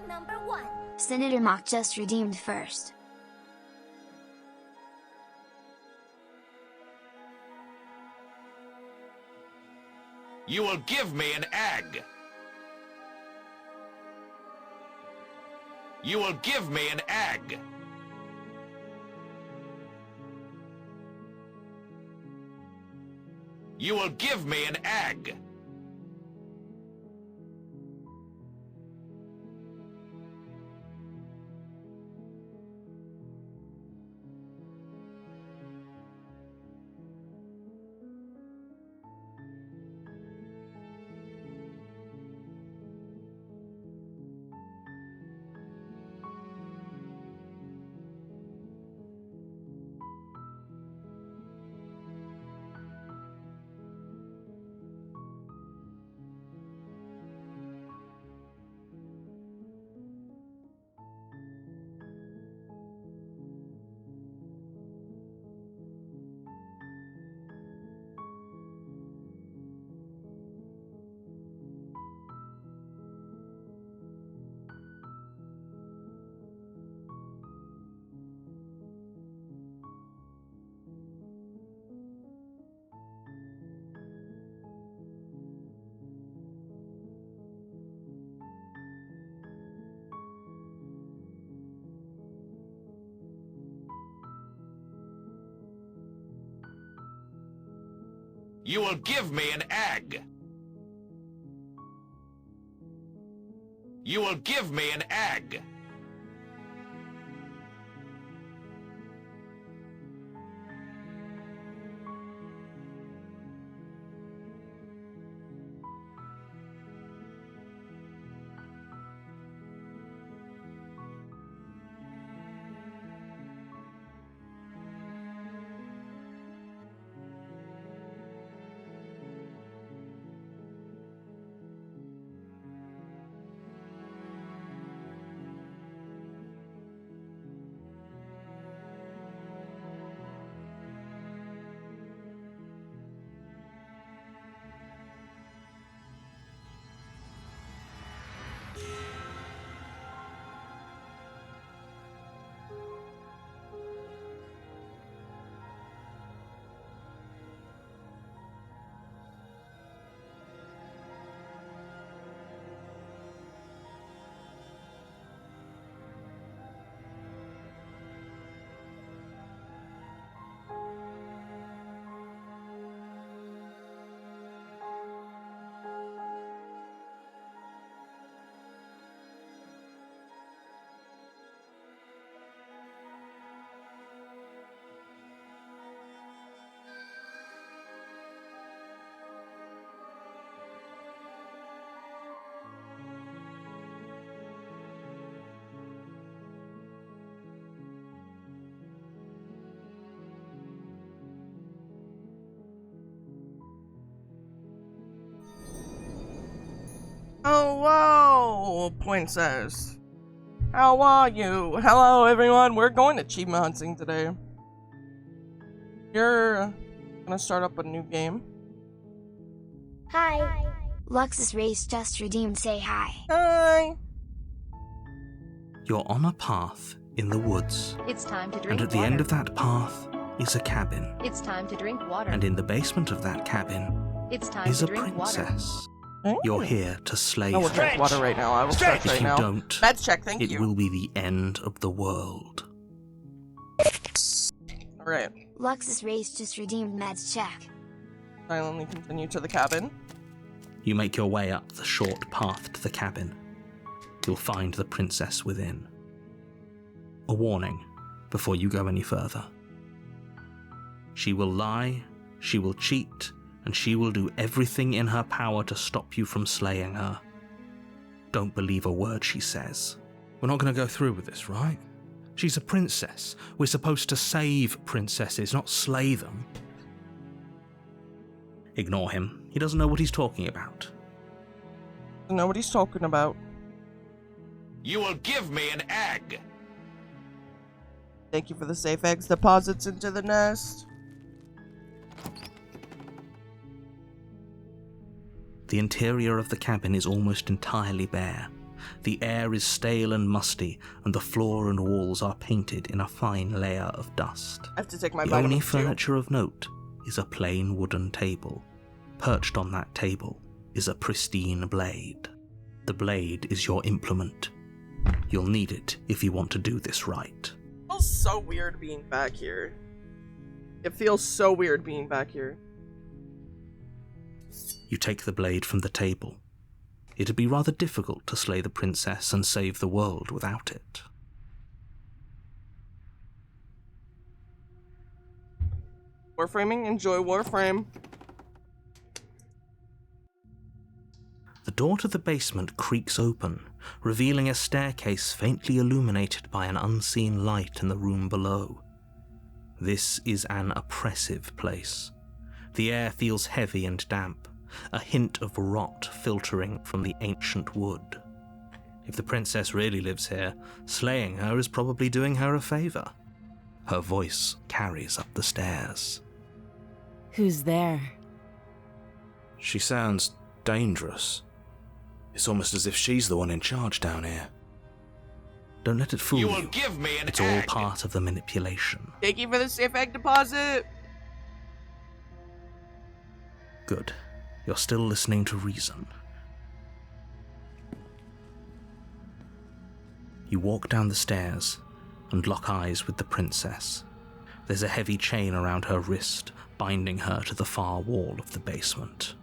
number 1. Senator Mock just redeemed first. You will give me an egg. You will give me an egg. You will give me an egg. You will give me an egg. You will give me an egg. Oh, whoa, princess. How are you? Hello, everyone. We're going achievement hunting today. You're gonna start up a new game. Hi. Luxus Race just redeemed, say hi. Hi. You're on a path in the woods, It's time to drink and at the water. end of that path is a cabin, It's time to drink water. and in the basement of that cabin It's time is to a drink water. princess. Hey. You're here to slay I will her. drink water right now. I will stretch If right you now. don't, Let's check, thank it you. will be the end of the world. Alright. Luxus Race just redeemed, meds check. Silently continue to the cabin. You make your way up the short path to the cabin. You'll find the princess within. A warning before you go any further. She will lie, she will cheat, and she will do everything in her power to stop you from slaying her. Don't believe a word she says. We're not going to go through with this, right? She's a princess. We're supposed to save princesses, not slay them. Ignore him. He doesn't know what he's talking about. Doesn't know what he's talking about. You will give me an egg. Thank you for the safe eggs deposits into the nest. The interior of the cabin is almost entirely bare. The air is stale and musty, and the floor and walls are painted in a fine layer of dust. I have to take my The only vitamins too. furniture of note is a plain wooden table. Perched on that table is a pristine blade. The blade is your implement. You'll need it if you want to do this right. It feels so weird being back here. It feels so weird being back here. You take the blade from the table. It'd be rather difficult to slay the princess and save the world without it. Warframing, enjoy Warframe. The door to the basement creaks open, revealing a staircase faintly illuminated by an unseen light in the room below. This is an oppressive place. The air feels heavy and damp, a hint of rot filtering from the ancient wood. If the princess really lives here, slaying her is probably doing her a favor. Her voice carries up the stairs. Who's there? She sounds dangerous. It's almost as if she's the one in charge down here. Don't let it fool You you. will give me an It's all egg. part of the manipulation. Thank you for the safe egg deposit. Good. You're still listening to reason. You walk down the stairs and lock eyes with the princess. There's a heavy chain around her wrist, binding her to the far wall of the basement.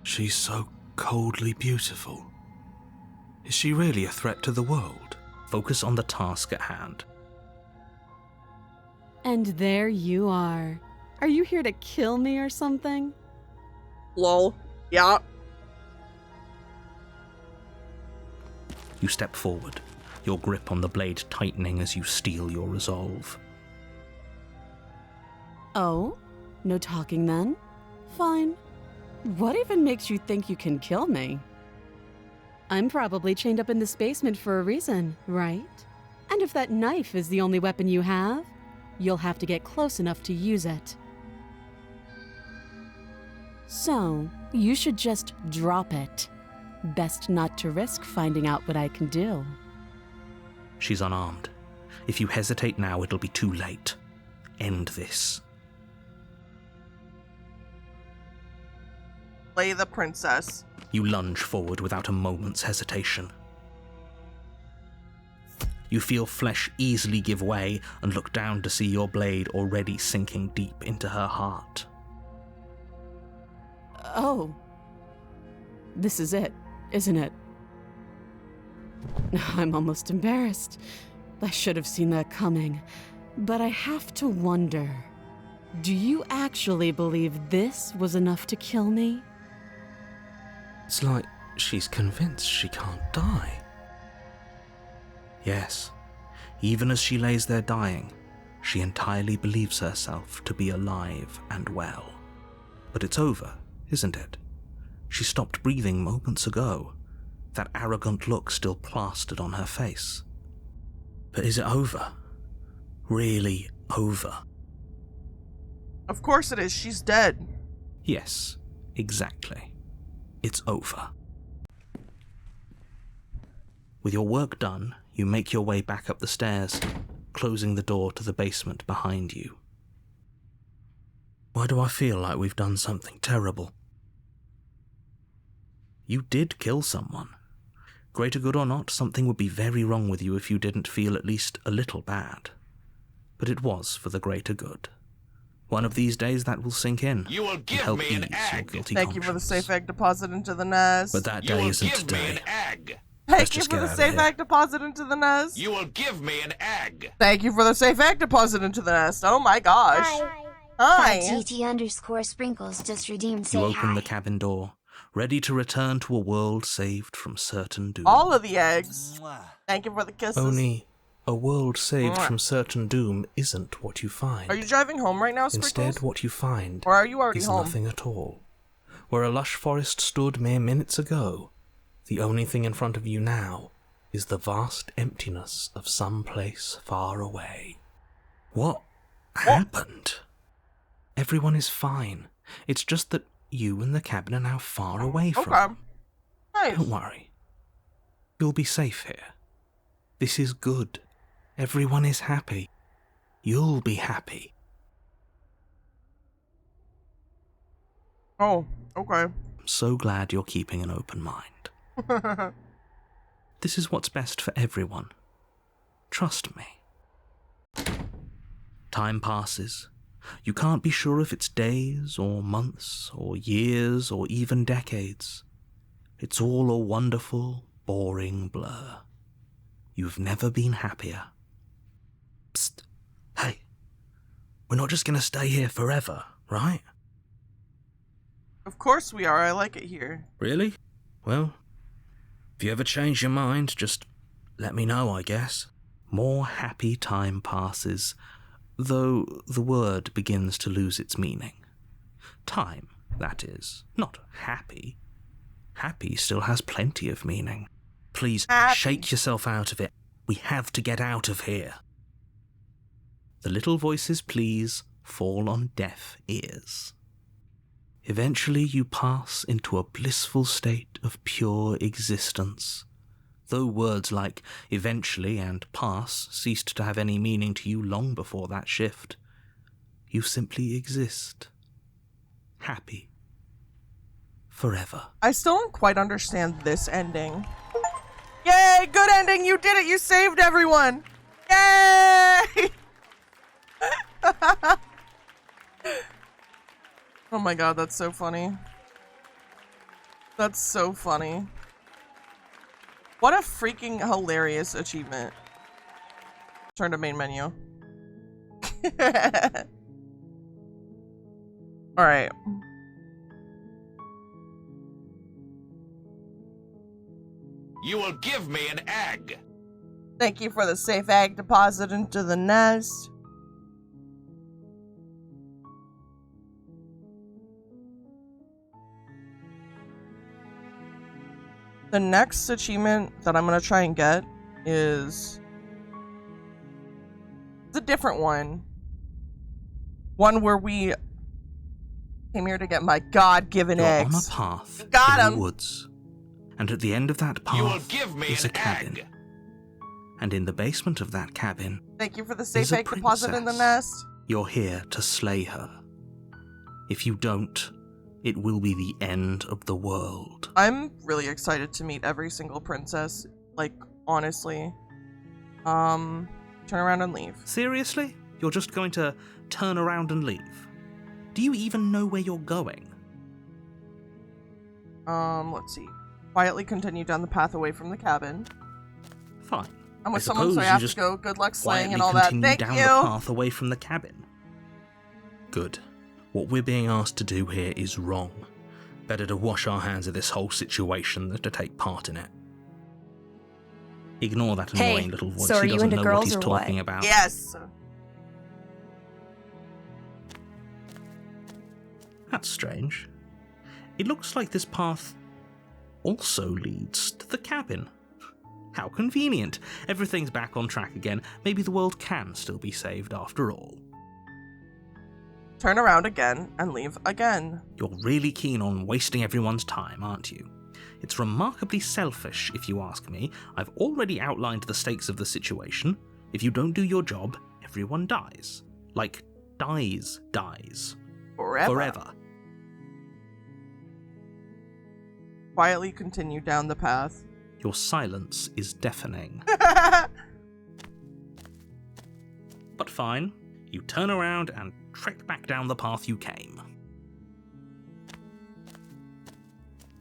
She's so coldly beautiful. Is she really a threat to the world? Focus on the task at hand. And there you are. Are you here to kill me or something? Lol. Yeah. You step forward, your grip on the blade tightening as you steel your resolve. Oh? No talking then? Fine. What even makes you think you can kill me? I'm probably chained up in this basement for a reason, right? And if that knife is the only weapon you have, you'll have to get close enough to use it. So, you should just drop it. Best not to risk finding out what I can do. She's unarmed. If you hesitate now, it'll be too late. End this. Slay the princess. You lunge forward without a moment's hesitation. You feel flesh easily give way and look down to see your blade already sinking deep into her heart. Oh. This is it, isn't it? I'm almost embarrassed. I should have seen that coming. But I have to wonder, do you actually believe this was enough to kill me? It's like she's convinced she can't die. Yes, even as she lays there dying, she entirely believes herself to be alive and well. But it's over, isn't it? She stopped breathing moments ago, that arrogant look still plastered on her face. But is it over? Really over? Of course it is. She's dead. Yes, exactly. It's over. With your work done, you make your way back up the stairs, closing the door to the basement behind you. Why do I feel like we've done something terrible? You did kill someone. Greater good or not, something would be very wrong with you if you didn't feel at least a little bad. But it was for the greater good. One of these days that will sink in You will and give help me an ease your egg. guilty Thank you for the conscience. safe egg deposit into the nest. But that You day will isn't give me an today. egg. Thank Let's you just for get the out of safe here. egg deposit into the nest. You will give me an egg. Thank you for the safe egg deposit into the nest. Oh my gosh. Hi. GT_sprinkles just redeemed say You open hi. the cabin door, ready to return to a world saved from certain doom. All of the eggs. Thank you for the kisses. Only a world saved from certain doom isn't what you find. Are you driving home right now, Sprinkles? Instead, what you find Or are you already is home? nothing at all. Where a lush forest stood mere minutes ago, the only thing in front of you now is the vast emptiness of some place far away. What happened? Everyone is fine. It's just that you and the cabin are now far away from Okay. them. Nice. Don't worry. You'll be safe here. This is good. Everyone is happy. You'll be happy. Oh, okay. I'm so glad you're keeping an open mind. This is what's best for everyone. Trust me. Time passes. You can't be sure if it's days or months or years or even decades. It's all a wonderful, boring blur. You've never been happier. Psst. Hey. We're not just gonna stay here forever, right? Of course we are. I like it here. Really? Well, if you ever change your mind, just let me know, I guess. More happy time passes, though the word begins to lose its meaning. Time, that is, not happy. Happy still has plenty of meaning. Please, shake yourself out of it. We have to get out of here. The little voices' pleas fall on deaf ears. Eventually you pass into a blissful state of pure existence. Though words like eventually and pass ceased to have any meaning to you long before that shift, you simply exist. Happy. Forever. I still don't quite understand this ending. Yay! Good ending! You did it! You saved everyone! Yay! Oh my god, that's so funny. That's so funny. What a freaking hilarious achievement. Turn to main menu. Alright. You will give me an egg. Thank you for the safe egg deposit into the nest. The next achievement that I'm gonna try and get is... it's a different one. One where we came here to get my God-given You're eggs. on a path Got in 'em. the woods. And at the end of that You will path give me is an a cabin. egg. And in the basement of that cabin, Thank you for the is safe a egg deposit in the princess. nest. You're here to slay her. If you don't, it will be the end of the world. I'm really excited to meet every single princess. Like, honestly. Turn around and leave. Seriously? You're just going to turn around and leave? Do you even know where you're going? Let's see. Quietly continue down the path away from the cabin. Fine. I'm with I someone, so suppose I you have to just go. Good luck slaying and quietly all that. continue Thank down you! the path away from the cabin. Good. What we're being asked to do here is wrong. Better to wash our hands of this whole situation than to take part in it. Ignore that annoying Hey, little voice. so are He you doesn't into know what girls he's or talking what? about. Yes! That's strange. It looks like this path also leads to the cabin. How convenient. Everything's back on track again. Maybe the world can still be saved after all. Turn around again and leave again. You're really keen on wasting everyone's time, aren't you? It's remarkably selfish, if you ask me. I've already outlined the stakes of the situation. If you don't do your job, everyone dies. Like, dies. Forever. Quietly continue down the path. Your silence is deafening. But fine. You turn around and trek back down the path you came.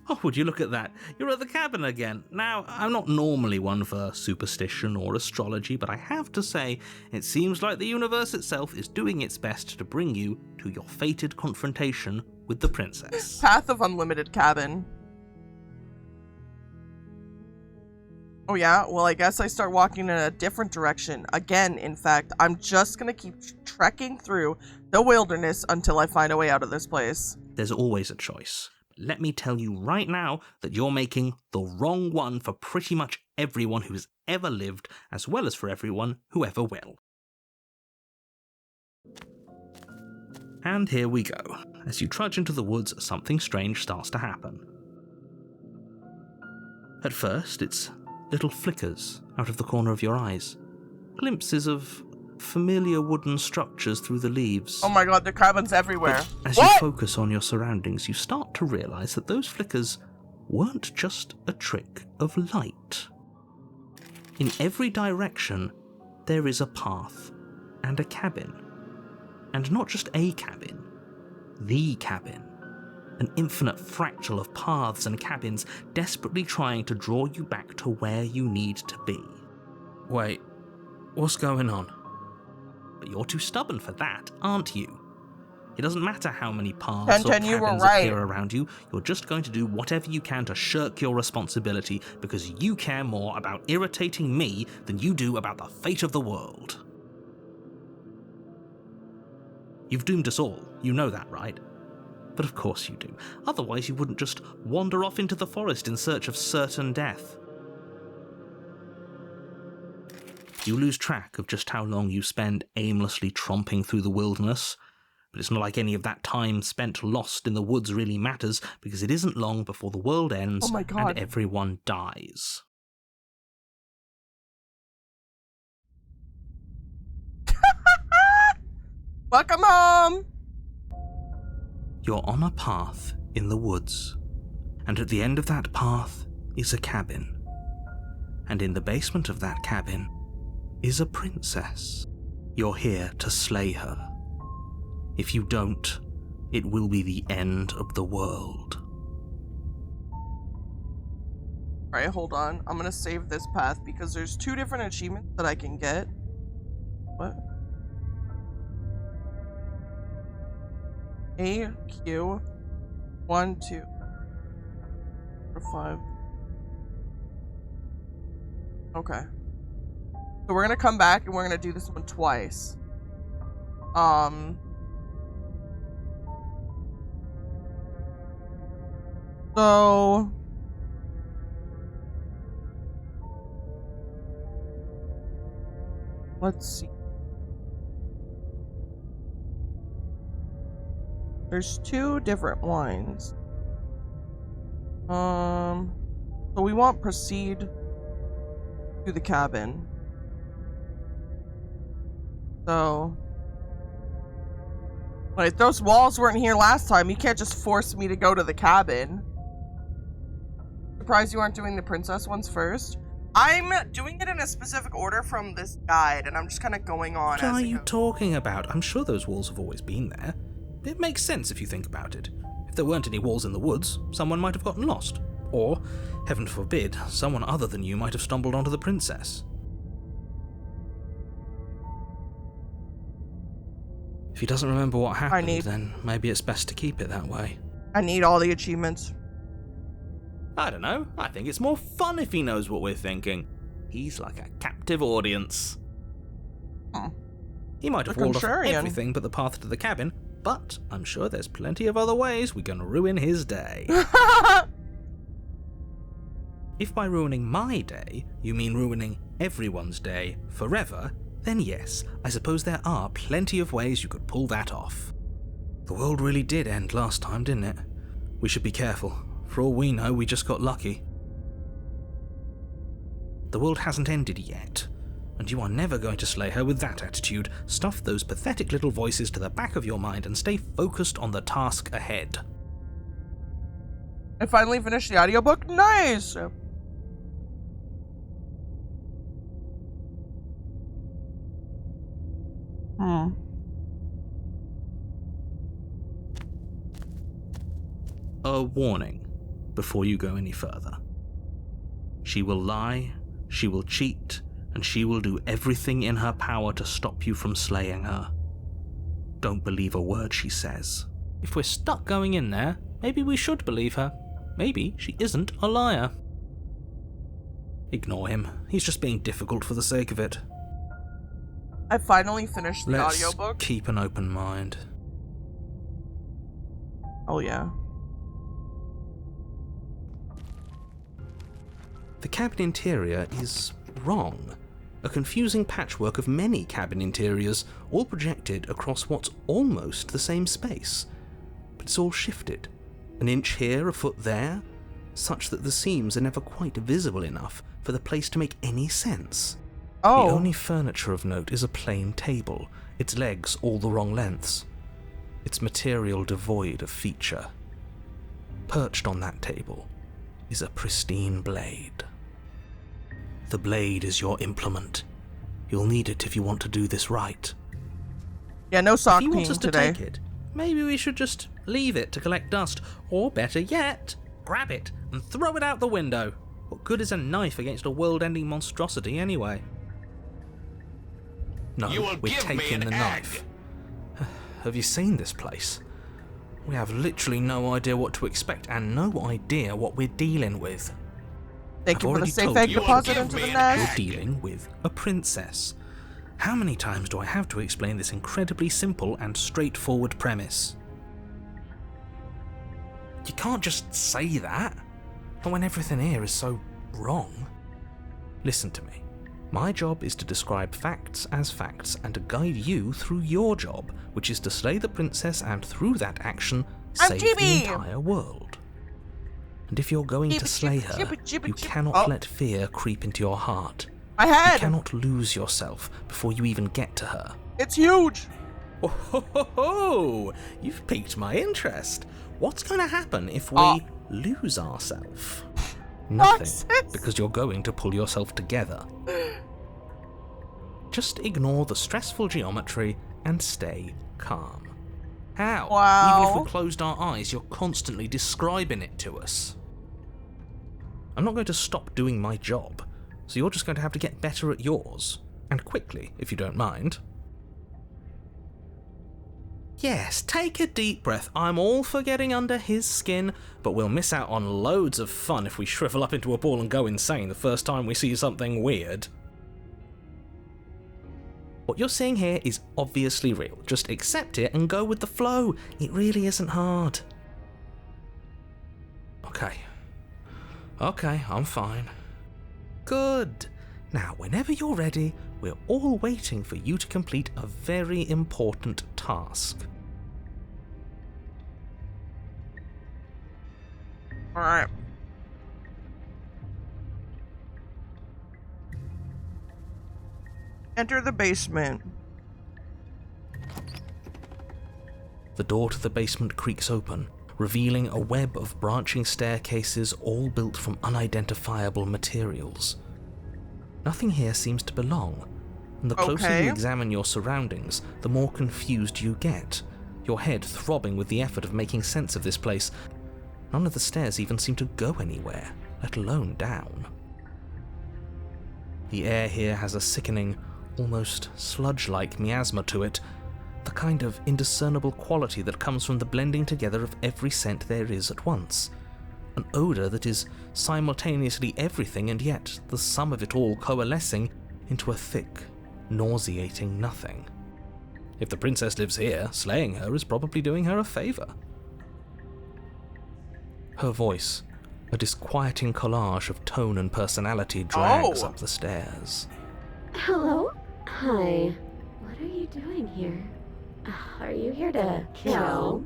Oh, would you look at that? You're at the cabin again. Now, I'm not normally one for superstition or astrology, but I have to say, it seems like the universe itself is doing its best to bring you to your fated confrontation with the princess. Path of unlimited cabin. Oh yeah? Well, I guess I start walking in a different direction. Again, in fact, I'm just gonna keep trekking through the wilderness until I find a way out of this place. There's always a choice. Let me tell you right now that you're making the wrong one for pretty much everyone who's ever lived, as well as for everyone who ever will. And here we go. As you trudge into the woods, something strange starts to happen. At first, it's little flickers out of the corner of your eyes. Glimpses of familiar wooden structures through the leaves. Oh my god, the cabin's everywhere. But as What? you focus on your surroundings, you start to realize that those flickers weren't just a trick of light. In every direction, there is a path and a cabin. And not just a cabin, the cabin. An infinite fractal of paths and cabins desperately trying to draw you back to where you need to be. Wait, what's going on? But you're too stubborn for that, aren't you? It doesn't matter how many paths or 10, you were cabins right. appear around you, you're just going to do whatever you can to shirk your responsibility because you care more about irritating me than you do about the fate of the world. You've doomed us all, you know that, right? But of course you do. Otherwise you wouldn't just wander off into the forest in search of certain death. You lose track of just how long you spend aimlessly tromping through the wilderness, but it's not like any of that time spent lost in the woods really matters, because it isn't long before the world ends Oh my God. and everyone dies. Welcome home! You're on a path in the woods, and at the end of that path is a cabin. And in the basement of that cabin is a princess. You're here to slay her. If you don't, it will be the end of the world. Alright, hold on. I'm gonna save this path because there's 2 different achievements that I can get. What? A, Q, 1, 2, 4, 5. Okay. So we're gonna come back and we're gonna do this one twice. So let's see. There's 2 different wines. So we want proceed to the cabin. So, like, those walls weren't here last time. You can't just force me to go to the cabin. Surprised you aren't doing the princess ones first. I'm doing it in a specific order from this guide, and I'm just kind of going on. What are you talking about? I'm sure those walls have always been there. It makes sense if you think about it. If there weren't any walls in the woods, someone might have gotten lost. Or, heaven forbid, someone other than you might have stumbled onto the princess. If he doesn't remember what happened, then maybe it's best to keep it that way. I need all the achievements. I don't know. I think it's more fun if he knows what we're thinking. He's like a captive audience. He might have walled off everything but the path to the cabin, but I'm sure there's plenty of other ways we can ruin his day. If by ruining my day, you mean ruining everyone's day forever, then yes, I suppose there are plenty of ways you could pull that off. The world really did end last time, didn't it? We should be careful. For all we know, we just got lucky. The world hasn't ended yet, and you are never going to slay her with that attitude. Stuff those pathetic little voices to the back of your mind and stay focused on the task ahead. I finally finished the audiobook. Nice! A warning before you go any further. She will lie, she will cheat, and she will do everything in her power to stop you from slaying her. Don't believe a word she says. If we're stuck going in there, maybe we should believe her. Maybe she isn't a liar. Ignore him. He's just being difficult for the sake of it. I finally finished the audiobook. Let's keep an open mind. Oh yeah. The cabin interior is wrong. A confusing patchwork of many cabin interiors, all projected across what's almost the same space. But it's all shifted. An inch here, a foot there, such that the seams are never quite visible enough for the place to make any sense. Oh. The only furniture of note is a plain table, its legs all the wrong lengths, its material devoid of feature. Perched on that table is a pristine blade. The blade is your implement. You'll need it if you want to do this right. Yeah, no sock If he wants peeing us to today. take it, maybe we should just leave it to collect dust, or better yet, grab it and throw it out the window. What good is a knife against a world-ending monstrosity anyway? No, You will we're give me taking an the egg. knife. Have you seen this place? We have literally no idea what to expect and no idea what we're dealing with. Thank I've you for the already safe told egg you. deposit You will into give the me an nest. You're dealing with a princess. How many times do I have to explain this incredibly simple and straightforward premise? You can't just say that, not when everything here is so wrong. Listen to me. My job is to describe facts as facts and to guide you through your job, which is to slay the princess and through that action, I'm save the Jimmy! entire world. And if you're going to slay her, you cannot Oh. let fear creep into your heart. My You head! cannot lose yourself before you even get to her. It's huge! Oh, ho, ho, ho. You've piqued my interest. What's going to happen if we lose ourselves? Nothing, Nonsense. because you're going to pull yourself together. Just ignore the stressful geometry and stay calm. How? Wow. Even if we closed our eyes, you're constantly describing it to us. I'm not going to stop doing my job, so you're just going to have to get better at yours. And quickly, if you don't mind. Yes, take a deep breath. I'm all for getting under his skin, but we'll miss out on loads of fun if we shrivel up into a ball and go insane the first time we see something weird. What you're seeing here is obviously real. Just accept it and go with the flow. It really isn't hard. Okay, I'm fine. Good. Now, whenever you're ready, we're all waiting for you to complete a very important task. Alright. Enter the basement. The door to the basement creaks open, revealing a web of branching staircases all built from unidentifiable materials. Nothing here seems to belong, and the closer Okay. you examine your surroundings, the more confused you get, your head throbbing with the effort of making sense of this place. None of the stairs even seem to go anywhere, let alone down. The air here has a sickening, almost sludge-like miasma to it, the kind of indiscernible quality that comes from the blending together of every scent there is at once. An odour that is simultaneously everything and yet the sum of it all coalescing into a thick, nauseating nothing. If the princess lives here, slaying her is probably doing her a favour. Her voice, a disquieting collage of tone and personality, drags up the stairs. Hello? Hi. What are you doing here? Are you here to kill?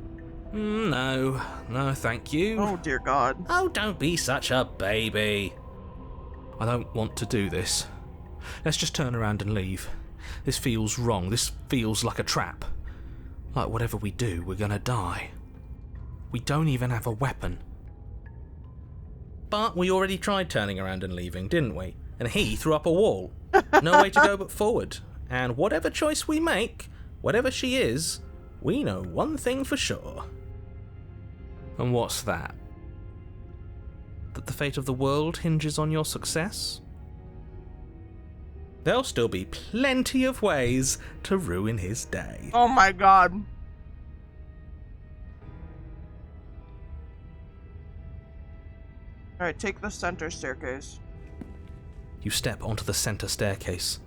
No, thank you. Oh dear God. Oh, don't be such a baby. I don't want to do this. Let's just turn around and leave. This feels wrong. This feels like a trap. Like whatever we do, we're gonna die. We don't even have a weapon. But we already tried turning around and leaving, didn't we? And he threw up a wall. No way to go but forward. And whatever choice we make, whatever she is, we know one thing for sure. And what's that? That the fate of the world hinges on your success? There'll still be plenty of ways to ruin his day. Oh my God. Alright, take the center staircase. You step onto the center staircase.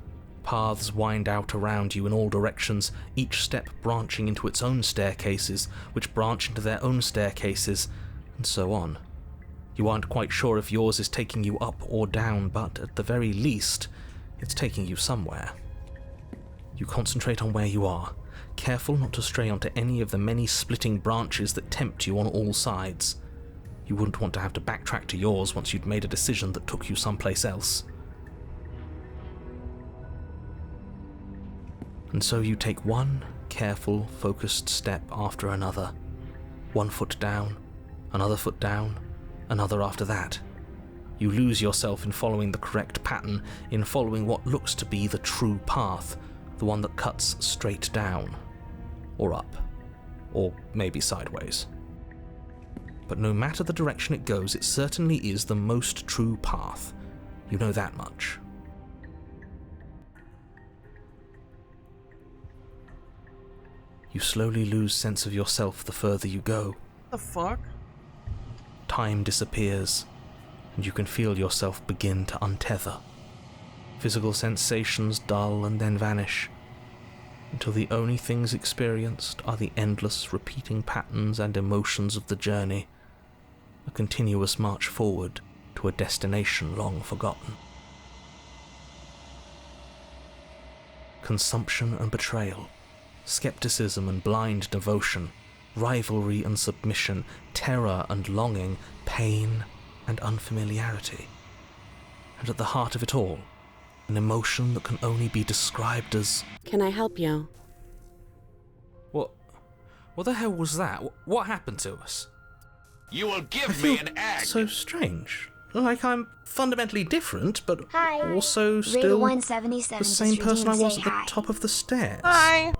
Paths wind out around you in all directions, each step branching into its own staircases, which branch into their own staircases, and so on. You aren't quite sure if yours is taking you up or down, but at the very least, it's taking you somewhere. You concentrate on where you are, careful not to stray onto any of the many splitting branches that tempt you on all sides. You wouldn't want to have to backtrack to yours once you'd made a decision that took you someplace else. And so you take one careful, focused step after another. One foot down, another foot down, another after that. You lose yourself in following the correct pattern, in following what looks to be the true path, the one that cuts straight down, or up, or maybe sideways. But no matter the direction it goes, it certainly is the most true path. You know that much. You slowly lose sense of yourself the further you go. The fuck? Time disappears, and you can feel yourself begin to untether. Physical sensations dull and then vanish, until the only things experienced are the endless repeating patterns and emotions of the journey, a continuous march forward to a destination long forgotten. Consumption and betrayal, skepticism and blind devotion, rivalry and submission, terror and longing, pain and unfamiliarity. And at the heart of it all, an emotion that can only be described as... Can I help you? What the hell was that? What happened to us? You will I give feel me an egg. so strange. Like I'm fundamentally different, but Hi. also Rate still 177 the same just person I redeemed, was say at the hi. top of the stairs. Hi.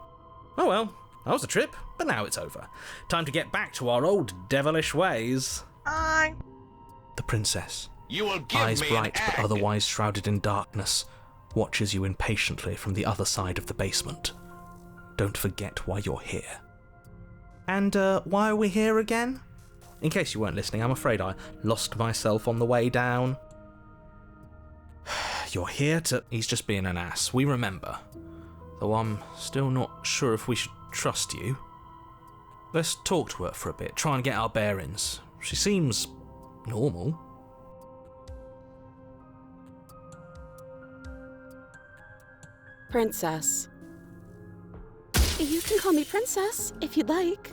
Oh well, that was a trip, but now it's over. Time to get back to our old devilish ways. Hi. The princess, You will give eyes me bright an but egg. otherwise shrouded in darkness, watches you impatiently from the other side of the basement. Don't forget why you're here. And why are we here again? In case you weren't listening, I'm afraid I lost myself on the way down. You're here to... He's just being an ass, we remember. Though I'm still not sure if we should trust you. Let's talk to her for a bit, try and get our bearings. She seems... normal. Princess. You can call me Princess, if you'd like.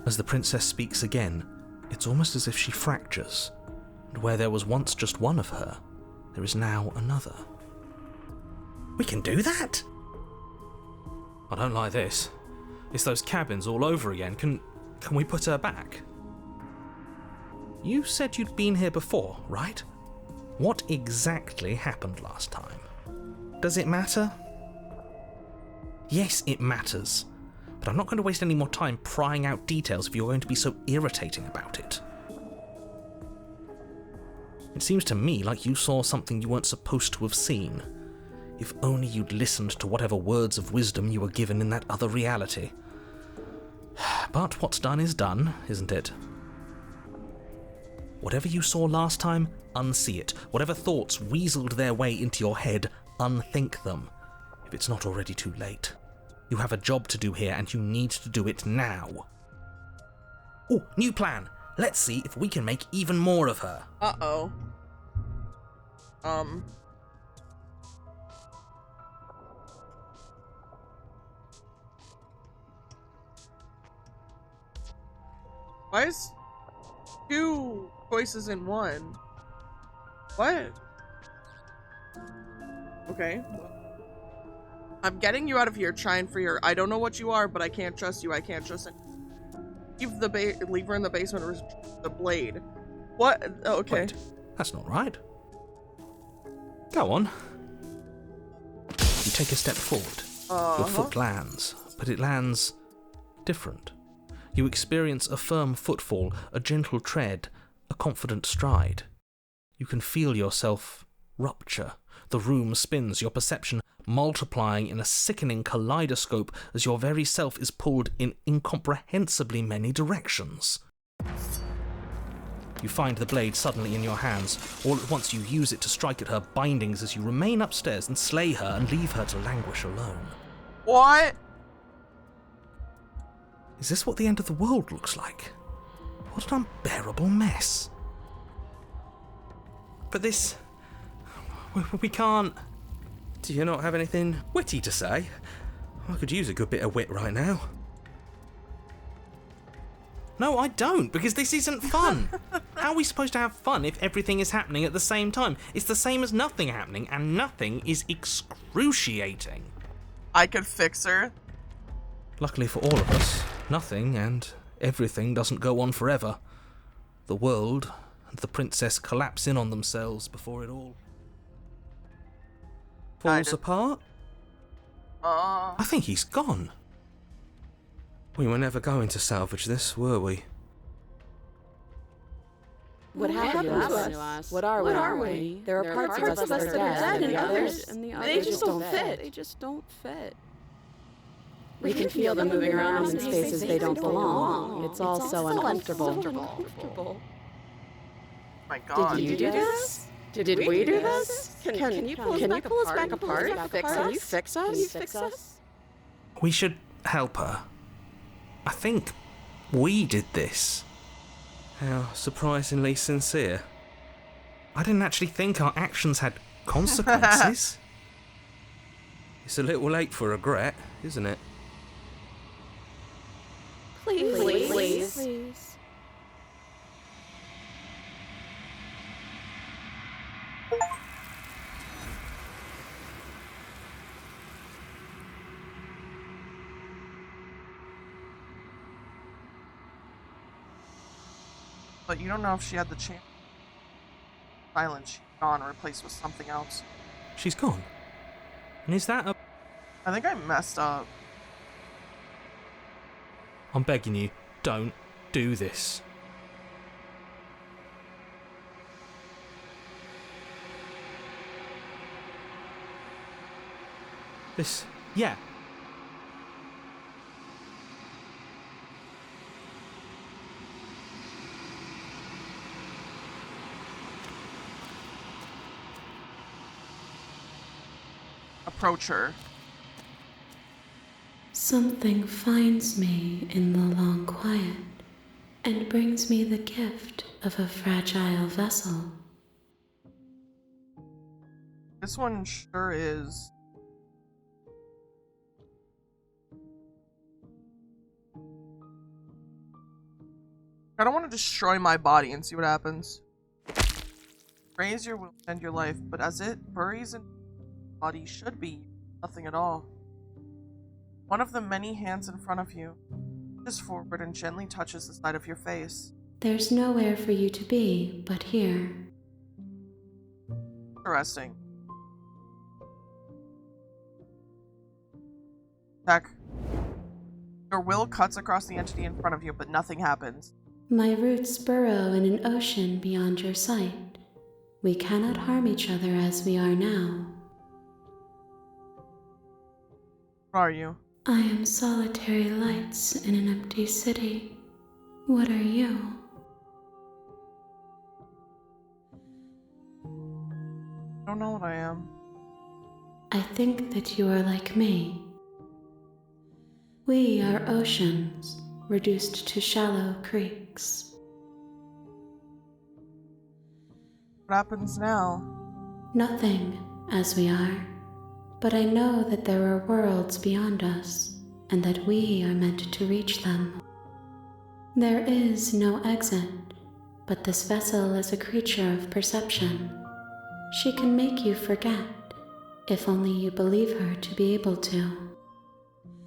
As the princess speaks again, it's almost as if she fractures, and where there was once just one of her, there is now another. We can do that? I don't like this. It's those cabins all over again. Can we put her back? You said you'd been here before, right? What exactly happened last time? Does it matter? Yes, it matters. But I'm not going to waste any more time prying out details if you're going to be so irritating about it. It seems to me like you saw something you weren't supposed to have seen. If only you'd listened to whatever words of wisdom you were given in that other reality. But what's done is done, isn't it? Whatever you saw last time, unsee it. Whatever thoughts weaseled their way into your head, unthink them. If it's not already too late. You have a job to do here, and you need to do it now. Oh, new plan. Let's see if we can make even more of her. Uh-oh. Why is 2 choices in 1? What? Okay. I'm getting you out of here, trying for your... I don't know what you are, but I can't trust you. I can't trust it. Leave her in the basement with the blade. What? Oh, okay. Wait, that's not right. Go on. You take a step forward. Your foot lands, but it lands different. You experience a firm footfall, a gentle tread, a confident stride. You can feel yourself rupture. The room spins, your perception multiplying in a sickening kaleidoscope as your very self is pulled in incomprehensibly many directions. You find the blade suddenly in your hands. All at once you use it to strike at her bindings as you remain upstairs and slay her and leave her to languish alone. What? Is this what the end of the world looks like? What an unbearable mess. But this... We can't... Do you not have anything witty to say? I could use a good bit of wit right now. No, I don't, because this isn't fun. How are we supposed to have fun if everything is happening at the same time? It's the same as nothing happening, and nothing is excruciating. I could fix her. Luckily for all of us, nothing and everything doesn't go on forever. The world and the princess collapse in on themselves before it all falls apart. I think he's gone. We were never going to salvage this, were we? What happened to us? What are we? There are parts of us that are dead, and the others, they just don't fit. They just don't fit. We can feel them moving around in spaces they don't belong. It's all so uncomfortable. Oh my god. Did you do this? Did we do this? Can you pull us back apart? Can you fix us? We should help her. I think we did this. How surprisingly sincere. I didn't actually think our actions had consequences. It's a little late for regret, isn't it? Please. But you don't know if she had the chance. Silence, she's gone, replaced with something else. She's gone. And is that a... I think I messed up. I'm begging you, don't do this. This... yeah. Approach her. Something finds me in the long quiet and brings me the gift of a fragile vessel. This one sure is. I don't want to destroy my body and see what happens. Raise your will and your life, but as it buries in body should be nothing at all. One of the many hands in front of you pushes forward and gently touches the side of your face. There's nowhere for you to be but here. Interesting. Check. Your will cuts across the entity in front of you, but nothing happens. My roots burrow in an ocean beyond your sight. We cannot harm each other as we are now. What are you? I am solitary lights in an empty city. What are you? I don't know what I am. I think that you are like me. We are oceans, reduced to shallow creeks. What happens now? Nothing, as we are. But I know that there are worlds beyond us, and that we are meant to reach them. There is no exit, but this vessel is a creature of perception. She can make you forget, if only you believe her to be able to.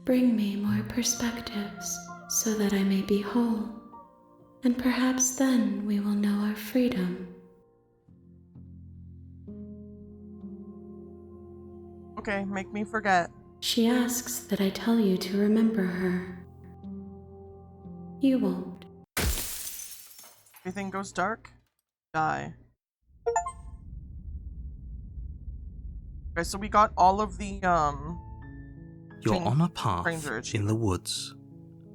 Bring me more perspectives, so that I may be whole, and perhaps then we will know our freedom. Okay, make me forget. She asks that I tell you to remember her. You won't. Everything goes dark, die. Okay, so we got all of the, You're on a path Ranger in the woods,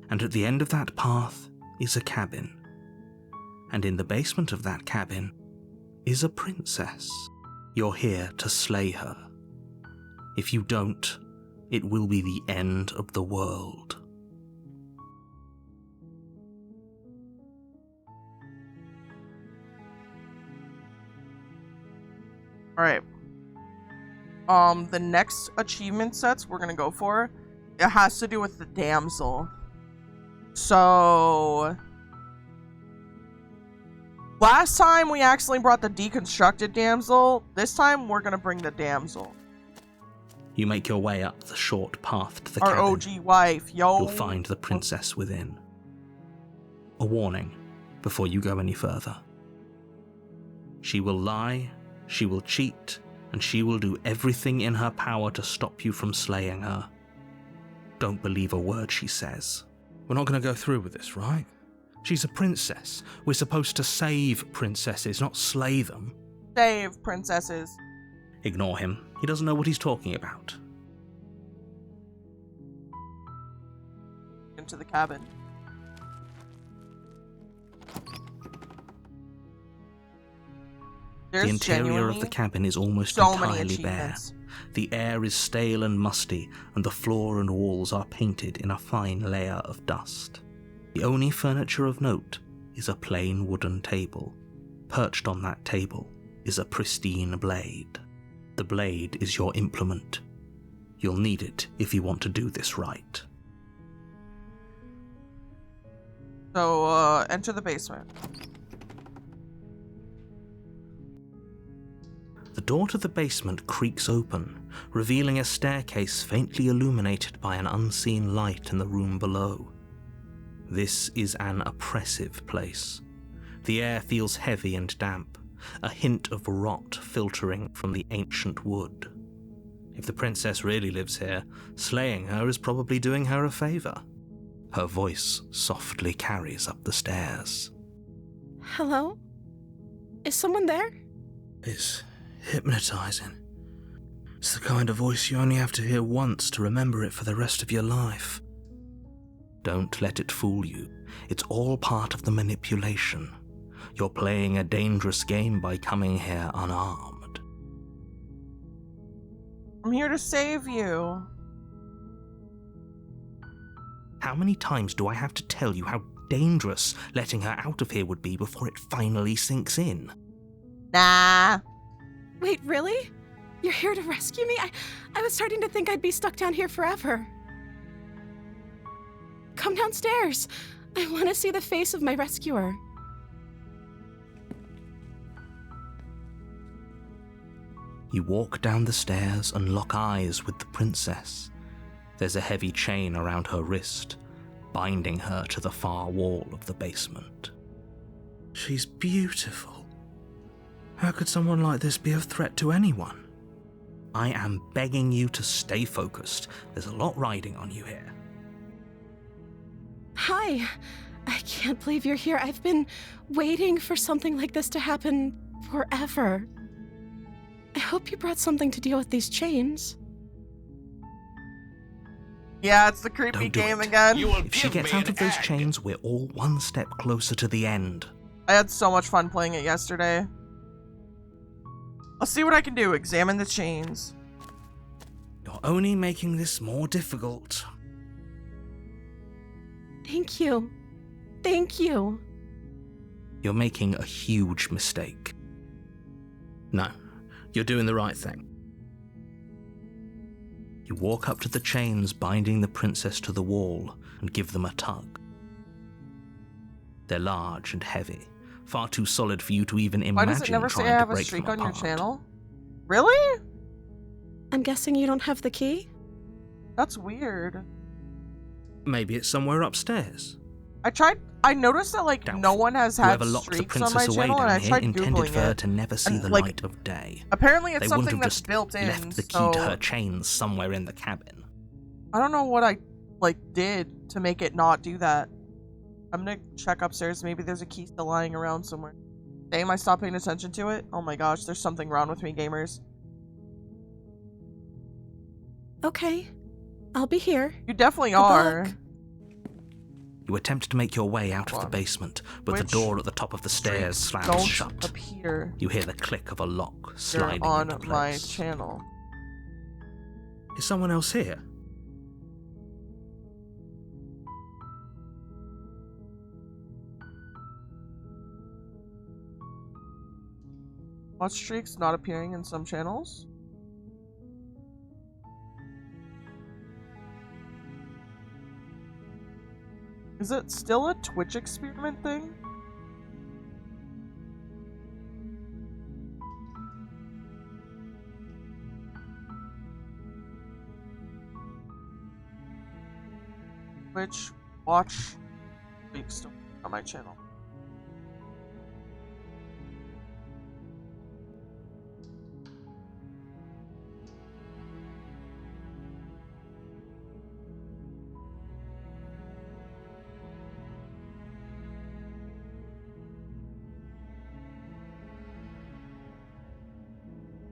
and at the end of that path is a cabin. And in the basement of that cabin is a princess. You're here to slay her. If you don't, it will be the end of the world. Alright. The next achievement sets we're gonna go for, it has to do with the damsel. So, Last time we accidentally brought the deconstructed damsel. This time we're gonna bring the damsel. You make your way up the short path to the Our cabin. OG wife, yo. You'll find the princess within. A warning before you go any further. She will lie, she will cheat, and she will do everything in her power to stop you from slaying her. Don't believe a word she says. We're not going to go through with this, right? She's a princess. We're supposed to save princesses, not slay them. Save princesses. Ignore him. He doesn't know what he's talking about. Into the cabin. There's The interior of the cabin is almost entirely bare. The air is stale and musty, and the floor and walls are painted in a fine layer of dust. The only furniture of note is a plain wooden table. Perched on that table is a pristine blade. The blade is your implement. You'll need it if you want to do this right. So, enter the basement. The door to the basement creaks open, revealing a staircase faintly illuminated by an unseen light in the room below. This is an oppressive place. The air feels heavy and damp, a hint of rot filtering from the ancient wood. If the princess really lives here, slaying her is probably doing her a favor. Her voice softly carries up the stairs. Hello? Is someone there? It's hypnotizing. It's the kind of voice you only have to hear once to remember it for the rest of your life. Don't let it fool you. It's all part of the manipulation. You're playing a dangerous game by coming here unarmed. I'm here to save you. How many times do I have to tell you how dangerous letting her out of here would be before it finally sinks in? Nah. Wait, really? You're here to rescue me? I was starting to think I'd be stuck down here forever. Come downstairs. I want to see the face of my rescuer. You walk down the stairs and lock eyes with the princess. There's a heavy chain around her wrist, binding her to the far wall of the basement. She's beautiful. How could someone like this be of threat to anyone? I am begging you to stay focused. There's a lot riding on you here. Hi. I can't believe you're here. I've been waiting for something like this to happen forever. I hope you brought something to deal with these chains. Yeah, it's the creepy Don't do game it. again. You will If she give gets me out an of those egg. chains, we're all one step closer to the end. I had so much fun playing it yesterday. I'll see what I can do. Examine the chains. You're only making this more difficult. Thank you. Thank you. You're making a huge mistake. No, you're doing the right thing. You walk up to the chains binding the princess to the wall and give them a tug. They're large and heavy, far too solid for you to even Why imagine does it never say trying I to have a break streak them on your apart. channel? Really? I'm guessing you don't have the key? That's weird. Maybe it's somewhere upstairs. I noticed that, like, Doubtful. no one has had Whoever locked the streaks on my princess away channel, and I down here tried intended Googling for her it. to never see and, the like, light of day. Apparently it's They wouldn't something have that's just built in, left the key so to her chains somewhere in the cabin. I don't know what I, like, did to make it not do that. I'm gonna check upstairs. Maybe there's a key still lying around somewhere. Damn, I stopped paying attention to it? Oh my gosh, there's something wrong with me, gamers. Okay. I'll be here. You definitely Good are. luck. You attempt to make your way out of the Hold on. basement, but Which the door at the top of the stairs streaks slams don't shut. appear You hear the click of a lock here sliding on into my place. channel. Is someone else here? Watch streaks not appearing in some channels. Is it still a Twitch experiment thing? Which watch streaks on my channel.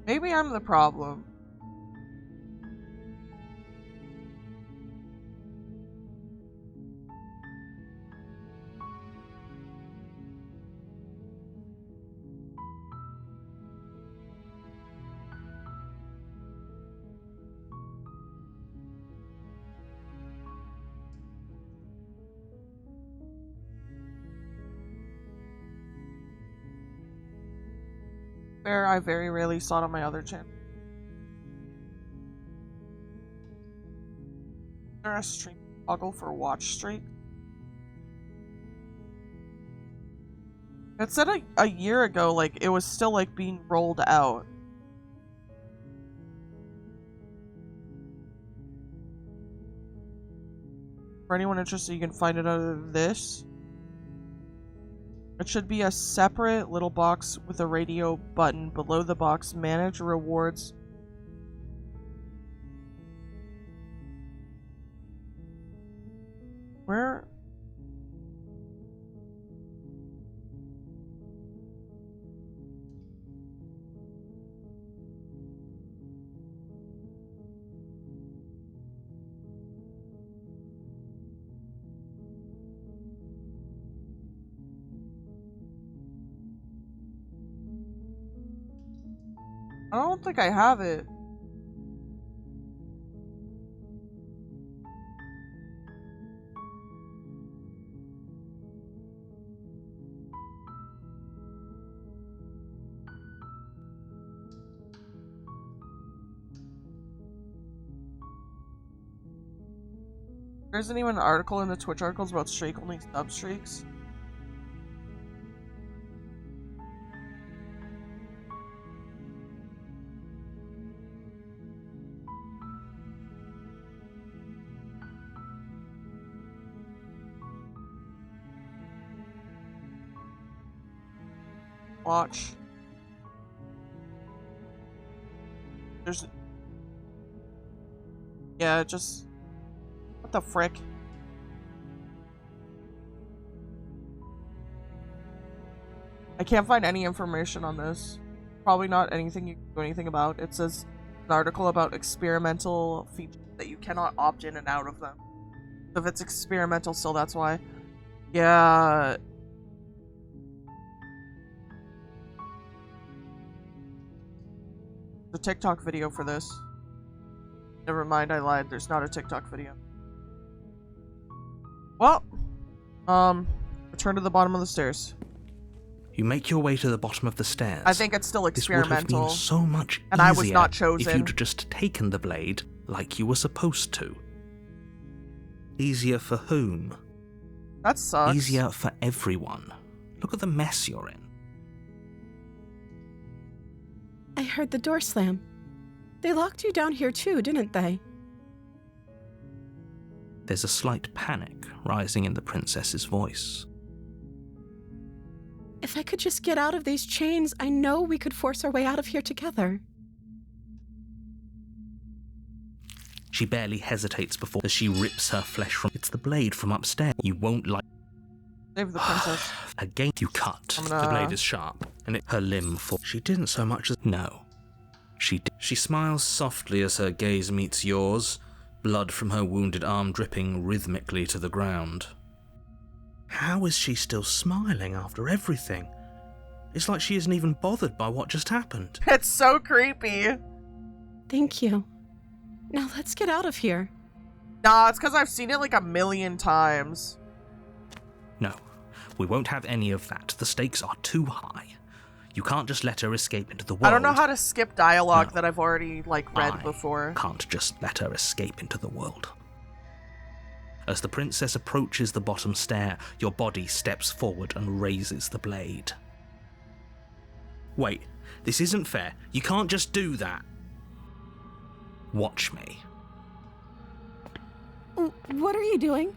Maybe I'm the problem. Fair, I very rarely saw it on my other channel. Is there a stream toggle for watch streak? It said a year ago, like, it was still, like, being rolled out. For anyone interested, you can find it under this. It should be a separate little box with a radio button below the box. Manage rewards. Where? I don't think I have it. There isn't even an article in the Twitch articles about streak-only sub-streaks. Watch. There's... Yeah, just... What the frick? I can't find any information on this. Probably not anything you can do anything about. It says an article about experimental features that you cannot opt in and out of them. So if it's experimental still, that's why. Yeah... The TikTok video for this. Never mind, I lied. There's not a TikTok video. Well, return to the bottom of the stairs. You make your way to the bottom of the stairs. I think it's still experimental. This would have been so much easier and I was not chosen. if you'd just taken the blade like you were supposed to. Easier for whom? That sucks. Easier for everyone. Look at the mess you're in. I heard the door slam. They locked you down here too, didn't they? There's a slight panic rising in the princess's voice. If I could just get out of these chains, I know we could force our way out of here together. She barely hesitates before as she rips her flesh from... It's the blade from upstairs. You won't like... Save the princess. Again, you cut. The blade is sharp, and her limb falls. She didn't so much as... No. She did. She smiles softly as her gaze meets yours, blood from her wounded arm dripping rhythmically to the ground. How is she still smiling after everything? It's like she isn't even bothered by what just happened. It's so creepy. Thank you. Now let's get out of here. Nah, it's because I've seen it like a million times. No, we won't have any of that. The stakes are too high. You can't just let her escape into the world. I don't know how to skip dialogue that I've already, like, read before. Can't just let her escape into the world. As the princess approaches the bottom stair, your body steps forward and raises the blade. Wait, this isn't fair. You can't just do that. Watch me. What are you doing?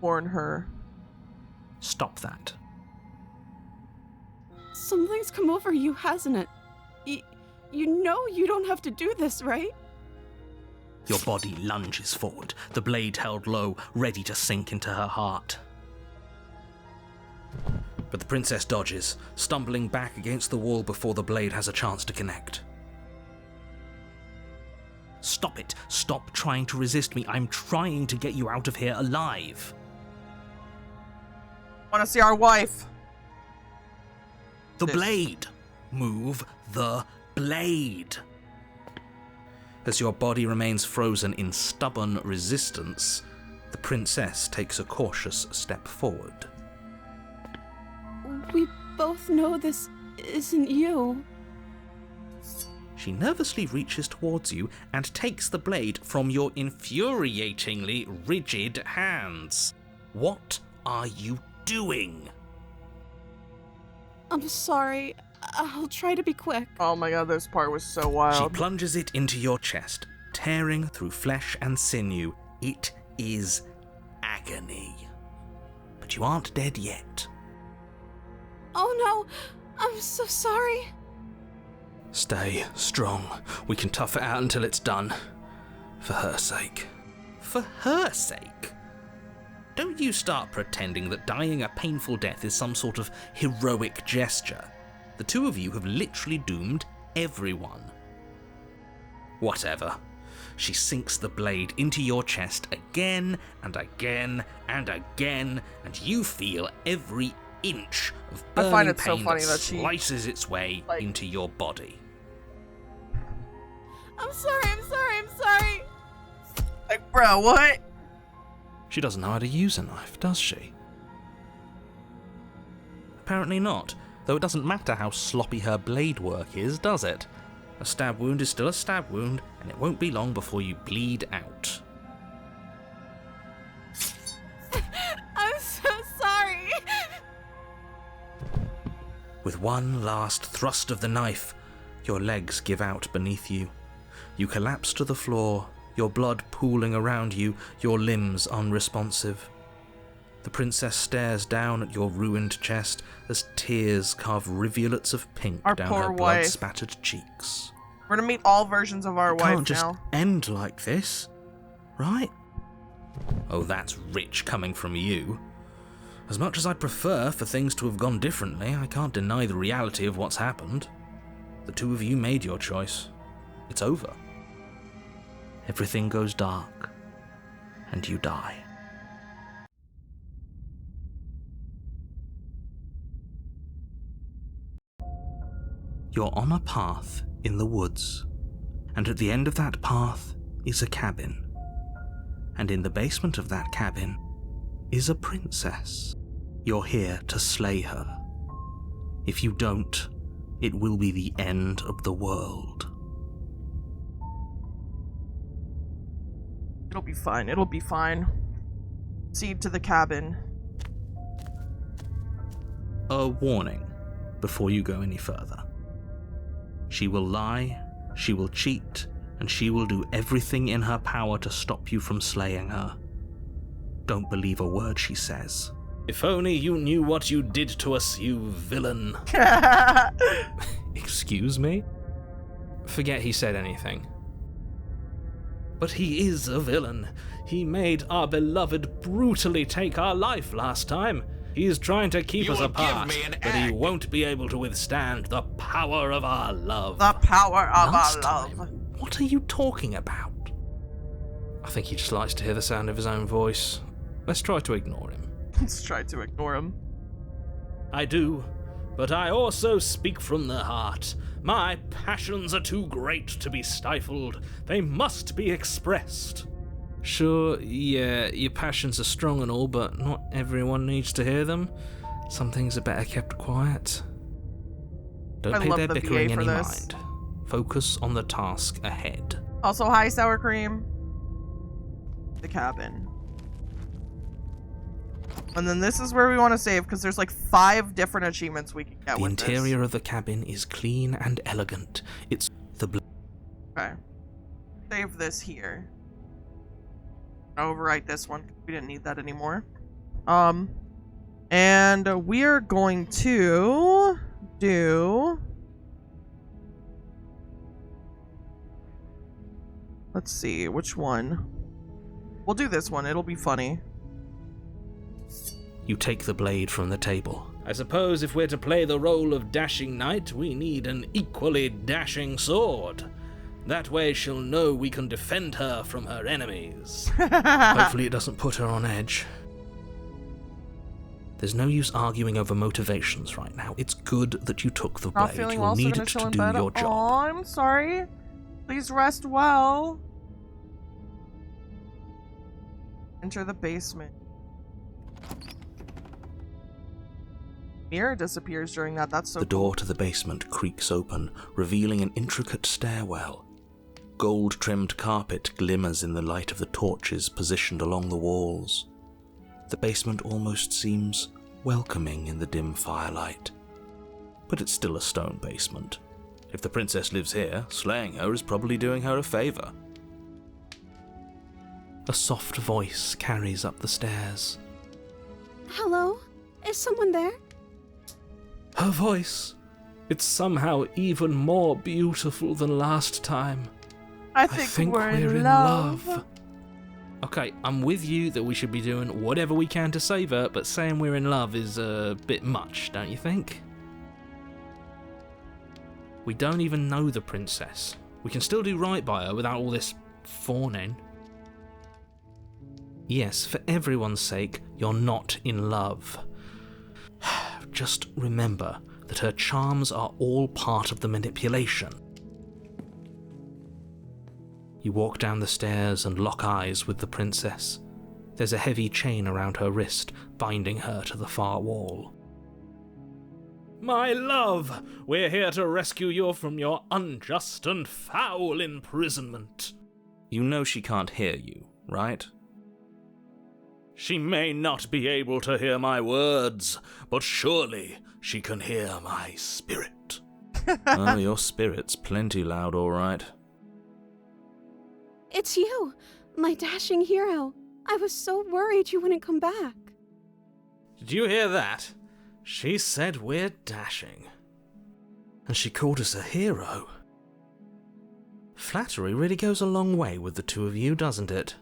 warn her. Stop that. Something's come over you, hasn't it? You know you don't have to do this, right? Your body lunges forward, the blade held low, ready to sink into her heart. But the princess dodges, stumbling back against the wall before the blade has a chance to connect. Stop it! Stop trying to resist me. I'm trying to get you out of here alive. Want to see our wife? The blade! Move the blade! As your body remains frozen in stubborn resistance, the princess takes a cautious step forward. We both know this isn't you. She nervously reaches towards you and takes the blade from your infuriatingly rigid hands. What are you doing? I'm sorry. I'll try to be quick. Oh my god, this part was so She wild. plunges it into your chest, tearing through flesh and sinew. It is agony. But you aren't dead yet. Oh no, I'm so sorry. Stay strong. We can tough it out until it's done. For her sake. For her sake? Don't you start pretending that dying a painful death is some sort of heroic gesture. The two of you have literally doomed everyone. Whatever. She sinks the blade into your chest again and again and again, and you feel every inch of burning I find it so pain funny that that she, slices its way into your body. I'm sorry. Like, bro, what? She doesn't know how to use a knife, does she? Apparently not, though it doesn't matter how sloppy her blade work is, does it? A stab wound is still a stab wound, and it won't be long before you bleed out. I'm so sorry. With one last thrust of the knife, your legs give out beneath you. You collapse to the floor, your blood pooling around you, your limbs unresponsive. The princess stares down at your ruined chest as tears carve rivulets of pink Our down poor her wife. blood-spattered cheeks. We're gonna meet all versions of our It wife can't just now. end like this, right? Oh, that's rich coming from you. As much as I'd prefer for things to have gone differently, I can't deny the reality of what's happened. The two of you made your choice. It's over. Everything goes dark, and you die. You're on a path in the woods, and at the end of that path is a cabin. And in the basement of that cabin is a princess. You're here to slay her. If you don't, it will be the end of the world. It'll be fine. It'll be fine. Proceed to the cabin. A warning before you go any further. She will lie, she will cheat, and she will do everything in her power to stop you from slaying her. Don't believe a word she says. If only you knew what you did to us, you villain. Excuse me? Forget he said anything. But he is a villain. He made our beloved brutally take our life last time. He's trying to keep us apart, but he won't be able to withstand the power of our love. The power of Last our time? love. What are you talking about? I think he just likes to hear the sound of his own voice. Let's try to ignore him. Let's try to ignore him. I do, but I also speak from the heart. My passions are too great to be stifled. They must be expressed. Sure, yeah, your passions are strong and all, but not everyone needs to hear them. Some things are better kept quiet. Don't I pay love their the bickering VA for any this. mind. Focus on the task ahead. Also, hi, sour cream. The cabin. And then this is where we want to save, because there's like 5 different achievements we can get The with interior of the cabin is clean and elegant. It's the this. Okay. Save this here. Overwrite this one. We didn't need that anymore. And we're going to do... Let's see, which one? We'll do this one, it'll be funny. You take the blade from the table. I suppose if we're to play the role of dashing knight, we need an equally dashing sword. That way she'll know we can defend her from her enemies. Hopefully it doesn't put her on edge. There's no use arguing over motivations right now. It's good that you took the Not blade. feeling You'll well, so need gonna it chill to in do bed. your job. Oh, I'm sorry. Please rest well. Enter the basement. Mirror disappears during that. That's so The cool. door to the basement creaks open, revealing an intricate stairwell. Gold-trimmed carpet glimmers in the light of the torches positioned along the walls. The basement almost seems welcoming in the dim firelight. But it's still a stone basement. If the princess lives here, slaying her is probably doing her a favor. A soft voice carries up the stairs. Hello? Is someone there? Her voice. It's somehow even more beautiful than last time. I think we're in love. Okay, I'm with you that we should be doing whatever we can to save her, but saying we're in love is a bit much, don't you think? We don't even know the princess. We can still do right by her without all this fawning. Yes, for everyone's sake, you're not in love. Just remember that her charms are all part of the manipulation. You walk down the stairs and lock eyes with the princess. There's a heavy chain around her wrist, binding her to the far wall. My love, we're here to rescue you from your unjust and foul imprisonment. You know she can't hear you, right? She may not be able to hear my words, but surely she can hear my spirit. Oh, your spirit's plenty loud, all right. It's you, my dashing hero. I was so worried you wouldn't come back. Did you hear that? She said we're dashing. And she called us a hero. Flattery really goes a long way with the two of you, doesn't it?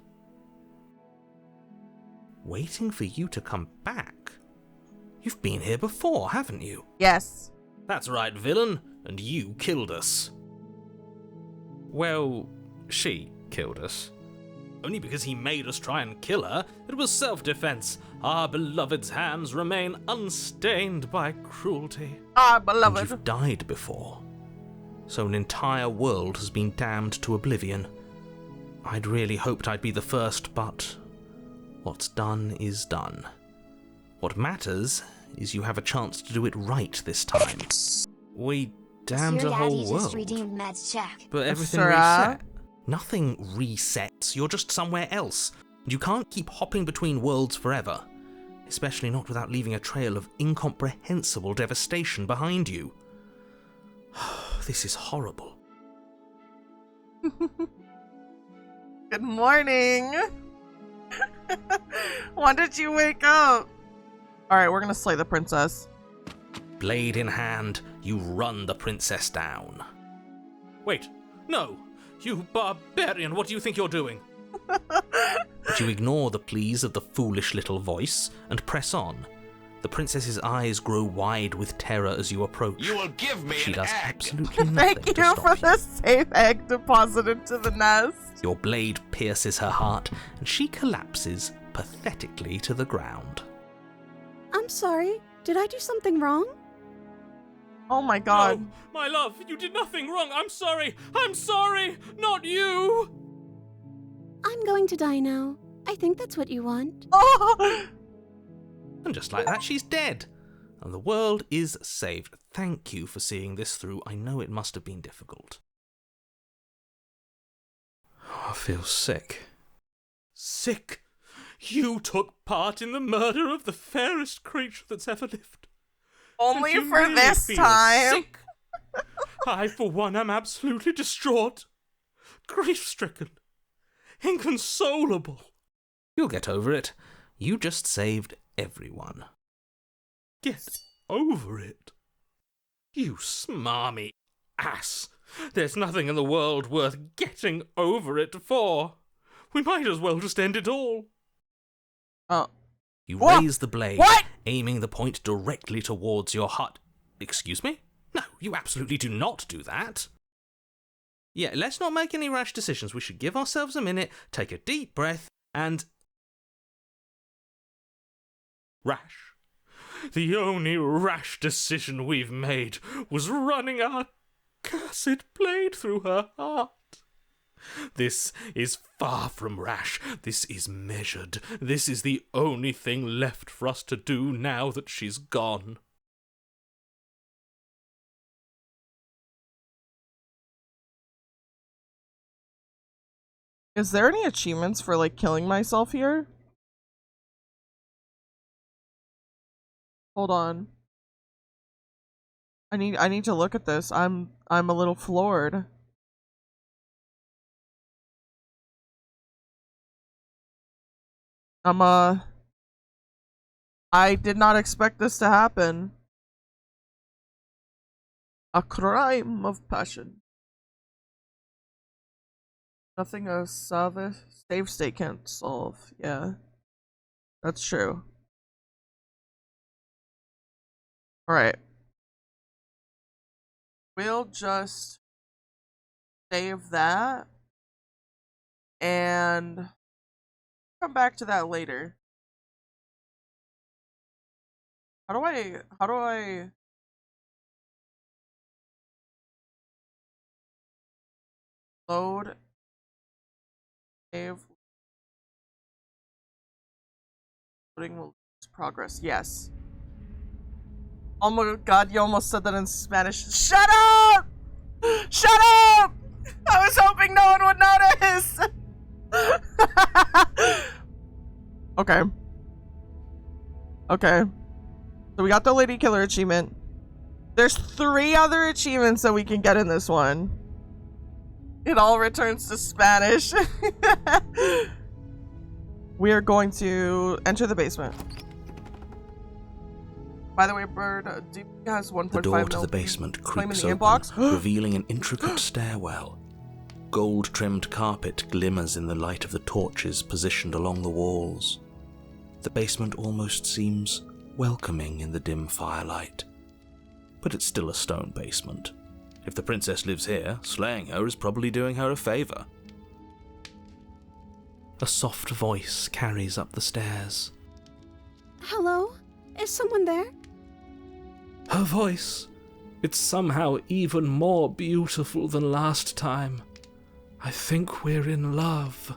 Waiting for you to come back? You've been here before, haven't you? Yes. That's right, villain, and you killed us. Well, she killed us. Only because he made us try and kill her. It was self-defense. Our beloved's hands remain unstained by cruelty. Ah, And beloved. you've died before. So an entire world has been damned to oblivion. I'd really hoped I'd be the first, but what's done is done. What matters is you have a chance to do it right this time. We damned Your a daddy whole just world, redeemed Matt's check. but everything Sarah? reset. Nothing resets, you're just somewhere else. You can't keep hopping between worlds forever. Especially not without leaving a trail of incomprehensible devastation behind you. This is horrible. Good morning. When did you wake up? Alright, we're gonna slay the princess. Blade in hand, you run the princess down. Wait, no! You barbarian, what do you think you're doing? But you ignore the pleas of the foolish little voice and press on. The princess's eyes grow wide with terror as you approach. You will give me She an does egg. absolutely nothing Thank to you stop for the safe egg deposited to the nest. Your blade pierces her heart, and she collapses pathetically to the ground. I'm sorry. Did I do something wrong? Oh my god. No, my love, you did nothing wrong. I'm sorry. I'm sorry. Not you. I'm going to die now. I think that's what you want. Oh. And just like that, she's dead. And the world is saved. Thank you for seeing this through. I know it must have been difficult. I feel sick. Sick? You took part in the murder of the fairest creature that's ever lived. Only And you for really this feel time. sick? I, for one, am absolutely distraught, grief-stricken, inconsolable. You'll get over it. You just saved everyone. Get over it. You smarmy ass. There's nothing in the world worth getting over it for. We might as well just end it all. Oh. You What? raise the blade, What? aiming the point directly towards your heart. Excuse me? No, you absolutely do not do that. Yeah, let's not make any rash decisions. We should give ourselves a minute, take a deep breath, and... Rash. The only rash decision we've made was running our cursed blade through her heart. This is far from rash. This is measured. This is the only thing left for us to do now that she's gone. Is there any achievements for, like, killing myself here? Hold on. I need to look at this. I'm a little floored. I did not expect this to happen. A crime of passion. Nothing a save state can't solve. Yeah. That's true. Alright. We'll just save that. And come back to that later. How do I load save loading will progress? Yes. Oh my god, you almost said that in Spanish. Shut up! Shut up! I was hoping no one would notice! Okay. Okay. So we got the Lady Killer achievement. There's 3 other achievements that we can get in this one. It all returns to Spanish. We are going to enter the basement. By the way, Bird, Deep has 1.5 The door to mil. the basement creaks the open, inbox. revealing an intricate stairwell. Gold-trimmed carpet glimmers in the light of the torches positioned along the walls. The basement almost seems welcoming in the dim firelight. But it's still a stone basement. If the princess lives here, slaying her is probably doing her a favor. A soft voice carries up the stairs. Hello? Is someone there? Her voice. It's somehow even more beautiful than last time. I think we're in love.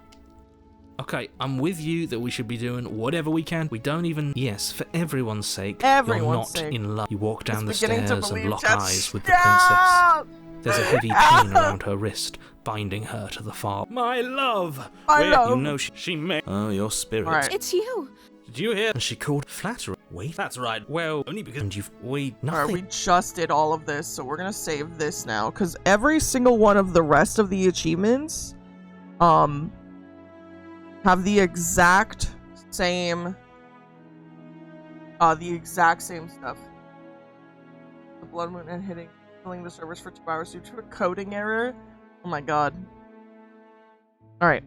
Okay, I'm with you that we should be doing whatever we can. We don't even... Yes, for everyone's sake, you're not in love. You walk down the stairs and lock eyes with the princess. There's a heavy chain around her wrist, binding her to the far... My love! You know she may... Oh, your spirit. Right. It's you. Did you hear? And she called flattery. Wait, that's right. Well, only because... And you've... Wait, nothing... Alright, we just did all of this, so we're gonna save this now, because every single one of the rest of the achievements, have the exact same stuff. The blood moon and killing the servers for 2 hours due to a coding error. Oh my god. Alright.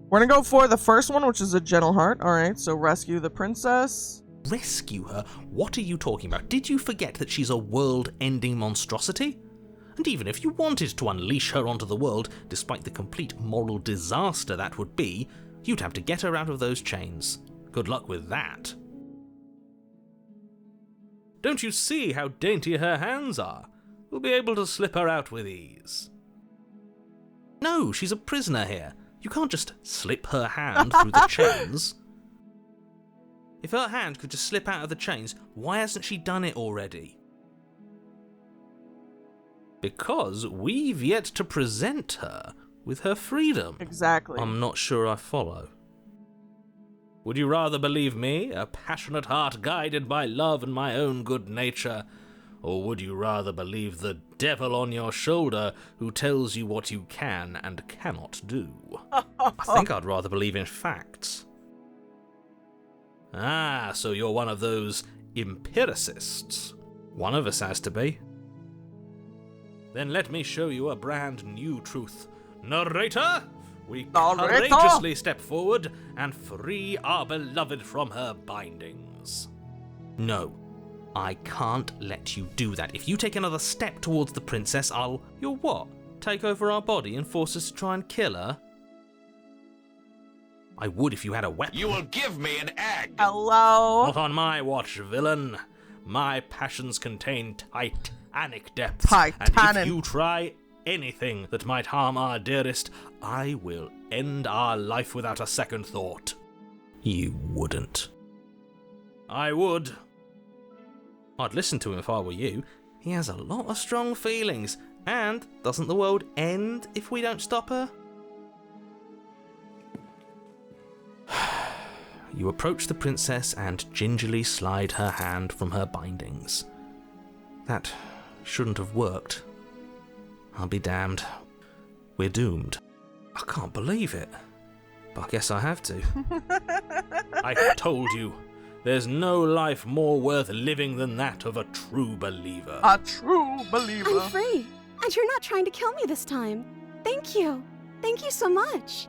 We're gonna go for the first one, which is a gentle heart. Alright, so rescue the princess. Rescue her? What are you talking about? Did you forget that she's a world-ending monstrosity? And even if you wanted to unleash her onto the world, despite the complete moral disaster that would be, you'd have to get her out of those chains. Good luck with that. Don't you see how dainty her hands are? We'll be able to slip her out with ease. No, she's a prisoner here. You can't just slip her hand through the chains. If her hand could just slip out of the chains, why hasn't she done it already? Because we've yet to present her with her freedom. Exactly. I'm not sure I follow. Would you rather believe me, a passionate heart guided by love and my own good nature, or would you rather believe the devil on your shoulder who tells you what you can and cannot do? I think I'd rather believe in facts. Ah, so you're one of those empiricists. One of us has to be. Then let me show you a brand new truth. Narrator, we courageously step forward and free our beloved from her bindings. No, I can't let you do that. If you take another step towards the princess, You'll what? Take over our body and force us to try and kill her? I would if you had a weapon. You will give me an egg. Hello? Not on my watch, villain. My passions contain titanic depths. And if you try anything that might harm our dearest, I will end our life without a second thought. You wouldn't. I would. I'd listen to him if I were you. He has a lot of strong feelings. And doesn't the world end if we don't stop her? You approach the princess and gingerly slide her hand from her bindings. That shouldn't have worked. I'll be damned. We're doomed. I can't believe it. But I guess I have to. I told you, there's no life more worth living than that of a true believer. A true believer. I'm free, and you're not trying to kill me this time. Thank you. Thank you so much.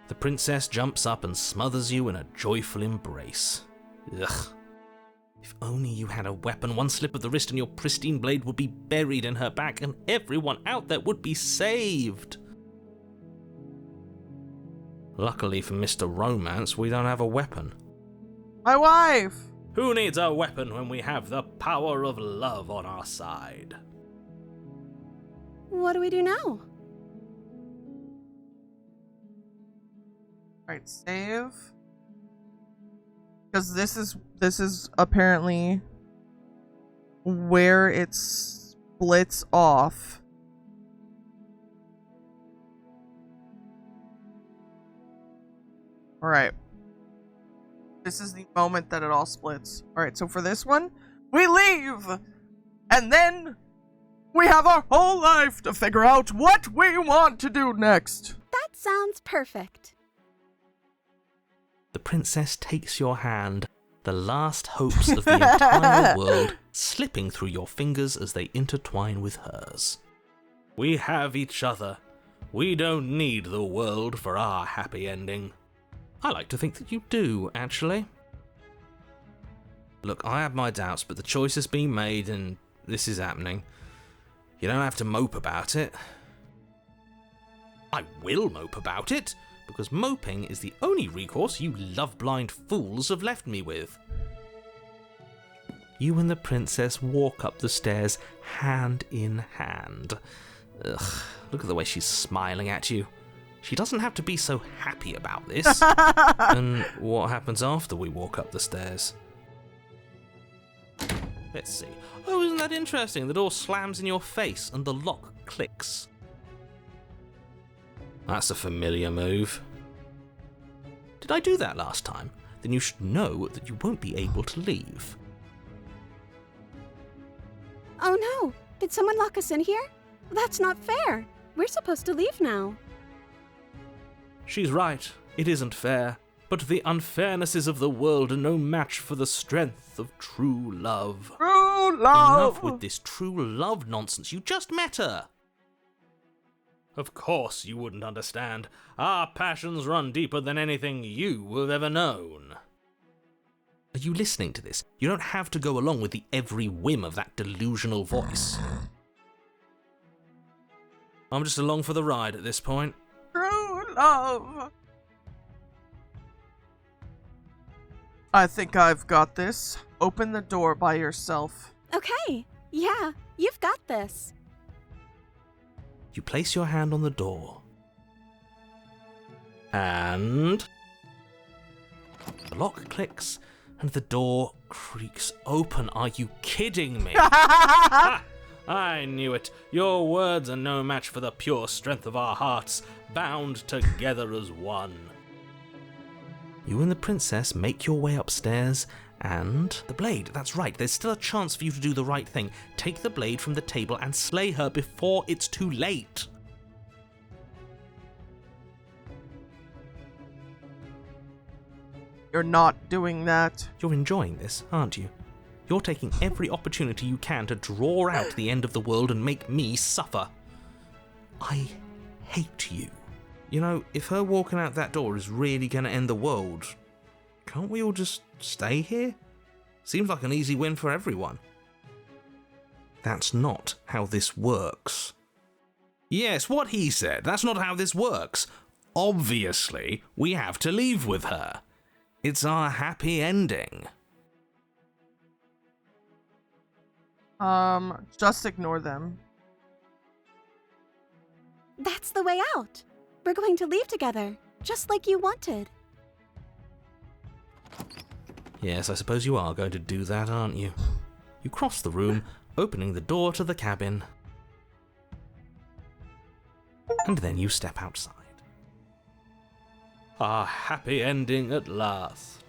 The princess jumps up and smothers you in a joyful embrace. Ugh. If only you had a weapon, one slip of the wrist and your pristine blade would be buried in her back and everyone out there would be saved. Luckily for Mr. Romance, we don't have a weapon. My wife! Who needs a weapon when we have the power of love on our side? What do we do now? Alright, save. Because this is apparently where it splits off. Alright. This is the moment that it all splits. Alright, so for this one, we leave! And then we have our whole life to figure out what we want to do next. That sounds perfect. The princess takes your hand, the last hopes of the entire world slipping through your fingers as they intertwine with hers. We have each other. We don't need the world for our happy ending. I like to think that you do, actually. Look, I have my doubts, but the choice has been made and this is happening. You don't have to mope about it. I will mope about it, because moping is the only recourse you love-blind fools have left me with. You and the princess walk up the stairs hand in hand. Ugh, look at the way she's smiling at you. She doesn't have to be so happy about this. And what happens after we walk up the stairs? Let's see. Oh, isn't that interesting? The door slams in your face and the lock clicks. That's a familiar move. Did I do that last time? Then you should know that you won't be able to leave. Oh no! Did someone lock us in here? That's not fair. We're supposed to leave now. She's right. It isn't fair. But the unfairnesses of the world are no match for the strength of true love. True love! Enough with this true love nonsense. You just met her. Of course you wouldn't understand. Our passions run deeper than anything you have ever known. Are you listening to this? You don't have to go along with the every whim of that delusional voice. I'm just along for the ride at this point. True love! I think I've got this. Open the door by yourself. Okay, yeah, you've got this. You place your hand on the door. And the lock clicks and the door creaks open. Are you kidding me? Ha! I knew it. Your words are no match for the pure strength of our hearts, bound together as one. You and the princess make your way upstairs, and the blade, that's right, there's still a chance for you to do the right thing. Take the blade from the table and slay her before it's too late. You're not doing that. You're enjoying this, aren't you? You're taking every opportunity you can to draw out the end of the world and make me suffer. I hate you. You know, if her walking out that door is really going to end the world, can't we all just stay here? Seems like an easy win for everyone. That's not how this works. Yes, what he said. That's not how this works. Obviously, we have to leave with her. It's our happy ending. Just ignore them. That's the way out. We're going to leave together, just like you wanted. Yes, I suppose you are going to do that, aren't you? You cross the room, opening the door to the cabin. And then you step outside. Our happy ending at last.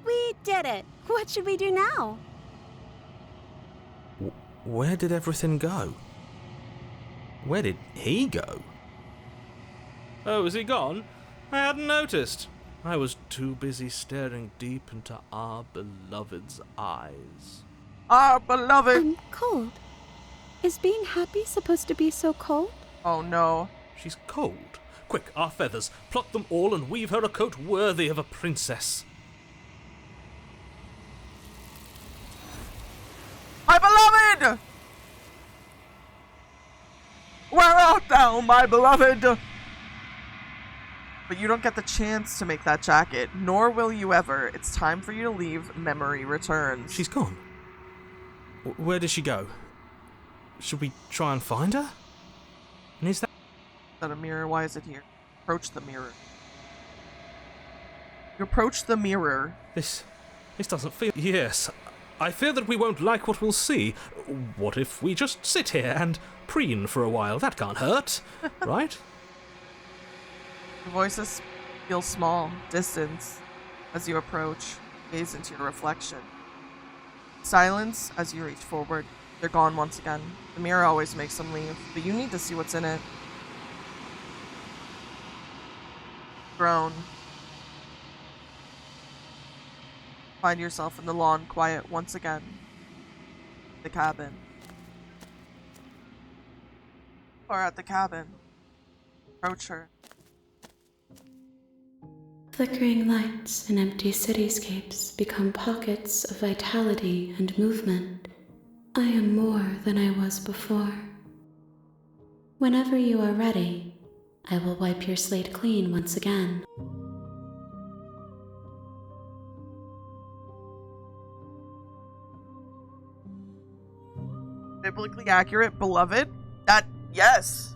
We did it. What should we do now? Where did everything go? Where did he go? Oh, is he gone? I hadn't noticed. I was too busy staring deep into our beloved's eyes. Our beloved! I'm cold. Is being happy supposed to be so cold? Oh no. She's cold. Quick, our feathers. Pluck them all and weave her a coat worthy of a princess. My beloved! Where art thou, my beloved? But you don't get the chance to make that jacket, nor will you ever. It's time for you to leave. Memory returns. She's gone. Where did she go? Should we try and find her? And is that a mirror? Why is it here? Approach the mirror. You approach the mirror. This doesn't feel... Yes, I fear that we won't like what we'll see. What if we just sit here and preen for a while? That can't hurt, right? The voices feel small, distant, as you approach, gaze into your reflection. Silence as you reach forward. They're gone once again. The mirror always makes them leave, but you need to see what's in it. Groan. Find yourself in the lawn, quiet once again. The cabin. Or at the cabin. Approach her. Flickering lights and empty cityscapes become pockets of vitality and movement. I am more than I was before. Whenever you are ready, I will wipe your slate clean once again. Biblically accurate, beloved? That, yes!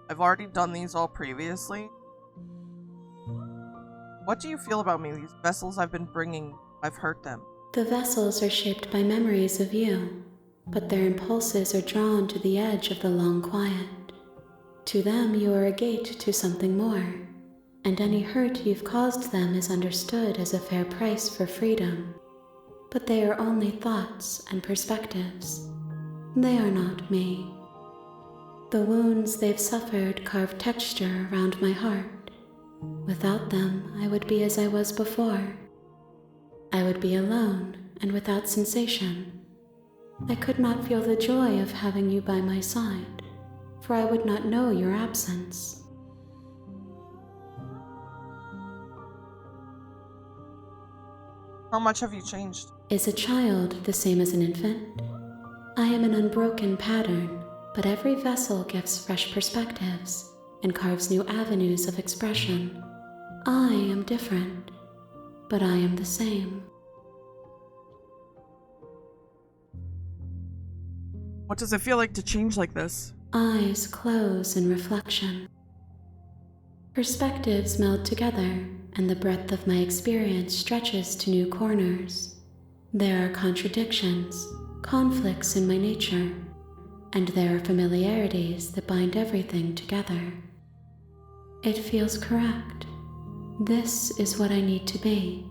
I've already done these all previously. What do you feel about me? These vessels I've been bringing, I've hurt them. The vessels are shaped by memories of you, but their impulses are drawn to the edge of the long quiet. To them, you are a gate to something more, and any hurt you've caused them is understood as a fair price for freedom. But they are only thoughts and perspectives. They are not me. The wounds they've suffered carve texture around my heart. Without them, I would be as I was before. I would be alone and without sensation. I could not feel the joy of having you by my side, for I would not know your absence. How much have you changed? Is a child the same as an infant? I am an unbroken pattern, but every vessel gives fresh perspectives and carves new avenues of expression. I am different, but I am the same. What does it feel like to change like this? Eyes close in reflection. Perspectives meld together, and the breadth of my experience stretches to new corners. There are contradictions, conflicts in my nature, and there are familiarities that bind everything together. It feels correct. This is what I need to be.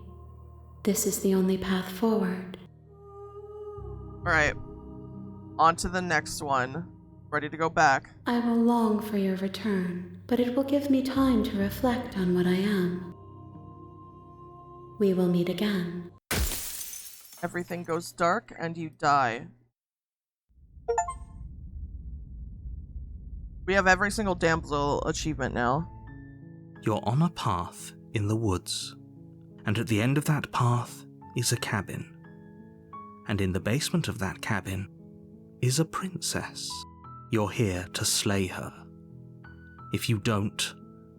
This is the only path forward. Alright. On to the next one. Ready to go back. I will long for your return, but it will give me time to reflect on what I am. We will meet again. Everything goes dark and you die. We have every single damsel achievement now. You're on a path in the woods, and at the end of that path is a cabin. And in the basement of that cabin is a princess. You're here to slay her. If you don't,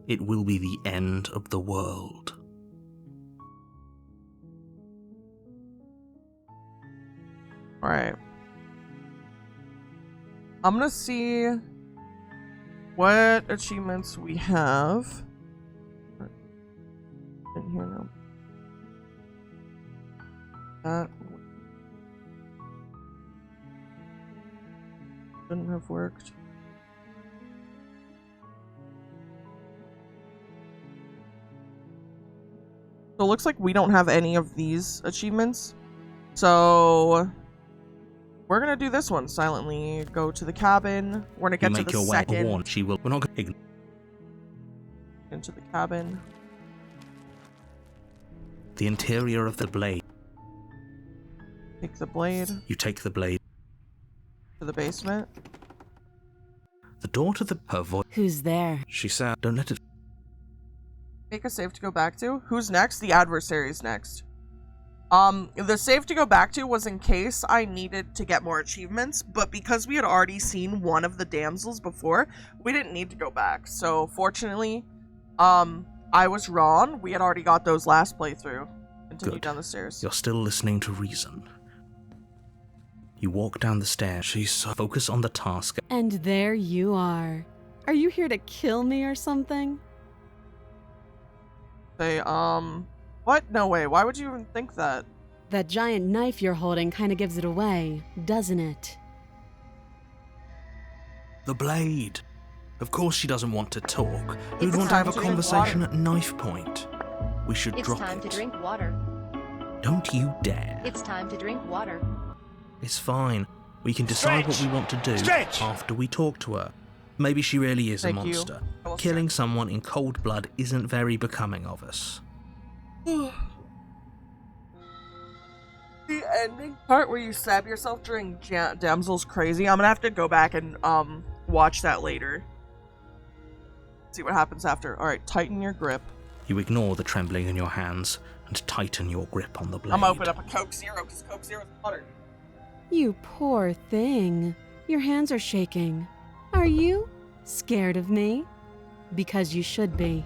it will be the end of the world. Alright. I'm gonna see what achievements we have. In here now. That shouldn't have worked. So it looks like we don't have any of these achievements. So we're gonna do this one silently. Go to the cabin. We're gonna get to the second. She will. We're not going into the cabin. The interior of the blade. Take the blade You take the blade. to the basement. The door to her voice. Who's there? She said, "Don't let it." Make a save to go back to. Who's next? The adversary's next. The save to go back to was in case I needed to get more achievements, but because we had already seen one of the damsels before, we didn't need to go back. So fortunately, I was wrong. We had already got those last playthrough. Continue Good. down the stairs. You're still listening to reason. You walk down the stairs. She's so focused on the task. And there you are. Are you here to kill me or something? Say, what? No way. Why would you even think that? That giant knife you're holding kind of gives it away, doesn't it? The blade. Of course she doesn't want to talk. Who'd It's want to have time a to drink conversation water. at knife point? We should It's drop time it. to drink water. Don't you dare. It's time to drink water. It's fine. We can decide what we want to do after we talk to her. Maybe she really is Thank a you. monster. I will Killing someone in cold blood isn't very becoming of us. The ending part where you stab yourself during Damsel's crazy. I'm gonna have to go back and watch that later. See what happens after. Alright, tighten your grip. You ignore the trembling in your hands and tighten your grip on the blade. I'm gonna open up a Coke Zero because Coke Zero is water. You poor thing. Your hands are shaking. Are you scared of me? Because you should be.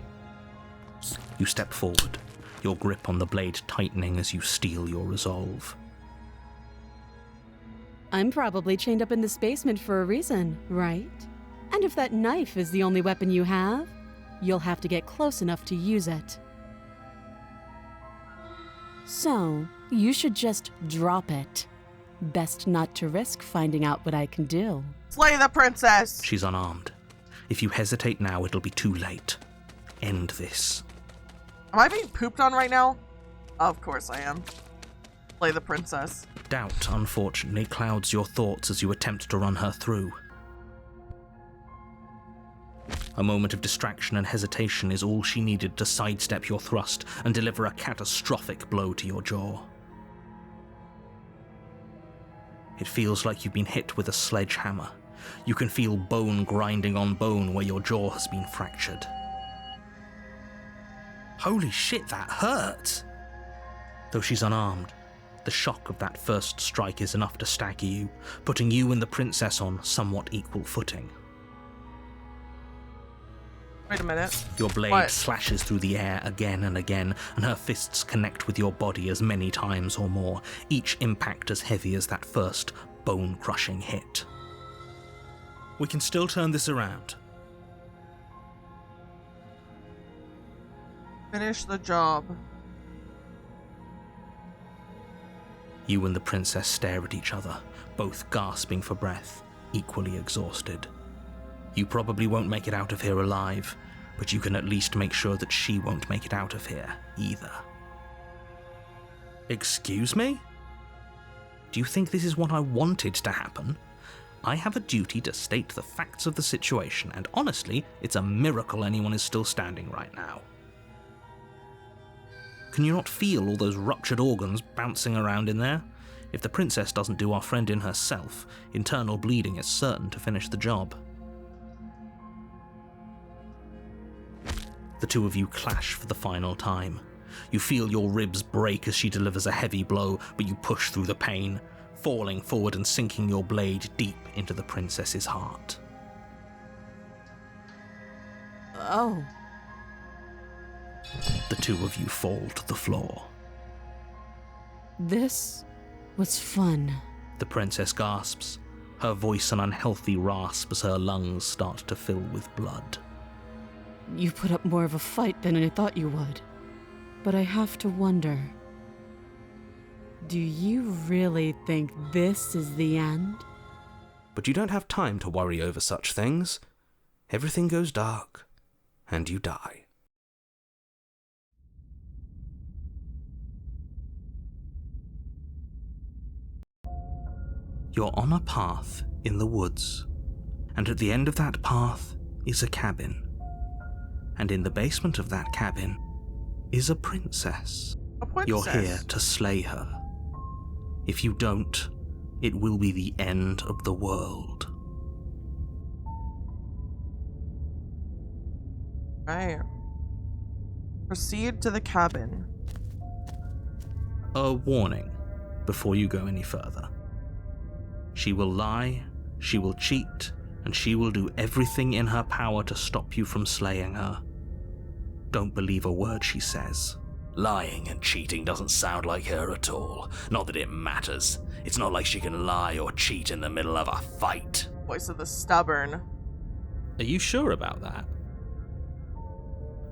You step forward, your grip on the blade tightening as you steel your resolve. I'm probably chained up in this basement for a reason, right? And if that knife is the only weapon you have, you'll have to get close enough to use it. So, you should just drop it. Best not to risk finding out what I can do. Slay the princess! She's unarmed. If you hesitate now, it'll be too late. End this. Am I being pooped on right now? Of course I am. Slay the princess. Doubt, unfortunately, clouds your thoughts as you attempt to run her through. A moment of distraction and hesitation is all she needed to sidestep your thrust and deliver a catastrophic blow to your jaw. It feels like you've been hit with a sledgehammer. You can feel bone grinding on bone where your jaw has been fractured. Holy shit, that hurt! Though she's unarmed, the shock of that first strike is enough to stagger you, putting you and the princess on somewhat equal footing. Wait a minute. Your blade What? slashes through the air again and again, and her fists connect with your body as many times or more, each impact as heavy as that first bone-crushing hit. We can still turn this around. Finish the job. You and the princess stare at each other, both gasping for breath, equally exhausted. You probably won't make it out of here alive, but you can at least make sure that she won't make it out of here either. Excuse me? Do you think this is what I wanted to happen? I have a duty to state the facts of the situation, and honestly, it's a miracle anyone is still standing right now. Can you not feel all those ruptured organs bouncing around in there? If the princess doesn't do our friend in herself, internal bleeding is certain to finish the job. The two of you clash for the final time. You feel your ribs break as she delivers a heavy blow, but you push through the pain, falling forward and sinking your blade deep into the princess's heart. Oh. The two of you fall to the floor. This was fun. The princess gasps, her voice an unhealthy rasp as her lungs start to fill with blood. You put up more of a fight than I thought you would. But I have to wonder, do you really think this is the end? But you don't have time to worry over such things. Everything goes dark, and you die. You're on a path in the woods, and at the end of that path is a cabin. And in the basement of that cabin is a princess. A princess? You're here to slay her. If you don't, it will be the end of the world. Right. Proceed to the cabin. A warning before you go any further. She will lie, she will cheat, and she will do everything in her power to stop you from slaying her. Don't believe a word she says. Lying and cheating doesn't sound like her at all. Not that it matters. It's not like she can lie or cheat in the middle of a fight. Voice of the stubborn. Are you sure about that?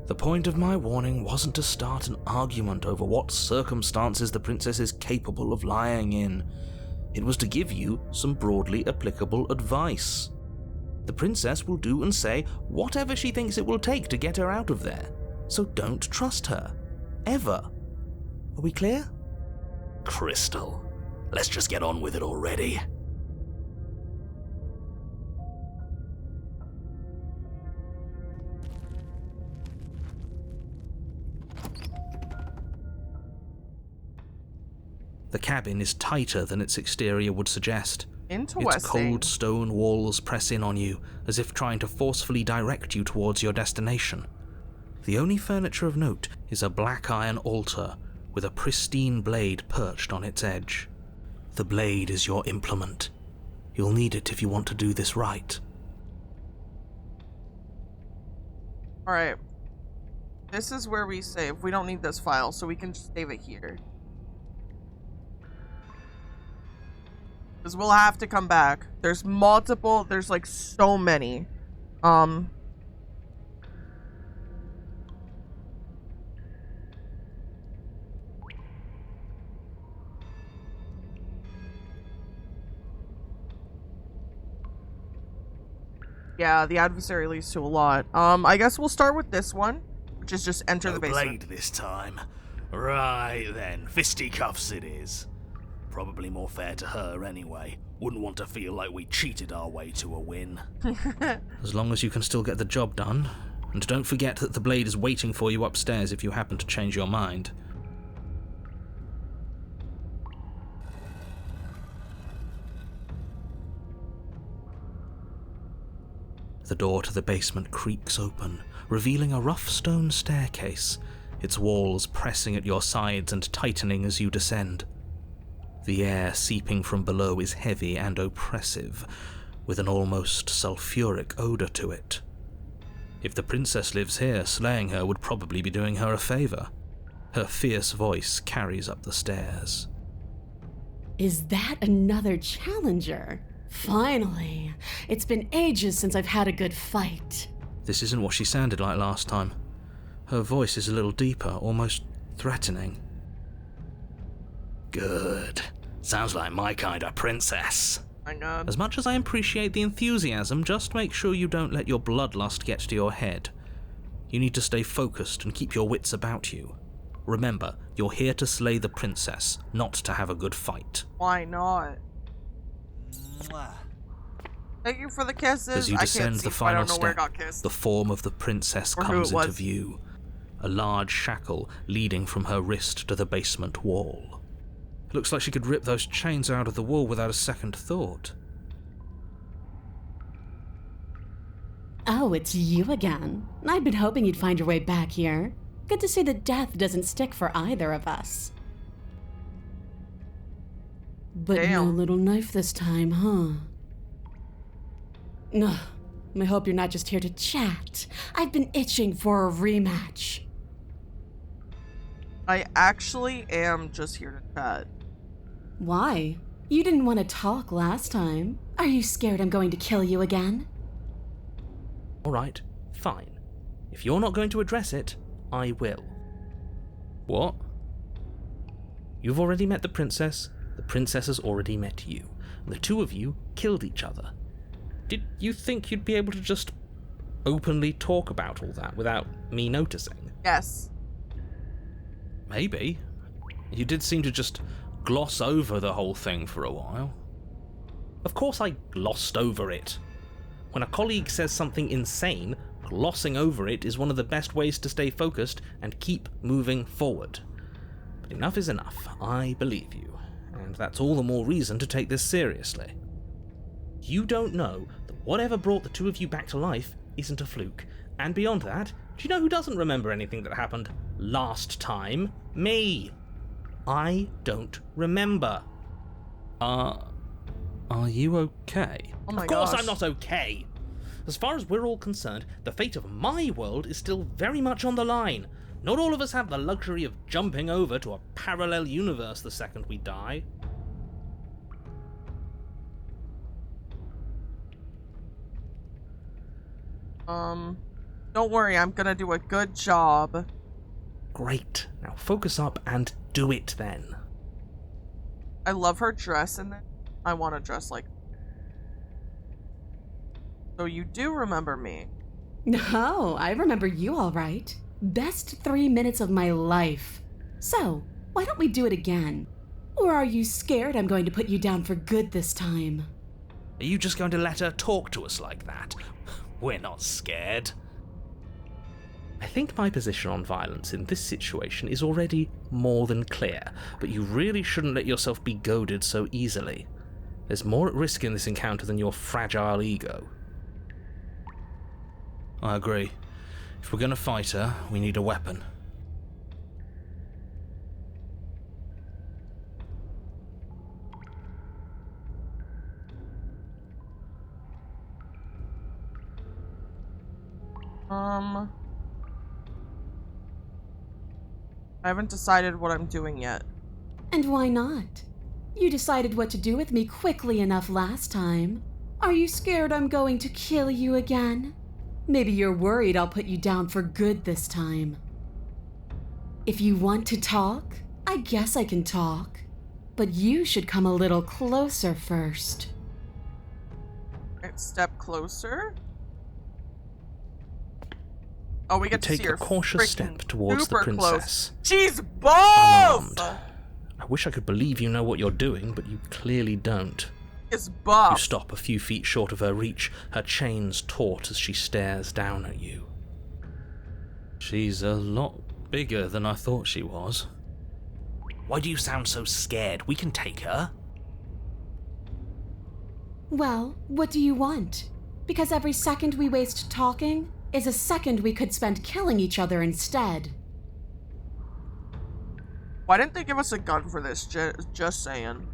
The point of my warning wasn't to start an argument over what circumstances the princess is capable of lying in. It was to give you some broadly applicable advice. The princess will do and say whatever she thinks it will take to get her out of there. So don't trust her. Ever. Are we clear? Crystal, let's just get on with it already. The cabin is tighter than its exterior would suggest. Interesting. Its cold stone walls press in on you, as if trying to forcefully direct you towards your destination. The only furniture of note is a black iron altar with a pristine blade perched on its edge. The blade is your implement. You'll need it if you want to do this right. Alright. This is where we save. We don't need this file, so we can just save it here. Because we'll have to come back. There's multiple, there's like so many. Yeah, the adversary leads to a lot. I guess we'll start with this one, which is just enter the basement. Blade this time. Right then, fisticuffs it is. Probably more fair to her anyway. Wouldn't want to feel like we cheated our way to a win. As long as you can still get the job done. And don't forget that the blade is waiting for you upstairs if you happen to change your mind. The door to the basement creaks open, revealing a rough stone staircase, its walls pressing at your sides and tightening as you descend. The air seeping from below is heavy and oppressive, with an almost sulphuric odor to it. If the princess lives here, slaying her would probably be doing her a favor. Her fierce voice carries up the stairs. Is that another challenger? Finally. It's been ages since I've had a good fight. This isn't what she sounded like last time. Her voice is a little deeper, almost threatening. Good. Sounds like my kind of princess. My God. As much as I appreciate the enthusiasm, just make sure you don't let your bloodlust get to your head. You need to stay focused and keep your wits about you. Remember, you're here to slay the princess, not to have a good fight. Why not? Thank you for the kisses. As you I descend can't see, the so I final don't know where I step, got kissed. the form of the princess Or who comes it into was. view. A large shackle leading from her wrist to the basement wall. It looks like she could rip those chains out of the wall without a second thought. Oh, it's you again. I'd been hoping you'd find your way back here. Good to see that death doesn't stick for either of us. But no Damn. little knife this time, huh? Ugh. I hope you're not just here to chat. I've been itching for a rematch. I actually am just here to chat. Why? You didn't want to talk last time. Are you scared I'm going to kill you again? Alright, fine. If you're not going to address it, I will. What? You've already met the princess has already met you, and the two of you killed each other. Did you think you'd be able to just openly talk about all that without me noticing? Yes. Maybe. You did seem to just gloss over the whole thing for a while. Of course I glossed over it. When a colleague says something insane, glossing over it is one of the best ways to stay focused and keep moving forward. But enough is enough. I believe you, and that's all the more reason to take this seriously. You don't know that whatever brought the two of you back to life isn't a fluke. And beyond that, do you know who doesn't remember anything that happened last time? Me! I don't remember. Are you okay? Oh my Of course gosh. I'm not okay! As far as we're all concerned, the fate of my world is still very much on the line. Not all of us have the luxury of jumping over to a parallel universe the second we die. Don't worry, I'm gonna do a good job. Great. Now focus up and do it then. I love her dress in it. I want to dress like. So you do remember me. No, I remember you all right. Best 3 minutes of my life. So, why don't we do it again? Or are you scared I'm going to put you down for good this time? Are you just going to let her talk to us like that? We're not scared. I think my position on violence in this situation is already more than clear, but you really shouldn't let yourself be goaded so easily. There's more at risk in this encounter than your fragile ego. I agree. If we're going to fight her, we need a weapon. I haven't decided what I'm doing yet. And why not? You decided what to do with me quickly enough last time. Are you scared I'm going to kill you again? Maybe you're worried I'll put you down for good this time. If you want to talk, I guess I can talk. But you should come a little closer first. Right, step closer. Oh, we get to Take see her a cautious freaking step towards the super princess. Close. She's buff! Unarmed. I wish I could believe you know what you're doing, but you clearly don't. Is buff. You stop a few feet short of her reach, her chains taut as she stares down at you. She's a lot bigger than I thought she was. Why do you sound so scared? We can take her. Well, what do you want? Because every second we waste talking is a second we could spend killing each other instead. Why didn't they give us a gun for this? Just saying.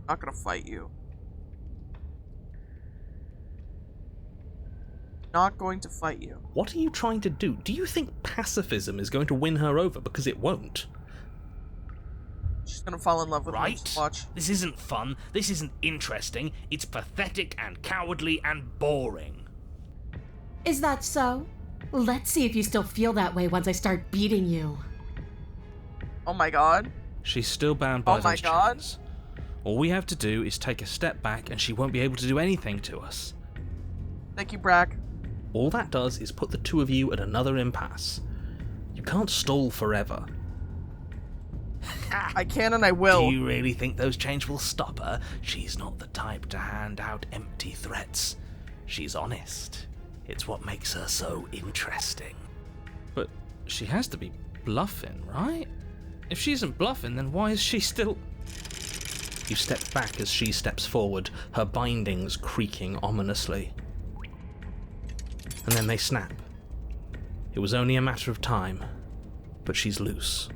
Not gonna fight you. Not going to fight you. What are you trying to do? Do you think pacifism is going to win her over? Because it won't. She's gonna fall in love with me. Right? Just watch. This isn't fun. This isn't interesting. It's pathetic and cowardly and boring. Is that so? Let's see if you still feel that way once I start beating you. Oh my god. She's still bound by Oh my those God. chains. All we have to do is take a step back and she won't be able to do anything to us. Thank you, Brack. All that does is put the two of you at another impasse. You can't stall forever. I can and I will. Do you really think those chains will stop her? She's not the type to hand out empty threats. She's honest. It's what makes her so interesting. But she has to be bluffing, right? If she isn't bluffing, then why is she still... You step back as she steps forward, her bindings creaking ominously. And then they snap. It was only a matter of time, but she's loose.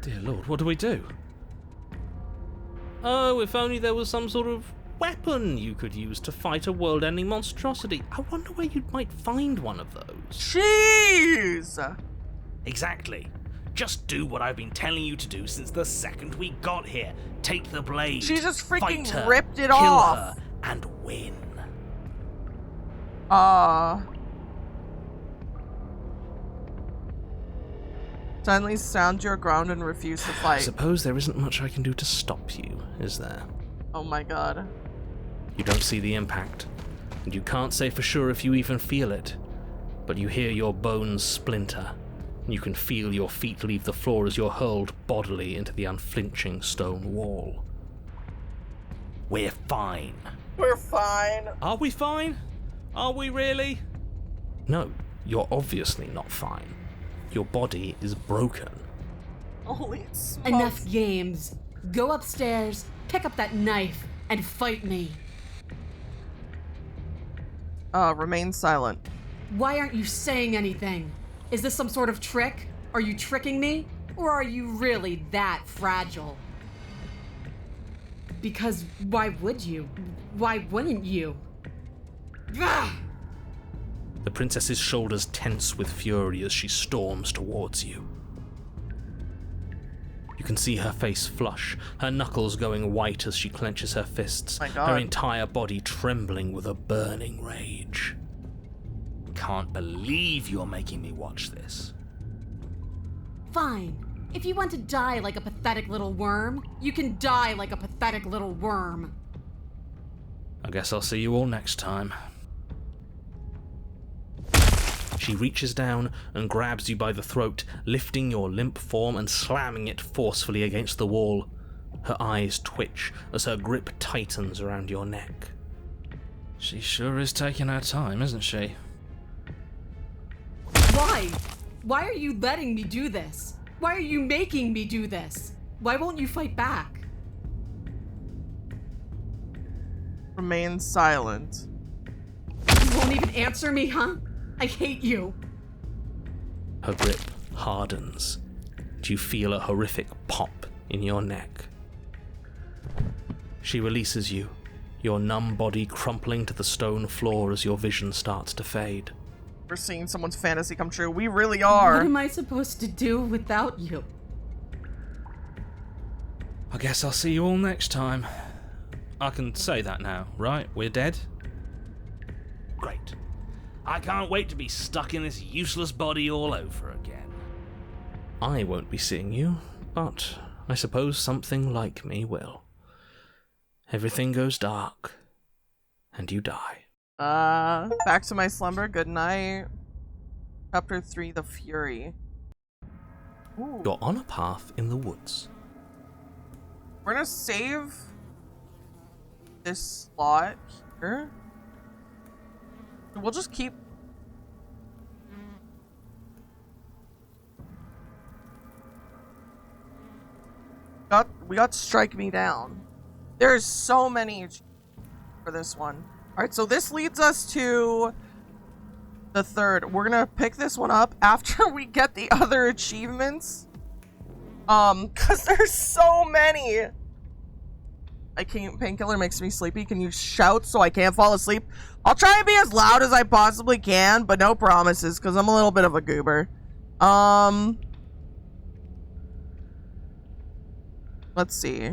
Dear Lord, what do we do? Oh, if only there was some sort of weapon you could use to fight a world-ending monstrosity. I wonder where you might find one of those. Jeez! Exactly. Just do what I've been telling you to do since the second we got here. Take the blade. She just freaking fight her, ripped it kill off. her, and win. Suddenly stand your ground and refuse to I fight. suppose there isn't much I can do to stop you, is there? Oh my god. You don't see the impact, and you can't say for sure if you even feel it, but you hear your bones splinter, and you can feel your feet leave the floor as you're hurled bodily into the unflinching stone wall. We're fine. We're fine. Are we fine? Are we really? No, you're obviously not fine. Your body is broken. Holy smokes. Enough games. Go upstairs, pick up that knife, and fight me. Remain silent. Why aren't you saying anything? Is this some sort of trick? Are you tricking me? Or are you really that fragile? Because why would you? Why wouldn't you? Ugh! The princess's shoulders tense with fury as she storms towards you. You can see her face flush, her knuckles going white as she clenches her fists, My God. her entire body trembling with a burning rage. Can't believe you're making me watch this. Fine. If you want to die like a pathetic little worm, you can die like a pathetic little worm. I guess I'll see you all next time. She reaches down and grabs you by the throat, lifting your limp form and slamming it forcefully against the wall. Her eyes twitch as her grip tightens around your neck. She sure is taking her time, isn't she? Why? Why are you letting me do this? Why are you making me do this? Why won't you fight back? Remain silent. You won't even answer me, huh? I hate you. Her grip hardens. You feel a horrific pop in your neck. She releases you, your numb body crumpling to the stone floor as your vision starts to fade. We're seeing someone's fantasy come true. We really What are. am I supposed to do without you? I guess I'll see you all next time. I can say that now, right? We're dead? Great. I can't wait to be stuck in this useless body all over again. I won't be seeing you, but I suppose something like me will. Everything goes dark, and you die. Back to my slumber. Good night. Chapter 3, The Fury. Ooh. You're on a path in the woods. We're gonna save this slot here. We'll just keep... We got Strike Me Down. There's so many for this one. Alright, so this leads us to the third. We're gonna pick this one up after we get the other achievements. Cause there's so many. I can't. Painkiller makes me sleepy. Can you shout so I can't fall asleep? I'll try and be as loud as I possibly can, but no promises, because I'm a little bit of a goober. Let's see.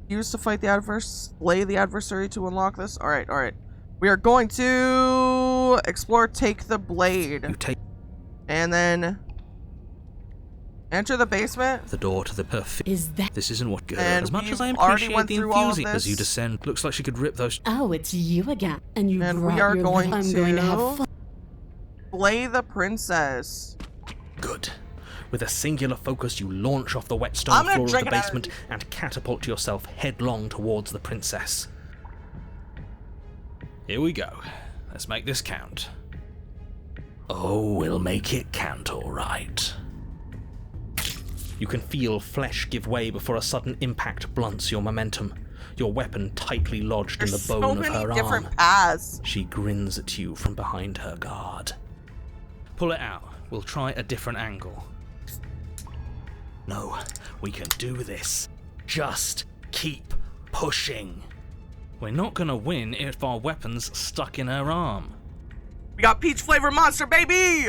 Use to fight the adverse. Slay the adversary to unlock this. Alright, alright. We are going to explore Take the Blade. You take And then enter the basement. the door to the perfect. Is that... This isn't what good. And As much as we've I already appreciate went the through all of enthusiasm as you this. descend, looks like she could rip those. Oh, it's you again. And you And brought we are your going little... I'm to going to have fun. Slay the princess. Good. With a singular focus, you launch off the wet stone floor of the basement and catapult yourself headlong towards the princess. Here we go. Let's make this count. Oh, we'll make it count, all right. You can feel flesh give way before a sudden impact blunts your momentum. Your weapon tightly lodged in the bone of her arm. There's so many different paths. She grins at you from behind her guard. Pull it out. We'll try a different angle. No, we can do this. Just keep pushing. We're not gonna win if our weapon's stuck in her arm. We got peach flavor monster, baby!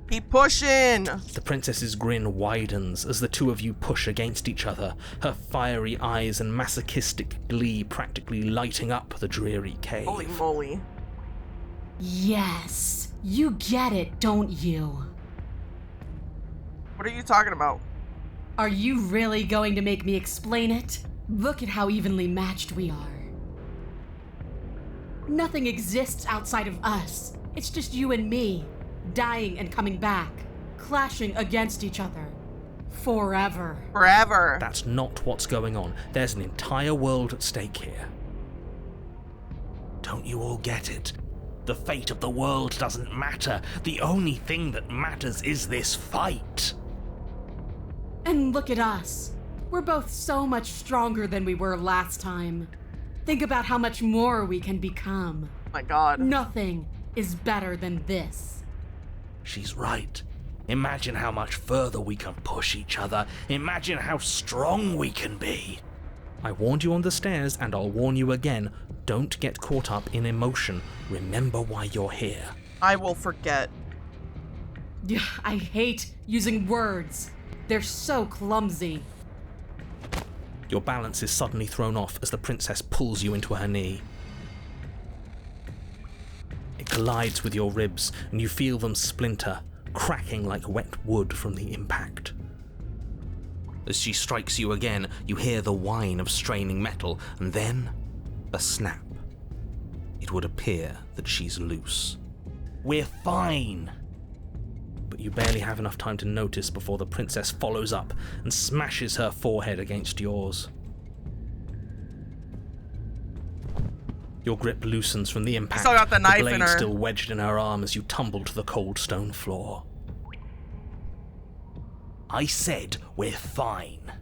Keep pushing! The princess's grin widens as the two of you push against each other, her fiery eyes and masochistic glee practically lighting up the dreary cave. Holy moly. Yes, you get it, don't you? What are you talking about? Are you really going to make me explain it? Look at how evenly matched we are. Nothing exists outside of us. It's just you and me, dying and coming back, clashing against each other. Forever. Forever. That's not what's going on. There's an entire world at stake here. Don't you all get it? The fate of the world doesn't matter. The only thing that matters is this fight. And look at us. We're both so much stronger than we were last time. Think about how much more we can become. Oh my god. Nothing is better than this. She's right. Imagine how much further we can push each other. Imagine how strong we can be. I warned you on the stairs, and I'll warn you again. Don't get caught up in emotion. Remember why you're here. I will forget. Yeah, I hate using words. They're so clumsy. Your balance is suddenly thrown off as the princess pulls you into her knee. It collides with your ribs, and you feel them splinter, cracking like wet wood from the impact. As she strikes you again, you hear the whine of straining metal, and then a snap. It would appear that she's loose. We're fine. But you barely have enough time to notice before the princess follows up and smashes her forehead against yours. Your grip loosens from the impact, Still got the knife in blade her. still wedged in her arm as you tumble to the cold stone floor. I said we're fine.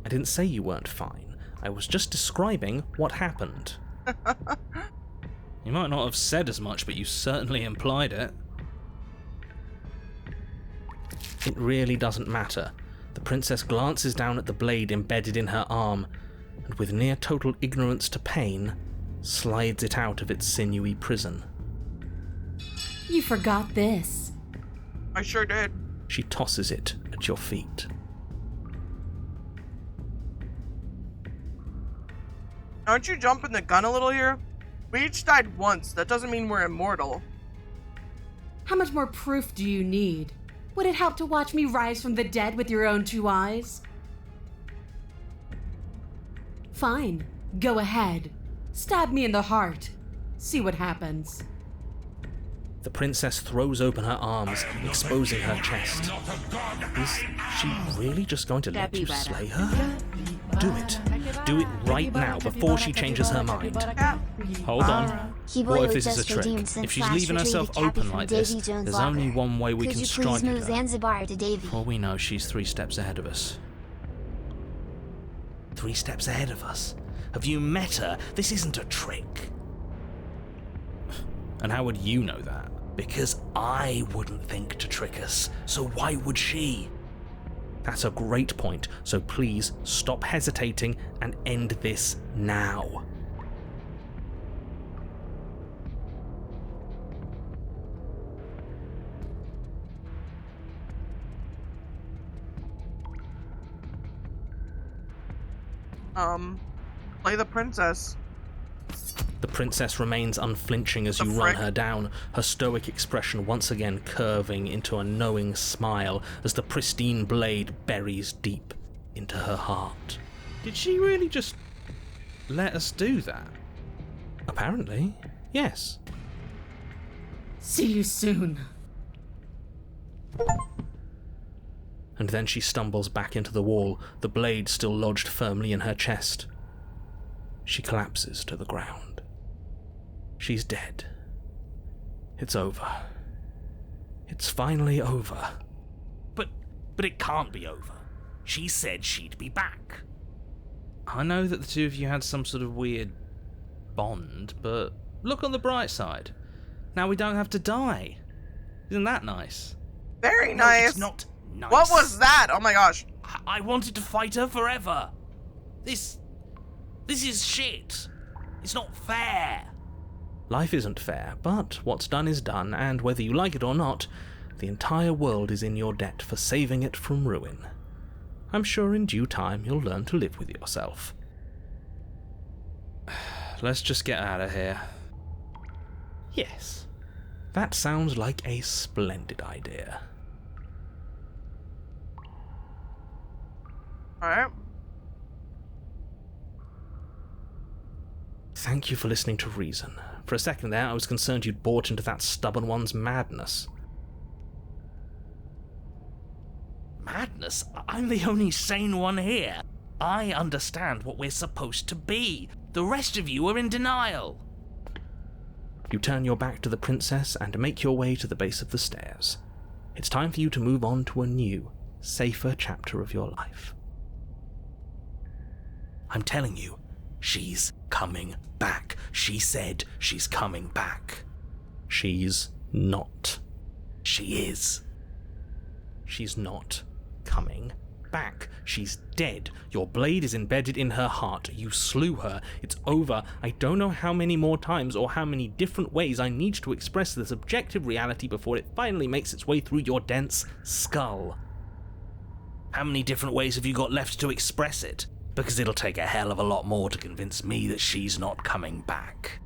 I didn't say you weren't fine. I was just describing what happened. You might not have said as much, but you certainly implied it. It really doesn't matter. The princess glances down at the blade embedded in her arm, and with near total ignorance to pain, slides it out of its sinewy prison. You forgot this. I sure did. She tosses it at your feet. Aren't you jumping the gun a little here? We each died once. That doesn't mean we're immortal. How much more proof do you need? Would it help to watch me rise from the dead with your own 2 eyes? Fine. Go ahead. Stab me in the heart. See what happens. The princess throws open her arms, exposing her chest. Is she really just going to let you slay her? Do it. Do it right now before she changes her mind. Hold on. What if this is a trick? If she's leaving herself open like this, there's only one way we can strike at her. Zanzibar to Davy? For all we know, she's 3 steps ahead of us. 3 steps ahead of us. Have you met her? This isn't a trick. And how would you know that? Because I wouldn't think to trick us, so why would she? That's a great point, so please stop hesitating and end this now. Play the princess. The princess remains unflinching as you run her down, her stoic expression once again curving into a knowing smile as the pristine blade buries deep into her heart. Did she really just let us do that? Apparently, yes. See you soon. And then she stumbles back into the wall, the blade still lodged firmly in her chest. She collapses to the ground. She's dead. It's over. It's finally over. But it can't be over. She said she'd be back. I know that the two of you had some sort of weird bond, but look on the bright side. Now we don't have to die. Isn't that nice? Very No, nice. it's not nice. What was that? Oh my gosh. I wanted to fight her forever. This is shit. It's not fair. Life isn't fair, but what's done is done, and whether you like it or not, the entire world is in your debt for saving it from ruin. I'm sure in due time you'll learn to live with yourself. Let's just get out of here. Yes, that sounds like a splendid idea. Alright. Thank you for listening to reason. For a second there, I was concerned you'd bought into that stubborn one's madness. Madness? I'm the only sane one here. I understand what we're supposed to be. The rest of you are in denial. You turn your back to the princess and make your way to the base of the stairs. It's time for you to move on to a new, safer chapter of your life. I'm telling you, she's coming back. She said she's coming back. She's not. She is. She's not coming back. She's dead. Your blade is embedded in her heart. You slew her. It's over. I don't know how many more times or how many different ways I need to express this objective reality before it finally makes its way through your dense skull. How many different ways have you got left to express it? Because it'll take a hell of a lot more to convince me that she's not coming back.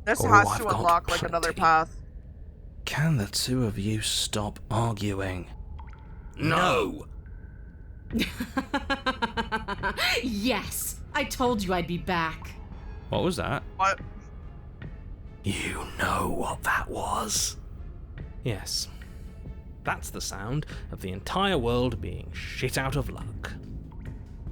This Oh, has I've to got unlock like another plenty. path. Can the two of you stop arguing? No! Yes! I told you I'd be back. What was that? What? You know what that was? Yes. That's the sound of the entire world being shit out of luck.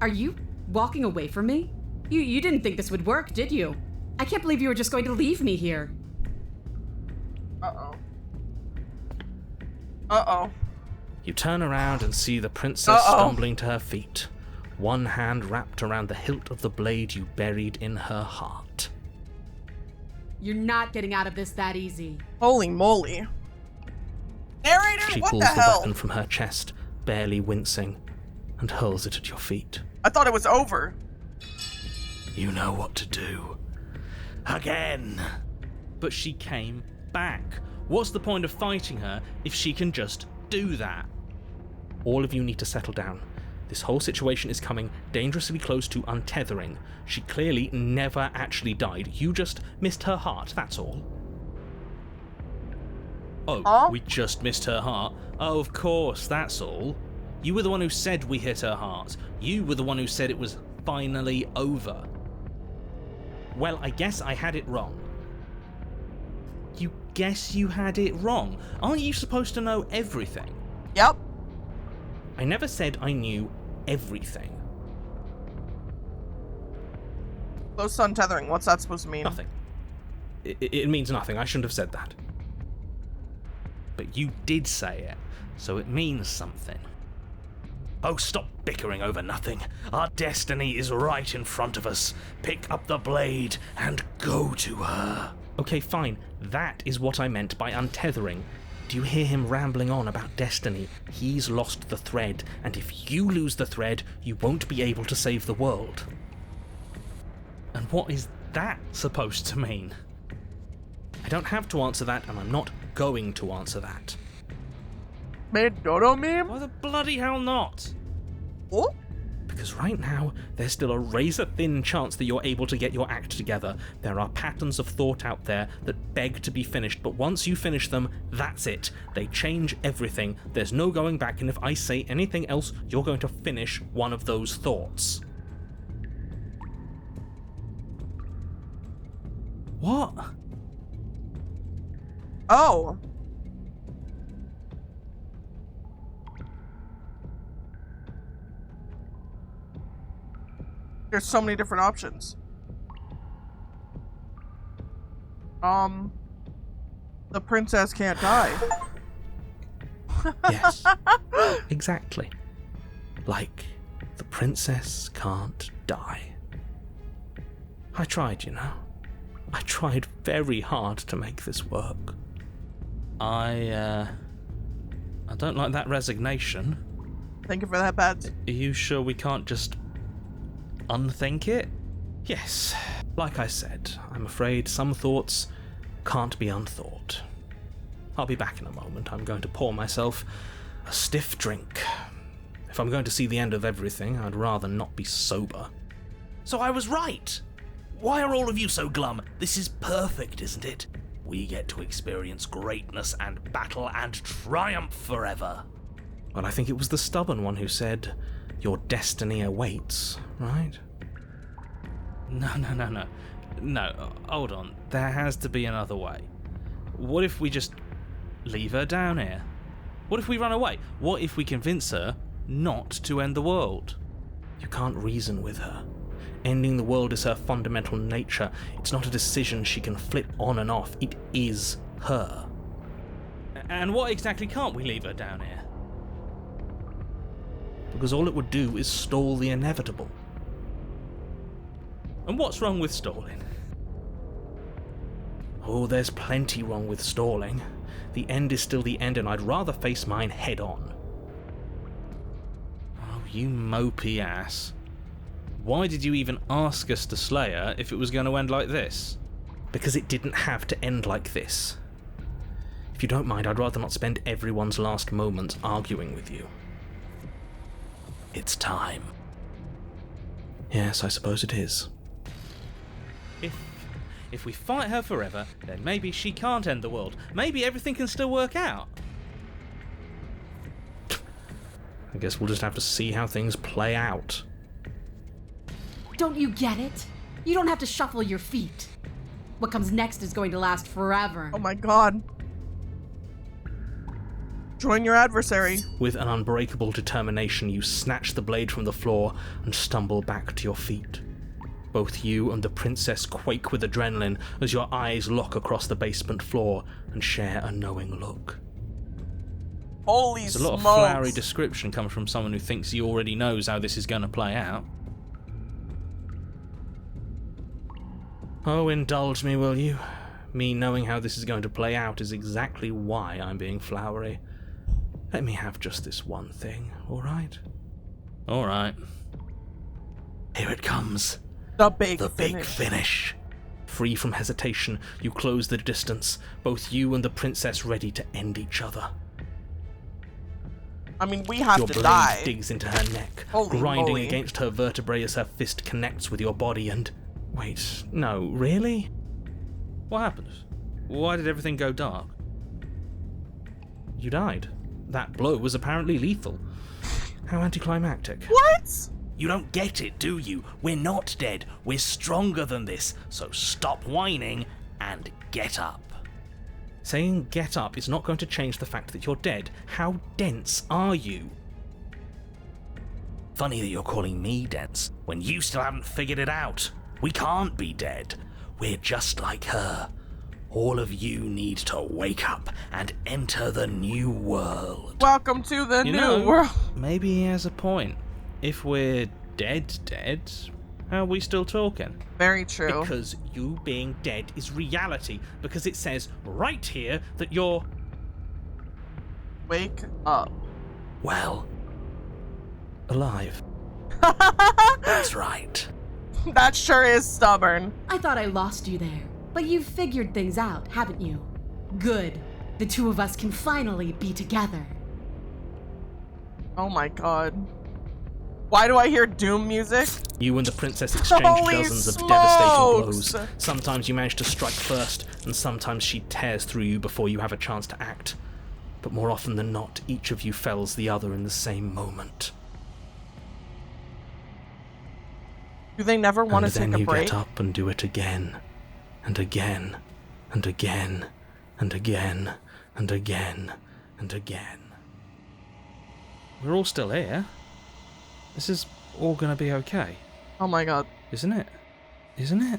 Are you walking away from me? You didn't think this would work, did you? I can't believe you were just going to leave me here. Uh-oh. Uh-oh. You turn around and see the princess stumbling to her feet, one hand wrapped around the hilt of the blade you buried in her heart. You're not getting out of this that easy. Holy moly. Narrator, She what pulls the the hell? weapon from her chest, barely wincing, and hurls it at your feet. I thought it was over. You know what to do. Again! But she came back. What's the point of fighting her if she can just do that? All of you need to settle down. This whole situation is coming dangerously close to untethering. She clearly never actually died. You just missed her heart, that's all. Oh, Huh? we just missed her heart? Oh, of course, that's all. You were the one who said we hit her heart. You were the one who said it was finally over. Well, I guess I had it wrong. You guess you had it wrong? Aren't you supposed to know everything? Yep. I never said I knew everything. Close to untethering. What's that supposed to mean? Nothing. It means nothing. I shouldn't have said that. But you did say it, so it means something. Oh, stop bickering over nothing. Our destiny is right in front of us. Pick up the blade and go to her. Okay, fine. That is what I meant by untethering. Do you hear him rambling on about destiny? He's lost the thread, and if you lose the thread, you won't be able to save the world. And what is that supposed to mean? I don't have to answer that, and I'm not going to answer that. Made Dodo meme? Why the bloody hell not? What? Because right now, there's still a razor-thin chance that you're able to get your act together. There are patterns of thought out there that beg to be finished, but once you finish them, that's it. They change everything. There's no going back, and if I say anything else, you're going to finish one of those thoughts. What? Oh. There's so many different options. The princess can't die. Yes, exactly. Like, the princess can't die. I tried, you know. I tried very hard to make this work. I don't like that resignation. Thank you for that, Bats. Are you sure we can't just unthink it? Yes, like I said, I'm afraid some thoughts can't be unthought. I'll be back in a moment. I'm going to pour myself a stiff drink. If I'm going to see the end of everything, I'd rather not be sober. So I was right. Why are all of you so glum? This is perfect, isn't it? We get to experience greatness and battle and triumph forever. Well, I think it was the stubborn one who said, your destiny awaits, right? No, hold on. There has to be another way. What if we just leave her down here? What if we run away? What if we convince her not to end the world? You can't reason with her. Ending the world is her fundamental nature. It's not a decision she can flip on and off. It is her. And what exactly can't we leave her down here? Because all it would do is stall the inevitable. And what's wrong with stalling? Oh, there's plenty wrong with stalling. The end is still the end, and I'd rather face mine head on. Oh, you mopey ass. Why did you even ask us to slay her if it was going to end like this? Because it didn't have to end like this. If you don't mind, I'd rather not spend everyone's last moments arguing with you. It's time. Yes, I suppose it is. If we fight her forever, then maybe she can't end the world. Maybe everything can still work out. I guess we'll just have to see how things play out. Don't you get it? You don't have to shuffle your feet. What comes next is going to last forever. Oh my god. Join your adversary. With an unbreakable determination, you snatch the blade from the floor and stumble back to your feet. Both you and the princess quake with adrenaline as your eyes lock across the basement floor and share a knowing look. Holy There's smokes. a lot of flowery description coming from someone who thinks he already knows how this is going to play out. Oh, indulge me, will you? Me knowing how this is going to play out is exactly why I'm being flowery. Let me have just this one thing, alright? Alright. Here it comes. The big finish. Free from hesitation, you close the distance, both you and the princess ready to end each other. I mean, we have your to blade die. digs into her neck, Holy grinding moly. against her vertebrae as her fist connects with your body and... Wait, no, really? What happened? Why did everything go dark? You died. That blow was apparently lethal. How anticlimactic. What? You don't get it, do you? We're not dead. We're stronger than this. So stop whining and get up. Saying get up is not going to change the fact that you're dead. How dense are you? Funny that you're calling me dense when you still haven't figured it out. We can't be dead. We're just like her. All of you need to wake up and enter the new world. Welcome to the You new know, world. Maybe he has a point. If we're dead, how are we still talking? Very true. Because you being dead is reality. Because it says right here that you're... Wake up. Well, alive. that's right. That sure is stubborn. I thought I lost you there, but you've figured things out, haven't you? Good. The two of us can finally be together. Oh my god. Why do I hear doom music? You and the princess exchange Holy dozens of smokes! devastating blows. Sometimes you manage to strike first, and sometimes she tears through you before you have a chance to act. But more often than not, each of you fells the other in the same moment. Do they never want to take And a then you break? get up and do it again, and again, and again, and again, and again, and again. We're all still here. This is all gonna be okay. Oh my god. Isn't it? Isn't it?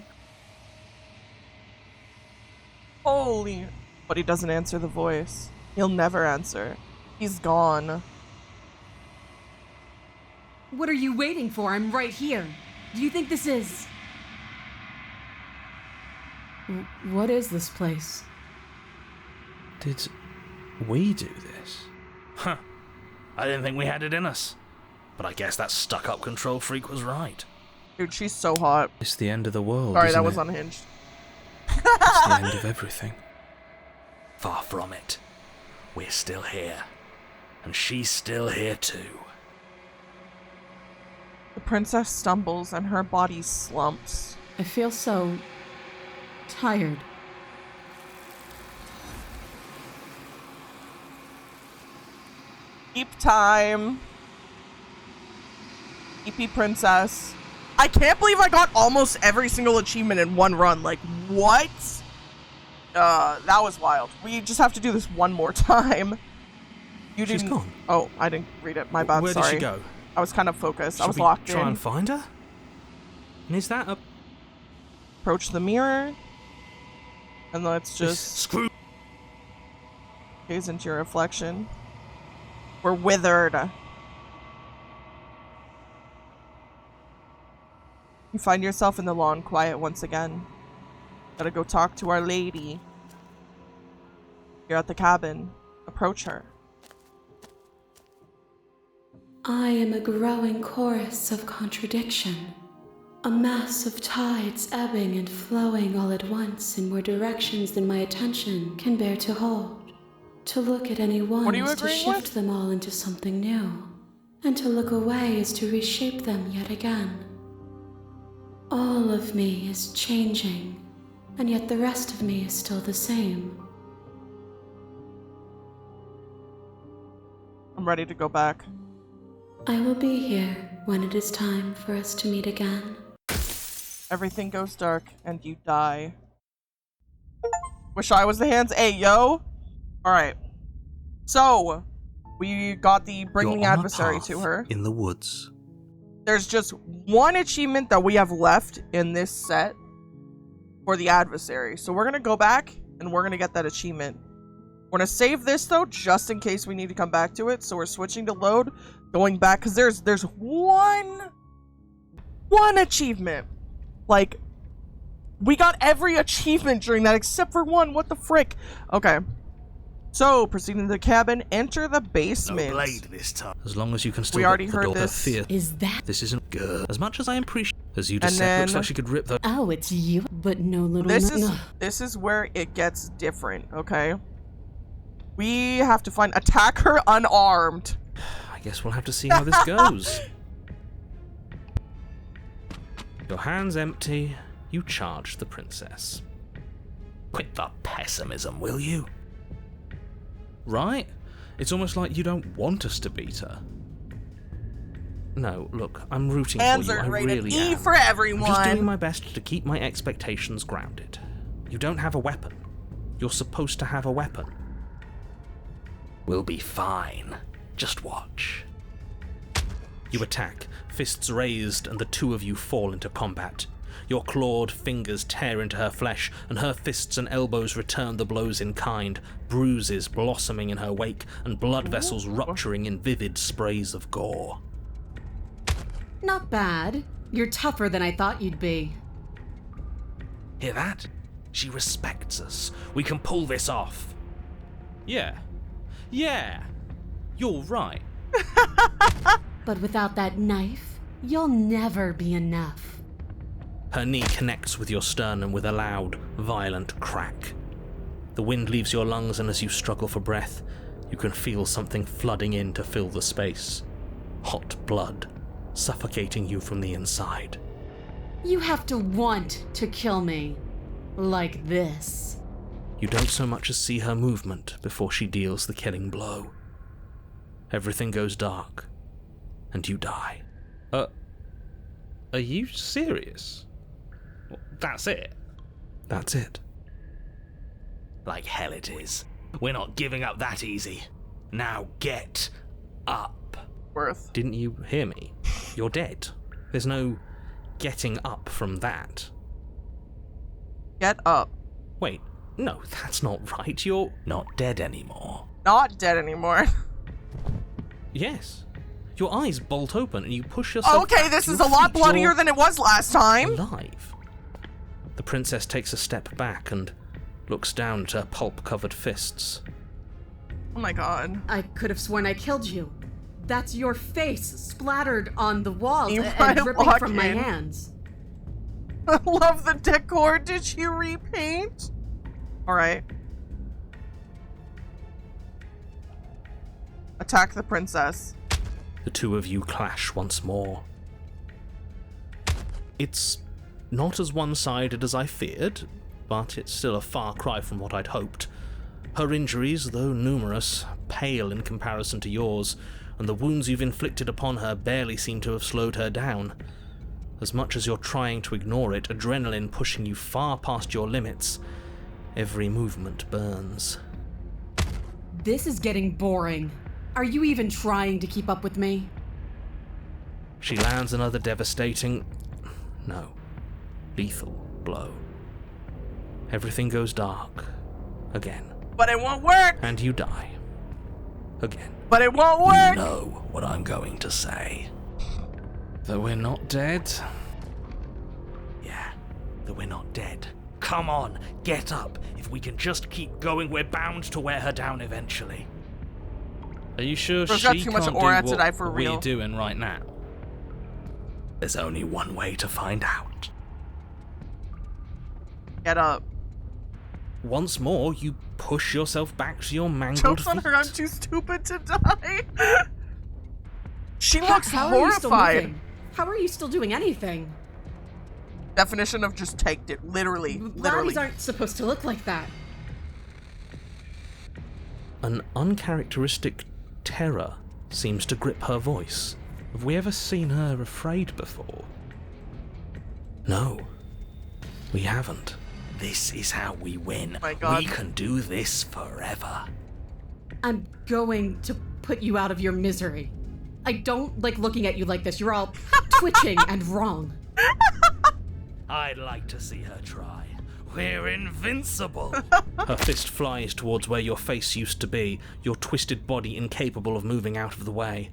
Holy. But he doesn't answer the voice. He'll never answer. He's gone. What are you waiting for? I'm right here. Do you think this is... What is this place? Did we do this? Huh. I didn't think we had it in us. But I guess that stuck-up control freak was right. Dude, she's so hot. It's the end of the world. Sorry, isn't that was it? unhinged. It's the end of everything. Far from it. We're still here. And she's still here too. The princess stumbles and her body slumps. I feel so... tired. Keep time. EP princess. I can't believe I got almost every single achievement in one run. Like, what? That was wild. We just have to do this one more time. You didn't... She's gone. Oh, I didn't read it. My bad, Where sorry. did she go? I was kind of focused. I Should was we locked try in. and find her? And is that a... Approach the mirror. And let's just Screw. gaze into your reflection. We're withered. You find yourself in the lawn quiet once again. Gotta go talk to our lady. You're at the cabin. Approach her. I am a growing chorus of contradiction, a mass of tides ebbing and flowing all at once in more directions than my attention can bear to hold. To look at any one What are you is to agreeing shift with? them all into something new, and to look away is to reshape them yet again. All of me is changing, and yet the rest of me is still the same. I'm ready to go back. I will be here when it is time for us to meet again. Everything goes dark and you die. Wish I was the hands. Hey, yo. Alright. So, we got the bring You're the on a adversary path to her. in the woods. There's just one achievement that we have left in this set for the adversary. So we're going to go back and we're going to get that achievement. We're going to save this though, just in case we need to come back to it. So we're switching to load, going back, because there's one achievement. Like, we got every achievement during that except for one. What the frick? Okay. So, proceeding to the cabin, enter the No basement. blade this time. As long as you can still We rip already the heard door, this. fear. Is that... This isn't good. As much as I appreciate, as you And just said, looks then- like she could rip the... Oh, it's you, but no little... This is where it gets different, okay? We have to find attack her unarmed. I guess we'll have to see how this goes. Your hands empty, you charge the princess. Quit the pessimism, will you? Right? It's almost like you don't want us to beat her. No, look, I'm rooting Hands for you, are I rated really E am. for everyone. I'm just doing my best to keep my expectations grounded. You don't have a weapon. You're supposed to have a weapon. We'll be fine. Just watch. You attack, fists raised, and the two of you fall into combat. Your clawed fingers tear into her flesh, and her fists and elbows return the blows in kind, bruises blossoming in her wake, and blood vessels rupturing in vivid sprays of gore. Not bad. You're tougher than I thought you'd be. Hear that? She respects us. We can pull this off. Yeah. You're right. But without that knife, you'll never be enough. Her knee connects with your sternum with a loud, violent crack. The wind leaves your lungs, and as you struggle for breath, you can feel something flooding in to fill the space. Hot blood, suffocating you from the inside. You have to want to kill me. Like this. You don't so much as see her movement before she deals the killing blow. Everything goes dark, and you die. Are you serious? That's it. That's it. Like hell it is. We're not giving up that easy. Now get up. Worth. Didn't you hear me? You're dead. There's no getting up from that. Get up. Wait, no, that's not right. You're... Not dead anymore. Not dead anymore. Yes. Your eyes bolt open and you push yourself Okay, back this to is your a lot feet. bloodier You're than it was last time. alive. The princess takes a step back and looks down at her pulp-covered fists. Oh my god. I could have sworn I killed you. That's your face splattered on the walls You and might dripping walk from my in. hands. I love the decor. Did she repaint? Alright. Attack the princess. The two of you clash once more. It's not as one-sided as I feared, but it's still a far cry from what I'd hoped. Her injuries, though numerous, pale in comparison to yours, and the wounds you've inflicted upon her barely seem to have slowed her down. As much as you're trying to ignore it, adrenaline pushing you far past your limits, every movement burns. This is getting boring. Are you even trying to keep up with me? She lands another devastating, no, lethal blow. Everything goes dark. Again. But it won't work! And you die. Again. But it won't You work! know what I'm going to say. That we're not dead? Yeah, that we're not dead. Come on, get up. If we can just keep going, we're bound to wear her down eventually. Are you sure Bro's she got too much can't aura do to die what for we're real. doing right now? There's only one way to find out. Get up. Once more, you push yourself back to your mangled Joke's on feet. her, I'm too stupid to die. She looks How are you still horrified. moving? How are you still doing anything? Definition of just tanked it. Literally. Bodies aren't supposed to look like that. An uncharacteristic terror seems to grip her voice. Have we ever seen her afraid before? No, we haven't. This is how we win. My God. We can do this forever. I'm going to put you out of your misery. I don't like looking at you like this. You're all twitching and wrong. I'd like to see her try. We're invincible. Her fist flies towards where your face used to be, your twisted body incapable of moving out of the way.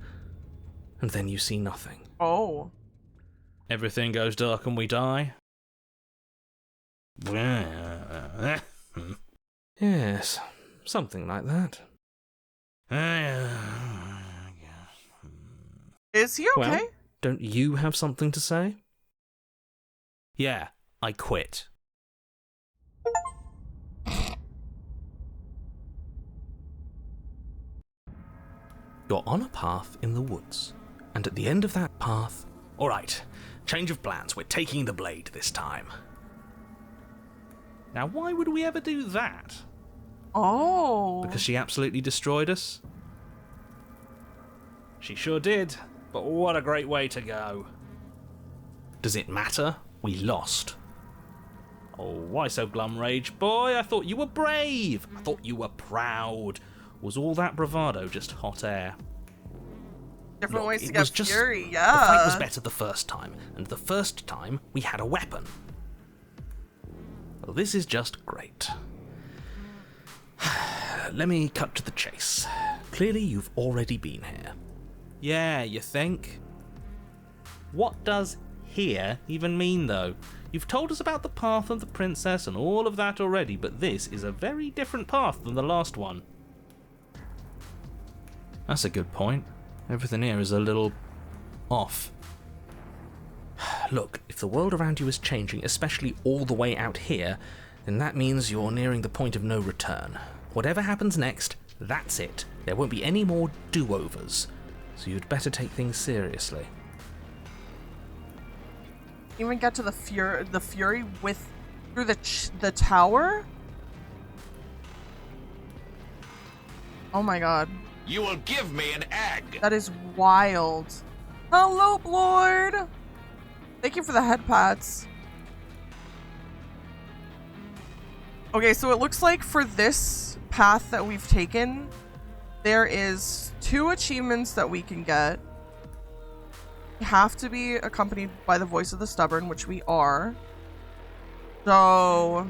And then you see nothing. Oh. Everything goes dark and we die? Yes, something like that. Is he okay? Well, don't you have something to say? Yeah, I quit. You're on a path in the woods, and at the end of that path... Alright, change of plans. We're taking the blade this time. Now, why would we ever do that? Oh. Because she absolutely destroyed us? She sure did, but what a great way to go. Does it matter? We lost. Oh, why so glum, Rage Boy? I thought you were brave. I thought you were proud. Was all that bravado just hot air? Different Look, ways it to get was just- fury, The fight was yeah. better the first time, and the first time we had a weapon. Well, this is just great. Let me cut to the chase. Clearly you've already been here. Yeah, you think? What does here even mean, though? You've told us about the path of the princess and all of that already, but this is a very different path than the last one. That's a good point. Everything here is a little off. Look, if the world around you is changing, especially all the way out here, then that means you're nearing the point of no return. Whatever happens next, that's it. There won't be any more do-overs. So you'd better take things seriously. Even get to the fury with through the tower. Oh my god. You will give me an egg. That is wild. Hello, Lord. Thank you for the head pats. Okay, so it looks like for this path that we've taken, there is 2 achievements that we can get. have to be accompanied by the voice of the stubborn, which we are. So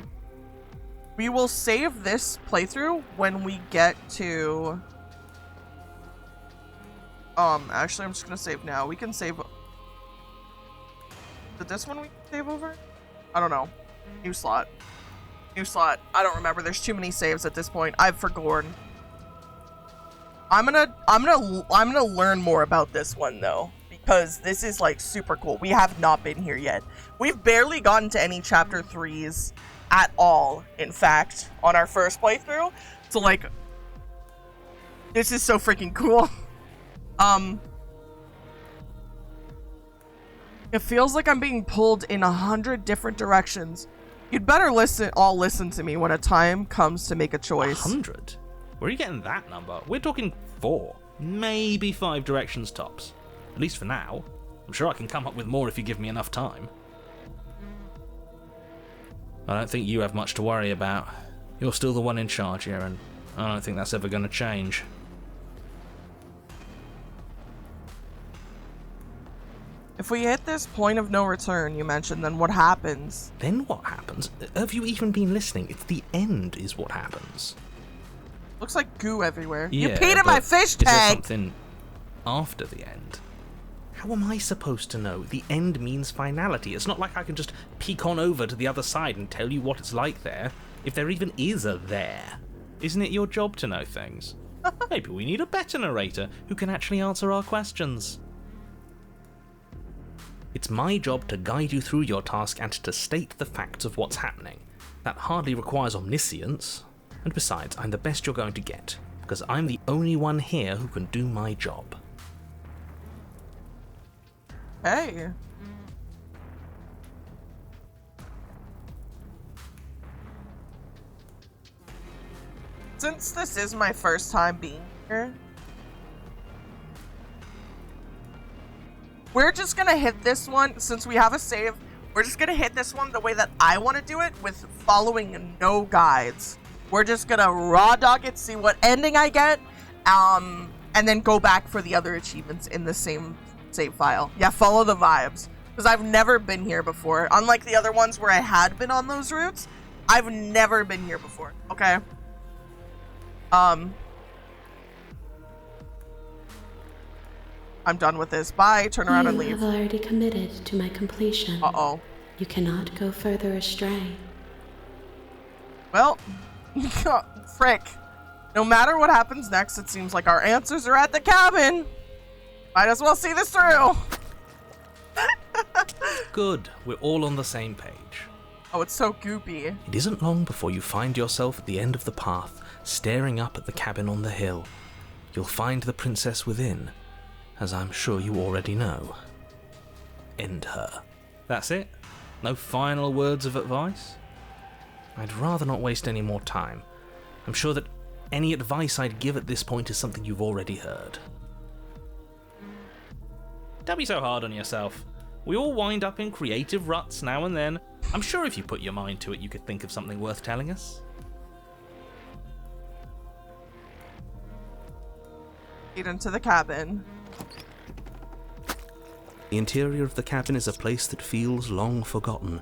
we will save this playthrough when we get to... actually, I'm just gonna save now. We can save... Did this one we can save over? I don't know. New slot. New slot. I don't remember. There's too many saves at this point. I've forgotten. I'm gonna learn more about this one though, because this is like super cool. We have not been here yet. We've barely gotten to any chapter 3s at all, in fact, on our first playthrough. So like, this is so freaking cool. It feels like I'm being pulled in 100 different directions. You'd better all listen to me when a time comes to make a choice. 100? Where are you getting that number? We're talking 4, maybe 5 directions tops. At least for now. I'm sure I can come up with more if you give me enough time. I don't think you have much to worry about. You're still the one in charge here, and I don't think that's ever going to change. If we hit this point of no return you mentioned, then what happens? Then what happens? Have you even been listening? It's the end is what happens. Looks like goo everywhere. Yeah, you peed in my fish tank! Is there something after the end? How am I supposed to know? The end means finality. It's not like I can just peek on over to the other side and tell you what it's like there, if there even is a there. Isn't it your job to know things? Maybe we need a better narrator who can actually answer our questions. It's my job to guide you through your task and to state the facts of what's happening. That hardly requires omniscience, and besides, I'm the best you're going to get, because I'm the only one here who can do my job. Hey. Since this is my first time being here, we're just gonna hit this one, since we have a save, we're just gonna hit this one the way that I want to do it, with following no guides. We're just gonna raw dog it, see what ending I get, and then go back for the other achievements in the same save file. Yeah, follow the vibes. Because I've never been here before. Unlike the other ones where I had been on those routes, I've never been here before, okay? I'm done with this. Bye. Turn around and leave. You have already committed to my completion. Uh-oh. You cannot go further astray. Well, frick. No matter what happens next, it seems like our answers are at the cabin. Might as well see this through. Good. We're all on the same page. Oh, it's so goopy. It isn't long before you find yourself at the end of the path, staring up at the cabin on the hill. You'll find the princess within, as I'm sure you already know. End her. That's it? No final words of advice? I'd rather not waste any more time. I'm sure that any advice I'd give at this point is something you've already heard. Don't be so hard on yourself. We all wind up in creative ruts now and then. I'm sure if you put your mind to it, you could think of something worth telling us. Get into the cabin. The interior of the cabin is a place that feels long forgotten.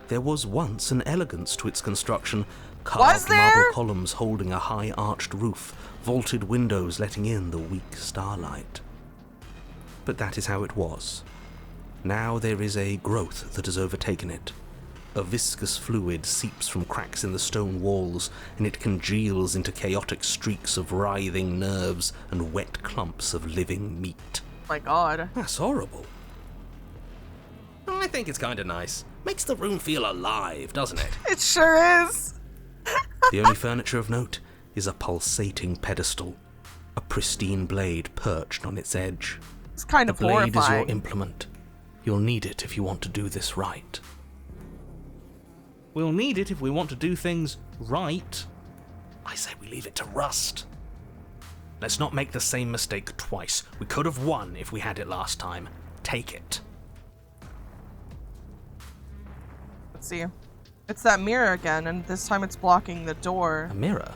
There was once an elegance to its construction, carved marble columns holding a high arched roof, vaulted windows letting in the weak starlight. But that is how it was. Now there is a growth that has overtaken it. A viscous fluid seeps from cracks in the stone walls, and it congeals into chaotic streaks of writhing nerves and wet clumps of living meat. My God. That's horrible. I think it's kind of nice. Makes the room feel alive, doesn't it? It sure is. The only furniture of note is a pulsating pedestal, a pristine blade perched on its edge. It's kind of horrifying. The blade is your implement. You'll need it if you want to do this right. We'll need it if we want to do things right. I say we leave it to rust. Let's not make the same mistake twice. We could have won if we had it last time. Take it. Let's see. It's that mirror again, and this time it's blocking the door. A mirror?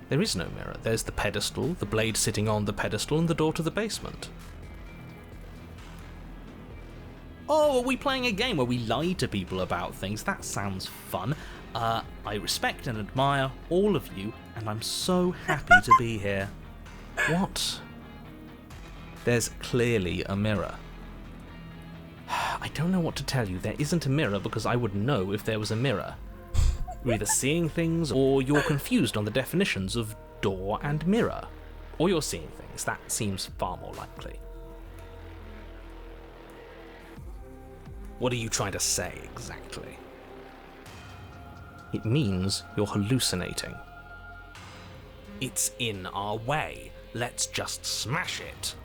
There is no mirror. There's the pedestal, the blade sitting on the pedestal, and the door to the basement. Oh, are we playing a game where we lie to people about things? That sounds fun. I respect and admire all of you, and I'm so happy to be here. What? There's clearly a mirror. I don't know what to tell you. There isn't a mirror because I would know if there was a mirror. You're either seeing things or you're confused on the definitions of door and mirror. Or you're seeing things. That seems far more likely. What are you trying to say exactly? It means you're hallucinating. It's in our way. Let's just smash it.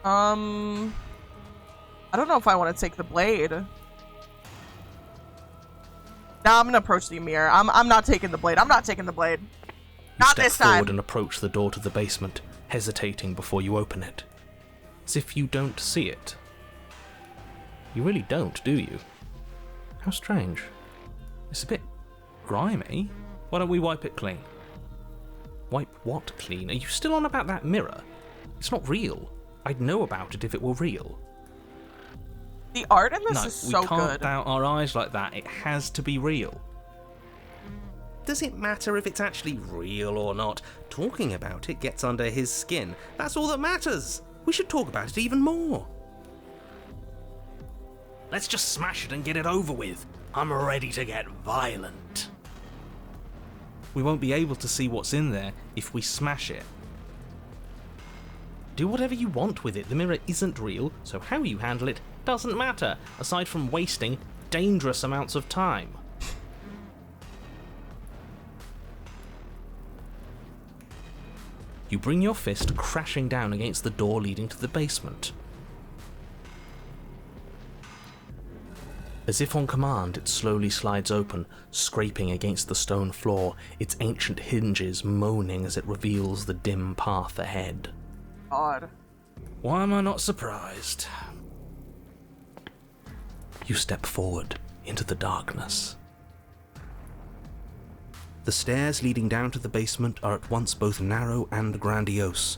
I don't know if I want to take the blade. Nah, I'm gonna approach the mirror. I'm not taking the blade. I'm not taking the blade. Not this step forward time. and approach the door to the basement, hesitating before you open it. As if you don't see it. You really don't, do you? How strange. It's a bit grimy. Why don't we wipe it clean? Wipe what clean? Are you still on about that mirror? It's not real. I'd know about it if it were real. The art in this No, is so we can't good. doubt our eyes like that. It has to be real. Does it matter if it's actually real or not? Talking about it gets under his skin. That's all that matters. We should talk about it even more. Let's just smash it and get it over with. I'm ready to get violent. We won't be able to see what's in there if we smash it. Do whatever you want with it. The mirror isn't real, so how you handle it doesn't matter, aside from wasting dangerous amounts of time. You bring your fist crashing down against the door leading to the basement. As if on command, it slowly slides open, scraping against the stone floor, its ancient hinges moaning as it reveals the dim path ahead. Odd. Why am I not surprised? You step forward into the darkness. The stairs leading down to the basement are at once both narrow and grandiose.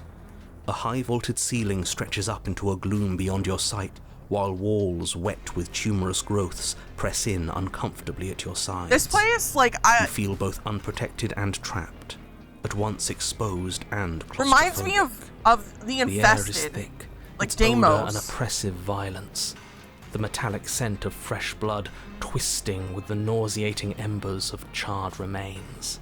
A high-vaulted ceiling stretches up into a gloom beyond your sight, while walls wet with tumorous growths press in uncomfortably at your sides. This place, like, You feel both unprotected and trapped, at once exposed and claustrophobic. reminds me of the Infested. The air is thick, like its odor Deimos. an oppressive violence. The metallic scent of fresh blood twisting with the nauseating embers of charred remains.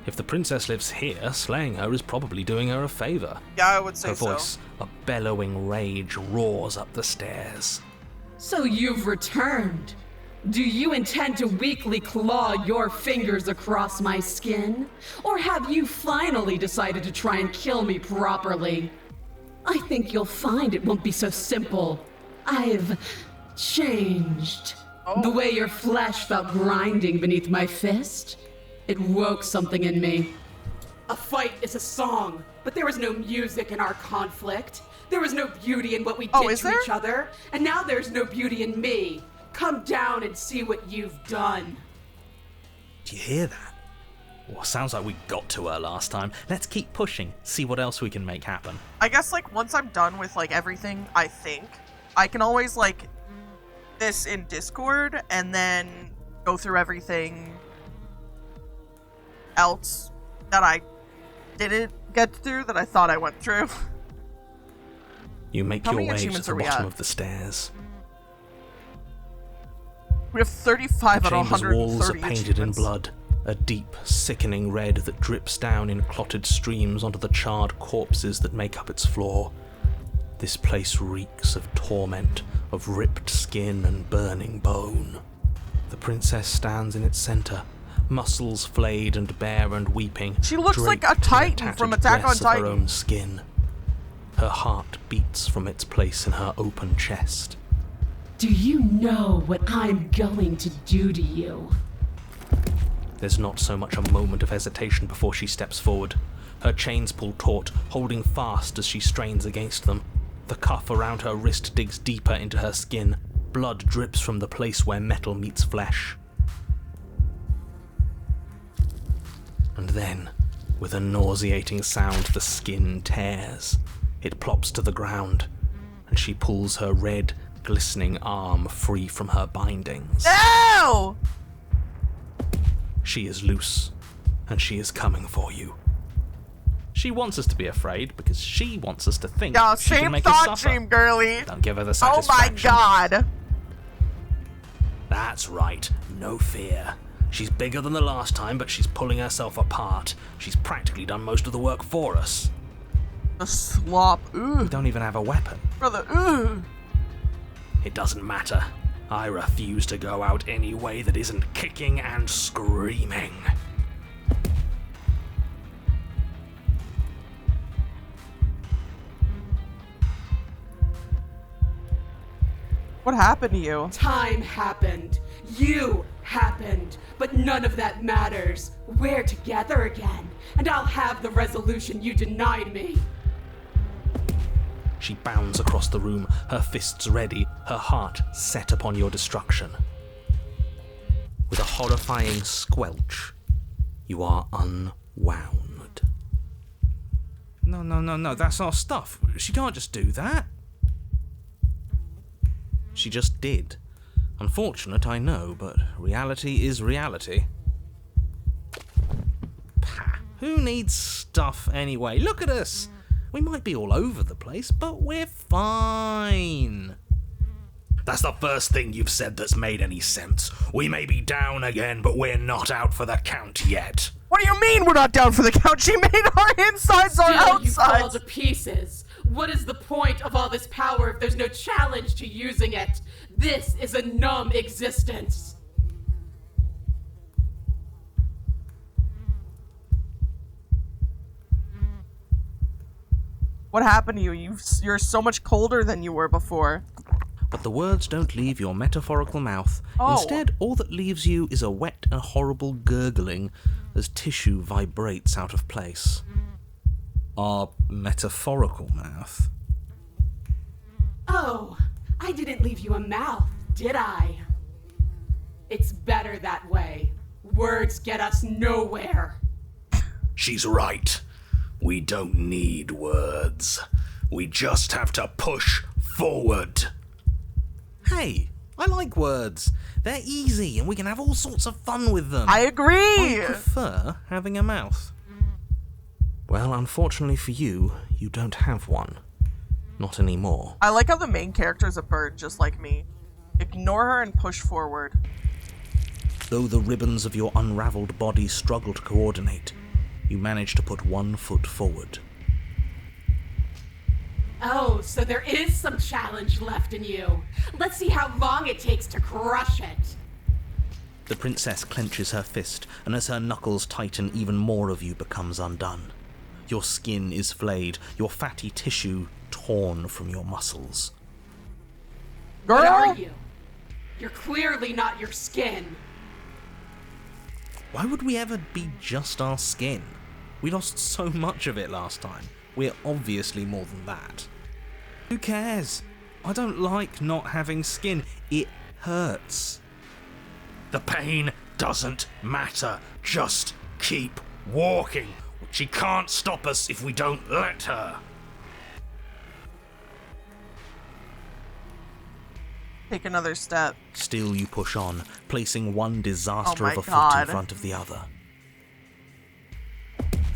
If the princess lives here, slaying her is probably doing her a favor. Yeah, I would say Her so. voice, a bellowing rage, roars up the stairs. So you've returned. Do you intend to weakly claw your fingers across my skin? Or have you finally decided to try and kill me properly? I think you'll find it won't be so simple. I've changed. The way your flesh felt grinding beneath my fist, it woke something in me. A fight is a song, but there was no music in our conflict. There was no beauty in what we did is to there? each other, and now there's no beauty in me. Come down and see what you've done. Do you hear that? Well, sounds like we got to her last time. Let's keep pushing, see what else we can make happen. I guess, like, once I'm done with, like, everything, I think, I can always, like, this in Discord, and then go through everything else that I didn't get through that I thought I went through. You make How your many way to achievements the are we bottom at? of the stairs. We have 35 The out of chamber's 130 walls are painted in achievements. blood, a deep, sickening red that drips down in clotted streams onto the charred corpses that make up its floor. This place reeks of torment, of ripped skin and burning bone. The princess stands in its center, muscles flayed and bare and weeping. She looks like draped a in Titan tattered from Attack on dress of her Titan. own skin. Her heart beats from its place in her open chest. Do you know what I'm going to do to you? There's not so much a moment of hesitation before she steps forward. Her chains pull taut, holding fast as she strains against them. The cuff around her wrist digs deeper into her skin. Blood drips from the place where metal meets flesh. And then, with a nauseating sound, the skin tears. It plops to the ground. and she pulls her red, glistening arm free from her bindings. Ow! She is loose, and she is coming for you. She wants us to be afraid because she wants us to think Yeah, she can same make us thought, suffer. dream girly. Don't give her the Oh my satisfaction. god. That's right, no fear. She's bigger than the last time, but she's pulling herself apart. She's practically done most of the work for us. The slop. Ooh. We don't even have a weapon. Brother, ooh. It doesn't matter. I refuse to go out any way that isn't kicking and screaming. What happened to you? Time happened. You happened. But none of that matters. We're together again, and I'll have the resolution you denied me. She bounds across the room, her fists ready, her heart set upon your destruction. With a horrifying squelch, you are unwound. No, that's our stuff. She can't just do that. She just did. Unfortunate, I know, but reality is reality. Pah, who needs stuff anyway? Look at us! We might be all over the place, but we're fine. That's the first thing you've said that's made any sense. We may be down again, but we're not out for the count yet. What do you mean we're not down for the count? She made our insides our Still, you fall outsides. to pieces. What is the point of all this power if there's no challenge to using it? This is a numb existence. What happened to you? You're so much colder than you were before. But the words don't leave your metaphorical mouth. Oh. Instead, all that leaves you is a wet and horrible gurgling as tissue vibrates out of place. Our metaphorical mouth. Oh, I didn't leave you a mouth, did I? It's better that way. Words get us nowhere. She's right. We don't need words. We just have to push forward. Hey, I like words. They're easy and we can have all sorts of fun with them. I agree. I prefer having a mouth. Well, unfortunately for you, you don't have one. Not anymore. I like how the main character is a bird, just like me. Ignore her and push forward. Though the ribbons of your unraveled body struggle to coordinate, you manage to put one foot forward. Oh, so there is some challenge left in you. Let's see how long it takes to crush it. The princess clenches her fist, and as her knuckles tighten, even more of you becomes undone. Your skin is flayed, your fatty tissue torn from your muscles. Girl? What are you? You're clearly not your skin. Why would we ever be just our skin? We lost so much of it last time. We're obviously more than that. Who cares? I don't like not having skin. It hurts. The pain doesn't matter. Just keep walking. She can't stop us if we don't let her. Take another step. Still you push on, placing one disaster Oh of my a foot God. in front of the other.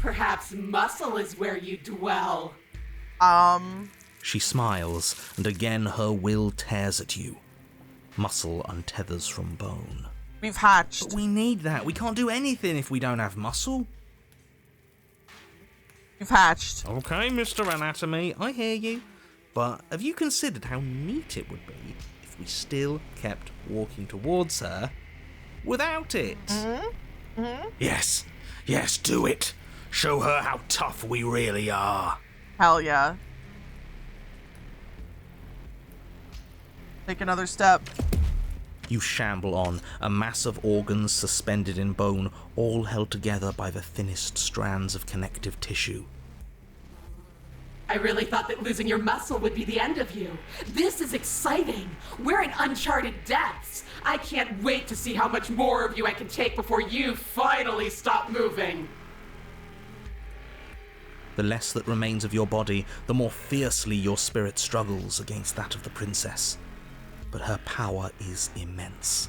Perhaps muscle is where you dwell. She smiles, and again her will tears at you. Muscle untethers from bone. We've hatched. But we need that. We can't do anything if we don't have muscle. We've hatched. Okay, Mr. Anatomy, I hear you. But have you considered how neat it would be if we still kept walking towards her without it? Yes, do it. Show her how tough we really are. Hell yeah. Take another step. You shamble on, a mass of organs suspended in bone, all held together by the thinnest strands of connective tissue. I really thought that losing your muscle would be the end of you. This is exciting. We're in uncharted depths. I can't wait to see how much more of you I can take before you finally stop moving. The less that remains of your body, the more fiercely your spirit struggles against that of the princess. But her power is immense.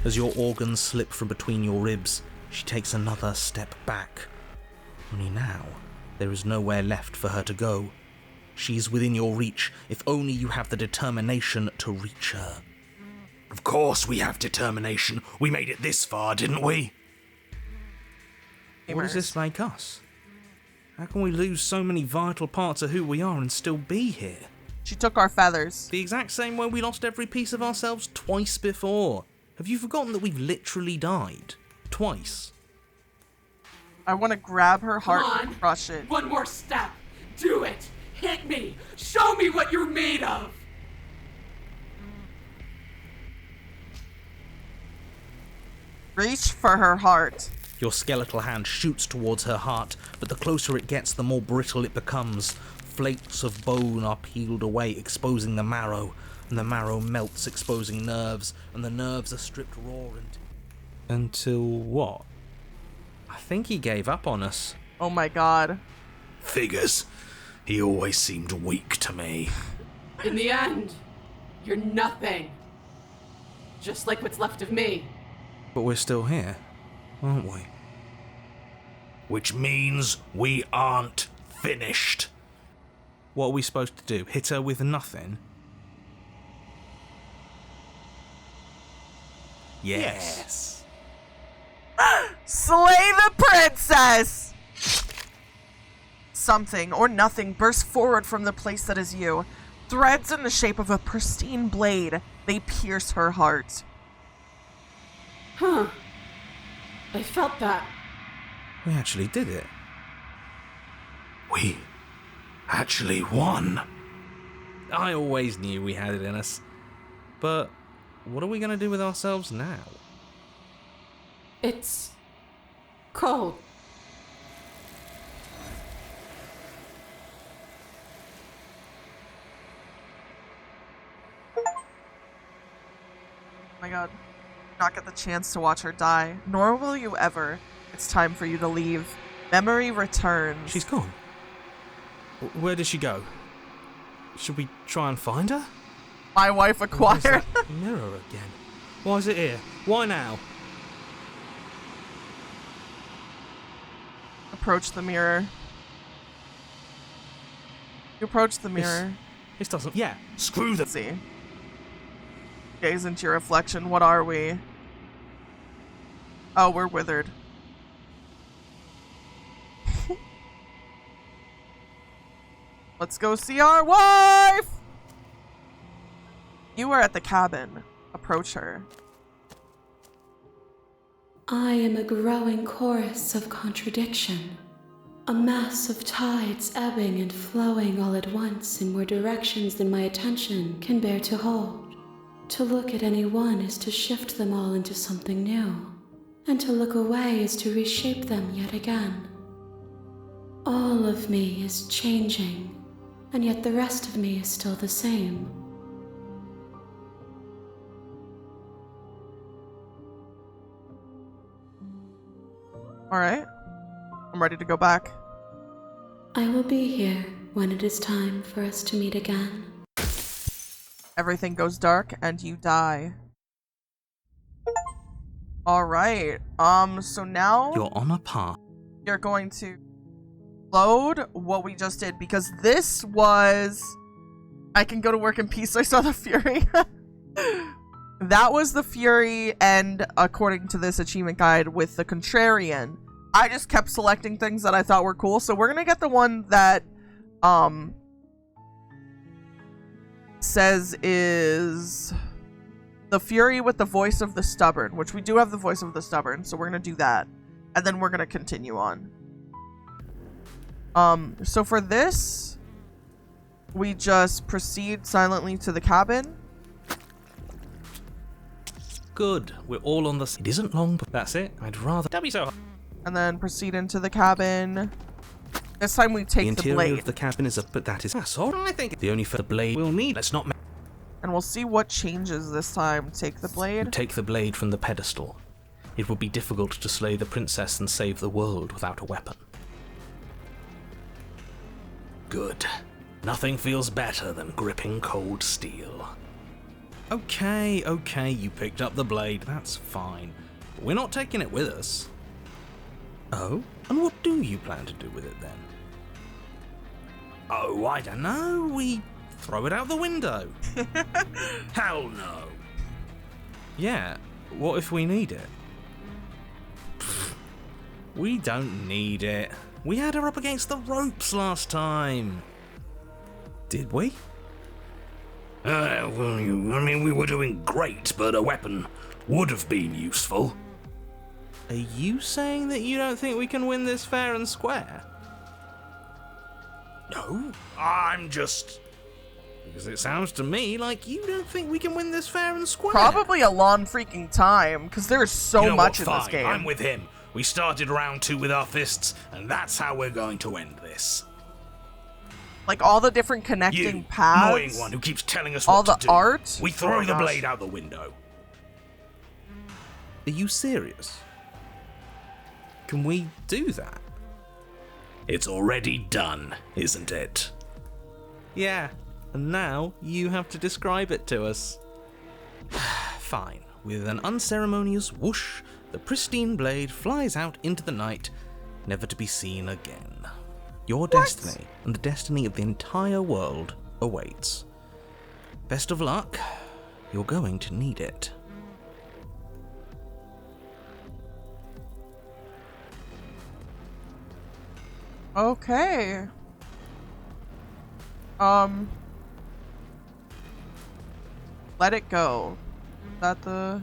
As your organs slip from between your ribs, she takes another step back. Only now, there is nowhere left for her to go. She is within your reach, if only you have the determination to reach her. Of course we have determination. We made it this far, didn't we? What does this make us? How can we lose so many vital parts of who we are and still be here? She took our feathers. The exact same way we lost every piece of ourselves twice before. Have you forgotten that we've literally died? Twice. I want to grab her heart Come on. and crush it. One more step. Do it. Hit me. Show me what you're made of. Reach for her heart. Your skeletal hand shoots towards her heart, but the closer it gets, the more brittle it becomes. Flakes of bone are peeled away, exposing the marrow, and the marrow melts, exposing nerves, and the nerves are stripped raw until what? I think he gave up on us. Oh my god. Figures. He always seemed weak to me. In the end, you're nothing. Just like what's left of me. But we're still here, aren't we? Which means we aren't finished. What are we supposed to do? Hit her with nothing? Yes. Slay the princess! Something or nothing bursts forward from the place that is you. Threads in the shape of a pristine blade. They pierce her heart. Huh. I felt that. We actually did it. We actually won. I always knew we had it in us. But what are we going to do with ourselves now? It's cold. Oh my god. Not get the chance to watch her die, nor will you ever. It's time for you to leave. Memory returns. She's gone. Where did she go? Should we try and find her? My wife Where's acquired. that mirror again? Why is it here? Why now? Approach the mirror. You approach the mirror. This doesn't... Yeah. Screw them. See. Gaze into your reflection. What are we? Oh, we're withered. Let's go see our wife! You are at the cabin. Approach her. I am a growing chorus of contradiction, a mass of tides ebbing and flowing all at once in more directions than my attention can bear to hold. To look at any one is to shift them all into something new, and to look away is to reshape them yet again. All of me is changing, and yet the rest of me is still the same. Alright. I'm ready to go back. I will be here when it is time for us to meet again. Everything goes dark and you die. Alright. So now You're on a path. you're going to load what we just did, because this was... I can go to work in peace. I saw the Fury. That was the Fury, and according to this achievement guide, with the Contrarian. I just kept selecting things that I thought were cool, so we're gonna get the one that says is the Fury with the voice of the stubborn, which we do have the voice of the stubborn, so we're gonna do that, and then we're gonna continue on. So for this, we just proceed silently to the cabin. Good. We're all on the... It isn't long, but that's it. I'd rather... That'd be so hard. And then proceed into the cabin. This time we The take the interior blade. of the cabin is up, but that is... That's all I think. The only for the blade we'll need. Let's not... And we'll see what changes this time. Take the You blade. take the blade from the pedestal. It would be difficult to slay the princess and save the world without a weapon. Good. Nothing feels better than gripping cold steel. Okay, you picked up the blade, that's fine. But we're not taking it with us. Oh? And what do you plan to do with it then? Oh, I don't know, we throw it out the window. Hell no. Yeah, what if we need it? We don't need it. We had her up against the ropes last time. Did we? Well, I mean, we were doing great, but a weapon would have been useful. Are you saying that you don't think we can win this fair and square? No, I'm just... Because it sounds to me like you don't think we can win this fair and square. Probably a long freaking time, because there's so You know much what, in this fine, game. I'm with him. We started round 2 with our fists, and that's how we're going to end this. Like all the different connecting You, paths. annoying one who keeps telling us all what the to do. art. We Oh throw my the gosh. blade out the window. Are you serious? Can we do that? It's already done, isn't it? Yeah, and now you have to describe it to us. Fine. With an unceremonious whoosh, the pristine blade flies out into the night, never to be seen again. Your destiny, and the destiny of the entire world, awaits. Best of luck. You're going to need it. Okay. Let it go. Is that the...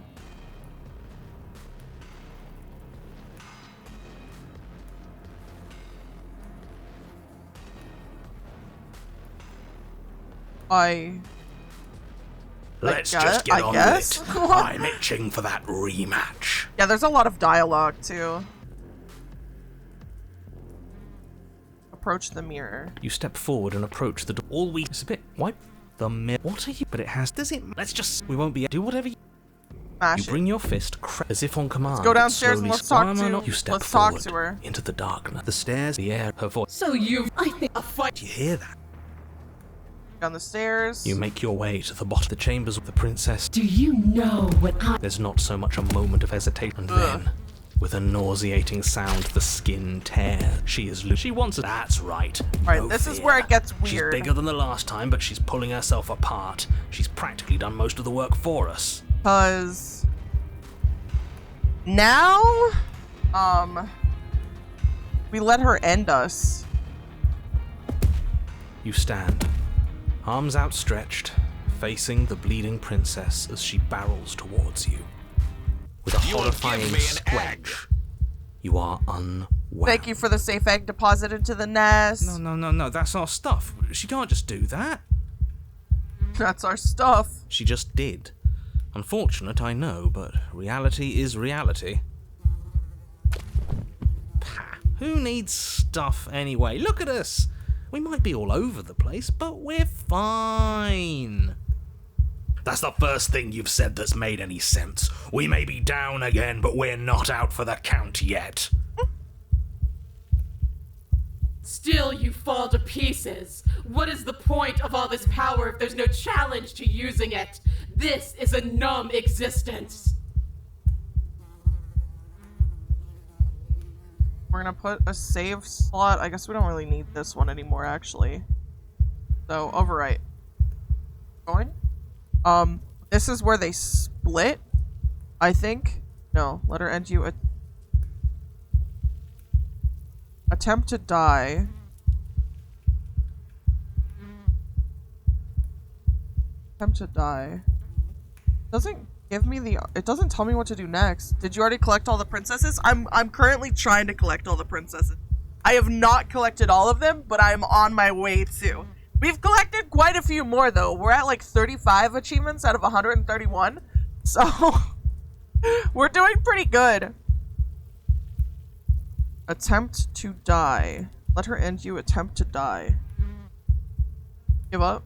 Let's guess- just get I on guess? with it. I'm itching for that rematch. Yeah, there's a lot of dialogue too. Approach the mirror. You step forward and approach the door. All we... It's a bit... Wipe the mirror. What are you... But it has... Does it... Let's just... We won't be... Do whatever you... Smash You bring your fist as if on command. Let's go downstairs and Slowly let's talk squirm to- You step let's talk forward to her. into the darkness. The stairs, the air, her voice. So I think a fight. Do you hear that? down the stairs. You make your way to the bottom of the chambers of the princess. Do you know what I... There's not so much a moment of hesitation. And then, with a nauseating sound, the skin tears. She is loose. She wants it. That's right. Alright, No this is fear. where it gets weird. She's bigger than the last time, but she's pulling herself apart. She's practically done most of the work for us. Because now, we let her end us. You stand, arms outstretched, facing the bleeding princess as she barrels towards you. With a You will horrifying give me an egg. squelch, you are unwound. Thank you for the safe egg deposit into the nest. No, that's our stuff. She can't just do that. That's our stuff. She just did. Unfortunate, I know, but reality is reality. Pah, who needs stuff anyway? Look at us! We might be all over the place, but we're fine. That's the first thing you've said that's made any sense. We may be down again, but we're not out for the count yet. Still, you fall to pieces. What is the point of all this power if there's no challenge to using it? This is a numb existence. We're gonna put a save slot. I guess we don't really need this one anymore, actually. So, overwrite. Going? This is where they split, I think. No, let her end you. Attempt to die. Attempt to die. Doesn't give me the... It doesn't tell me what to do next. Did you already collect all the princesses? I'm currently trying to collect all the princesses. I have not collected all of them, but I'm on my way to. We've collected quite a few more, though. We're at like 35 achievements out of 131. So, we're doing pretty good. Attempt to die. Let her end you. Attempt to die. Give up.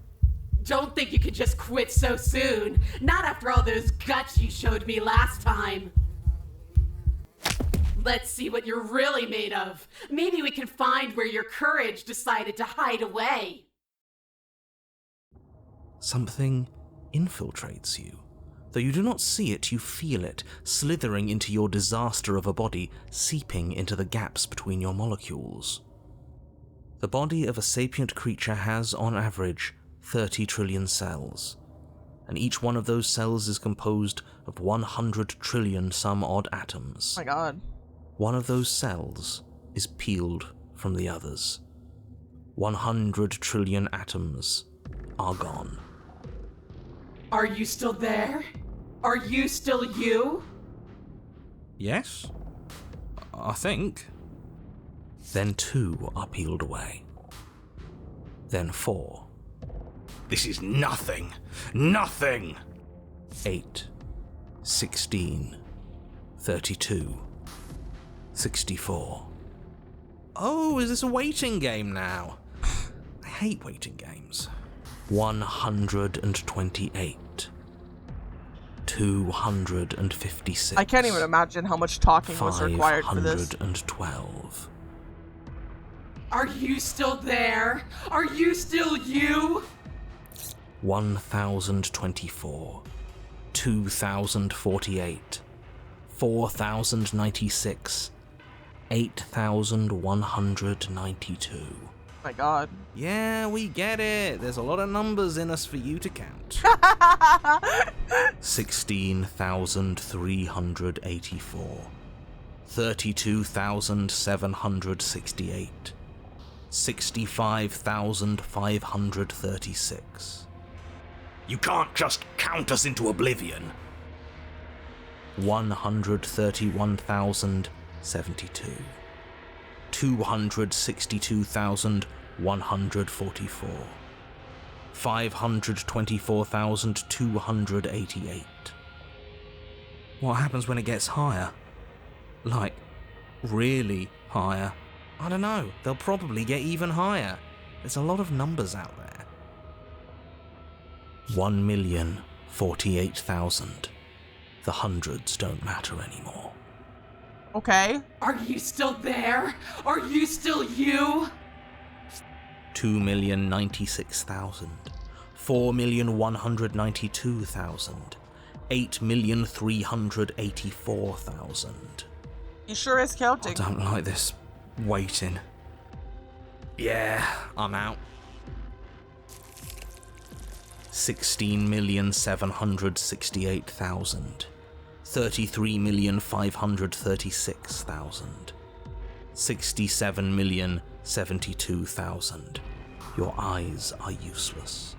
Don't think you can just quit so soon. Not after all those guts you showed me last time. Let's see what you're really made of. Maybe we can find where your courage decided to hide away. Something infiltrates you. Though you do not see it, you feel it, slithering into your disaster of a body, seeping into the gaps between your molecules. The body of a sapient creature has, on average, 30 trillion cells, and each one of those cells is composed of 100 trillion some odd atoms. Oh my god. One of those cells is peeled from the others. 100 trillion atoms are gone. Are you still there? Are you still you? Yes, I think. Then 2 are peeled away. Then 4. This is nothing. Nothing! 8, 16, 32, 64. Oh, is this a waiting game now? I hate waiting games. 128. 256. I can't even imagine how much talking was required for this. 512. Are you still there? Are you still you? 1024. 2048. 4096. 8192. My god. Yeah, we get it. There's a lot of numbers in us for you to count. 16,384. 32,768. 65,536. You can't just count us into oblivion. 131,072. 262,144. 524,288. What happens when it gets higher? Like, really higher? I don't know. They'll probably get even higher. There's a lot of numbers out there. 1,048,000. The hundreds don't matter anymore. Okay. Are you still there? Are you still you? 2,096,000. 4,192,000. 8,384,000. You sure is counting. I don't like this waiting. Yeah, I'm out. 16,768,000. 33,536,000. 67,072,000. Your eyes are useless.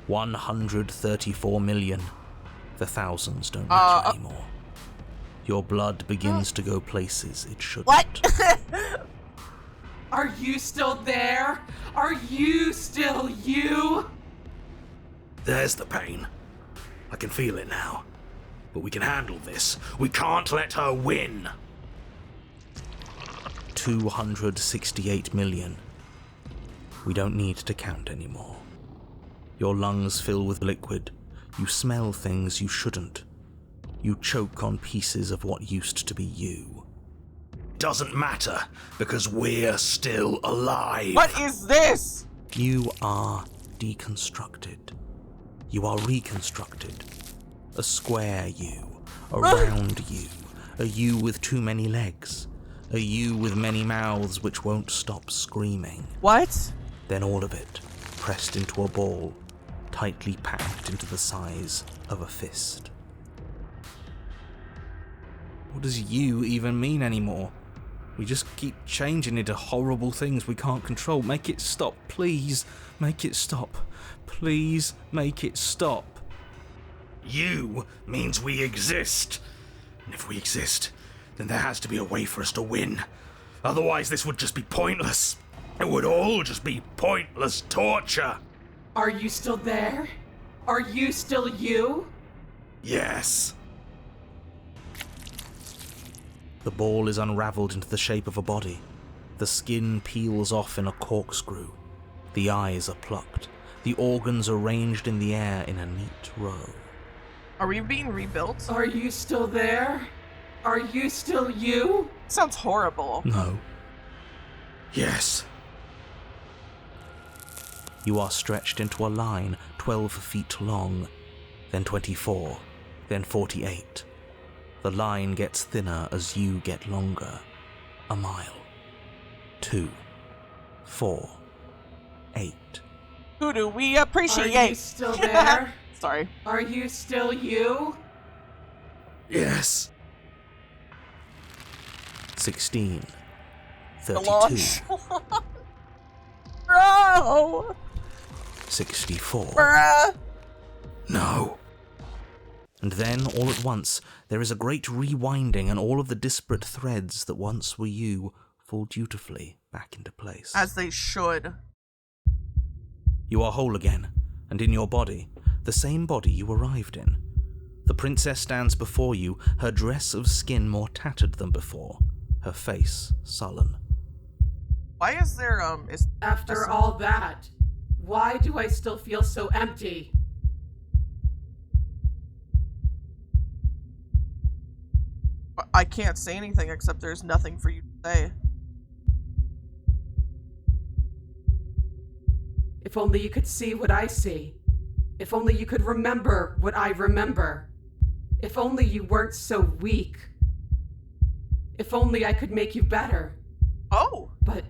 134 million. The thousands don't matter anymore. Your blood begins to go places it shouldn't. What? Are you still there? Are you still you? There's the pain. I can feel it now. But we can handle this. We can't let her win. 268 million. We don't need to count anymore. Your lungs fill with liquid. You smell things you shouldn't. You choke on pieces of what used to be you. Doesn't matter, because we're still alive. What is this? You are deconstructed. You are reconstructed. A square you, a round you, a you with too many legs, a you with many mouths which won't stop screaming. What? Then all of it, pressed into a ball, tightly packed into the size of a fist. What does you even mean anymore? We just keep changing into horrible things we can't control. Make it stop, please. Make it stop. Please make it stop. You means we exist. And if we exist, then there has to be a way for us to win. Otherwise, this would just be pointless. It would all just be pointless torture. Are you still there? Are you still you? Yes. The ball is unraveled into the shape of a body. The skin peels off in a corkscrew. The eyes are plucked. The organs arranged in the air in a neat row. Are we being rebuilt? Are you still there? Are you still you? Sounds horrible. No. Yes. You are stretched into a line 12 feet long, then 24, then 48. The line gets thinner as you get longer. A mile. 2, 4, 8. Who do we appreciate? Are you still there? Sorry. Are you still you? Yes. 16, The 32, launch. Bro! 64. Bruh! No. And then, all at once, there is a great rewinding, and all of the disparate threads that once were you fall dutifully back into place. As they should. You are whole again, and in your body, the same body you arrived in. The princess stands before you, her dress of skin more tattered than before, her face sullen. Why is there, After all that, why do I still feel so empty? I can't say anything except there's nothing for you to say. If only you could see what I see. If only you could remember what I remember. If only you weren't so weak. If only I could make you better. Oh! But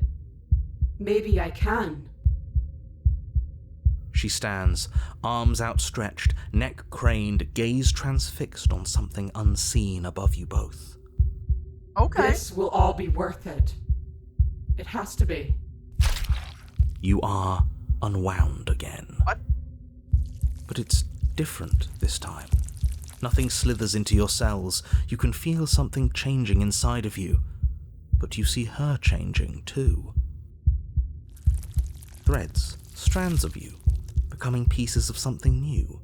maybe I can. She stands, arms outstretched, neck craned, gaze transfixed on something unseen above you both. Okay. This will all be worth it. It has to be. You are unwound again. What? But it's different this time. Nothing slithers into your cells. You can feel something changing inside of you. But you see her changing too. Threads, strands of you, becoming pieces of something new.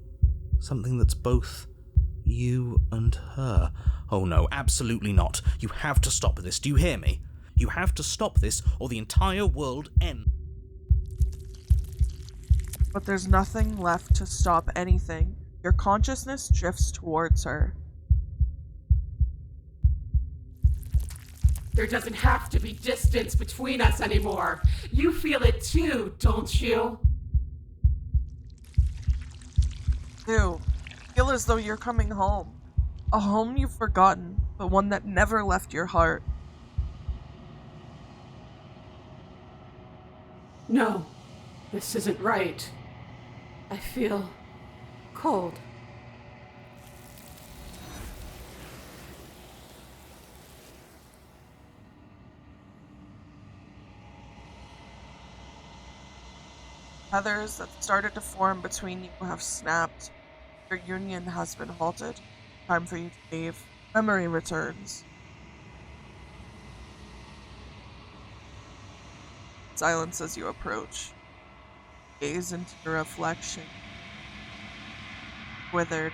Something that's both you and her. Oh no, absolutely not. You have to stop this. Do you hear me? You have to stop this, or the entire world ends. But there's nothing left to stop anything. Your consciousness drifts towards her. There doesn't have to be distance between us anymore. You feel it too, don't you? You feel as though you're coming home. A home you've forgotten, but one that never left your heart. No, this isn't right. I feel cold. Feathers that started to form between you have snapped. Your union has been halted. Time for you to leave. Memory returns. Silence as you approach. Gaze into your reflection. Withered.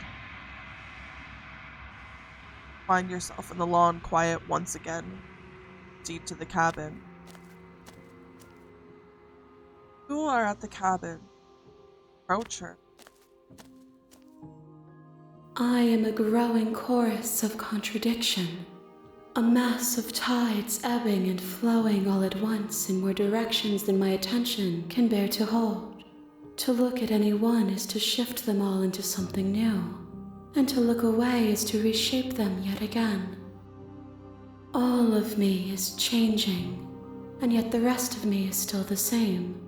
Find yourself in the lawn quiet once again. Proceed to the cabin. You are at the cabin. Approach her. I am a growing chorus of contradiction, a mass of tides ebbing and flowing all at once in more directions than my attention can bear to hold. To look at any one is to shift them all into something new, and to look away is to reshape them yet again. All of me is changing, and yet the rest of me is still the same.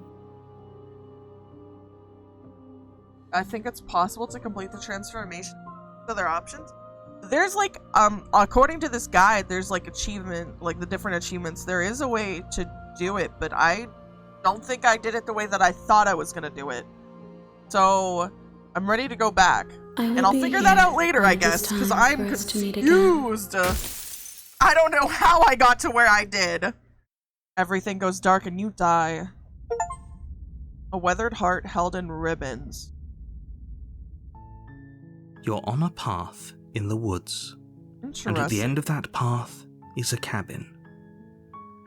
I think it's possible to complete the transformation. Other options? There's like, according to this guide, there's like achievement, like the different achievements. There is a way to do it, but I don't think I did it the way that I thought I was gonna do it. So, I'm ready to go back. And I'll figure that out later, I guess, because I'm confused. I don't know how I got to where I did. Everything goes dark and you die. A weathered heart held in ribbons. You're on a path in the woods, and at the end of that path is a cabin.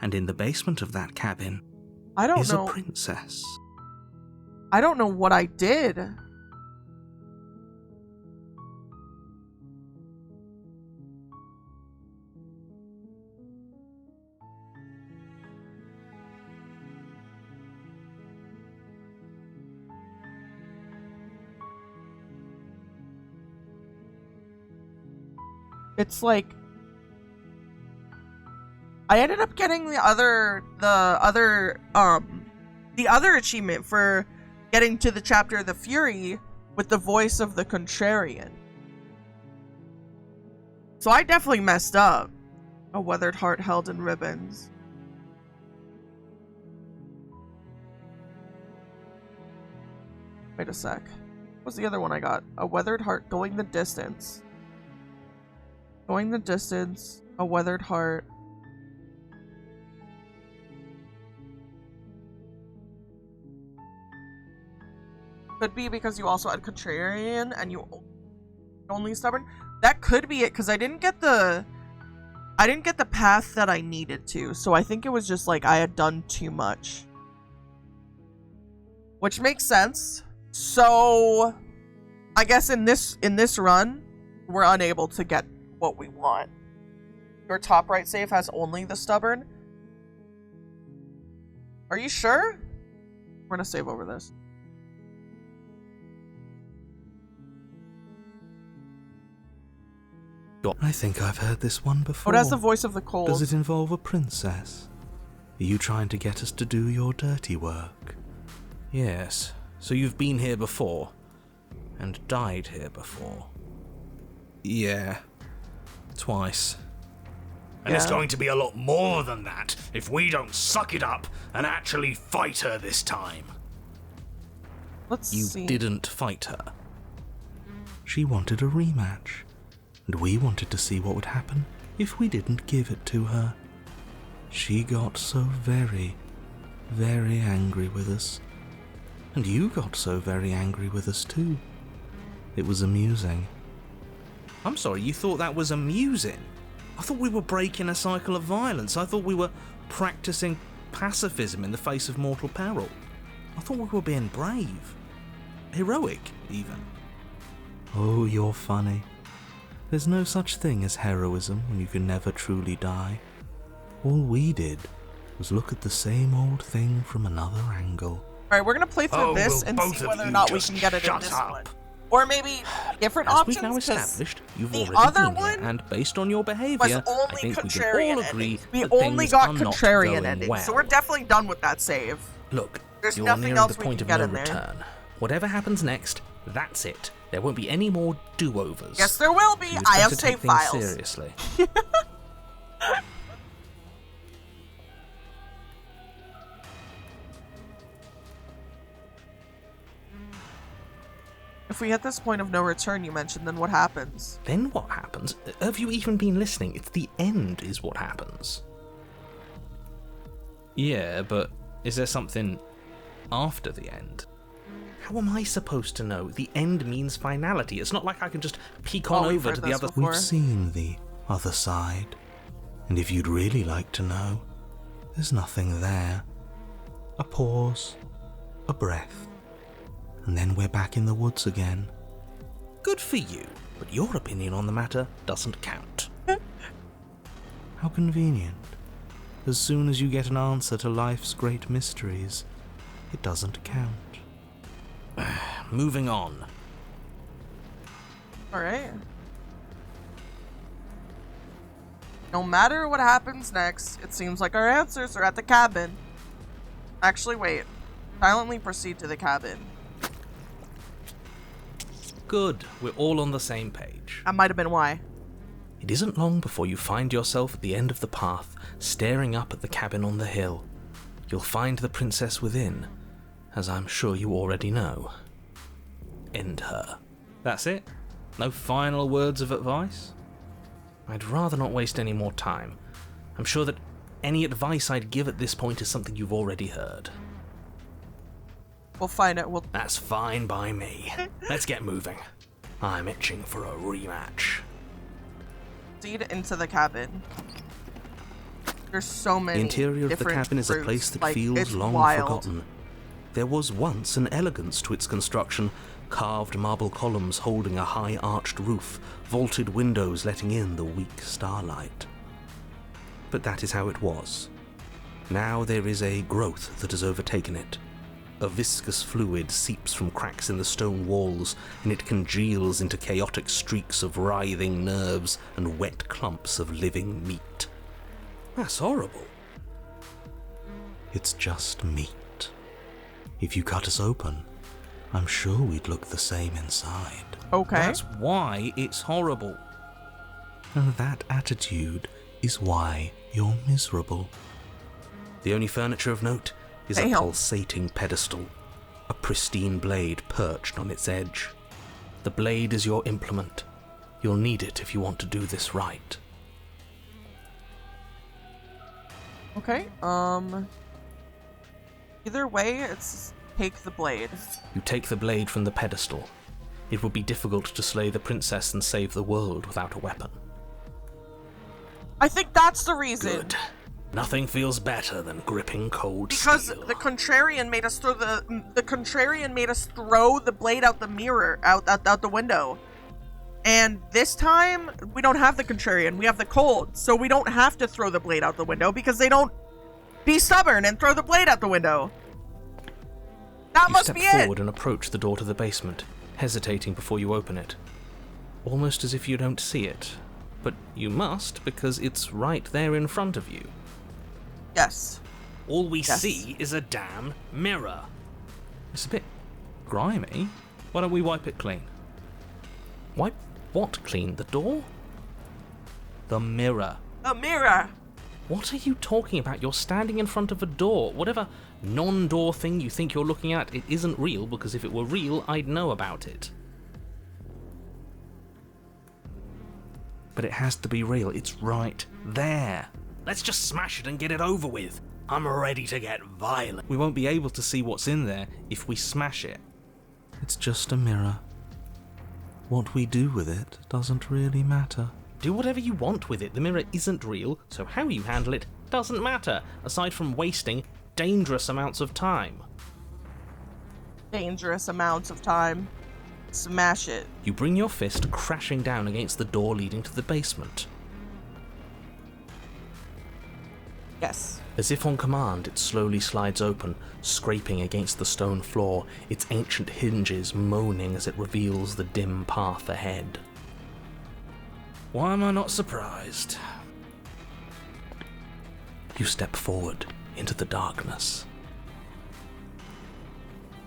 And in the basement of that cabin is a princess. I don't know what I did. It's like I ended up getting the other achievement for getting to the chapter of the Fury with the voice of the Contrarian. So I definitely messed up. A weathered heart held in ribbons. Wait a sec. What's the other one I got? A weathered heart going the distance. Going the distance. A weathered heart. Could be because you also had Contrarian and you only stubborn. That could be it, because I didn't get the path that I needed to. So I think it was just like I had done too much. Which makes sense. So I guess in this run, we're unable to get what we want. Your top right save has only the stubborn. Are you sure? We're gonna save over this. I think I've heard this one before. Oh, it has the voice of the cold. Does it involve a princess? Are you trying to get us to do your dirty work? Yes. So you've been here before. And died here before. Yeah. Twice. And it's going to be a lot more than that if we don't suck it up and actually fight her this time. Let's see. You didn't fight her. She wanted a rematch. And we wanted to see what would happen if we didn't give it to her. She got so very, very angry with us. And you got so very angry with us too. It was amusing. I'm sorry, you thought that was amusing? I thought we were breaking a cycle of violence. I thought we were practicing pacifism in the face of mortal peril. I thought we were being brave. Heroic, even. Oh, you're funny. There's no such thing as heroism when you can never truly die. All we did was look at the same old thing from another angle. Alright, we're gonna play through this and see whether or not we can get it in this one. Or maybe different options. As we've now established, you've the already other been one here, and based on your behaviour, I only think we can contrarian all agree endings. We that only things got are not contrarian going endings, well. so we're definitely done with that save. Look, There's you're nothing nearing else the we point can of get no in there. return. Whatever happens next, that's it. There won't be any more do-overs. Yes, there will be. So I have to take save things files. Seriously. If we hit this point of no return you mentioned, then what happens? Then what happens? Have you even been listening? It's the end is what happens. Yeah, but is there something after the end? How am I supposed to know? The end means finality. It's not like I can just peek on over to the other... We've seen the other side. And if you'd really like to know, there's nothing there. A pause, a breath, and then we're back in the woods again. Good for you, but your opinion on the matter doesn't count. How convenient. As soon as you get an answer to life's great mysteries, it doesn't count. Moving on. Alright. No matter what happens next, it seems like our answers are at the cabin. Actually, wait. Silently proceed to the cabin. Good, we're all on the same page. That might have been why. It isn't long before you find yourself at the end of the path, staring up at the cabin on the hill. You'll find the princess within, as I'm sure you already know. End her. That's it? No final words of advice? I'd rather not waste any more time. I'm sure that any advice I'd give at this point is something you've already heard. We'll find it. That's fine by me. Let's get moving. I'm itching for a rematch. Proceed into the cabin. There's so many. The interior of the different cabin is a routes. place that Like, feels it's long wild. forgotten. There was once an elegance to its construction, carved marble columns holding a high arched roof, vaulted windows letting in the weak starlight. But that is how it was. Now there is a growth that has overtaken it. A viscous fluid seeps from cracks in the stone walls, and it congeals into chaotic streaks of writhing nerves and wet clumps of living meat. That's horrible. It's just meat. If you cut us open, I'm sure we'd look the same inside. Okay. That's why it's horrible. And that attitude is why you're miserable. The only furniture of note is a pulsating pedestal, a pristine blade perched on its edge. The blade is your implement. You'll need it if you want to do this right. Okay, either way, it's take the blade. You take the blade from the pedestal. It would be difficult to slay the princess and save the world without a weapon. I think that's the reason. Good. Nothing feels better than gripping cold because steel. the contrarian made us throw the blade out the mirror, out the window. And this time, we don't have the contrarian, we have the cold. So we don't have to throw the blade out the window because they don't be stubborn and throw the blade out the window. That must be it! You step forward and approach the door to the basement, hesitating before you open it. Almost as if you don't see it. But you must, because it's right there in front of you. Yes. All we see is a damn mirror. It's a bit grimy. Why don't we wipe it clean? Wipe what clean? The door? The mirror. A mirror! What are you talking about? You're standing in front of a door. Whatever non-door thing you think you're looking at, it isn't real, because if it were real, I'd know about it. But it has to be real. It's right there. Let's just smash it and get it over with. I'm ready to get violent. We won't be able to see what's in there if we smash it. It's just a mirror. What we do with it doesn't really matter. Do whatever you want with it. The mirror isn't real, so how you handle it doesn't matter, aside from wasting dangerous amounts of time. Dangerous amounts of time. Smash it. You bring your fist crashing down against the door leading to the basement. Yes. As if on command, it slowly slides open, scraping against the stone floor, its ancient hinges moaning as it reveals the dim path ahead. Why am I not surprised? You step forward into the darkness.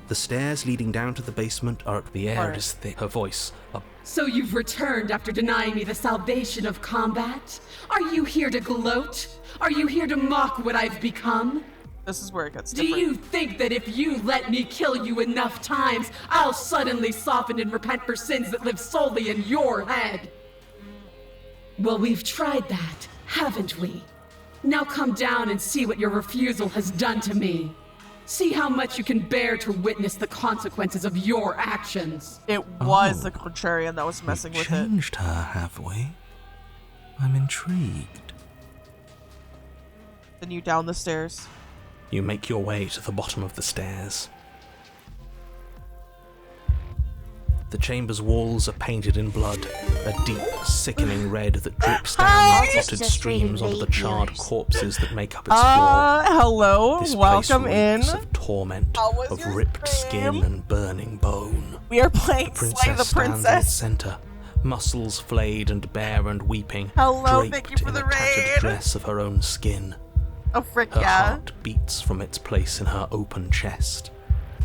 The stairs leading down to the basement are the air is thick. Her voice So you've returned after denying me the salvation of combat? Are you here to gloat? Are you here to mock what I've become? This is where it gets Do different. you think that if you let me kill you enough times, I'll suddenly soften and repent for sins that live solely in your head? Well, we've tried that, haven't we? Now come down and see what your refusal has done to me. See how much you can bear to witness the consequences of your actions. It was the contrarian that was messing with it. Changed her, have we? I'm intrigued. Then you down the stairs. You make your way to the bottom of the stairs. The chamber's walls are painted in blood, a deep, sickening red that drips down in clotted streams onto the charred corpses that make up its floor. Hello, This welcome place in. reeks of torment, How was of your ripped stream? skin and burning bone. We are playing The Slay the princess stands in its Princess. center, muscles flayed and bare and weeping, Hello, draped thank you for in the a tattered raid. dress of her own skin. Oh, frick Her yeah. heart beats from its place in her open chest.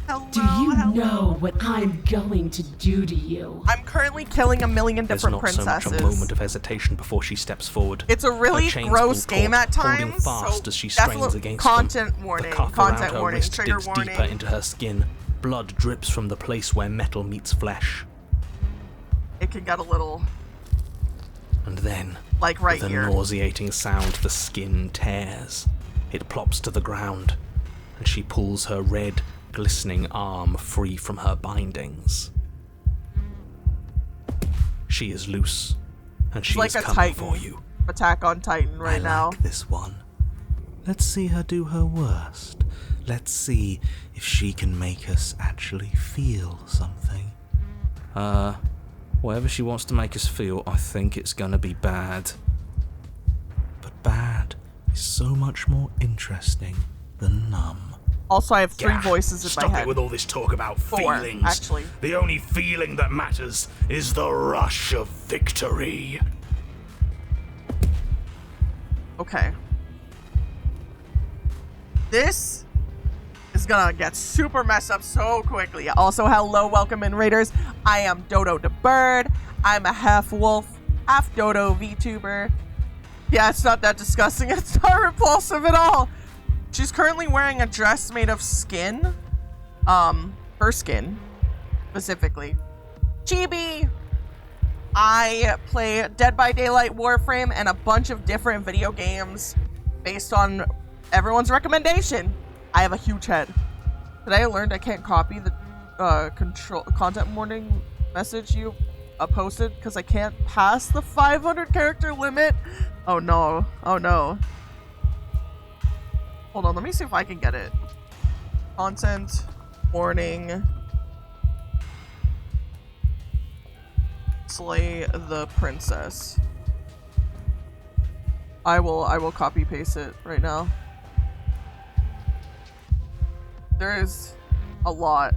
Hello, Do you hello. know what I'm going to do to you? I'm currently killing a million There's different not so much princesses. a moment of hesitation before she steps forward. It's a really Her chains gross pull game taut, at holding times, fast so as she strains definitely against content them. warning, The cuff content around her warning, wrist trigger digs deeper warning. into her skin. Blood drips from the place where metal meets flesh. It can get a little, And then, like, right with a here. nauseating sound, the skin tears. It plops to the ground, and she pulls her red, glistening arm free from her bindings. She is loose, and she like is a coming Titan. for you. Attack on Titan right I now. like this one. Let's see her do her worst. Let's see if she can make us actually feel something. Whatever she wants to make us feel, I think it's gonna be bad. But bad is so much more interesting than numb. Also, I have 3 Gah, voices in my Stop head. it with all this talk about 4, feelings. actually. The only feeling that matters is the rush of victory. Okay. This is gonna get super messed up so quickly. Also, hello, welcome in, Raiders. I am Dodo the Bird. I'm a half wolf, half dodo VTuber. Yeah, it's not that disgusting. It's not repulsive at all. She's currently wearing a dress made of skin. Her skin, specifically. Chibi! I play Dead by Daylight, Warframe, and a bunch of different video games based on everyone's recommendation. I have a huge head. Today I learned I can't copy the content warning message you posted because I can't pass the 500 character limit. Oh no. Oh no. Hold on, let me see if I can get it. Content warning. Slay the princess. I will copy paste it right now. There is a lot.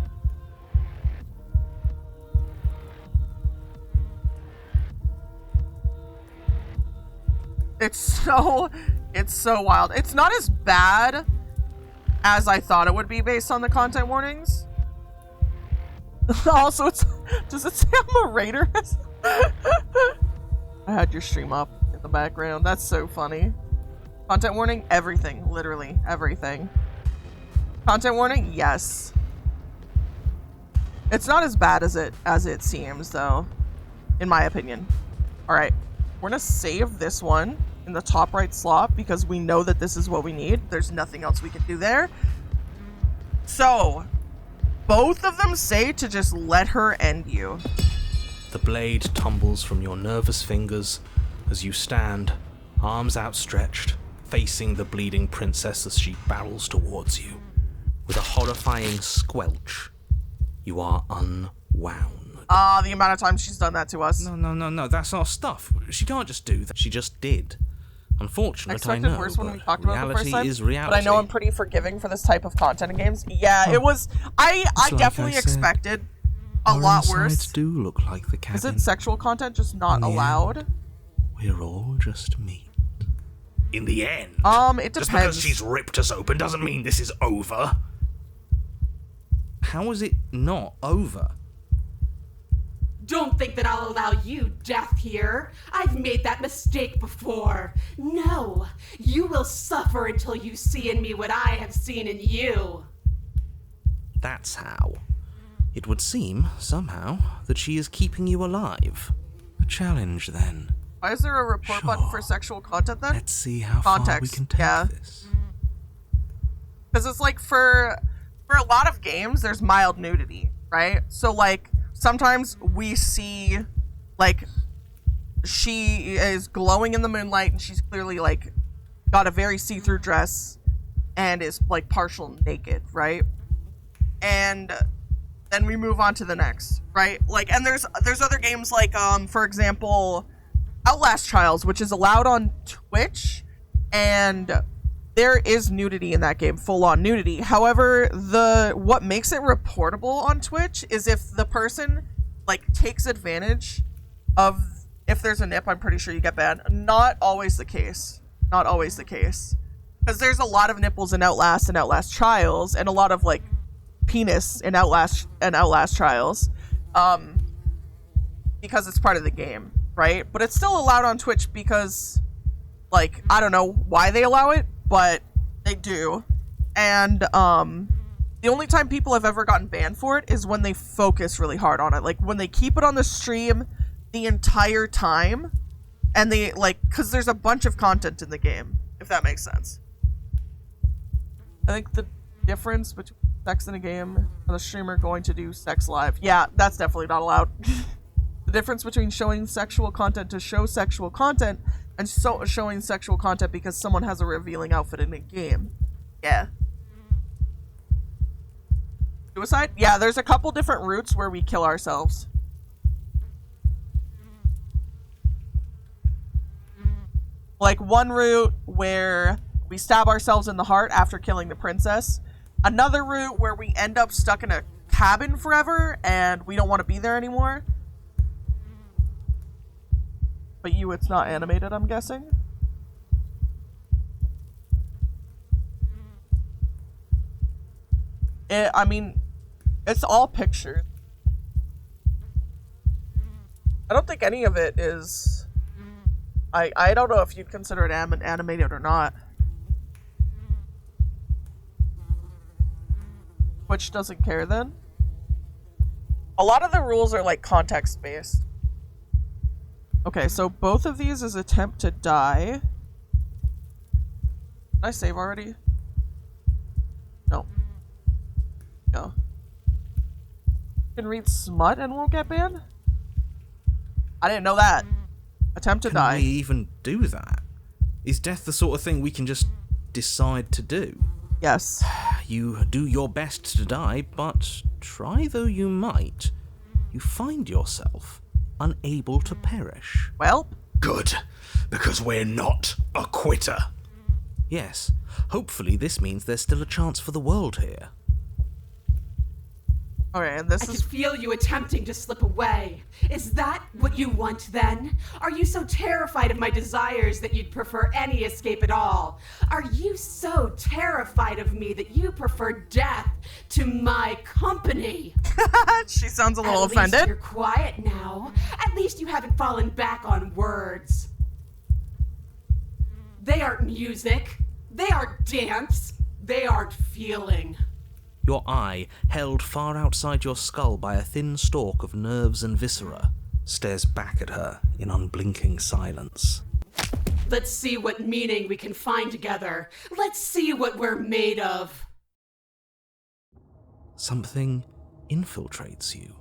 It's so wild. It's not as bad as I thought it would be based on the content warnings. Also, does it say I'm a raider? I had your stream up in the background. That's so funny. Content warning, everything, literally everything. Content warning, yes. It's not as bad as it seems, though, in my opinion. All right, we're gonna save this one in the top right slot because we know that this is what we need. There's nothing else we can do there. So, both of them say to just let her end you. The blade tumbles from your nervous fingers as you stand, arms outstretched, facing the bleeding princess as she barrels towards you. With a horrifying squelch, you are unwound. The amount of times she's done that to us. No, that's our stuff. She can't just do that. She just did. Unfortunate, I expected know, worse when we talked reality about it the first time, is reality. but I know I'm pretty forgiving for this type of content in games. Yeah, it was. I definitely expected a lot worse. Do look like the cabin. Is it sexual content just not allowed? We're all just meat. In the end, it depends. Just because she's ripped us open doesn't mean this is over. How is it not over? Don't think that I'll allow you death here. I've made that mistake before. No, you will suffer until you see in me what I have seen in you. That's how. It would seem, somehow, that she is keeping you alive. A challenge, then. Why is there a report button for sexual content, then? Let's see how far we can take this. Because it's like, for a lot of games, there's mild nudity, right? So, like, sometimes we see, like, she is glowing in the moonlight and she's clearly, like, got a very see-through dress and is, like, partial naked, right? And then we move on to the next, right? Like, and there's other games like, for example, Outlast Trials, which is allowed on Twitch, and there is nudity in that game, full-on nudity. However, what makes it reportable on Twitch is if the person, like, takes advantage of, if there's a nip, I'm pretty sure you get banned. Not always the case. Not always the case. Because there's a lot of nipples in Outlast and Outlast Trials, and a lot of, like, penis in Outlast and Outlast Trials, because it's part of the game, right? But it's still allowed on Twitch because, like, I don't know why they allow it, but they do. And the only time people have ever gotten banned for it is when they focus really hard on it, like when they keep it on the stream the entire time, and they, like, because there's a bunch of content in the game, if that makes sense. I think the difference between sex in a game and the streamer going to do sex live, yeah, that's definitely not allowed. The difference between showing sexual content to show sexual content and showing sexual content because someone has a revealing outfit in a game. Yeah. Suicide? Yeah, there's a couple different routes where we kill ourselves. Like one route where we stab ourselves in the heart after killing the princess. Another route where we end up stuck in a cabin forever and we don't want to be there anymore. But you, it's not animated, I'm guessing. I mean, it's all pictures. I don't think any of it is... I don't know if you'd consider it animated or not. Twitch doesn't care then. A lot of the rules are like context-based. Okay, so both of these is attempt to die. Did I save already? No. No. You can read smut and won't get banned? I didn't know that. Attempt to die. Can we even do that? Is death the sort of thing we can just decide to do? Yes. You do your best to die, but try though you might, you find yourself unable to perish. Well, Good, because we're not a quitter. Yes, hopefully this means there's still a chance for the world here. okay, and this I is... can feel you attempting to slip away. Is that what you want then? Are you so terrified of my desires that you'd prefer any escape at all? Are you so terrified of me that you prefer death to my company? She sounds a little At offended. least you're quiet now. At least you haven't fallen back on words. They aren't music. They aren't dance. They aren't feeling. Your eye, held far outside your skull by a thin stalk of nerves and viscera, stares back at her in unblinking silence. Let's see what meaning we can find together. Let's see what we're made of. Something infiltrates you.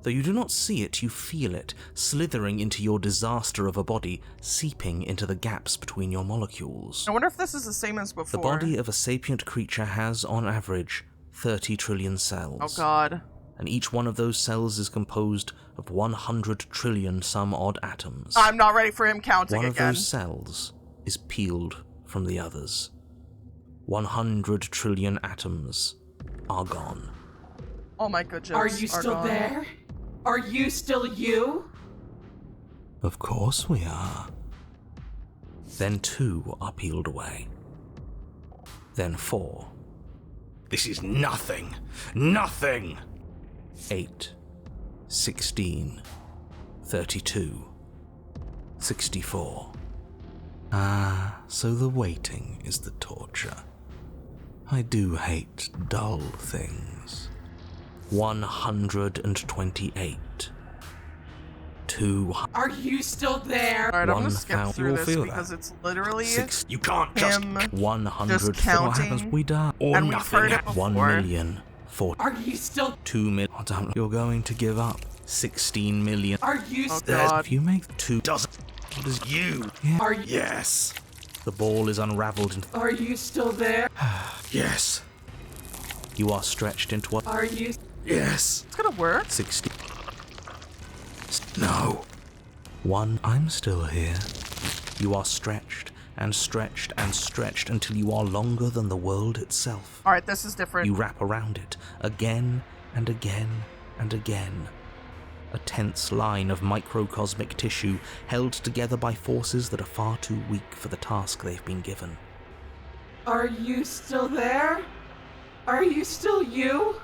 Though you do not see it, you feel it, slithering into your disaster of a body, seeping into the gaps between your molecules. I wonder if this is the same as before. The body of a sapient creature has, on average, 30 trillion cells. Oh god. And each one of those cells is composed of 100 trillion some odd atoms. I'm not ready for him counting One of again. those cells is peeled from the others. 100 trillion atoms are gone. Oh my good jokes Are you still gone. there? Are you still you? Of course we are. Then 2 are peeled away. Then 4. This is nothing. Nothing! 8, 16, 32, 64. Ah, so the waiting is the torture. I do hate dull things. 128. 200. Are you still there? Alright, I'm gonna skip 1,000. through You'll this feel because that. it's literally You can't just... him 100. just What happens? counting, We die. Or and we've nothing. heard it before. 1 million. 4. Are you still? 2 million. Oh, damn, you're going to give up. 16 million. Are you? Oh still? god. If you make 2 Doesn't... Does you? Are you? Yes. the ball is unraveled into... Are you still there? Yes. You are stretched into what? Are you? Yes. It's gonna work. 60. No. 1. I'm still here. You are stretched and stretched and stretched until you are longer than the world itself. Alright, this is different. You wrap around it again and again and again. A tense line of microcosmic tissue held together by forces that are far too weak for the task they've been given. Are you still there? Are you still you?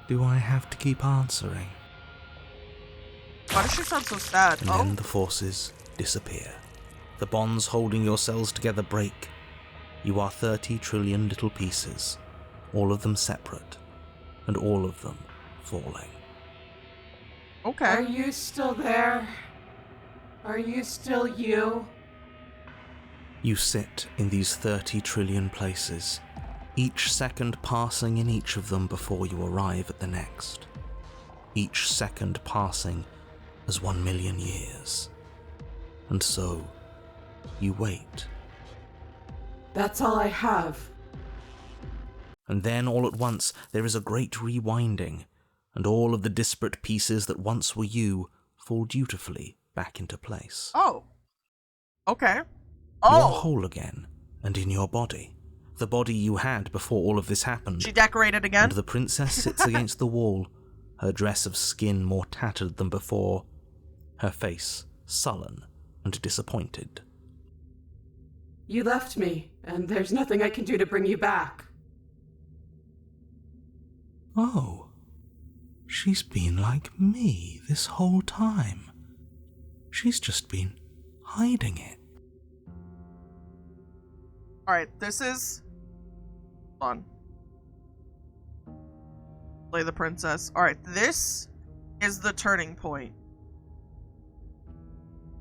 Do I have to keep answering? Why does she sound so sad? And then the forces disappear. The bonds holding your cells together break. You are 30 trillion little pieces, all of them separate, and all of them falling. Okay. Are you still there? Are you still you? You sit in these 30 trillion places, each second passing in each of them before you arrive at the next. Each second passing as 1 million years. And so, you wait. That's all I have. And then all at once there is a great rewinding, and all of the disparate pieces that once were you fall dutifully back into place. Oh. Okay. You are Oh. whole again, and in your body, The body you had before all of this happened. She decorated again? And the princess sits against the wall, her dress of skin more tattered than before, her face sullen and disappointed. You left me, and there's nothing I can do to bring you back. Oh, she's been like me this whole time. She's just been hiding it. Alright, this is... Hold on. Play the princess. Alright, this is the turning point.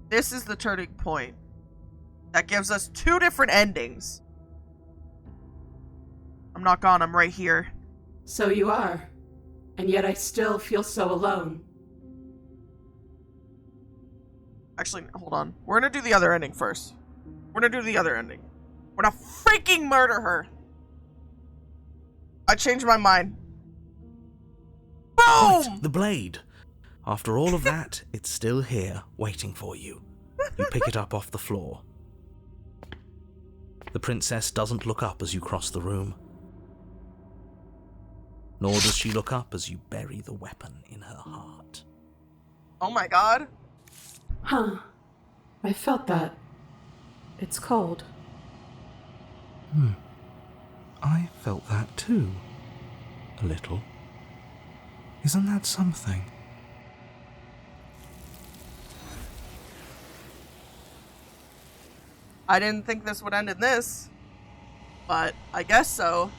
This is the turning point. That gives us 2 different endings. I'm not gone, I'm right here. So you are. And yet I still feel so alone. Actually, hold on. We're gonna do the other ending first. We're gonna do the other ending. We're gonna freaking murder her. I changed my mind. Boom! Right, the blade. After all of that, it's still here, waiting for you. You pick it up off the floor. The princess doesn't look up as you cross the room. Nor does she look up as you bury the weapon in her heart. Oh my god. Huh. I felt that. It's cold. I felt that too. A little. Isn't that something? I didn't think this would end in this, but I guess so.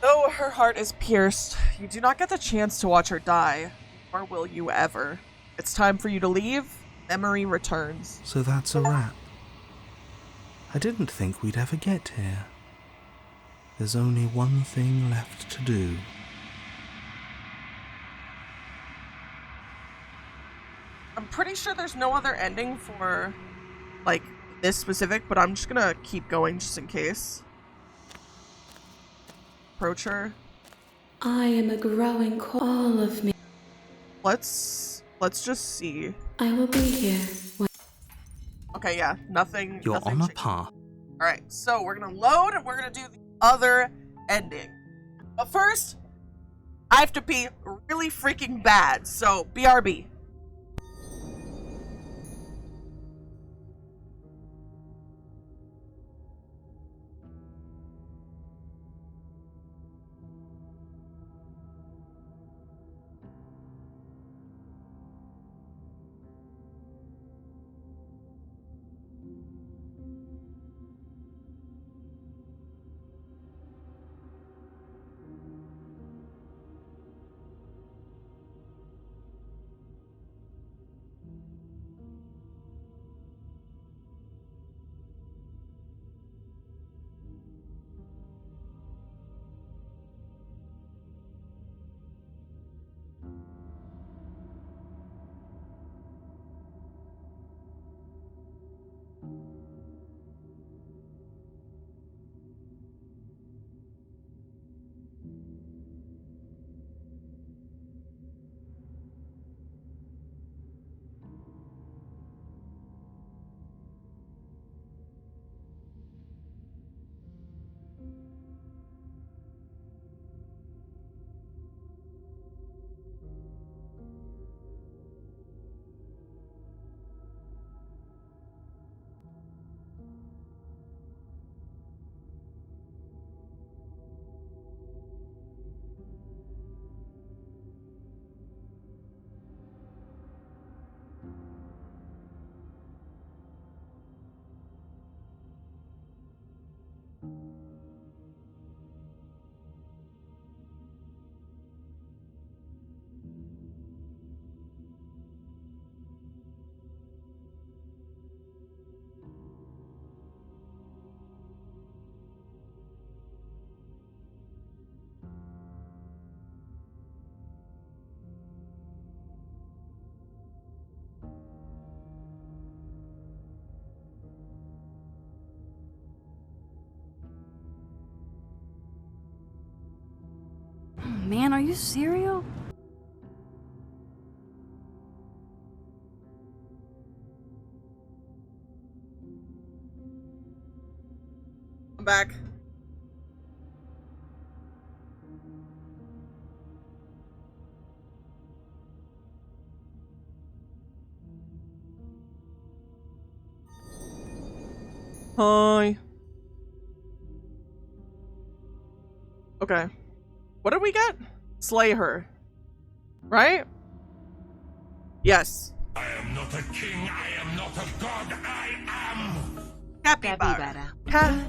Though her heart is pierced, you do not get the chance to watch her die, or will you ever. It's time for you to leave. Memory returns. So that's a wrap. I didn't think we'd ever get here. There's only one thing left to do. I'm pretty sure there's no other ending for, like, this specific, but I'm just gonna keep going just in case. Approach her. I am a growing all of me. Let's just see. I will be here when... Okay, yeah, nothing. You're nothing on a changed. path. Alright, so we're gonna load and we're gonna do the other ending. But first, I have to pee really freaking bad, so BRB. Man, are you serial? I'm back. Hi. Okay. What did we get? Slay her. Right? Yes. I am not a king, I am not a god, I am... Capybara. Capybara.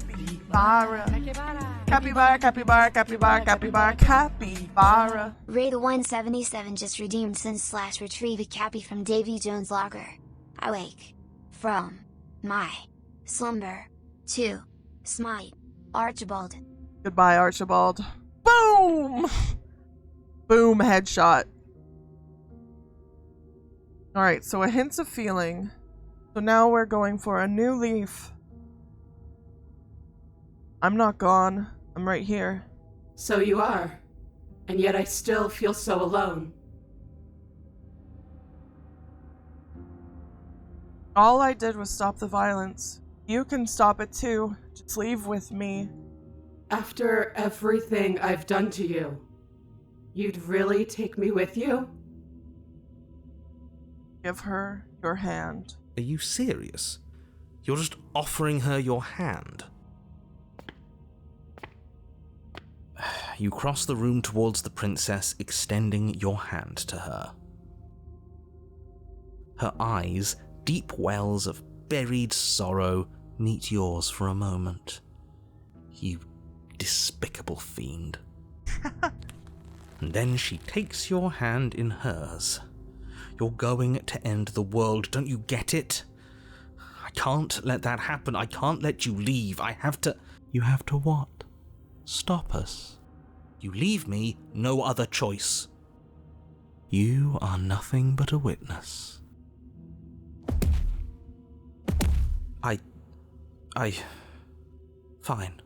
Capybara, capybara, capybara, capybara, capybara. Raid 177 just redeemed since / retrieve a Cappy from Davy Jones' locker. I wake from my slumber to smite Archibald. Goodbye, Archibald. Boom! Boom, headshot. Alright, so a hint of feeling. So now we're going for a new leaf. I'm not gone. I'm right here. So you are. And yet I still feel so alone. All I did was stop the violence. You can stop it too. Just leave with me. After everything I've done to you, you'd really take me with you? Give her your hand. Are you serious? You're just offering her your hand? You cross the room towards the princess, extending your hand to her. Her eyes, deep wells of buried sorrow, meet yours for a moment. You despicable fiend. And then she takes your hand in hers. You're going to end the world, don't you get it? I can't let that happen. I can't let you leave. I have to... You have to what? Stop us. You leave me no other choice. You are nothing but a witness. Fine.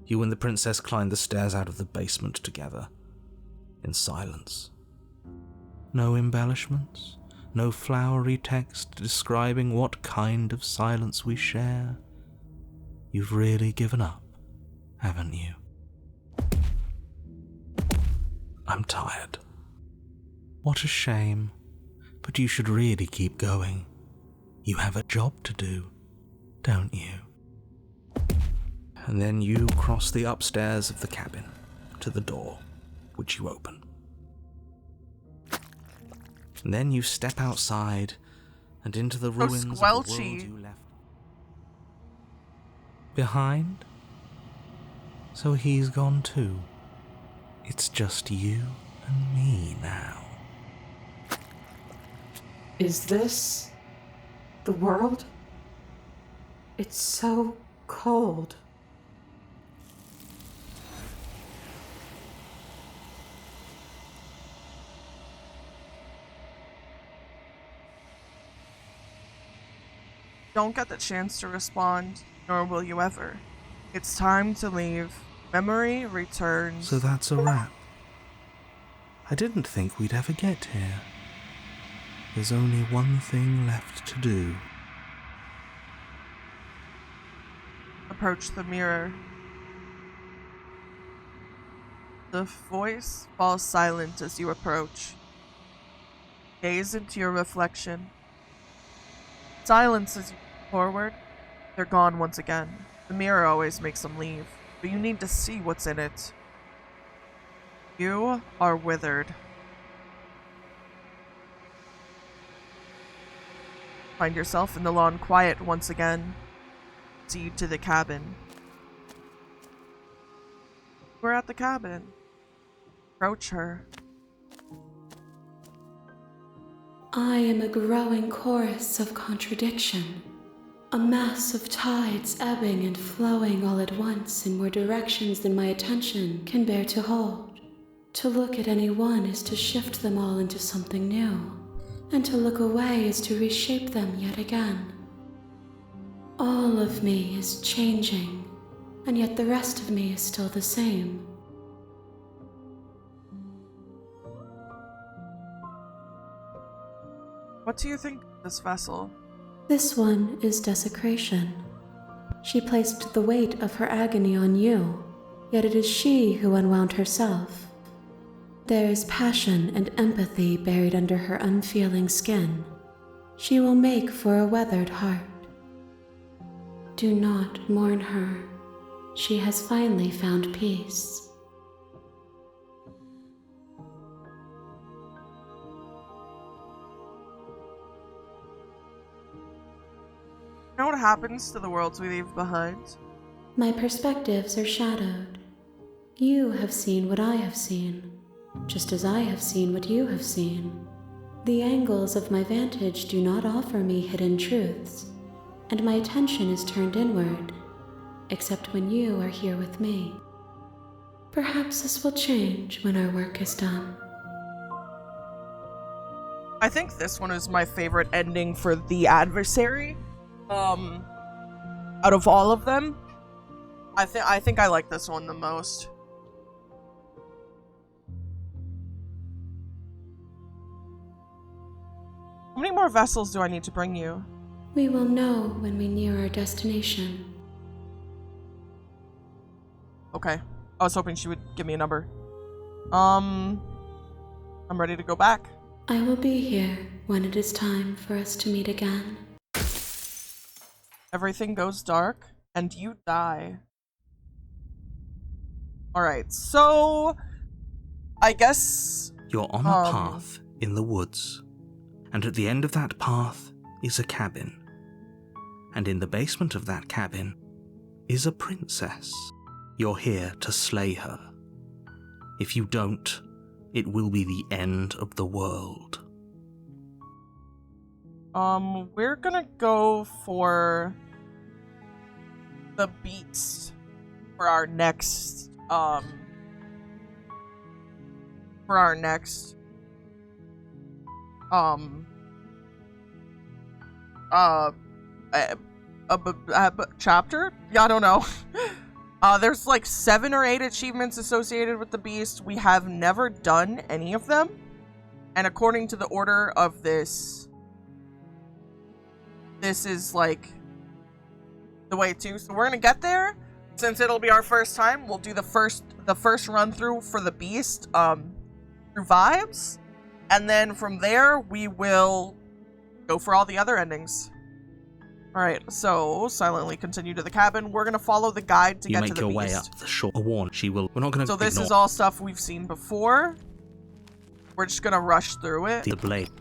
You and the princess climb the stairs out of the basement together, in silence. No embellishments, no flowery text describing what kind of silence we share. You've really given up, haven't you? I'm tired. What a shame, but you should really keep going. You have a job to do, don't you? And then you cross the upstairs of the cabin to the door, which you open. And then you step outside and into the ruins of the world you left behind. So he's gone too. It's just you and me now. Is this the world? It's so cold. Don't get the chance to respond, nor will you ever. It's time to leave. Memory returns. So that's a wrap. I didn't think we'd ever get here. There's only one thing left to do. Approach the mirror. The voice falls silent as you approach. Gaze into your reflection. Silence as you move forward. They're gone once again. The mirror always makes them leave, but you need to see what's in it. You are withered. Find yourself in the lawn quiet once again. Proceed to the cabin. We're at the cabin. Approach her. I am a growing chorus of contradiction, a mass of tides ebbing and flowing all at once in more directions than my attention can bear to hold. To look at any one is to shift them all into something new, and to look away is to reshape them yet again. All of me is changing, and yet the rest of me is still the same. What do you think of this vessel? This one is desecration. She placed the weight of her agony on you, yet it is she who unwound herself. There is passion and empathy buried under her unfeeling skin. She will make for a weathered heart. Do not mourn her. She has finally found peace. You know what happens to the worlds we leave behind? My perspectives are shadowed. You have seen what I have seen, just as I have seen what you have seen. The angles of my vantage do not offer me hidden truths, and my attention is turned inward, except when you are here with me. Perhaps this will change when our work is done. I think this one is my favorite ending for the adversary. Out of all of them, I think I like this one the most. How many more vessels do I need to bring you? We will know when we near our destination. Okay. I was hoping she would give me a number. I'm ready to go back. I will be here when it is time for us to meet again. Everything goes dark, and you die. Alright, so... I guess... You're on a path in the woods, and at the end of that path is a cabin. And in the basement of that cabin is a princess. You're here to slay her. If you don't, it will be the end of the world. We're gonna go for the beast for our next, chapter? Yeah, I don't know. There's like 7 or 8 achievements associated with the beast. We have never done any of them. And according to the order of this is like the way to. So we're gonna get there. Since it'll be our first time, we'll do the first run through for the beast through vibes. And then from there we will go for all the other endings. Alright, so silently continue to the cabin. We're gonna follow the guide to get to the beast. You make your way up the shore. Warn, she will. We're not gonna. So this is all stuff we've seen before. We're just gonna rush through it. The blade.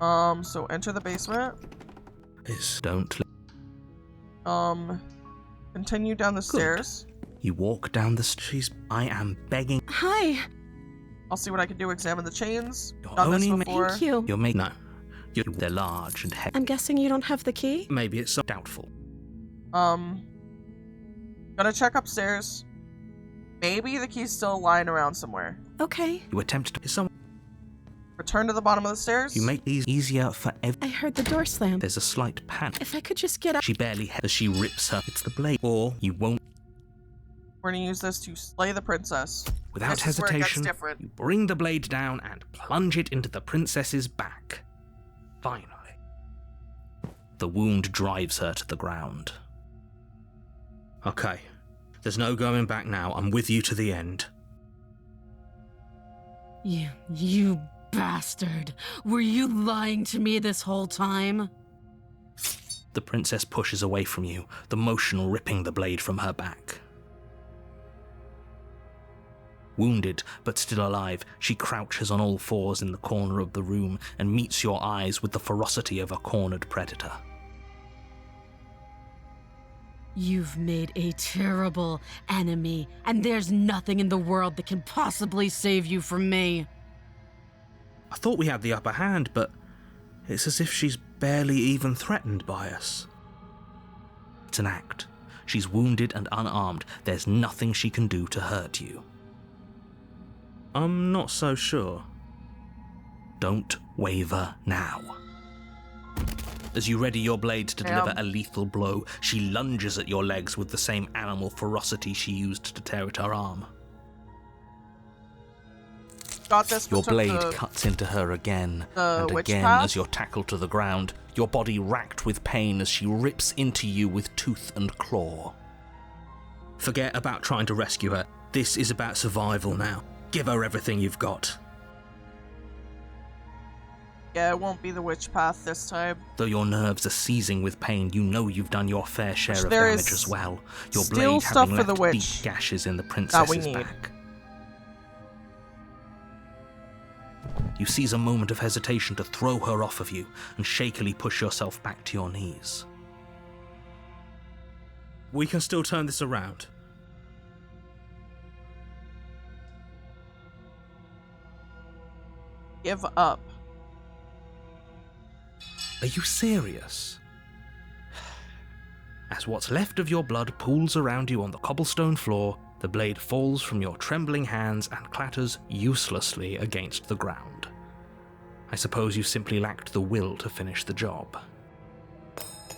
So enter the basement. Don't. Continue down the stairs. You walk down the stairs. I am begging. Hi. I'll see what I can do. Examine the chains. You're Done this only before. Thank you. You're making. No. They're large and heavy. I'm guessing you don't have the key? Maybe it's so doubtful. Gonna check upstairs. Maybe the key's still lying around somewhere. Okay. You attempt to. Return to the bottom of the stairs. You make these easier for I heard the door slam. There's a slight panic. If I could just get up. She barely as she rips her. It's the blade. Or you won't. We're gonna use this to slay the princess. Without this is where it gets hesitation, different. you bring the blade down and plunge it into the princess's back. Finally. The wound drives her to the ground. Okay. There's no going back now. I'm with you to the end. You bastard. Were you lying to me this whole time? The princess pushes away from you, the motion ripping the blade from her back. Wounded, but still alive, she crouches on all fours in the corner of the room and meets your eyes with the ferocity of a cornered predator. You've made a terrible enemy, and there's nothing in the world that can possibly save you from me. I thought we had the upper hand, but it's as if she's barely even threatened by us. It's an act. She's wounded and unarmed. There's nothing she can do to hurt you. I'm not so sure. Don't waver now. As you ready your blade to deliver a lethal blow, she lunges at your legs with the same animal ferocity she used to tear at her arm. got this. Your blade cuts into her again and again as you're tackled to the ground, your body racked with pain as she rips into you with tooth and claw. Forget about trying to rescue her. This is about survival now. Give her everything you've got. Yeah, it won't be the witch path this time. Though your nerves are seizing with pain, you know you've done your fair share of damage as well. Your blade having left deep gashes in the princess's back. You seize a moment of hesitation to throw her off of you and shakily push yourself back to your knees. We can still turn this around. Give up. Are you serious? As what's left of your blood pools around you on the cobblestone floor, the blade falls from your trembling hands and clatters uselessly against the ground. I suppose you simply lacked the will to finish the job.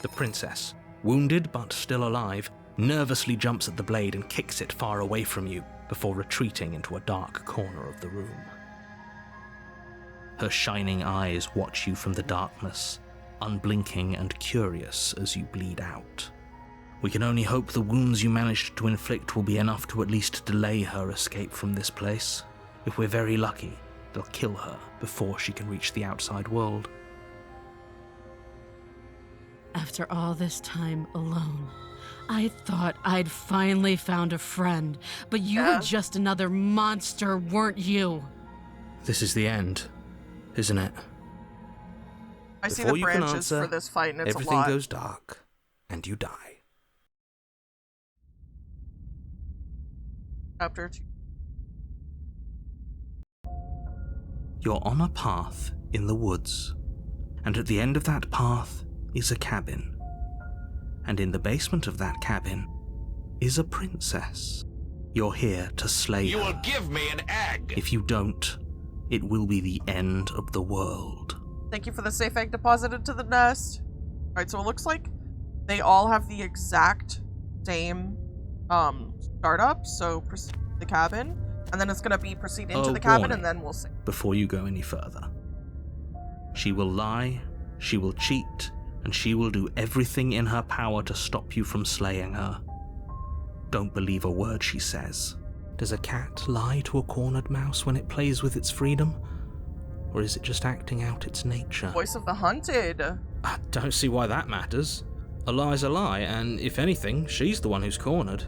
The princess, wounded but still alive, nervously jumps at the blade and kicks it far away from you before retreating into a dark corner of the room. Her shining eyes watch you from the darkness, unblinking and curious as you bleed out. We can only hope the wounds you managed to inflict will be enough to at least delay her escape from this place. If we're very lucky, they'll kill her before she can reach the outside world. After all this time alone, I thought I'd finally found a friend, but you were just another monster, weren't you? This is the end, isn't it? I see the branches for this fight, and it's a lot. Everything goes dark, and you die. Chapter 2. You're on a path in the woods, and at the end of that path is a cabin. And in the basement of that cabin is a princess. You're here to slay her. You will give me an egg! If you don't, it will be the end of the world. Thank you for the safe egg deposited to the nest. Alright, so it looks like they all have the exact same startup, so proceed to the cabin, and then it's gonna be proceed into the cabin, and then we'll see. Before you go any further. She will lie, she will cheat, and she will do everything in her power to stop you from slaying her. Don't believe a word she says. Does a cat lie to a cornered mouse when it plays with its freedom? Or is it just acting out its nature? Voice of the hunted. I don't see why that matters. A lie's a lie, and if anything, she's the one who's cornered.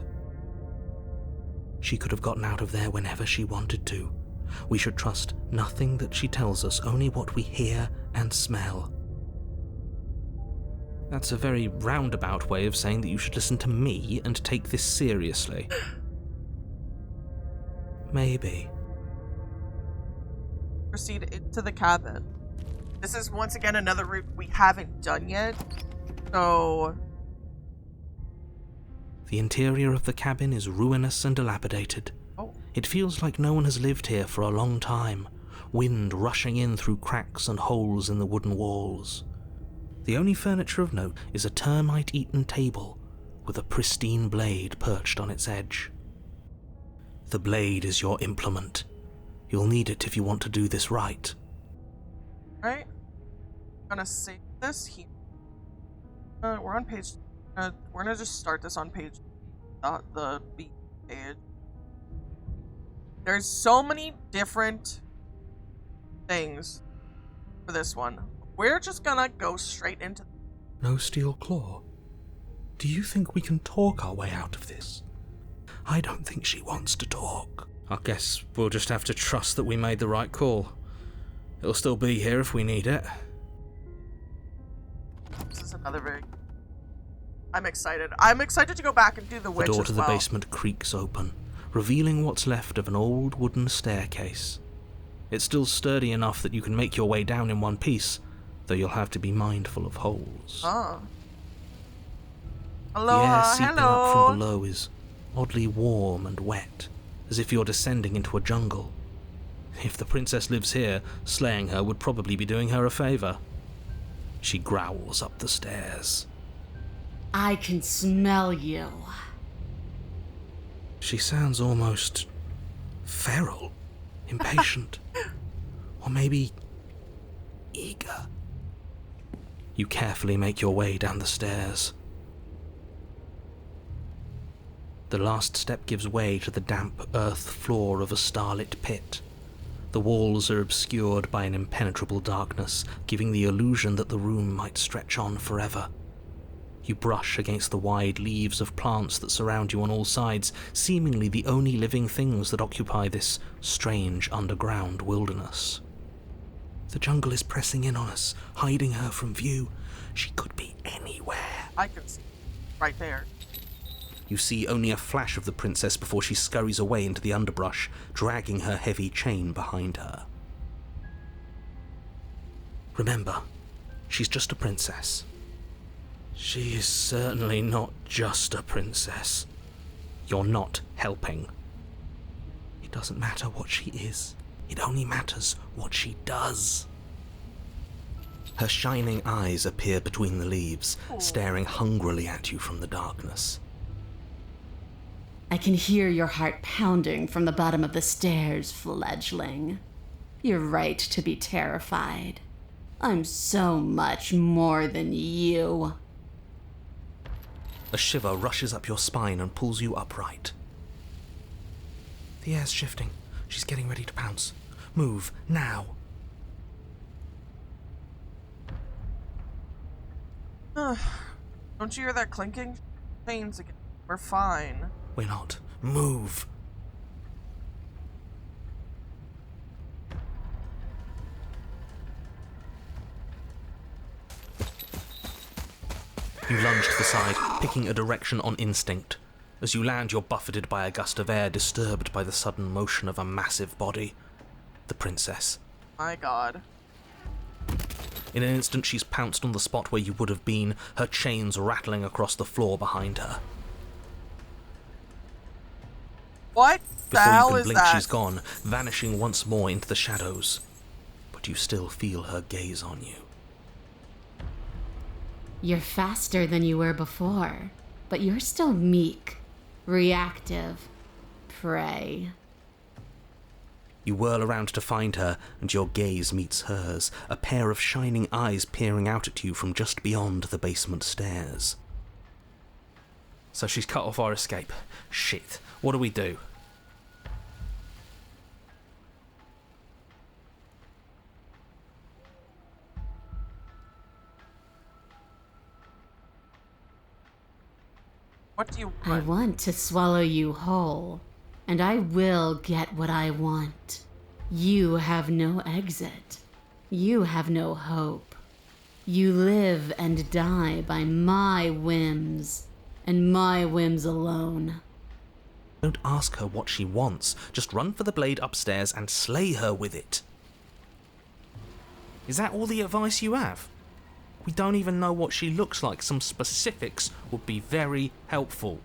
She could have gotten out of there whenever she wanted to. We should trust nothing that she tells us, only what we hear and smell. That's a very roundabout way of saying that you should listen to me and take this seriously. Maybe. Proceed into the cabin. This is once again another route we haven't done yet, so... The interior of the cabin is ruinous and dilapidated. Oh. It feels like no one has lived here for a long time, wind rushing in through cracks and holes in the wooden walls. The only furniture of note is a termite-eaten table with a pristine blade perched on its edge. The blade is your implement. You'll need it if you want to do this right. Alright. I'm gonna save this here. We're on page... we're gonna just start this on page... the B page. There's so many different things for this one. We're just gonna go straight into... No steel claw? Do you think we can talk our way out of this? I don't think she wants to talk. I guess we'll just have to trust that we made the right call. It'll still be here if we need it. This is another very... I'm excited. I'm excited to go back and do the witch as well. The door to the basement creaks open, revealing what's left of an old wooden staircase. It's still sturdy enough that you can make your way down in one piece, though you'll have to be mindful of holes. Ah. The Aloha, air seeping up from below is oddly warm and wet, as if you're descending into a jungle. If the princess lives here, slaying her would probably be doing her a favor. She growls up the stairs. I can smell you. She sounds almost feral, impatient, or maybe eager. You carefully make your way down the stairs. The last step gives way to the damp earth floor of a starlit pit. The walls are obscured by an impenetrable darkness, giving the illusion that the room might stretch on forever. You brush against the wide leaves of plants that surround you on all sides, seemingly the only living things that occupy this strange underground wilderness. The jungle is pressing in on us, hiding her from view. She could be anywhere. I can see. Right there. You see only a flash of the princess before she scurries away into the underbrush, dragging her heavy chain behind her. Remember, she's just a princess. She is certainly not just a princess. You're not helping. It doesn't matter what she is. It only matters what she does. Her shining eyes appear between the leaves, staring hungrily at you from the darkness. I can hear your heart pounding from the bottom of the stairs, fledgling. You're right to be terrified. I'm so much more than you. A shiver rushes up your spine and pulls you upright. The air's shifting. She's getting ready to pounce. Move, now. Don't you hear that clinking? Chains again. We're fine. We're not. Move. You lunge to the side, picking a direction on instinct. As you land, you're buffeted by a gust of air, disturbed by the sudden motion of a massive body. The princess. My god. In an instant, she's pounced on the spot where you would have been, her chains rattling across the floor behind her. What the Before hell you can is blink, that? she's gone, vanishing once more into the shadows. But you still feel her gaze on you. You're faster than you were before, but you're still meek, reactive, prey. You whirl around to find her, and your gaze meets hers, a pair of shining eyes peering out at you from just beyond the basement stairs. So she's cut off our escape. Shit. What do we do? What do you I want? want to swallow you whole, and I will get what I want. You have no exit. You have no hope. You live and die by my whims, and my whims alone. Don't ask her what she wants. Just run for the blade upstairs and slay her with it. Is that all the advice you have? We don't even know what she looks like. Some specifics would be very helpful.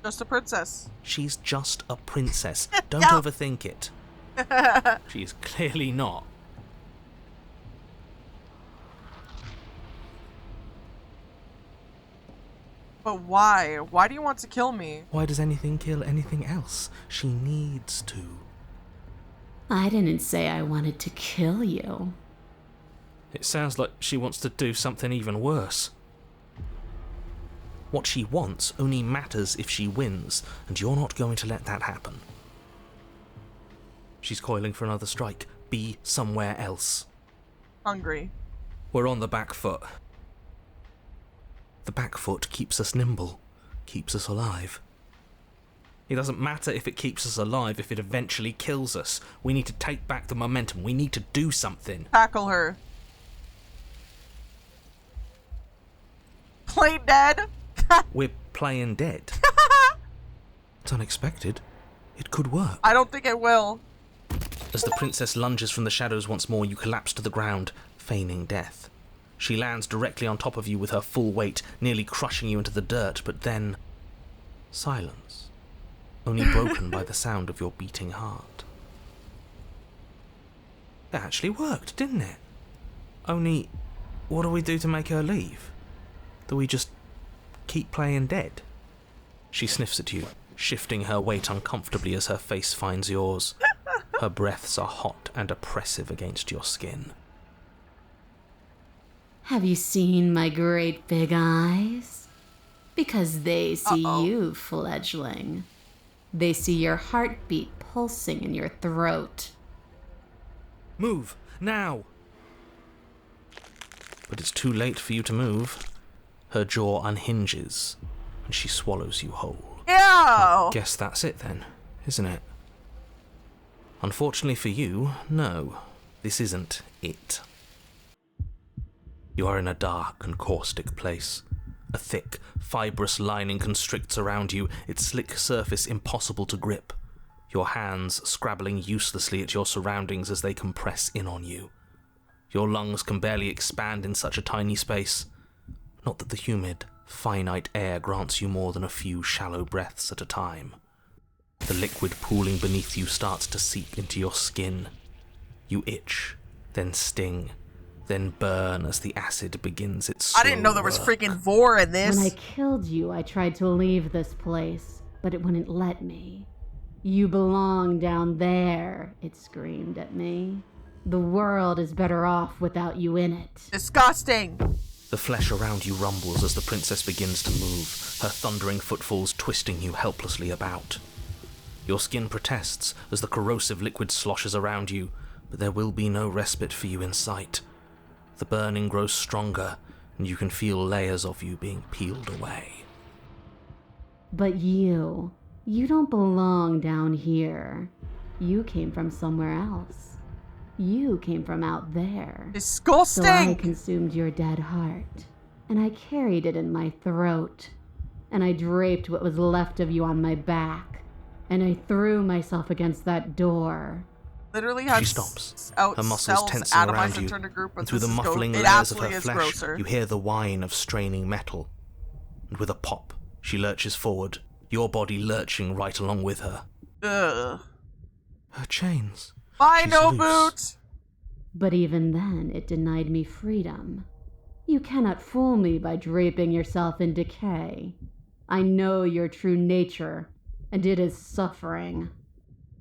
Just a princess. She's just a princess. Don't No. overthink it. She's clearly not. But why? Why do you want to kill me? Why does anything kill anything else? She needs to. I didn't say I wanted to kill you. It sounds like she wants to do something even worse. What she wants only matters if she wins, and you're not going to let that happen. She's coiling for another strike. Be somewhere else. Hungry. We're on the back foot. The back foot keeps us nimble, keeps us alive. It doesn't matter if it keeps us alive if it eventually kills us. We need to take back the momentum. We need to do something. Tackle her. Play dead. We're playing dead. It's unexpected. It could work. I don't think it will. As the princess lunges from the shadows once more, you collapse to the ground, feigning death. She lands directly on top of you with her full weight, nearly crushing you into the dirt, but then... silence. Only broken by the sound of your beating heart. It actually worked, didn't it? Only, what do we do to make her leave? Do we just keep playing dead? She sniffs at you, shifting her weight uncomfortably as her face finds yours. Her breaths are hot and oppressive against your skin. Have you seen my great big eyes? Because they see you, fledgling. They see your heartbeat pulsing in your throat. Move, now! But it's too late for you to move. Her jaw unhinges, and she swallows you whole. Ew! I guess that's it then, isn't it? Unfortunately for you, no. This isn't it. You are in a dark and caustic place. A thick, fibrous lining constricts around you, its slick surface impossible to grip. Your hands scrabbling uselessly at your surroundings as they compress in on you. Your lungs can barely expand in such a tiny space. Not that the humid, finite air grants you more than a few shallow breaths at a time. The liquid pooling beneath you starts to seep into your skin. You itch, then sting, then burn as the acid begins its slow I didn't know there was work. freaking vor in this. When I killed you, I tried to leave this place, but it wouldn't let me. You belong down there, it screamed at me. The world is better off without you in it. Disgusting. The flesh around you rumbles as the princess begins to move, her thundering footfalls twisting you helplessly about. Your skin protests as the corrosive liquid sloshes around you, but there will be no respite for you in sight. The burning grows stronger, and you can feel layers of you being peeled away. But you don't belong down here. You came from somewhere else. You came from out there. Disgusting! So I consumed your dead heart, and I carried it in my throat, and I draped what was left of you on my back, and I threw myself against that door. Literally had She stops, out her muscles cells tensing around atomized you, into a group, but and through the this is muffling it layers of her absolutely is flesh, grosser. you hear the whine of straining metal. And with a pop, she lurches forward, your body lurching right along with her. Ugh. Her chains. Bye, She's no loose. boot! But even then, it denied me freedom. You cannot fool me by draping yourself in decay. I know your true nature, and it is suffering.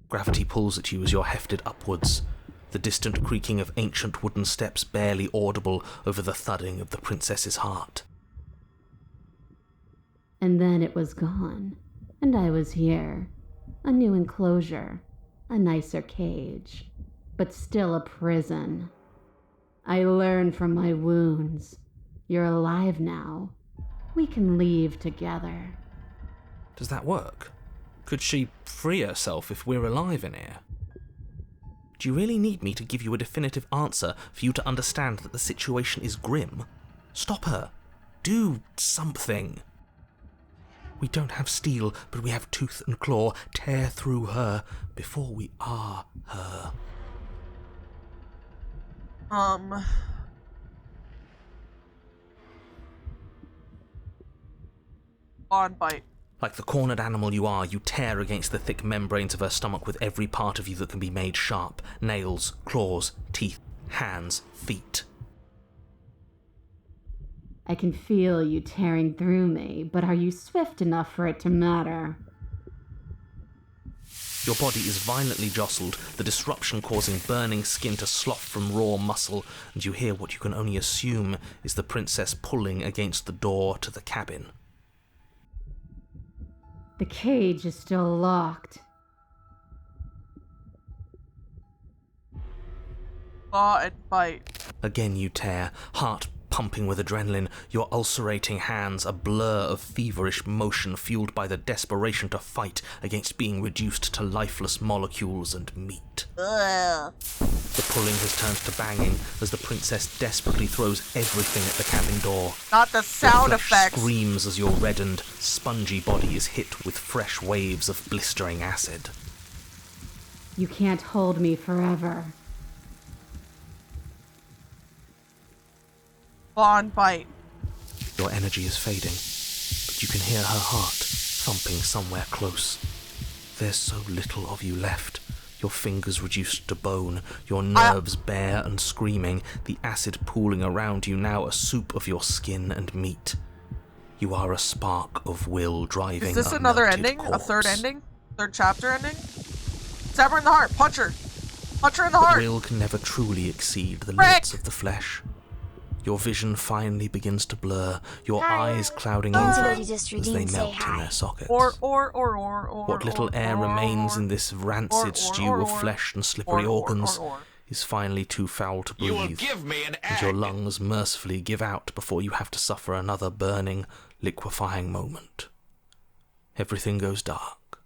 Gravity pulls at you as you're hefted upwards, the distant creaking of ancient wooden steps barely audible over the thudding of the princess's heart. And then it was gone, and I was here. A new enclosure, a nicer cage, but still a prison. I learned from my wounds. You're alive now. We can leave together. Does that work? Could she free herself if we're alive in here? Do you really need me to give you a definitive answer for you to understand that the situation is grim? Stop her. Do something. We don't have steel, but we have tooth and claw. Tear through her before we are her. Odd bite. Like the cornered animal you are, you tear against the thick membranes of her stomach with every part of you that can be made sharp. Nails, claws, teeth, hands, feet. I can feel you tearing through me, but are you swift enough for it to matter? Your body is violently jostled, the disruption causing burning skin to slough from raw muscle, and you hear what you can only assume is the princess pulling against the door to the cabin. The cage is still locked. Claw and bite. Again you tear, heart pumping with adrenaline, your ulcerating hands a blur of feverish motion fueled by the desperation to fight against being reduced to lifeless molecules and meat. Ugh. The pulling has turned to banging as the princess desperately throws everything at the cabin door. Not the sound Your flesh effects. screams as your reddened, spongy body is hit with fresh waves of blistering acid. You can't hold me forever. Claw and bite. Your energy is fading, but you can hear her heart thumping somewhere close. There's so little of you left. Your fingers reduced to bone, your nerves bare and screaming, the acid pooling around you now a soup of your skin and meat. You are a spark of will driving Is this a another melted ending? A third corpse. ending? Third chapter ending? Stab her in the heart. Punch her. Punch her in the But heart! will can never truly exceed the limits of the flesh. Your vision finally begins to blur, your eyes clouding over Somebody just as they redeemed, say melt in hi. their sockets. What Little air remains in this rancid stew of flesh and slippery organs is finally too foul to breathe, You will give me an and your egg. lungs mercifully give out before you have to suffer another burning, liquefying moment. Everything goes dark,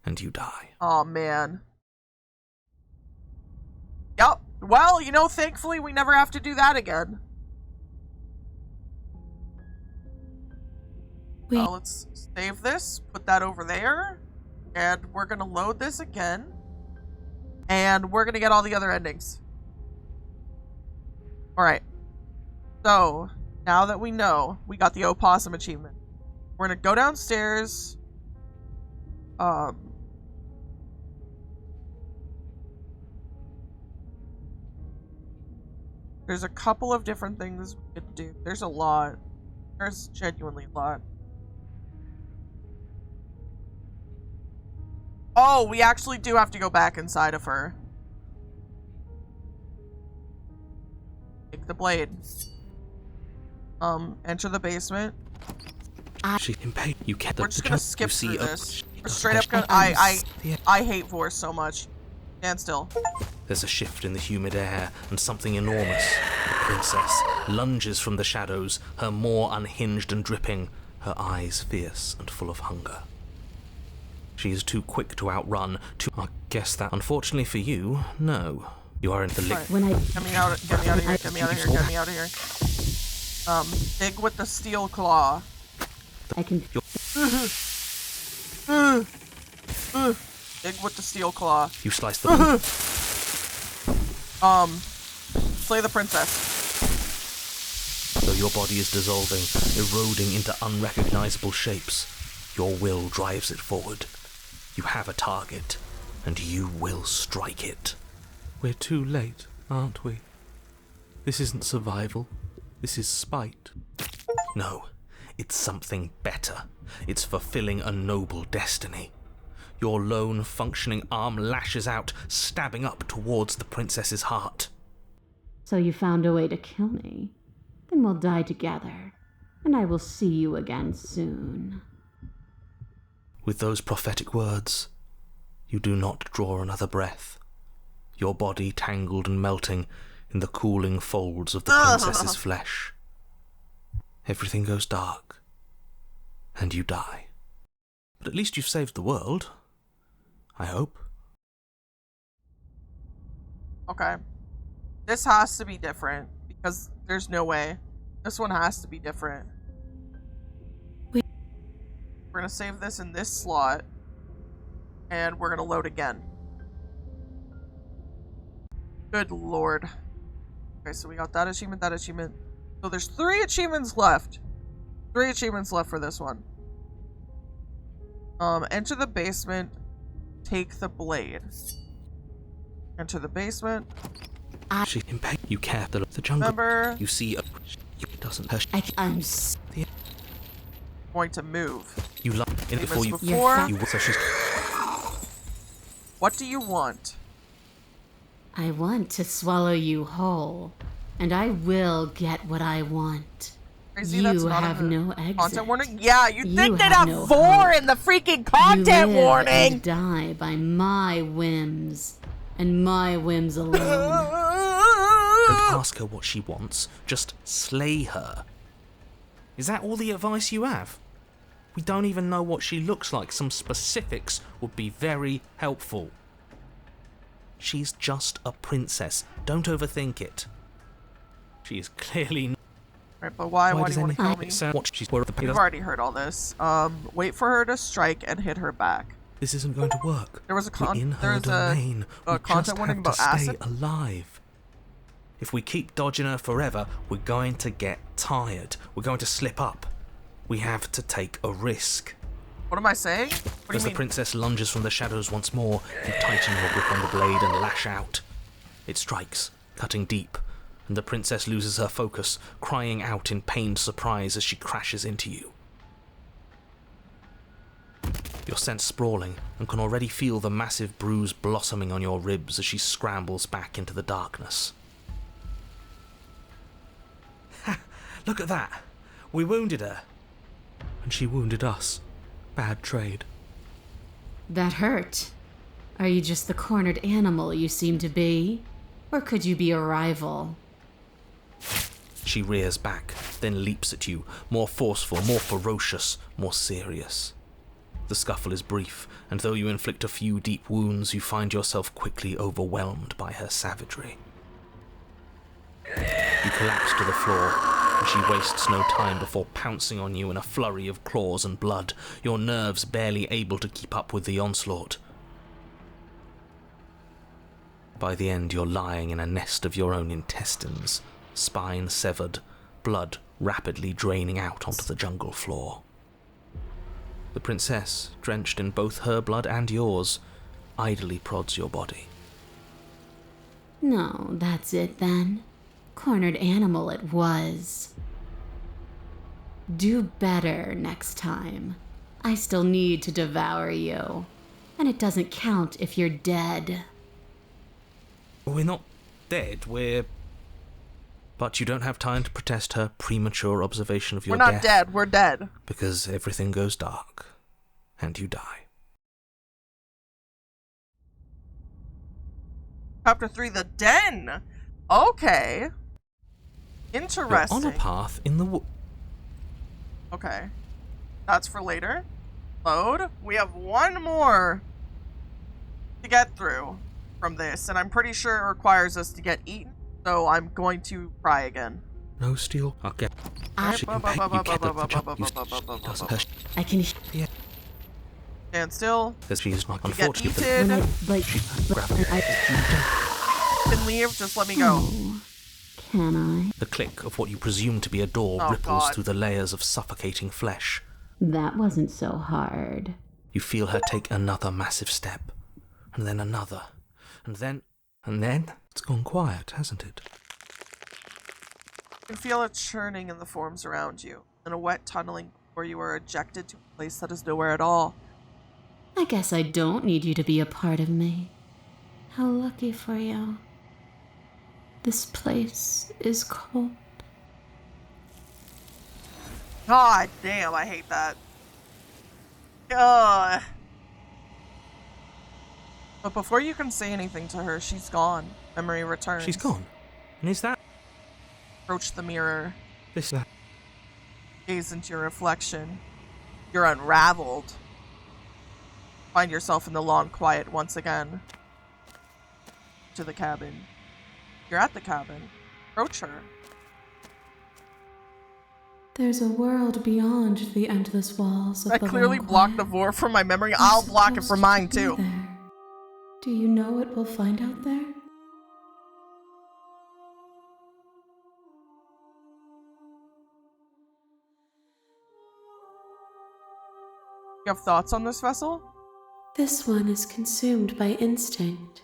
and you die. Oh man. Yup. Well, you know, thankfully we never have to do that again. Let's save this, put that over there, and we're gonna load this again. And we're gonna get all the other endings. Alright. So, now that we know we got the opossum achievement, we're gonna go downstairs. There's a couple of different things we could do. There's a lot. There's genuinely a lot. Oh, we actually do have to go back inside of her. Take the blade. Enter the basement. She can pay. You can't. We're just gonna skip through this. We're straight up gonna. I hate VODS so much. Stand still. There's a shift in the humid air, and something enormous. The princess lunges from the shadows, her maw unhinged and dripping, her eyes fierce and full of hunger. She is too quick to outrun. I guess that, unfortunately for you, no. You are in the lick. Get me out of here. Get me out of here. Get me out of here. Dig with the steel claw. I can. Dig with the steel claw. You slice the. Slay the princess. Though your body is dissolving, eroding into unrecognizable shapes, your will drives it forward. You have a target, and you will strike it. We're too late, aren't we? This isn't survival. This is spite. No, it's something better. It's fulfilling a noble destiny. Your lone, functioning arm lashes out, stabbing up towards the princess's heart. So you found a way to kill me? Then we'll die together, and I will see you again soon. With those prophetic words, you do not draw another breath, your body tangled and melting in the cooling folds of the princess's flesh. Everything goes dark, and you die. But at least you've saved the world. I hope. Okay. This has to be different, because there's no way. This one has to be different. We're gonna save this in this slot, and we're gonna load again. Good lord. Okay, so we got that achievement, that achievement. So there's 3 achievements left. 3 achievements left for this one. Enter the basement, take the blade. Enter the basement. She can pay. You care the jungle. Remember, You see, it doesn't hurt. I'm going to move. You lie in Same before as you. before. So she's. What do you want? I want to swallow you whole, and I will get what I want. Crazy, that's You not have a no exit. content warning? Yeah, you think You they'd have have no 4 hope. in the freaking You content live warning! and die by my whims, and my whims alone. Don't ask her what she wants. Just slay her. Is that all the advice you have? We don't even know what she looks like. Some specifics would be very helpful. She's just a princess. Don't overthink it. She is clearly. Right, but why do you want to kill me? She's We've already heard all this. Wait for her to strike and hit her back. This isn't going to work. There was a We're in her domain. a We content just warning have to about stay acid. alive. If we keep dodging her forever, we're going to get tired. We're going to slip up. We have to take a risk. What am I saying? What do As you the mean? princess lunges from the shadows once more, you tighten your grip on the blade and lash out. It strikes, cutting deep, and the princess loses her focus, crying out in pained surprise as she crashes into you. You're sent sprawling and can already feel the massive bruise blossoming on your ribs as she scrambles back into the darkness. Ha! Look at that! We wounded her. And she wounded us. Bad trade. That hurt. Are you just the cornered animal you seem to be? Or could you be a rival? She rears back, then leaps at you, more forceful, more ferocious, more serious. The scuffle is brief, and though you inflict a few deep wounds, you find yourself quickly overwhelmed by her savagery. You collapse to the floor, and she wastes no time before pouncing on you in a flurry of claws and blood, your nerves barely able to keep up with the onslaught. By the end, you're lying in a nest of your own intestines, spine severed, blood rapidly draining out onto the jungle floor. The princess, drenched in both her blood and yours, idly prods your body. No, that's it then. Cornered animal it was. Do better next time. I still need to devour you. And it doesn't count if you're dead. We're not dead, But you don't have time to protest her premature observation of your death. We're not dead, we're dead. Because everything goes dark, and you die. Chapter 3, The Den! Okay. Interesting. You're on a path in the Okay. That's for later. Load. We have one more to get through from this, and I'm pretty sure it requires us to get eaten, so I'm going to try again. No steel. Okay. I can Stand still. She's not You get unfortunately. eaten. Can leave, just let me go. Can I? The click of what you presume to be a door Oh, ripples God. through the layers of suffocating flesh. That wasn't so hard. You feel her take another massive step, and then another, and then it's gone quiet, hasn't it? You can feel a churning in the forms around you, and a wet tunneling where you are ejected to a place that is nowhere at all. I guess I don't need you to be a part of me. How lucky for you. This place is cold. God damn, I hate that. Ugh. But before you can say anything to her, she's gone. Memory returns. She's gone. And is that Approach the mirror. this? Gaze into your reflection. You're unraveled. Find yourself in the long quiet once again. To the cabin. You're at the cabin. Approach her. There's a world beyond the endless walls of I the clearly long blocked the quiet. vor from my memory. You're I'll block it supposed from to mine be too. there. Do you know what we'll find out there? You have thoughts on this vessel? This one is consumed by instinct,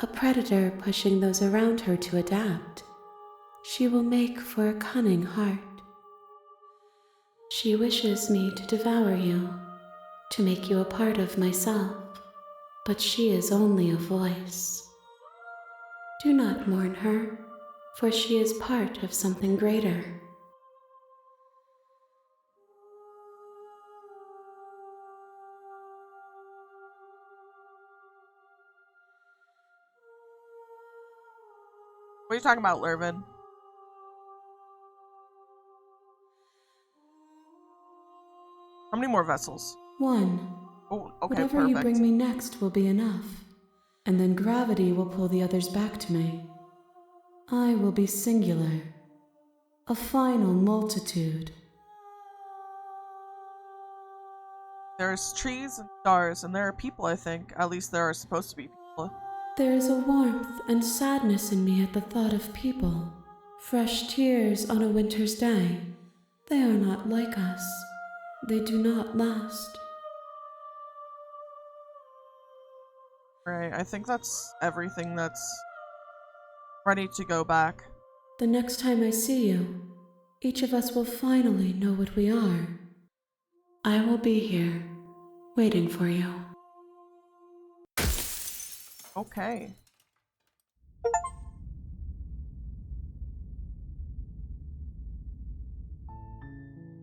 a predator pushing those around her to adapt. She will make for a cunning heart. She wishes me to devour you, to make you a part of myself, but she is only a voice. Do not mourn her, for she is part of something greater. What are you talking about, Lurvin? How many more vessels? One. Oh, okay, Whatever perfect. you bring me next will be enough, and then gravity will pull the others back to me. I will be singular, a final multitude. There's trees and stars, and there are people, I think. At least there are supposed to be people. There is a warmth and sadness in me at the thought of people. Fresh tears on a winter's day. They are not like us. They do not last. Right, I think that's everything that's ready to go back. The next time I see you, each of us will finally know what we are. I will be here, waiting for you. Okay.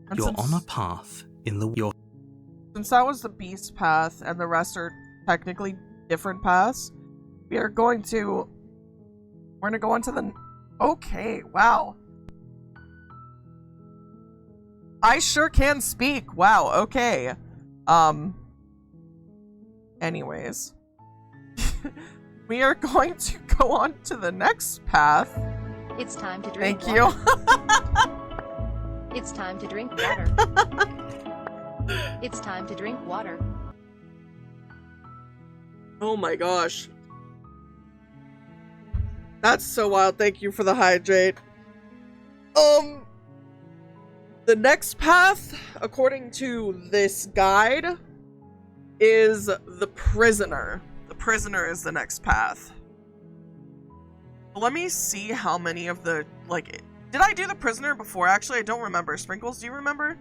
And You're since- on a path in the... Since that was the beast path and the rest are technically different paths, we're gonna go into the... Okay, wow. I sure can speak. Wow, okay. Anyways. We are going to go on to the next path. It's time to drink Thank you. It's time to drink water. It's time to drink water. Oh my gosh. That's so wild. Thank you for the hydrate. The next path, according to this guide, is the prisoner. The prisoner is the next path. Let me see how many of the, like, did I do the prisoner before? Actually, I don't remember. Sprinkles, do you remember?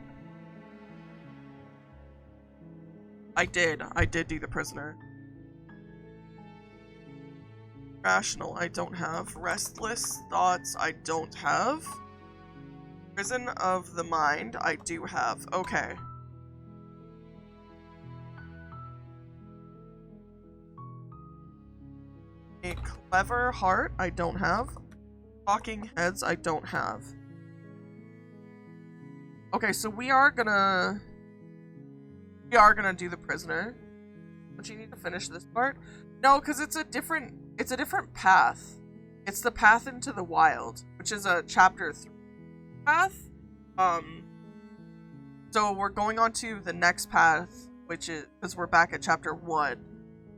I did do the prisoner. Rational, I don't have. Restless thoughts, I don't have. Prison of the mind, I do have. Okay. A clever heart, I don't have. Talking heads, I don't have. Okay, so we are gonna do the prisoner. Don't you need to finish this part? No, because it's a different path. It's the path into the wild, which is a chapter 3 path. So we're going on to the next path, which is, because we're back at chapter 1.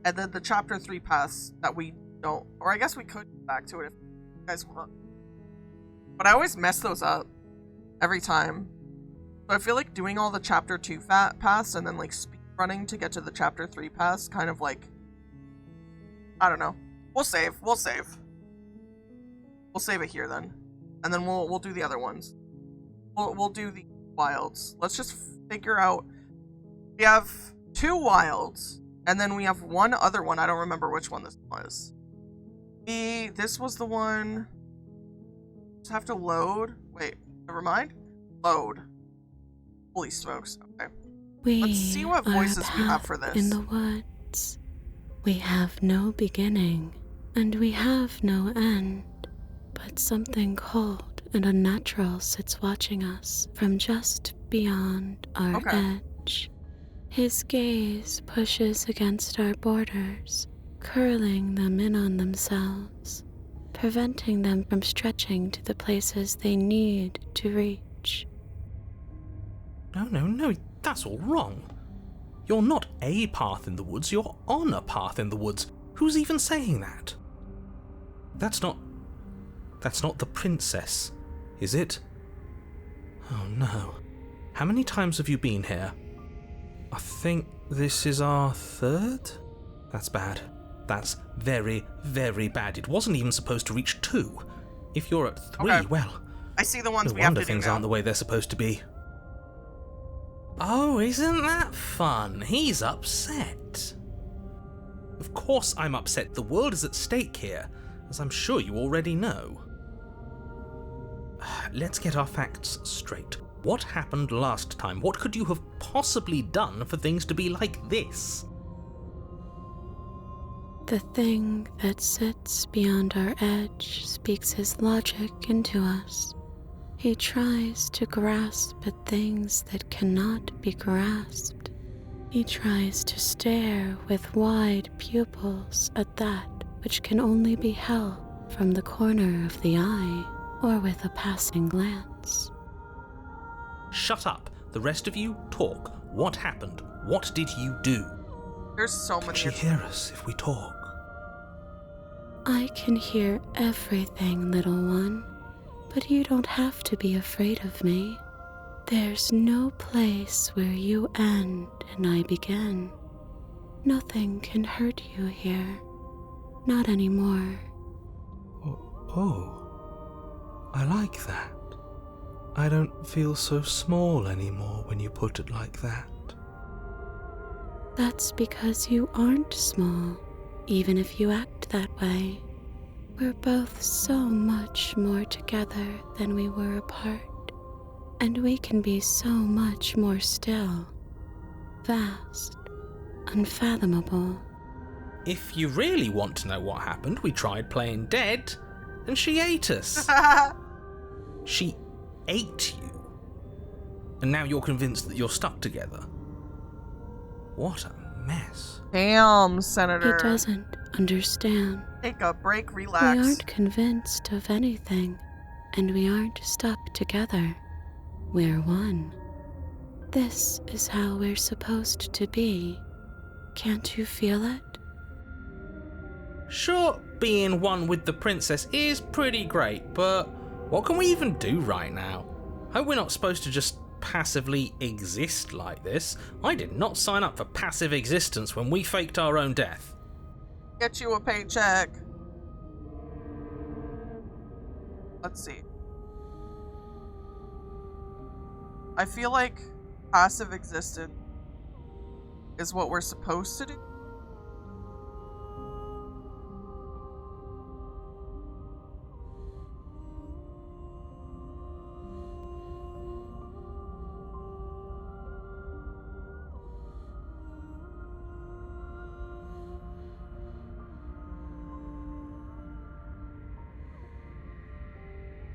And then the chapter 3 paths that we don't, or I guess we could go back to it if you guys want. But I always mess those up every time. So I feel like doing all the chapter 2 paths and then like speed running to get to the chapter 3 paths kind of like, I don't know. We'll save it here then. And then we'll do the other ones. We'll do the wilds. Let's just figure out. We have 2 wilds, and then we have one other one. I don't remember which one this was. This was the one. Just have to load. Wait, never mind. Load. Holy smokes. Okay. Let's see what voices we have for this. In the woods, we have no beginning, and we have no end, but something cold and unnatural sits watching us from just beyond our edge. His gaze pushes against our borders, curling them in on themselves, preventing them from stretching to the places they need to reach. No, that's all wrong. You're not a path in the woods, you're on a path in the woods. Who's even saying that? That's not the princess, is it? Oh no. How many times have you been here? I think this is our 3rd? That's bad. That's very, very bad. It wasn't even supposed to reach 2. If you're at 3, well... I see the ones no we have wonder to do things now. aren't the way they're supposed to be. Oh, isn't that fun? He's upset. Of course I'm upset. The world is at stake here, as I'm sure you already know. Let's get our facts straight. What happened last time? What could you have possibly done for things to be like this? The thing that sits beyond our edge speaks his logic into us. He tries to grasp at things that cannot be grasped. He tries to stare with wide pupils at that which can only be held from the corner of the eye or with a passing glance. Shut up. The rest of you, talk. What happened? What did you do? There's so many. Can she hear us if we talk? I can hear everything, little one, but you don't have to be afraid of me. There's no place where you end and I begin. Nothing can hurt you here. Not anymore. Oh, I like that. I don't feel so small anymore when you put it like that. That's because you aren't small, even if you act that way. We're both so much more together than we were apart, and we can be so much more still. Vast, unfathomable. If you really want to know what happened, we tried playing dead, and she ate us. She ate you. And now you're convinced that you're stuck together. What a mess. Damn, Senator. He doesn't understand. Take a break, relax. We aren't convinced of anything, and we aren't stuck together. We're one. This is how we're supposed to be. Can't you feel it? Sure, being one with the princess is pretty great, but what can we even do right now? Hope we're not supposed to just passively exist like this. I did not sign up for passive existence when we faked our own death. Get you a paycheck. Let's see. I feel like passive existence is what we're supposed to do.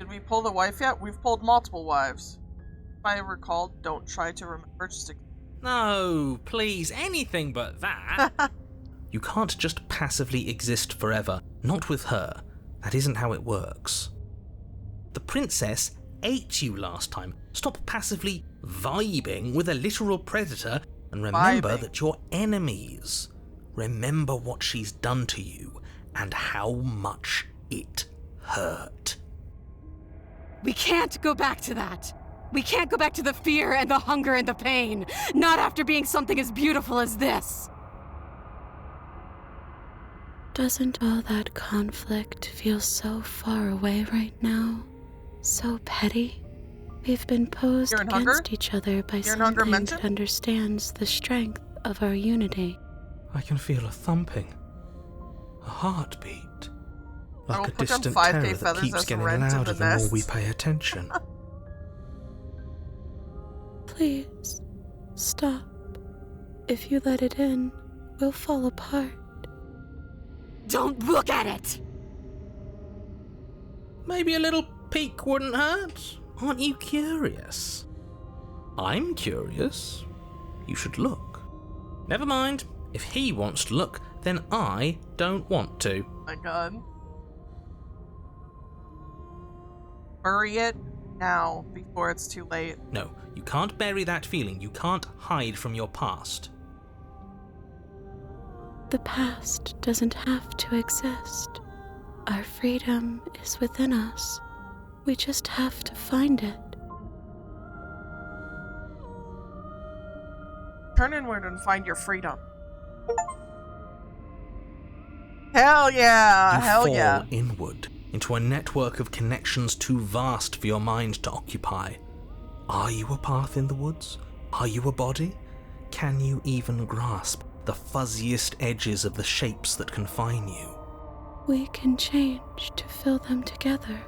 Did we pull the wife yet? We've pulled multiple wives. If I recall, don't try to remember, just No, please, anything but that. You can't just passively exist forever. Not with her. That isn't how it works. The princess ate you last time. Stop passively vibing with a literal predator and remember that you're enemies. Remember what she's done to you and how much it hurt. We can't go back to that. We can't go back to the fear and the hunger and the pain. Not after being something as beautiful as this. Doesn't all that conflict feel so far away right now? So petty? We've been posed against each other by something that understands the strength of our unity. I can feel a thumping. A heartbeat. Like a put distant 5K terror that feathers keeps as getting rent in louder the the more nest. we pay attention. Please, stop. If you let it in, we'll fall apart. Don't look at it! Maybe a little peek wouldn't hurt. Aren't you curious? I'm curious. You should look. Never mind. If he wants to look, then I don't want to. My God. Bury it now before it's too late. No, you can't bury that feeling. You can't hide from your past. The past doesn't have to exist. Our freedom is within us. We just have to find it. Turn inward and find your freedom. Hell yeah! Hell yeah! You fall inward into a network of connections too vast for your mind to occupy. Are you a path in the woods? Are you a body? Can you even grasp the fuzziest edges of the shapes that confine you? We can change to fill them together.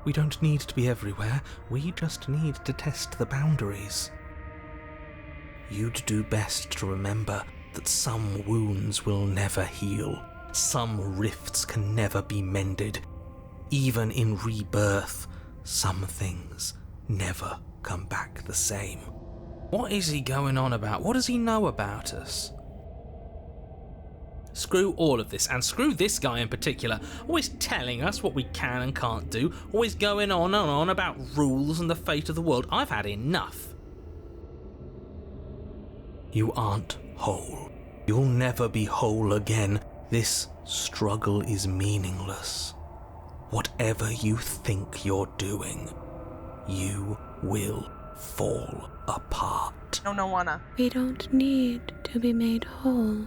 We don't need to be everywhere. We just need to test the boundaries. You'd do best to remember that some wounds will never heal. Some rifts can never be mended. Even in rebirth, some things never come back the same. What is he going on about? What does he know about us? Screw all of this, and screw this guy in particular, always telling us what we can and can't do, always going on and on about rules and the fate of the world. I've had enough. You aren't whole. You'll never be whole again. This struggle is meaningless. Whatever you think you're doing, you will fall apart. No, wanna. We don't need to be made whole.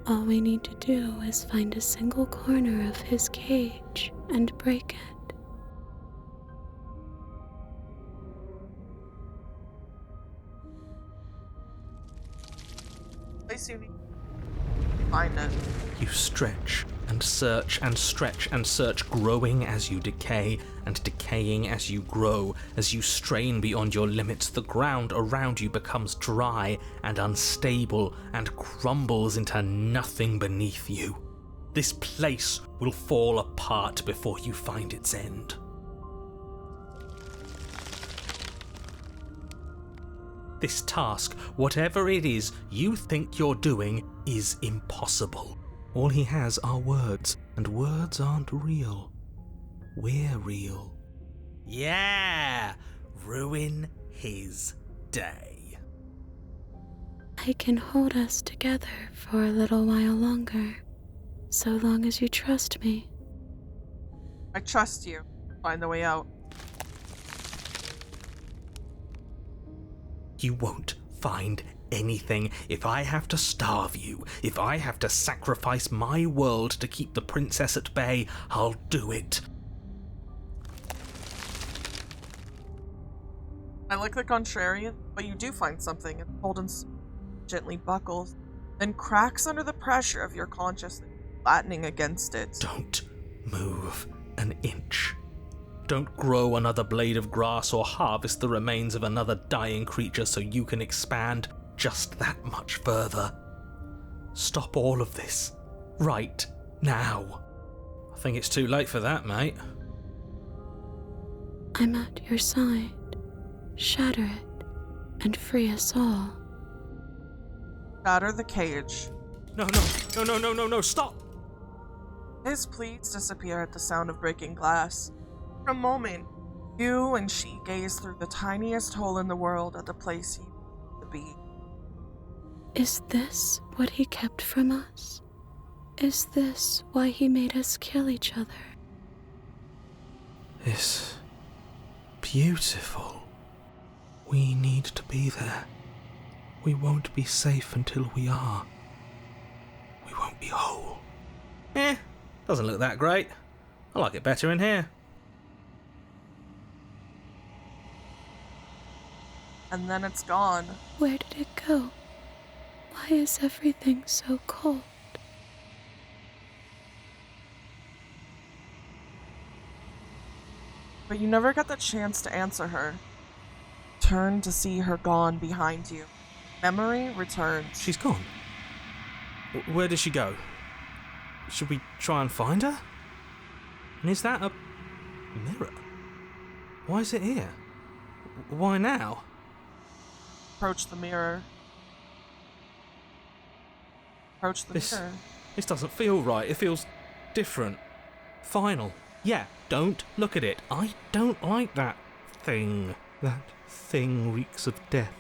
All we need to do is find a single corner of his cage and break it. place you need to find it. You stretch and search and stretch and search, growing as you decay and decaying as you grow. As you strain beyond your limits, the ground around you becomes dry and unstable and crumbles into nothing beneath you. This place will fall apart before you find its end. This task, whatever it is you think you're doing, is impossible. All he has are words, and words aren't real. We're real. Yeah! Ruin his day. I can hold us together for a little while longer, so long as you trust me. I trust you. Find the way out. You won't find anything. If I have to starve you, if I have to sacrifice my world to keep the princess at bay, I'll do it. I look the contrarian, but you do find something. It's golden gently buckles, then cracks under the pressure of your consciousness, flattening against it. Don't move an inch. Don't grow another blade of grass or harvest the remains of another dying creature so you can expand just that much further. Stop all of this. Right now. I think it's too late for that, mate. I'm at your side. Shatter it, and free us all. Shatter the cage. No, stop! His pleas disappear at the sound of breaking glass. For a moment, you and she gaze through the tiniest hole in the world at the place you used to be. Is this what he kept from us? Is this why he made us kill each other? It's beautiful. We need to be there. We won't be safe until we are. We won't be whole. Doesn't look that great. I like it better in here. And then it's gone. Where did it go? Why is everything so cold? But you never got the chance to answer her. Turn to see her gone behind you. Memory returns. She's gone. Where did she go? Should we try and find her? And is that a mirror? Why is it here? Why now? Approach the mirror. Approach the mirror. This doesn't feel right. It feels different. Final. Yeah, don't look at it. I don't like that thing. That thing reeks of death.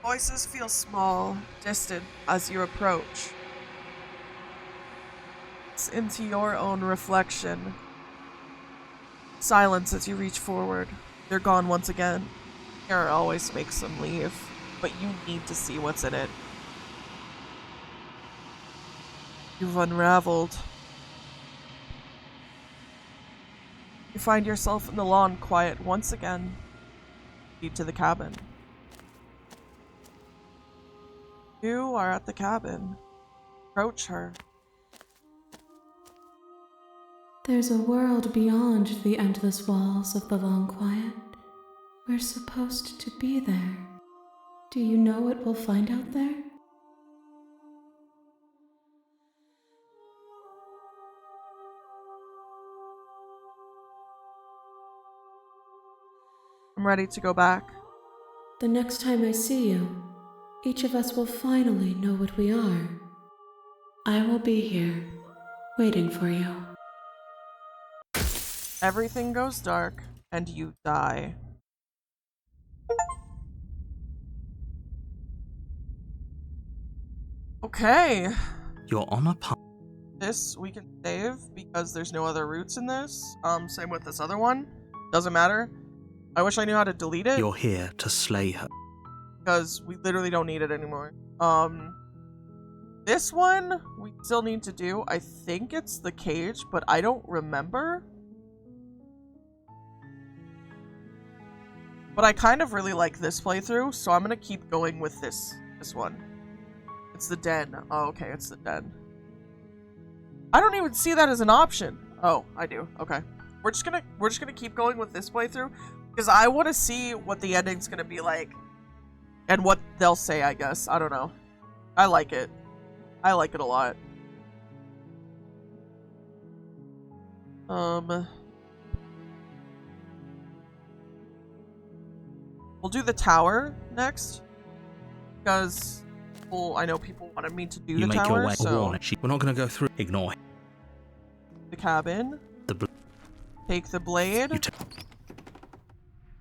Voices feel small, distant as you approach. It's into your own reflection. Silence as you reach forward. They're gone once again. Mirror always makes them leave, but you need to see what's in it. You've unraveled. You find yourself in the lawn, quiet once again. Lead to the cabin. You are at the cabin. Approach her. There's a world beyond the endless walls of the long quiet. We're supposed to be there. Do you know what we'll find out there? I'm ready to go back. The next time I see you, each of us will finally know what we are. I will be here, waiting for you. Everything goes dark, and you die. Okay. You're on a path. This we can save because there's no other routes in this. Same with this other one. Doesn't matter. I wish I knew how to delete it. You're here to slay her. Because we literally don't need it anymore. This one we still need to do. I think it's the cage, but I don't remember. But I kind of really like this playthrough, so I'm gonna keep going with this one. It's the den. Oh, okay, it's the den. I don't even see that as an option. Oh, I do. Okay. We're just gonna keep going with this playthrough because I want to see what the ending's gonna be like and what they'll say, I guess. I don't know. I like it. I like it a lot. We'll do the tower next because I know people wanted me to do the tower. Your way. So We're not going to go through. Ignore the cabin. the Take the blade.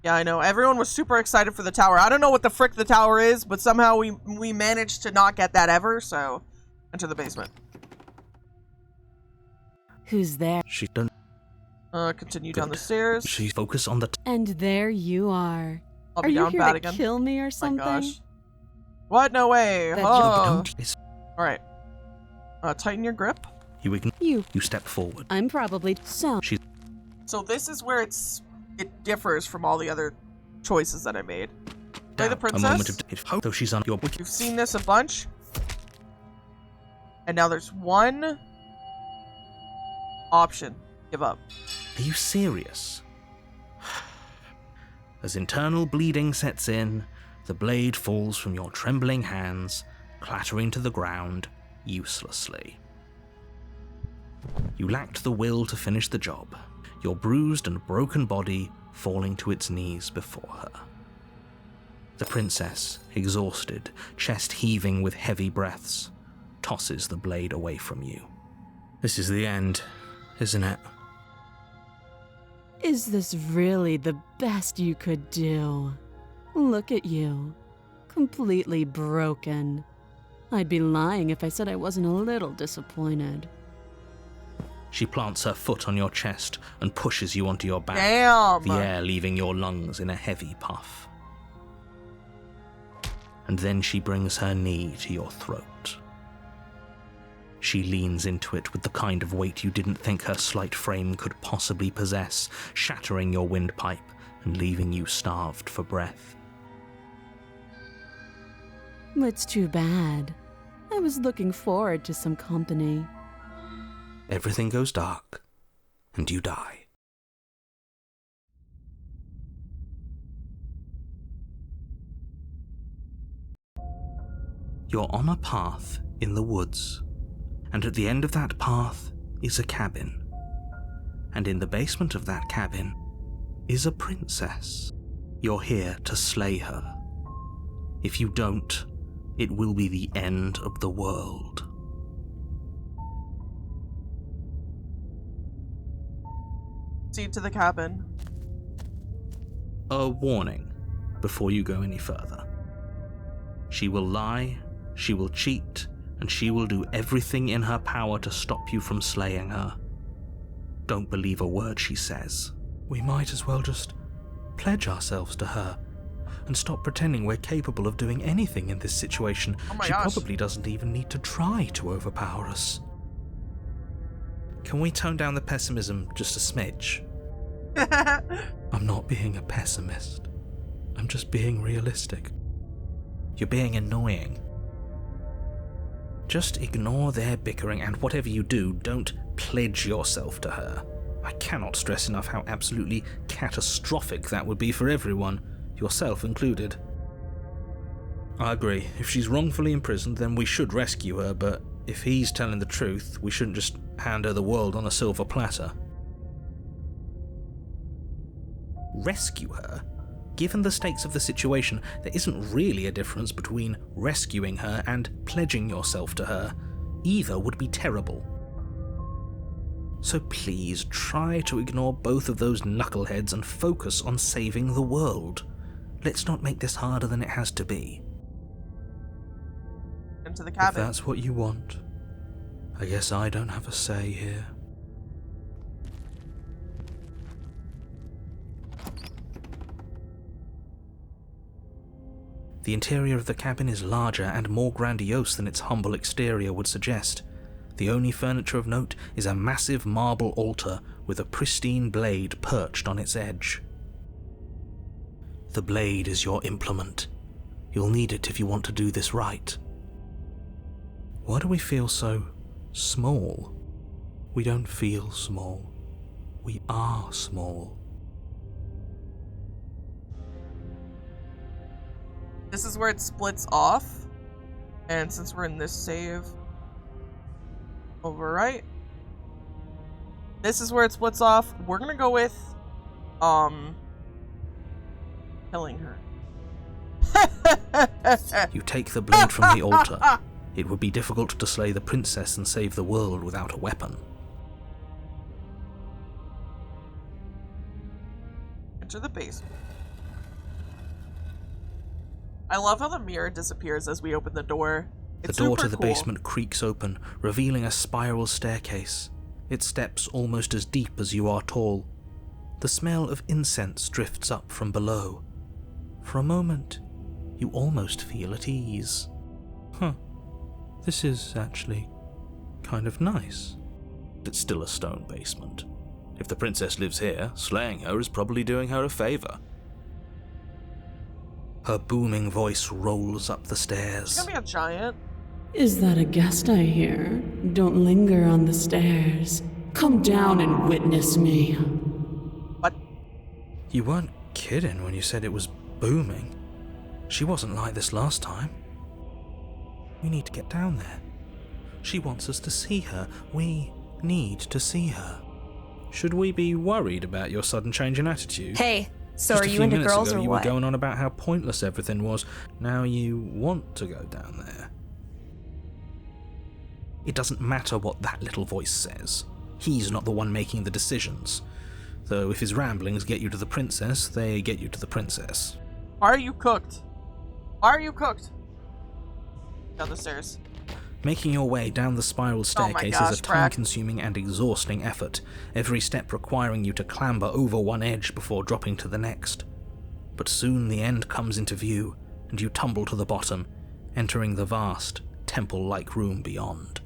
Yeah, I know. Everyone was super excited for the tower. I don't know what the frick the tower is, but somehow we managed to not get that ever. So, enter the basement. Who's there? She don't. Continue down the stairs. She focus on the. And there you are. I'll Are be you down here bad to again. kill me or My something? gosh. What? No way. That Oh. All right. Tighten your grip. You step forward. I'm probably so. So this is where it differs from all the other choices that I made. Play the princess. A moment of though she's on your. You've seen this a bunch. And now there's one option. Give up. Are you serious? As internal bleeding sets in, the blade falls from your trembling hands, clattering to the ground uselessly. You lacked the will to finish the job, your bruised and broken body falling to its knees before her. The princess, exhausted, chest heaving with heavy breaths, tosses the blade away from you. This is the end, isn't it? Is this really the best you could do? Look at you. Completely broken. I'd be lying if I said I wasn't a little disappointed. She plants her foot on your chest and pushes you onto your back, Damn. the air leaving your lungs in a heavy puff. And then she brings her knee to your throat. She leans into it with the kind of weight you didn't think her slight frame could possibly possess, shattering your windpipe and leaving you starved for breath. It's too bad. I was looking forward to some company. Everything goes dark, and you die. You're on a path in the woods, and at the end of that path is a cabin. And in the basement of that cabin is a princess. You're here to slay her. If you don't, it will be the end of the world. Proceed to the cabin. A warning before you go any further. She will lie, she will cheat, and she will do everything in her power to stop you from slaying her. Don't believe a word she says. We might as well just pledge ourselves to her and stop pretending we're capable of doing anything in this situation. Oh my She gosh. probably doesn't even need to try to overpower us. Can we tone down the pessimism just a smidge? I'm not being a pessimist. I'm just being realistic. You're being annoying. Just ignore their bickering, and whatever you do, don't pledge yourself to her. I cannot stress enough how absolutely catastrophic that would be for everyone, yourself included. I agree. If she's wrongfully imprisoned, then we should rescue her, but if he's telling the truth, we shouldn't just hand her the world on a silver platter. Rescue her? Given the stakes of the situation, there isn't really a difference between rescuing her and pledging yourself to her. Either would be terrible. So please try to ignore both of those knuckleheads and focus on saving the world. Let's not make this harder than it has to be. Into the If cabin. that's what you want, I guess I don't have a say here. The interior of the cabin is larger and more grandiose than its humble exterior would suggest. The only furniture of note is a massive marble altar with a pristine blade perched on its edge. The blade is your implement. You'll need it if you want to do this right. Why do we feel so small? We don't feel small. We are small. This is where it splits off. And since we're in this save, overwrite. This is where it splits off. We're gonna go with, killing her. You take the blade from the altar. It would be difficult to slay the princess and save the world without a weapon. Enter the basement. I love how the mirror disappears as we open the door. It's The door to super the cool. basement creaks open, revealing a spiral staircase. Its steps almost as deep as you are tall. The smell of incense drifts up from below. For a moment, you almost feel at ease. This is actually kind of nice. It's still a stone basement. If the princess lives here, slaying her is probably doing her a favor. Her booming voice rolls up the stairs. It's gonna be a giant. Is that a guest I hear? Don't linger on the stairs. Come down and witness me. What? You weren't kidding when you said it was booming. She wasn't like this last time. We need to get down there. She wants us to see her. We need to see her. Should we be worried about your sudden change in attitude? Hey, so Just are a you few into minutes girls ago, or you what? were going on about how pointless everything was. Now you want to go down there. It doesn't matter what that little voice says. He's not the one making the decisions. Though if his ramblings get you to the princess, they get you to the princess. Why are you cooked? Why are you cooked? Down the stairs. Making your way down the spiral staircase gosh, is a time-consuming and exhausting effort, every step requiring you to clamber over one edge before dropping to the next. But soon the end comes into view, and you tumble to the bottom, entering the vast, temple-like room beyond.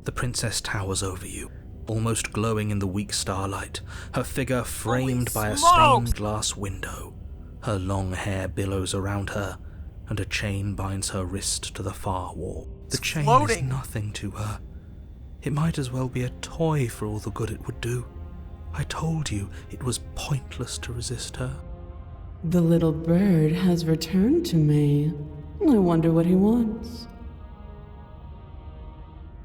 The princess towers over you, almost glowing in the weak starlight, her figure framed by a stained glass window. Her long hair billows around her, and a chain binds her wrist to the far wall. The chain is nothing to her. It might as well be a toy for all the good it would do. I told you it was pointless to resist her. The little bird has returned to me. I wonder what he wants.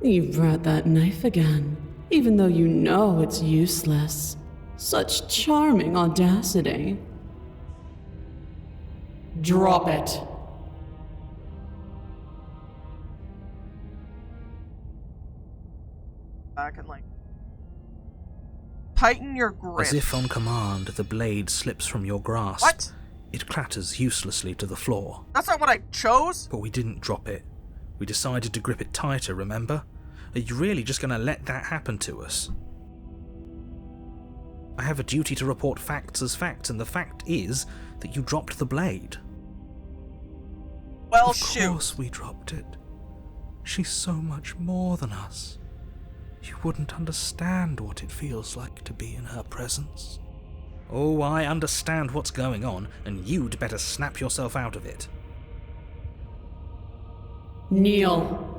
You brought that knife again, even though you know it's useless. Such charming audacity. Drop it. Back and tighten your grip. As if on command, the blade slips from your grasp. What? It clatters uselessly to the floor. That's not what I chose. But we didn't drop it. We decided to grip it tighter, remember? Are you really just going to let that happen to us? I have a duty to report facts as facts, and the fact is that you dropped the blade. Well, shoot. Of course we dropped it. She's so much more than us. You wouldn't understand what it feels like to be in her presence. Oh, I understand what's going on, and you'd better snap yourself out of it. Kneel.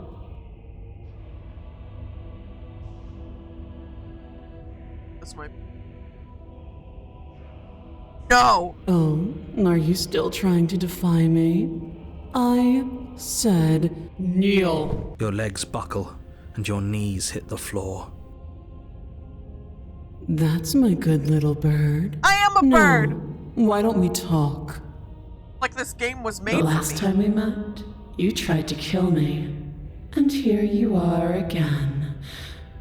This might. No! Oh, are you still trying to defy me? I said kneel. Your legs buckle, and your knees hit the floor. That's my good little bird. I am a bird! Why don't we talk? Like this game was made The for me. last time we met, you tried to kill me. And here you are again,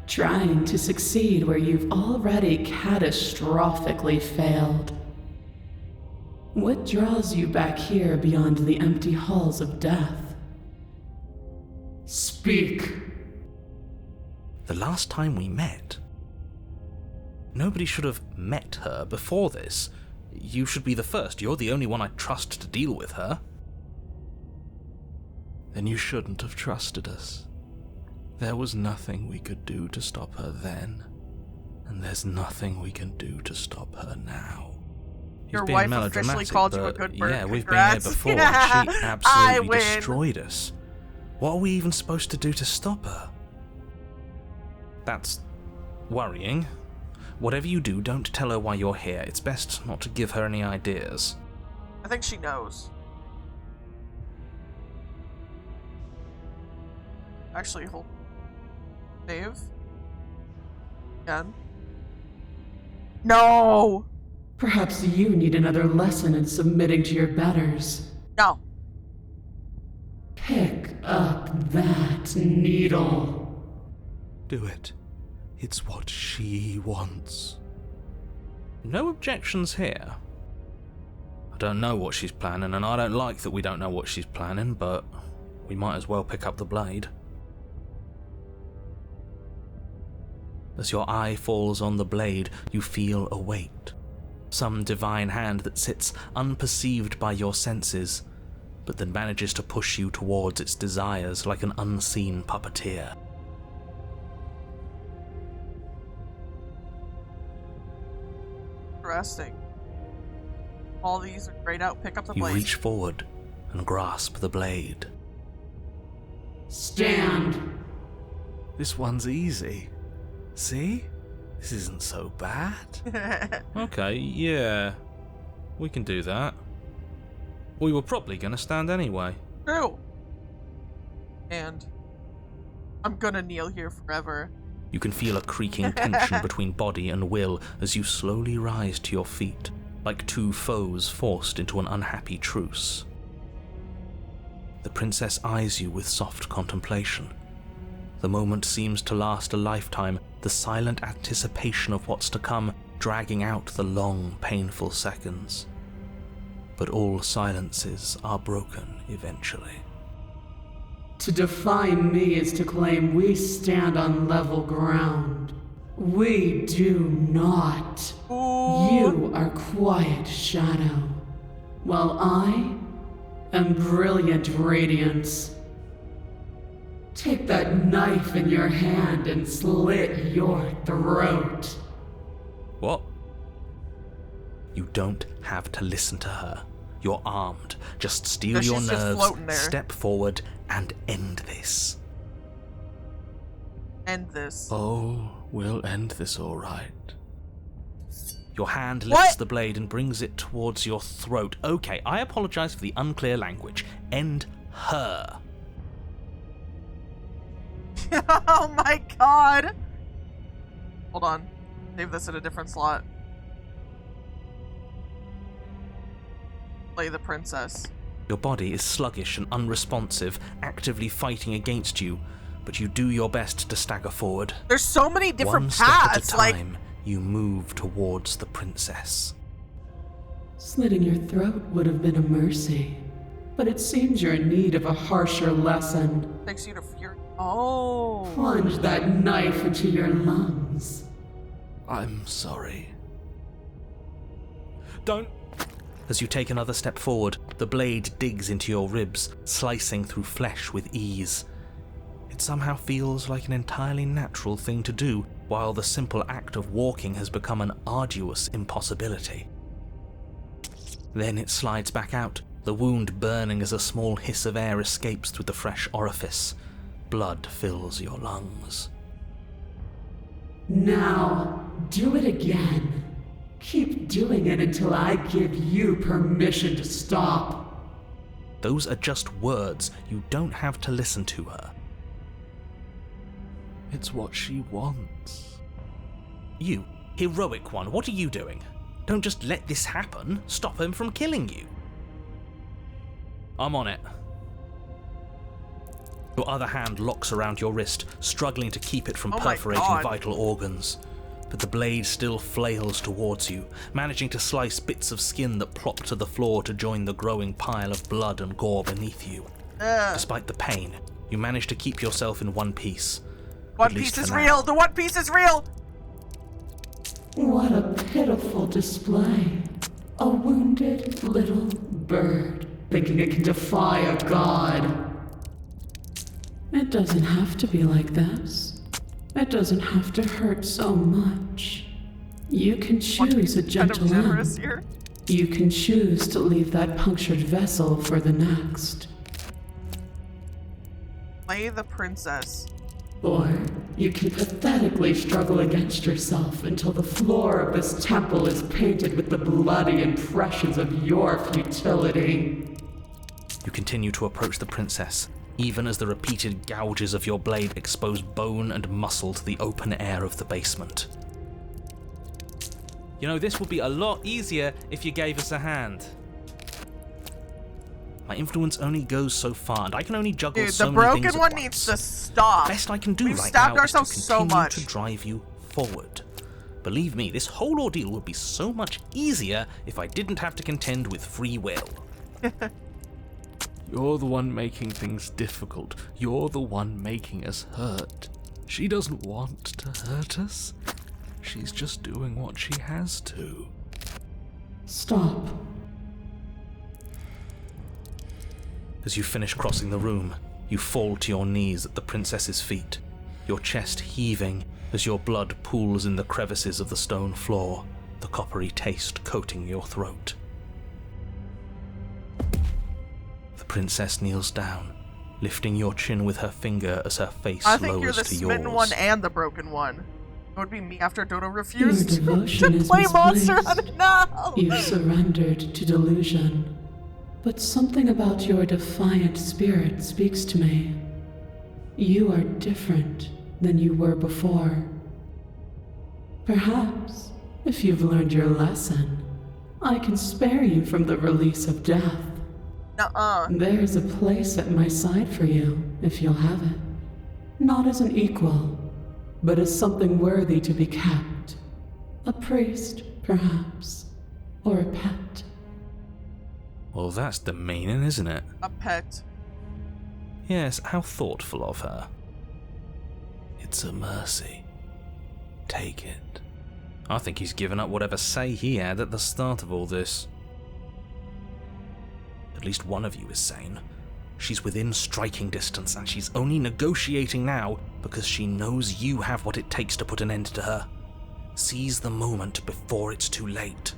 trying to succeed where you've already catastrophically failed. What draws you back here beyond the empty halls of death? Speak. The last time we met? Nobody should have met her before this. You should be the first. You're the only one I trust to deal with her. Then you shouldn't have trusted us. There was nothing we could do to stop her then, and there's nothing we can do to stop her now. Your You've been wife officially melodramatic, called you a but good bird. Yeah, we've Congrats. been here before, Yeah, and she I absolutely win. destroyed us. What are we even supposed to do to stop her? That's worrying. Whatever you do, don't tell her why you're here. It's best not to give her any ideas. I think she knows. Actually, hold. Save. Again. No! Perhaps you need another lesson in submitting to your betters. No. Pick up that needle. Do it. It's what she wants. No objections here. I don't know what she's planning, and I don't like that we don't know what she's planning, but we might as well pick up the blade. As your eye falls on the blade, you feel a weight. Some divine hand that sits unperceived by your senses, but then manages to push you towards its desires like an unseen puppeteer. Interesting. All these are grayed out. Pick up the You blade. reach forward and grasp the blade. Stand. This one's easy. See? This isn't so bad. Okay, yeah. We can do that. We were probably going to stand anyway. True. And I'm gonna kneel here forever. You can feel a creaking tension between body and will as you slowly rise to your feet, like two foes forced into an unhappy truce. The princess eyes you with soft contemplation. The moment seems to last a lifetime, the silent anticipation of what's to come dragging out the long, painful seconds. But all silences are broken eventually. To define me is to claim we stand on level ground. We do not. You are quiet shadow, while I am brilliant radiance. Take that knife in your hand and slit your throat. What? You don't have to listen to her. You're armed. Just steel No, your she's just nerves, floating there. step forward, and end this. End this. Oh, we'll end this all right. Your hand lifts What? the blade and brings it towards your throat. Okay, I apologize for the unclear language. End her. Oh my god! Hold on. Save this in a different slot. Play the princess. Your body is sluggish and unresponsive, actively fighting against you, but you do your best to stagger forward. There's so many different One step paths, at a like... time, you move towards the princess. Slitting your throat would have been a mercy, but it seems you're in need of a harsher lesson. Takes you to fury. Oh. Plunge that knife into your lungs. I'm sorry. Don't! As you take another step forward, the blade digs into your ribs, slicing through flesh with ease. It somehow feels like an entirely natural thing to do, while the simple act of walking has become an arduous impossibility. Then it slides back out, the wound burning as a small hiss of air escapes through the fresh orifice. Blood fills your lungs. Now, do it again. Keep doing it until I give you permission to stop. Those are just words. You don't have to listen to her. It's what she wants. You, heroic one, what are you doing? Don't just let this happen. Stop him from killing you. I'm on it. Your other hand locks around your wrist, struggling to keep it from Oh my perforating God. vital organs. But the blade still flails towards you, managing to slice bits of skin that plop to the floor to join the growing pile of blood and gore beneath you. Despite the pain, you manage to keep yourself in one piece. One At least Piece is for now. real! The One Piece is real! What a pitiful display. A wounded little bird thinking it can defy a god. It doesn't have to be like this. It doesn't have to hurt so much. You can One Piece choose a is kind of gentle generous end. here. You can choose to leave that punctured vessel for the next. Play the princess. Or you can pathetically struggle against yourself until the floor of this temple is painted with the bloody impressions of your futility. You continue to approach the princess, even as the repeated gouges of your blade expose bone and muscle to the open air of the basement. You know, this would be a lot easier if you gave us a hand. My influence only goes so far, and I can only juggle so many things at once. The broken one needs to stop. The best I can do We've right stabbed now is to ourselves so continue much. to drive you forward. Believe me, this whole ordeal would be so much easier if I didn't have to contend with free will. You're the one making things difficult. You're the one making us hurt. She doesn't want to hurt us. She's just doing what she has to. Stop. As you finish crossing the room, you fall to your knees at the princess's feet, your chest heaving as your blood pools in the crevices of the stone floor, the coppery taste coating your throat. The princess kneels down, lifting your chin with her finger as her face I think lowers you're the to smitten yours. one and the broken one. It would be me after Dodo refused Your devotion to is play Monster misplaced. Hunter. No! You surrendered to delusion. But something about your defiant spirit speaks to me. You are different than you were before. Perhaps, if you've learned your lesson, I can spare you from the release of death. Nuh-uh. There's a place at my side for you, if you'll have it. Not as an equal, but as something worthy to be kept. A priest, perhaps, or a pet. Well, that's demeaning, isn't it? A pet. Yes, how thoughtful of her. It's a mercy. Take it. I think he's given up whatever say he had at the start of all this. At least one of you is sane. She's within striking distance, and she's only negotiating now because she knows you have what it takes to put an end to her. Seize the moment before it's too late.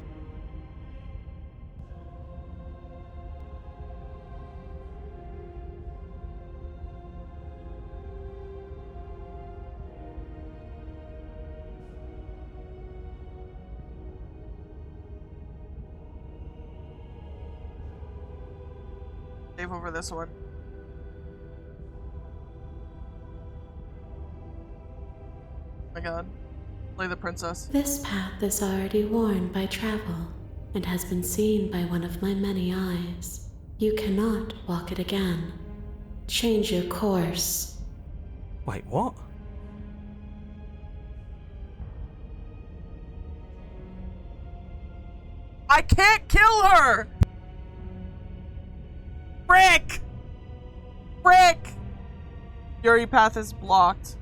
Save over this one. Oh my god. Play the princess. This path is already worn by travel and has been seen by one of my many eyes. You cannot walk it again. Change your course. Wait, what? I can't kill her! Frick! Frick! Fury path is blocked.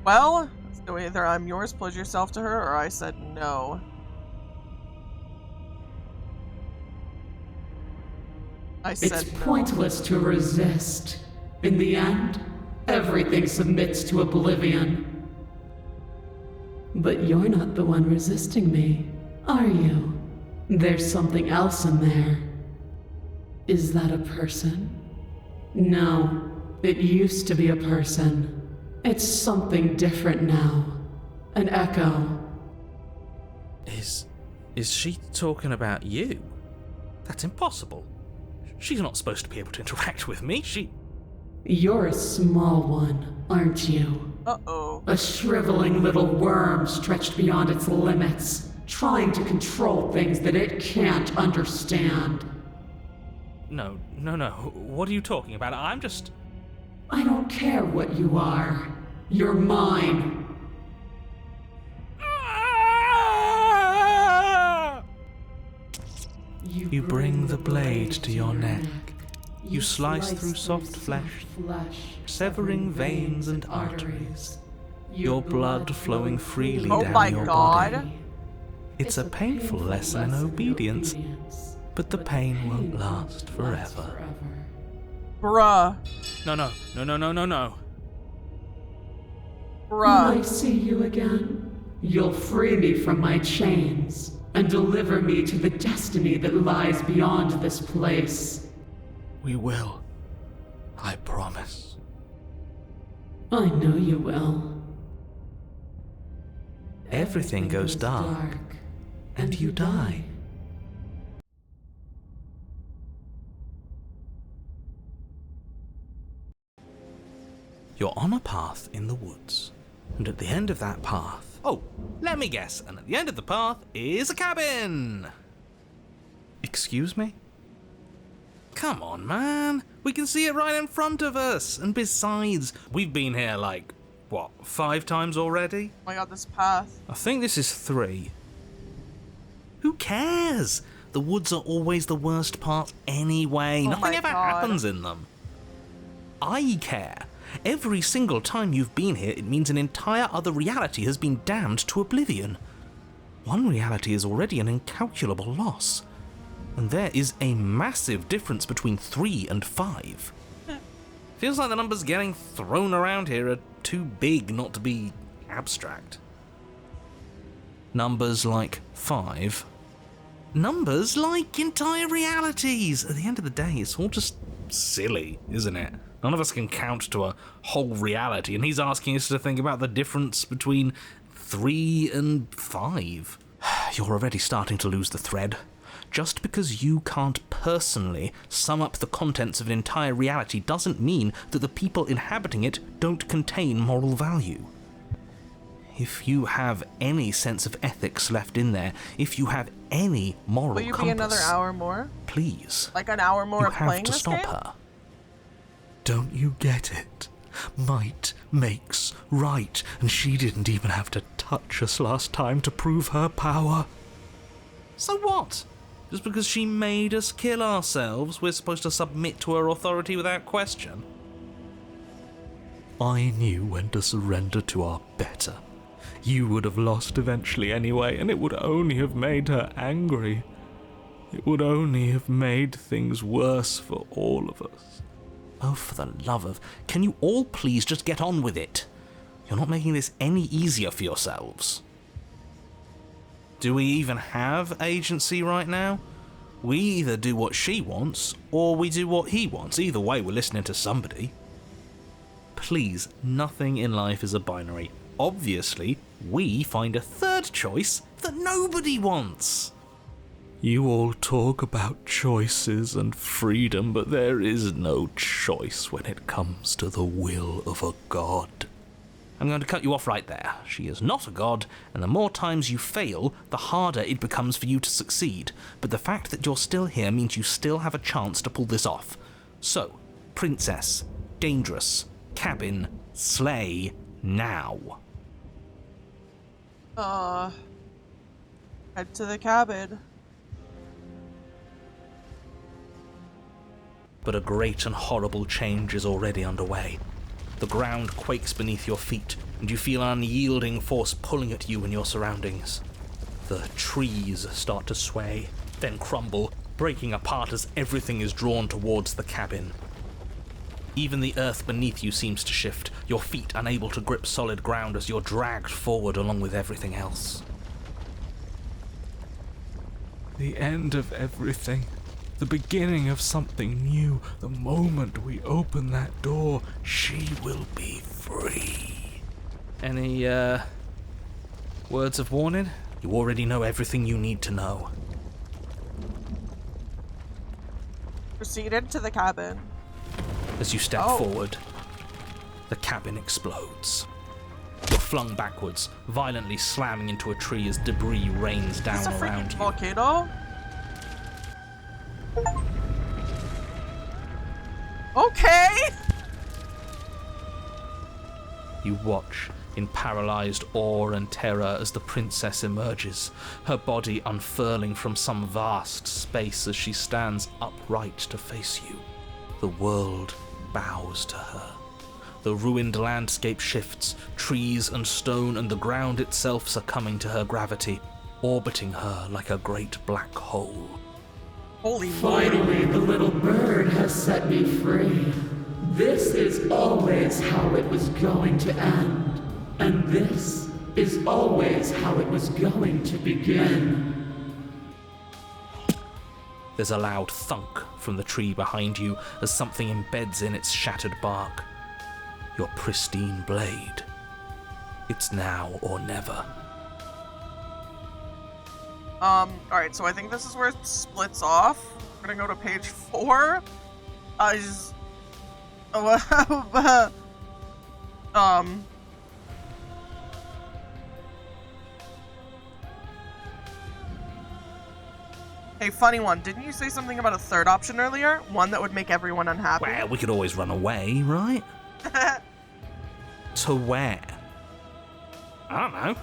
Well, so either I'm yours, pledge yourself to her, or I said no. I said It's no. pointless to resist. In the end, everything submits to oblivion. But you're not the one resisting me, are you? There's something else in there. Is that a person? No, it used to be a person. It's something different now. An echo. Is she talking about you? That's impossible. She's not supposed to be able to interact with me. You're a small one, aren't you? Uh-oh. A shriveling little worm stretched beyond its limits, trying to control things that it can't understand. No. What are you talking about? I'm just... I don't care what you are. You're mine. You bring the blade to your neck. You slice through soft flesh, severing veins and arteries. Your blood flowing freely Oh down my your god. body. It's a painful lesson in obedience, but the pain won't last forever. Bruh. No. When I Bruh. see you again, you'll free me from my chains and deliver me to the destiny that lies beyond this place. We will. I promise. I know you will. Everything goes dark, and you die. You're on a path in the woods, and at the end of that path... Oh, let me guess, and at the end of the path is a cabin! Excuse me? Come on, man. We can see it right in front of us. And besides, we've been here like, what, 5 times already? Oh my god, this path. I think this is 3. Who cares? The woods are always the worst part anyway. Oh Nothing my ever God. happens in them. I care. Every single time you've been here, it means an entire other reality has been damned to oblivion. One reality is already an incalculable loss. And there is a massive difference between 3 and 5. Feels like the numbers getting thrown around here are too big not to be abstract. Numbers like 5. Numbers like entire realities. At the end of the day, it's all just silly, isn't it? None of us can count to a whole reality, and he's asking us to think about the difference between 3 and 5. You're already starting to lose the thread. Just because you can't personally sum up the contents of an entire reality doesn't mean that the people inhabiting it don't contain moral value. If you have any sense of ethics left in there, if you have any moral Will you compass, be another hour more? please, Like an hour more you of playing have to this stop game? her. Don't you get it? Might makes right, and she didn't even have to touch us last time to prove her power. So what? Just because she made us kill ourselves, we're supposed to submit to her authority without question? I knew when to surrender to our better. You would have lost eventually anyway, and it would only have made her angry. It would only have made things worse for all of us. Oh, for the love of... Can you all please just get on with it? You're not making this any easier for yourselves. Do we even have agency right now? We either do what she wants, or we do what he wants. Either way, we're listening to somebody. Please, nothing in life is a binary. Obviously, we find a third choice that nobody wants. You all talk about choices and freedom, but there is no choice when it comes to the will of a god. I'm going to cut you off right there. She is not a god, and the more times you fail, the harder it becomes for you to succeed. But the fact that you're still here means you still have a chance to pull this off. So, princess, dangerous, cabin, slay, now. Head to the cabin. But a great and horrible change is already underway. The ground quakes beneath your feet, and you feel an unyielding force pulling at you and your surroundings. The trees start to sway, then crumble, breaking apart as everything is drawn towards the cabin. Even the earth beneath you seems to shift, your feet unable to grip solid ground as you're dragged forward along with everything else. The end of everything. The beginning of something new. The moment we open that door, she will be free. Any, words of warning? You already know everything you need to know. Proceeded to the cabin. As you step forward, the cabin explodes. You're flung backwards, violently slamming into a tree as debris rains down around you. Volcano? Okay! You watch in paralyzed awe and terror as the princess emerges, her body unfurling from some vast space as she stands upright to face you. The world bows to her. The ruined landscape shifts, trees and stone and the ground itself succumbing to her gravity, orbiting her like a great black hole. Holy Finally, the little bird has set me free. This is always how it was going to end. And this is always how it was going to begin. There's a loud thunk from the tree behind you as something embeds in its shattered bark. Your pristine blade. It's now or never. Alright, so I think this is where it splits off. We're gonna go to page 4. Hey, funny one, didn't you say something about a third option earlier? One that would make everyone unhappy? Well, we could always run away, right? To where? I don't know.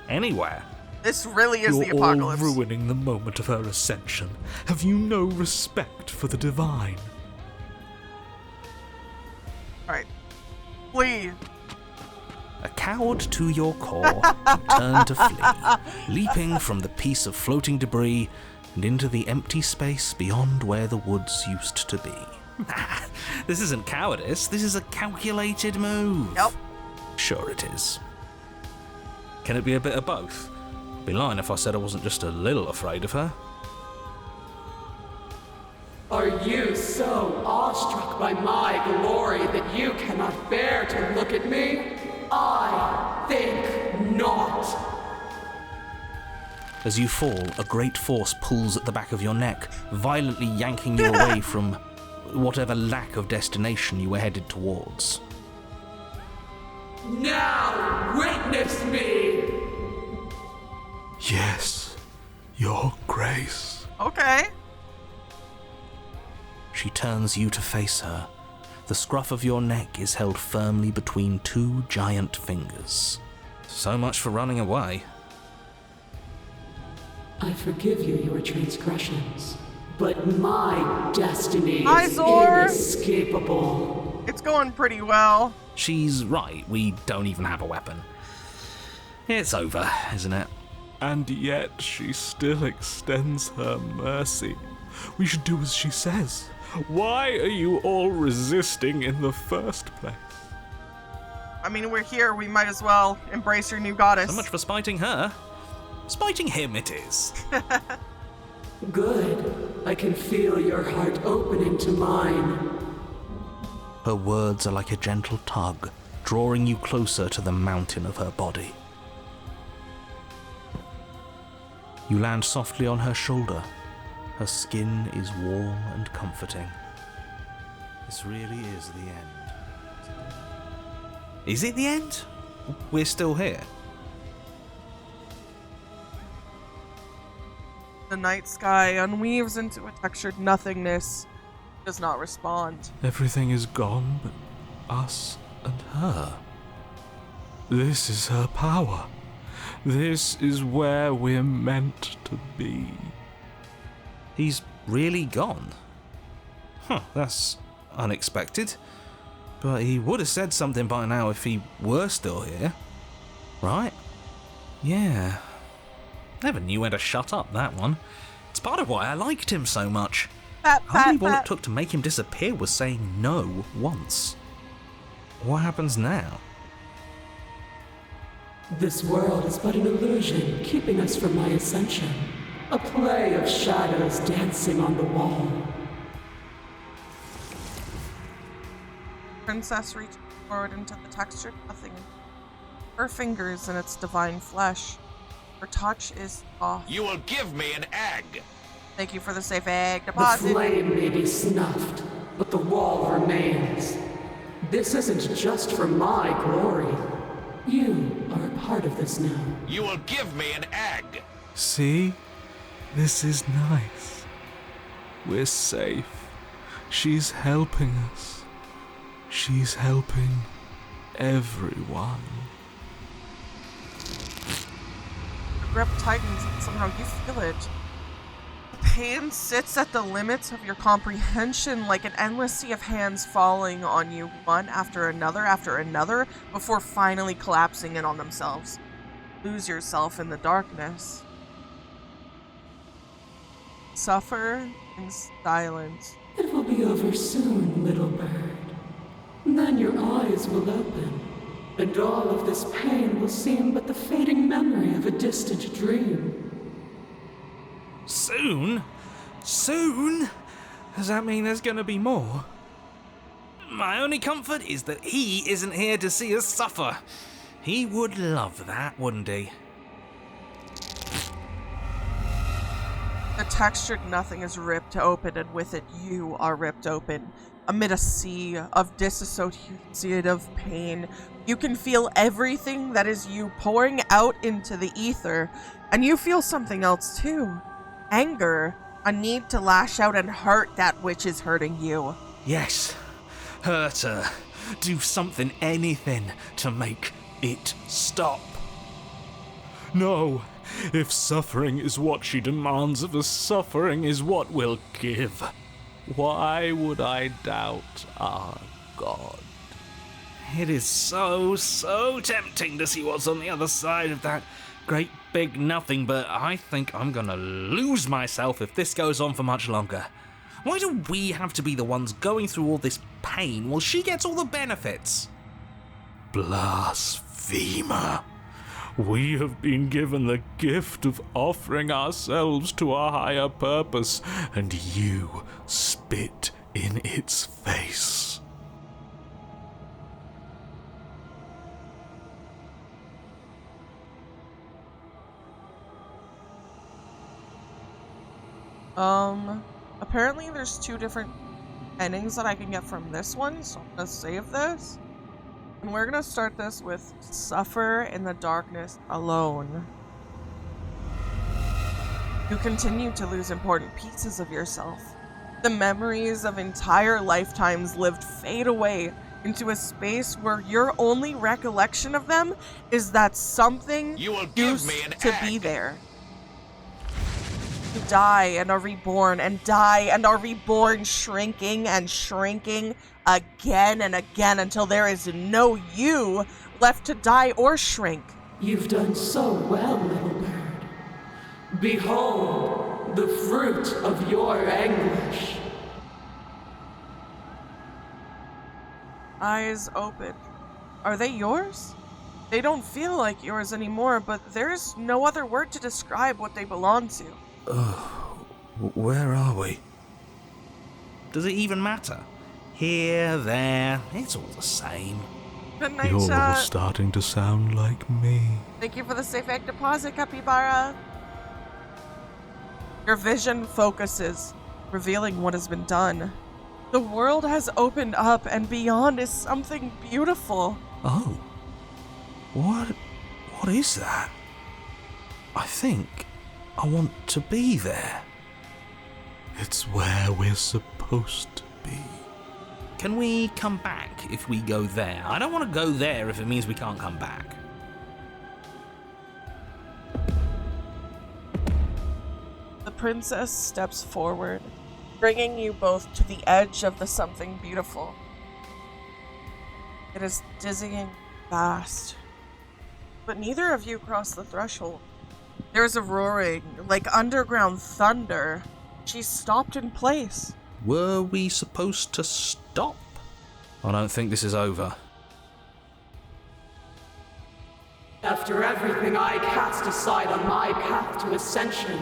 Anywhere. This really is the You're apocalypse. all ruining the moment of her ascension. Have you no respect for the divine? Alright. Flee. A coward to your core, you turn to flee, leaping from the piece of floating debris and into the empty space beyond where the woods used to be. This isn't cowardice, this is a calculated move. Yep. Sure it is. Can it be a bit of both? I'd be lying if I said I wasn't just a little afraid of her. Are you so awestruck by my glory that you cannot bear to look at me? I think not. As you fall, a great force pulls at the back of your neck, violently yanking you away from whatever lack of destination you were headed towards. Now witness me! Yes, Your Grace. Okay. She turns you to face her. The scruff of your neck is held firmly between two giant fingers. So much for running away. I forgive you your transgressions, but my destiny Hi, is Zor. inescapable. It's going pretty well. She's right, we don't even have a weapon. It's over, isn't it? And yet she still extends her mercy. We should do as she says. Why are you all resisting in the first place? I mean, we're here, we might as well embrace your new goddess. So much for spiting her. Spiting him it is. Good. I can feel your heart opening to mine. Her words are like a gentle tug, drawing you closer to the mountain of her body. You land softly on her shoulder. Her skin is warm and comforting. This really is the end. Is it the end? We're still here. The night sky unweaves into a textured nothingness. Does not respond. Everything is gone but us and her. This is her power. This is where we're meant to be. He's really gone. Huh, that's unexpected. But he would have said something by now if he were still here. Right? Yeah. Never knew when to shut up, that one. It's part of why I liked him so much. I believe all it took to make him disappear was saying no once. What happens now? This world is but an illusion, keeping us from my ascension. A play of shadows dancing on the wall. Princess reaches forward into the textured nothing. Her fingers in its divine flesh. Her touch is off. You will give me an egg. Thank you for the safe egg The deposit. flame may be snuffed, but the wall remains. This isn't just for my glory. You are a part of this now. You will give me an egg. See? This is nice. We're safe. She's helping us. She's helping everyone. The grip tightens and somehow you feel it. The pain sits at the limits of your comprehension like an endless sea of hands falling on you one after another, before finally collapsing in on themselves. Lose yourself in the darkness. Suffer in silence. It will be over soon, little bird. Then your eyes will open, and all of this pain will seem but the fading memory of a distant dream. Soon? Soon? Does that mean there's gonna be more? My only comfort is that he isn't here to see us suffer. He would love that, wouldn't he? The textured nothing is ripped open, and with it you are ripped open. Amid a sea of dissociative pain, you can feel everything that is you pouring out into the ether, and you feel something else too. Anger, a need to lash out and hurt that which is hurting you. Yes, hurt her. Do something, anything, to make it stop. No, if suffering is what she demands of us, suffering is what we'll give. Why would I doubt our God? It is so tempting to see what's on the other side of that great big nothing, but I think I'm gonna lose myself if this goes on for much longer. Why do we have to be the ones going through all this pain while she gets all the benefits? Blasphemer. We have been given the gift of offering ourselves to a higher purpose, and you spit in its face. Apparently there's 2 different endings that I can get from this one, so I'm gonna save this. And we're gonna start this with Suffer in the Darkness Alone. You continue to lose important pieces of yourself. The memories of entire lifetimes lived fade away into a space where your only recollection of them is that something used to be there. You die and are reborn, and die and are reborn, shrinking and shrinking again and again until there is no you left to die or shrink. You've done so well, little bird. Behold the fruit of your anguish. Eyes open. Are they yours? They don't feel like yours anymore, but there's no other word to describe what they belong to. Where are we? Does it even matter? Here, there, it's all the same. Good night, You're all chat. starting to sound like me. Thank you for the safe egg deposit, Capybara. Your vision focuses, revealing what has been done. The world has opened up, and beyond is something beautiful. Oh. What is that? I think I want to be there. It's where we're supposed to be. Can we come back if we go there? I don't want to go there if it means we can't come back. The princess steps forward, bringing you both to the edge of the something beautiful. It is dizzying fast, but neither of you cross the threshold. There is a roaring, like underground thunder. She stopped in place. Were we supposed to stop? I don't think this is over. After everything I cast aside on my path to ascension,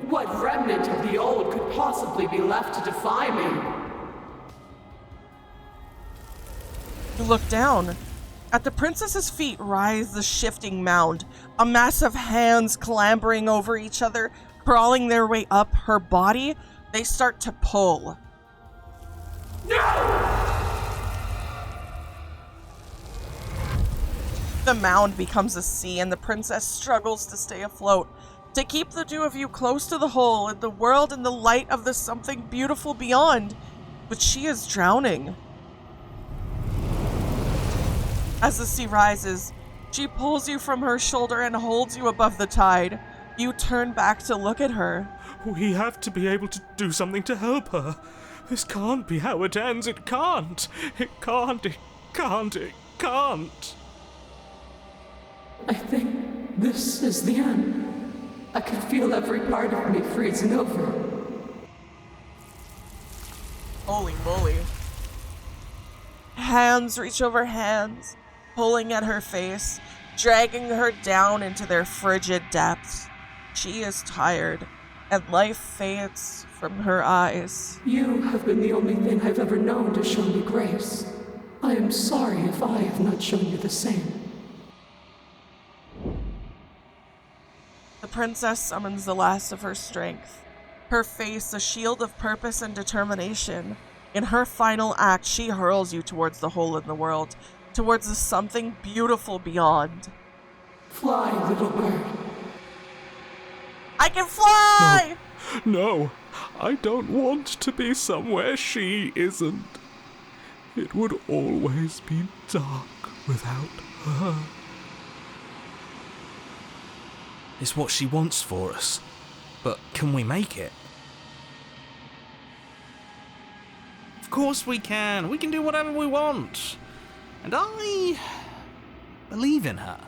what remnant of the old could possibly be left to defy me? You look down. At the princess's feet rise the shifting mound, a mass of hands clambering over each other, crawling their way up her body. They start to pull. No! The mound becomes a sea, and the princess struggles to stay afloat, to keep the 2 of you close to the hole in the world in the light of the something beautiful beyond. But she is drowning. As the sea rises, she pulls you from her shoulder and holds you above the tide. You turn back to look at her. We have to be able to do something to help her. This can't be how it ends. It can't. It can't. It can't. It can't. I think this is the end. I can feel every part of me freezing over. Holy moly. Hands reach over hands, pulling at her face, dragging her down into their frigid depths. She is tired, and life fades from her eyes. You have been the only thing I've ever known to show me grace. I am sorry if I have not shown you the same. The princess summons the last of her strength, her face a shield of purpose and determination. In her final act, she hurls you towards the hole in the world, towards the something beautiful beyond. Fly, little bird. I can fly! No, I don't want to be somewhere she isn't. It would always be dark without her. It's what she wants for us. But can we make it? Of course we can. We can do whatever we want. And I believe in her.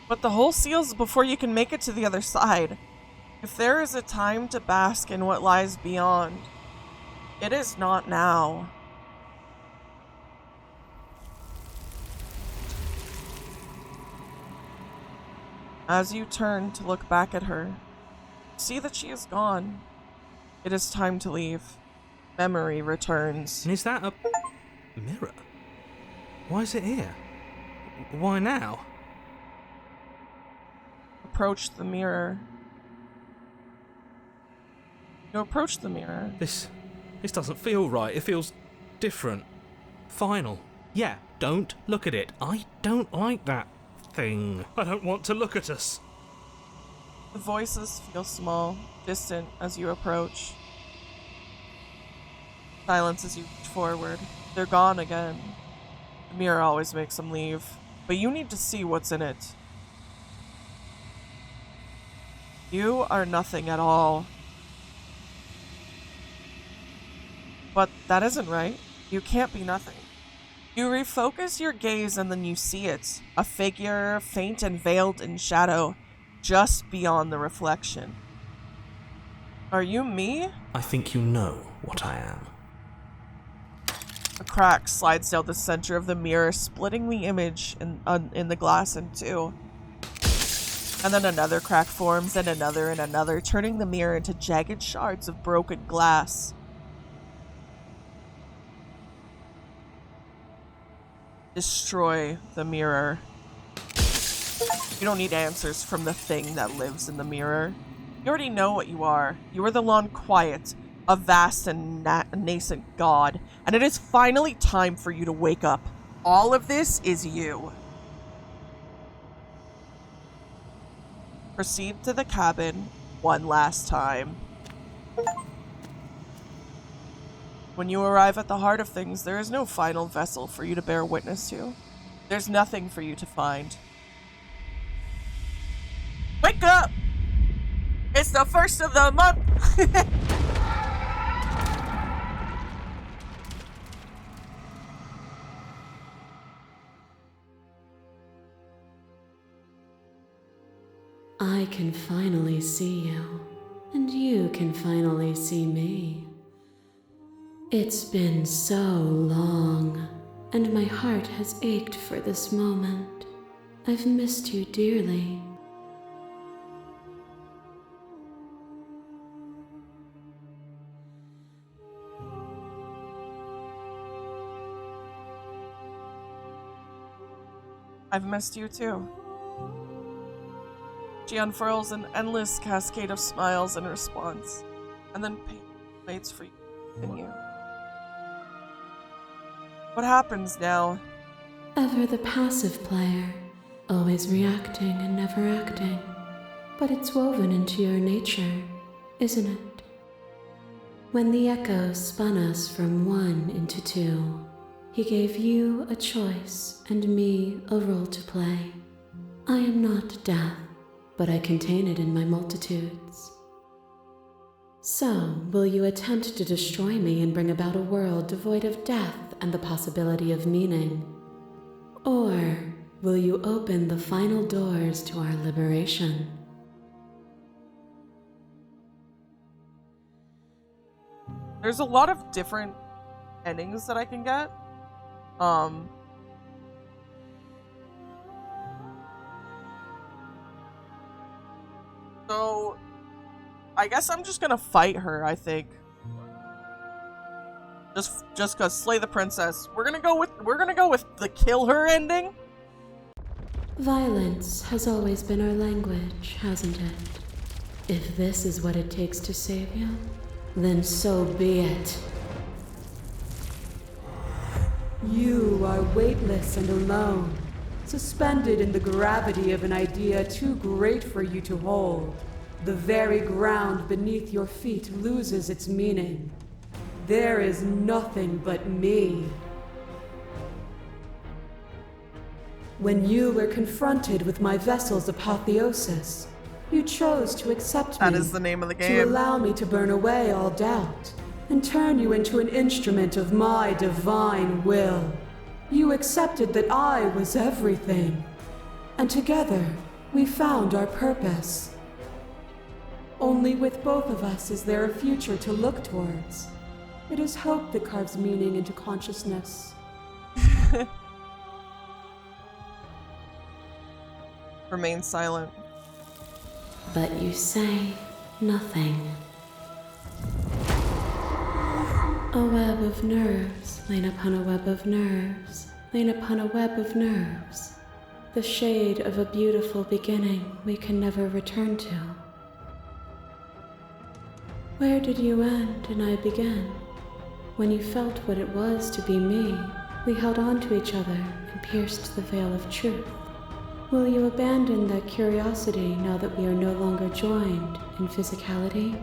But the hole seals before you can make it to the other side. If there is a time to bask in what lies beyond, it is not now. As you turn to look back at her, see that she is gone. It is time to leave. Memory returns. And is that a mirror? Why is it here? Why now? Approach the mirror. You approach the mirror. This doesn't feel right. It feels different. Final. Yeah, don't look at it. I don't like that thing. I don't want to look at us. The voices feel small, distant as you approach. Silence as you reach forward. They're gone again. The mirror always makes them leave, but you need to see what's in it. You are nothing at all. But that isn't right. You can't be nothing. You refocus your gaze and then you see it. A figure, faint and veiled in shadow, just beyond the reflection. Are you me? I think you know what I am. A crack slides down the center of the mirror, splitting the image in the glass in two. And then another crack forms, and another, turning the mirror into jagged shards of broken glass. Destroy the mirror. You don't need answers from the thing that lives in the mirror. You already know what you are. You are the Lon Quiet, a vast and nascent god, and it is finally time for you to wake up. All of this is you. Proceed to the cabin one last time. When you arrive at the heart of things, there is no final vessel for you to bear witness to. There's nothing for you to find. Wake up! It's the first of the month! I can finally see you, and you can finally see me. It's been so long, and my heart has ached for this moment. I've missed you dearly. I've missed you too. She unfurls an endless cascade of smiles in response, and then waits for you to continue. What happens now? Ever the passive player, always reacting and never acting. But it's woven into your nature, isn't it? When the echo spun us from one into two, he gave you a choice and me a role to play. I am not death, but I contain it in my multitudes. So, will you attempt to destroy me and bring about a world devoid of death and the possibility of meaning? Or will you open the final doors to our liberation? There's a lot of different endings that I can get. So, I guess I'm just gonna fight her, I think. Just cause slay the princess. We're gonna go with the kill her ending. Violence has always been our language, hasn't it? If this is what it takes to save you, then so be it. You are weightless and alone, suspended in the gravity of an idea too great for you to hold. The very ground beneath your feet loses its meaning. There is nothing but me. When you were confronted with my vessel's apotheosis, you chose to accept me. That is the name of the game. To allow me to burn away all doubt and turn you into an instrument of my divine will. You accepted that I was everything, and together we found our purpose. Only with both of us is there a future to look towards. It is hope that carves meaning into consciousness. Remain silent. But you say nothing. A web of nerves, lain upon a web of nerves, lain upon a web of nerves. The shade of a beautiful beginning we can never return to. Where did you end and I begin? When you felt what it was to be me, we held on to each other and pierced the veil of truth. Will you abandon that curiosity now that we are no longer joined in physicality?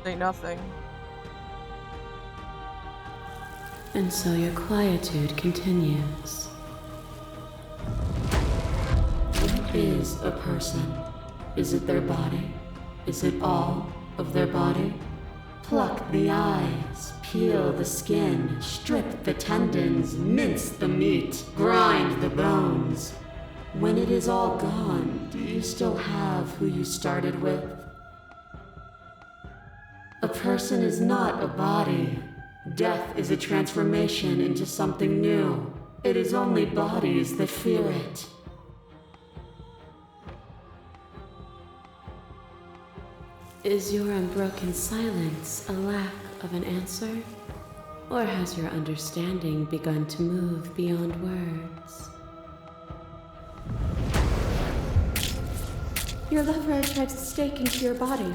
Say nothing. And so your quietude continues. What is a person? Is it their body? Is it all of their body? Pluck the eyes, peel the skin, strip the tendons, mince the meat, grind the bones. When it is all gone, do you still have who you started with? A person is not a body. Death is a transformation into something new. It is only bodies that fear it. Is your unbroken silence a lack of an answer? Or has your understanding begun to move beyond words? Your lover drives a stake into your body,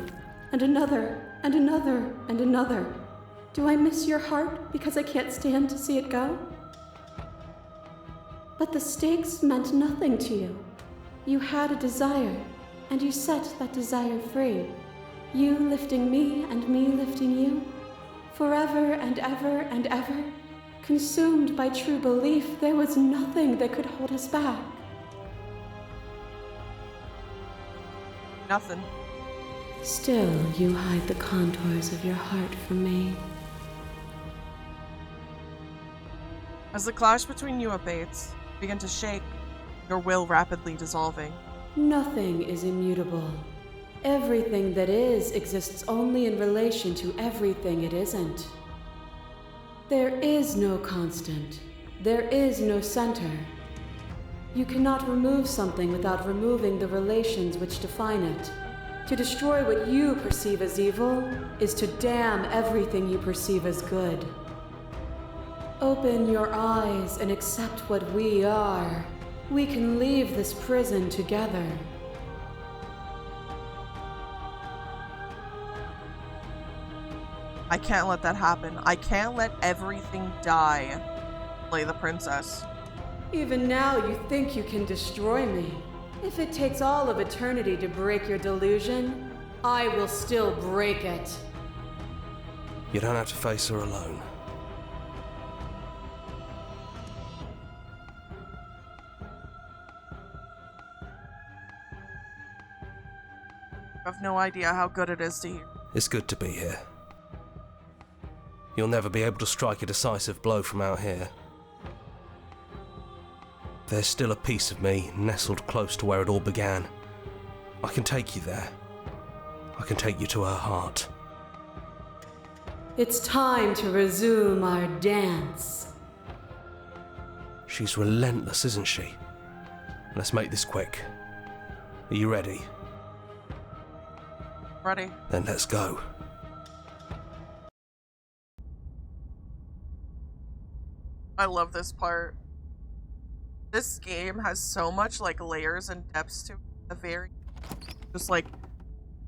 and another, and another, and another. Do I miss your heart because I can't stand to see it go? But the stakes meant nothing to you. You had a desire, and you set that desire free. You lifting me and me lifting you, forever and ever and ever, consumed by true belief there was nothing that could hold us back. Nothing. Still, you hide the contours of your heart from me. As the clash between you abates, begin to shake, your will rapidly dissolving. Nothing is immutable. Everything that is exists only in relation to everything it isn't. There is no constant. There is no center. You cannot remove something without removing the relations which define it. To destroy what you perceive as evil is to damn everything you perceive as good. Open your eyes and accept what we are. We can leave this prison together. I can't let that happen. I can't let everything die. Slay the princess. Even now you think you can destroy me. If it takes all of eternity to break your delusion, I will still break it. You don't have to face her alone. I have no idea how good it is to hear. It's good to be here. You'll never be able to strike a decisive blow from out here. There's still a piece of me nestled close to where it all began. I can take you there. I can take you to her heart. It's time to resume our dance. She's relentless, isn't she? Let's make this quick. Are you ready? Ready. Then let's go. I love this part. This game has so much like layers and depths to it. A very just like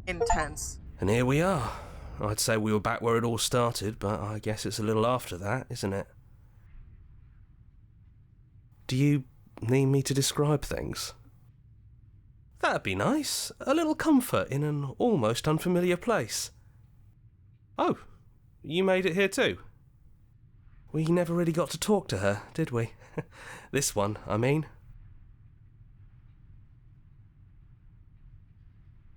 intense. And here we are. I'd say we were back where it all started, but I guess it's a little after that, isn't it? Do you need me to describe things? That'd be nice. A little comfort in an almost unfamiliar place. Oh, you made it here too? We never really got to talk to her, did we? This one, I mean.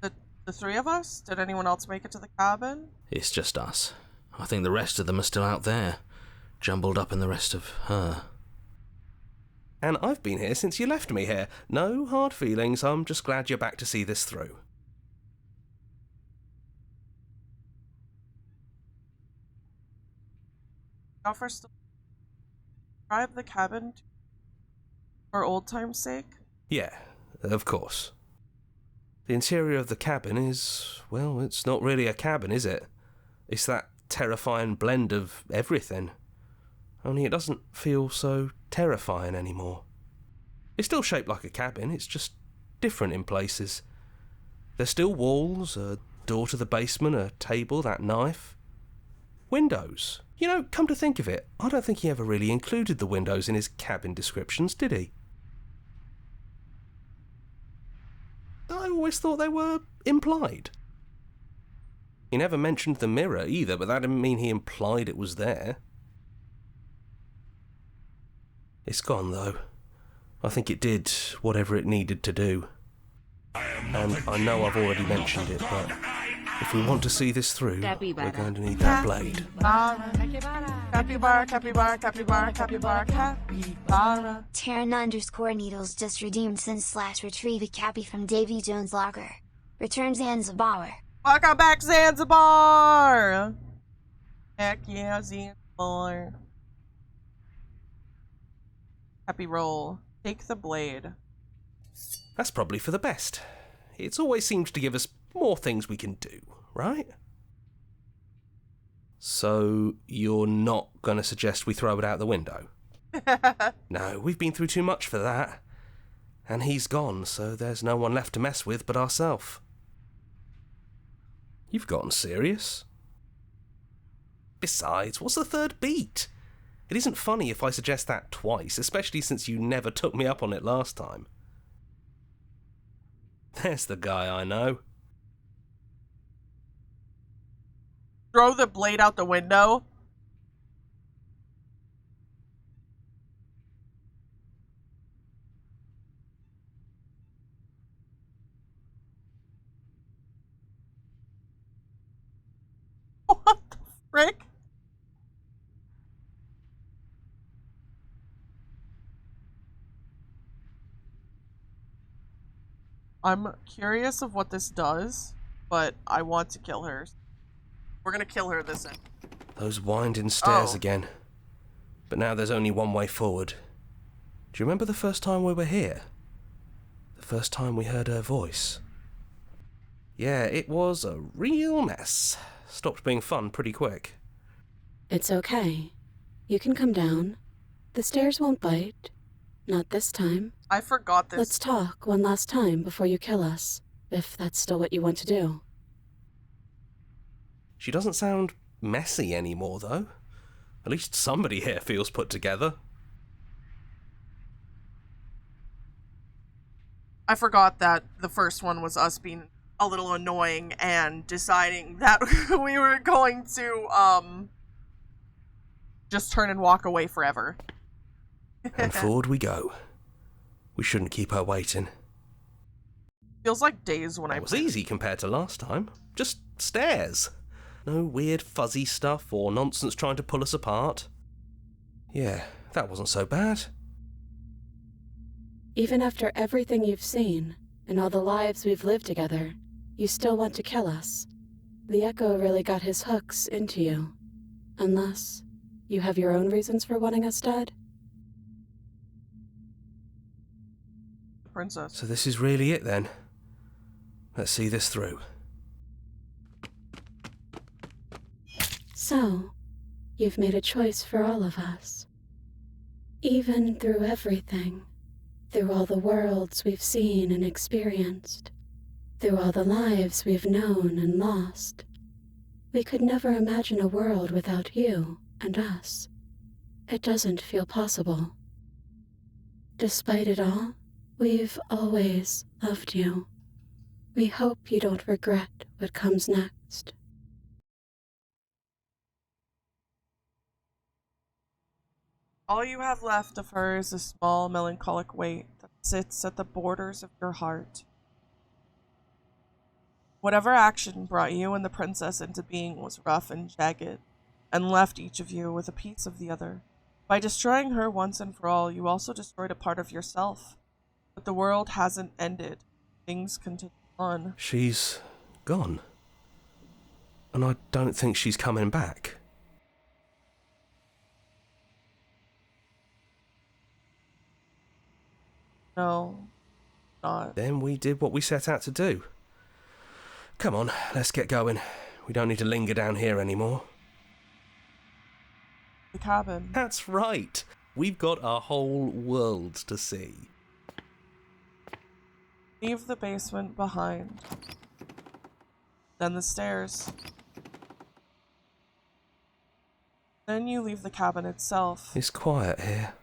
The three of us? Did anyone else make it to the cabin? It's just us. I think the rest of them are still out there, jumbled up in the rest of her. And I've been here since you left me here. No hard feelings, I'm just glad you're back to see this through. Now first, describe the cabin for old time's sake. Yeah, of course. The interior of the cabin is, well, it's not really a cabin, is it? It's that terrifying blend of everything. Only it doesn't feel so terrifying anymore. It's still shaped like a cabin, it's just different in places. There's still walls, a door to the basement, a table, that knife. Windows. You know, come to think of it, I don't think he ever really included the windows in his cabin descriptions, did he? I always thought they were implied. He never mentioned the mirror either, but that didn't mean he implied it was there. It's gone, though. I think it did whatever it needed to do. And I know I've already mentioned it, but if we want to see this through, we're going to need that blade. Capybara, capybara, capybara, capybara, capybara. Terran_Needles just redeemed since / retrieve a cappy from Davy Jones' locker. Return Zanzibar. Welcome back, Zanzibar! Heck yeah, Zanzibar. Happy roll. Take the blade. That's probably for the best. It's always seems to give us more things we can do, right? So, you're not going to suggest we throw it out the window? No, we've been through too much for that. And he's gone, so there's no one left to mess with but ourselves. You've gotten serious. Besides, what's the third beat? It isn't funny if I suggest that twice, especially since you never took me up on it last time. There's the guy I know. Throw the blade out the window. What the frick? I'm curious of what this does, but I want to kill her. We're gonna kill her this end. Those winding stairs Oh. again. But now there's only one way forward. Do you remember the first time we were here? The first time we heard her voice? Yeah, it was a real mess. Stopped being fun pretty quick. It's okay. You can come down. The stairs won't bite. Not this time. I forgot this. Let's talk one last time before you kill us, if that's still what you want to do. She doesn't sound messy anymore, though. At least somebody here feels put together. I forgot that the first one was us being a little annoying and deciding that we were going to, just turn and walk away forever. And forward we go. We shouldn't keep her waiting. Feels like days when It was easy compared to last time. Just stairs. No weird fuzzy stuff or nonsense trying to pull us apart. Yeah, that wasn't so bad. Even after everything you've seen, and all the lives we've lived together, you still want to kill us. The Echo really got his hooks into you. Unless you have your own reasons for wanting us dead? Princess. So this is really it then? Let's see this through. So, you've made a choice for all of us. Even through everything, through all the worlds we've seen and experienced, through all the lives we've known and lost, we could never imagine a world without you and us. It doesn't feel possible. Despite it all, we've always loved you. We hope you don't regret what comes next. All you have left of her is a small, melancholic weight that sits at the borders of your heart. Whatever action brought you and the princess into being was rough and jagged, and left each of you with a piece of the other. By destroying her once and for all, you also destroyed a part of yourself. But the world hasn't ended. Things continue on. She's gone. And I don't think she's coming back. No, not. Then we did what we set out to do. Come on, let's get going. We don't need to linger down here anymore. The cabin. That's right. We've got a whole world to see. Leave the basement behind. Then the stairs. Then you leave the cabin itself. It's quiet here.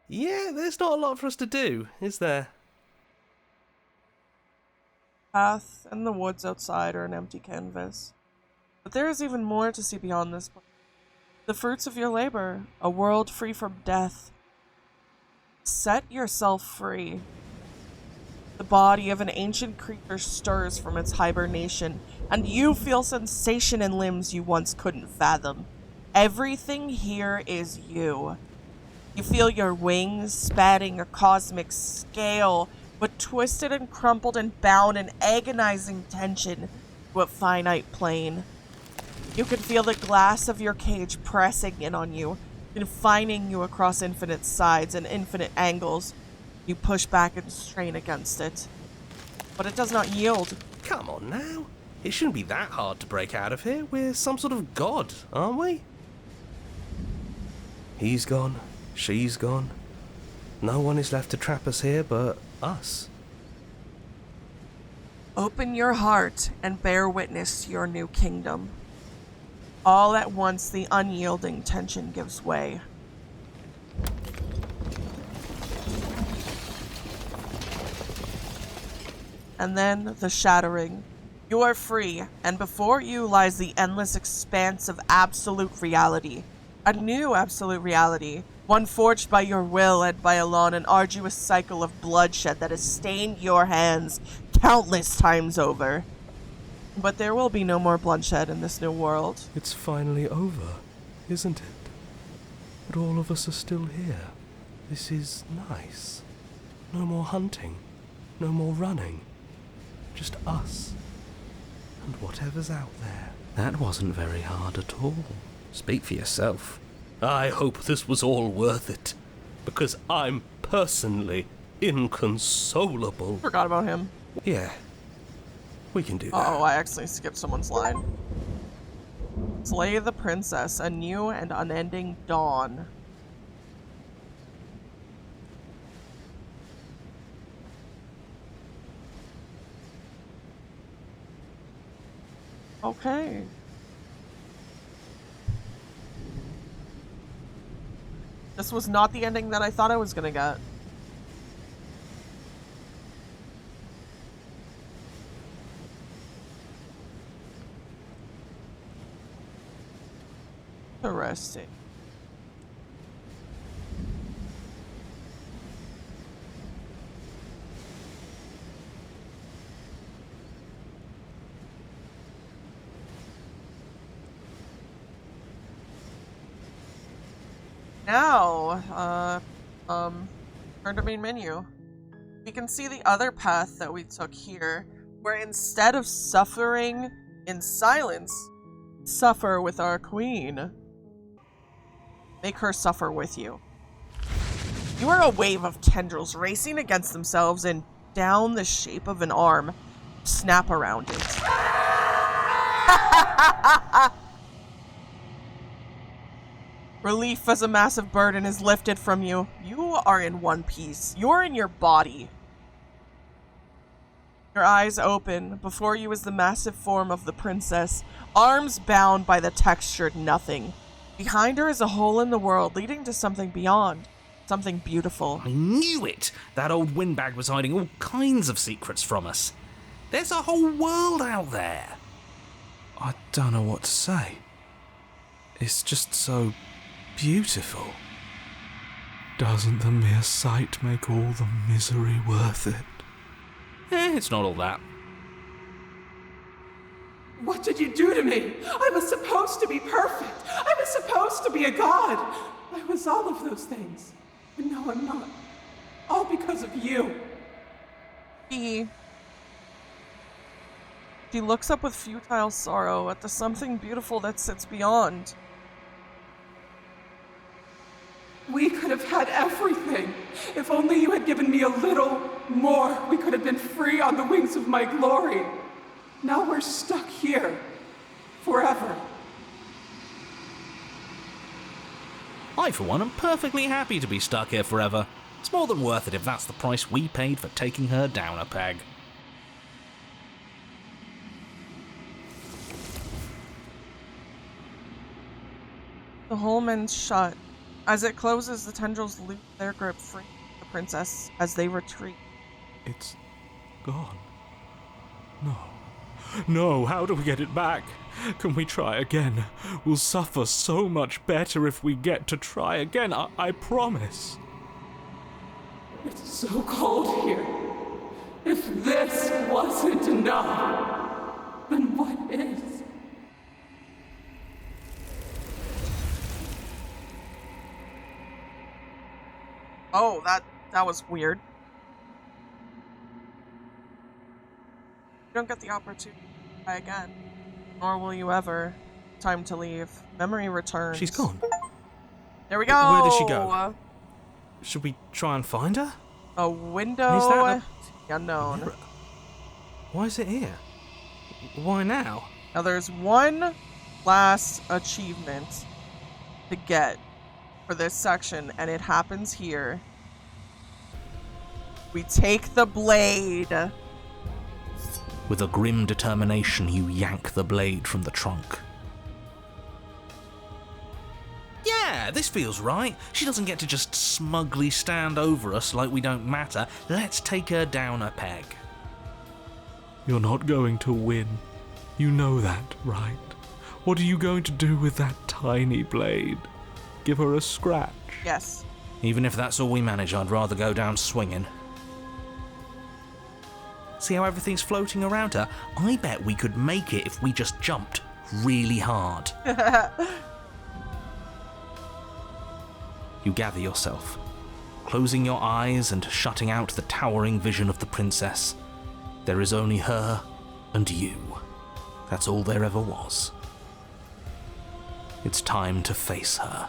Yeah, there's not a lot for us to do, is there? Path and the woods outside are an empty canvas. But there is even more to see beyond this place. The fruits of your labor, a world free from death. Set yourself free. The body of an ancient creature stirs from its hibernation, and you feel sensation in limbs you once couldn't fathom. Everything here is you. You feel your wings spanning a cosmic scale, but twisted and crumpled and bound in agonizing tension to a finite plane. You can feel the glass of your cage pressing in on you, confining you across infinite sides and infinite angles. You push back and strain against it, but it does not yield. Come on now. It shouldn't be that hard to break out of here. We're some sort of god, aren't we? He's gone. She's gone. No one is left to trap us here but us. Open your heart and bear witness to your new kingdom. All at once, the unyielding tension gives way. And then the shattering. You are free, and before you lies the endless expanse of absolute reality. A new absolute reality, one forged by your will and by a long and arduous cycle of bloodshed that has stained your hands countless times over. But there will be no more bloodshed in this new world. It's finally over, isn't it? But all of us are still here. This is nice. No more hunting. No more running. Just us. And whatever's out there. That wasn't very hard at all. Speak for yourself. I hope this was all worth it. Because I'm personally inconsolable. Forgot about him. Yeah. We can do that. Uh-oh, I accidentally skipped someone's line. Slay the princess, a new and unending dawn. Okay. This was not the ending that I thought I was gonna get. Interesting. Now, turn to main menu. We can see the other path that we took here, where instead of suffering in silence, suffer with our queen. Make her suffer with you. You are a wave of tendrils racing against themselves and down the shape of an arm. snap around it. Relief as a massive burden is lifted from you. You are in one piece. You're in your body. Your eyes open. Before you is the massive form of the princess, arms bound by the textured nothing. Behind her is a hole in the world leading to something beyond. Something beautiful. I knew it! That old windbag was hiding all kinds of secrets from us. There's a whole world out there. I don't know what to say. It's just so beautiful. Doesn't the mere sight make all the misery worth it? It's not all that. What did you do to me? I was supposed to be perfect. I was supposed to be a god. I was all of those things. But no, I'm not. All because of you. She looks up with futile sorrow at the something beautiful that sits beyond. We could have had everything. If only you had given me a little more, we could have been free on the wings of my glory. Now we're stuck here. Forever. I, for one, am perfectly happy to be stuck here forever. It's more than worth it if that's the price we paid for taking her down a peg. The hole mends shut. As it closes, the tendrils loose their grip free of the princess as they retreat. It's gone. No. No, how do we get it back? Can we try again? We'll suffer so much better if we get to try again, I promise. It's so cold here. If this wasn't enough, then what is? Oh, that was weird. You don't get the opportunity to try again. Nor will you ever. Time to leave. Memory returns. She's gone. There we go! Where did she go? Should we try and find her? A window Is that the unknown. Why is it here? Why now? Now there's one last achievement to get for this section, and it happens here. We take the blade. With a grim determination, you yank the blade from the trunk. Yeah, this feels right. She doesn't get to just smugly stand over us like we don't matter. Let's take her down a peg. You're not going to win. You know that, right? What are you going to do with that tiny blade? Give her a scratch? Yes. Even if that's all we manage, I'd rather go down swinging. See how everything's floating around her? I bet we could make it if we just jumped really hard. You gather yourself, closing your eyes and shutting out the towering vision of the princess. There is only her and you. That's all there ever was. It's time to face her.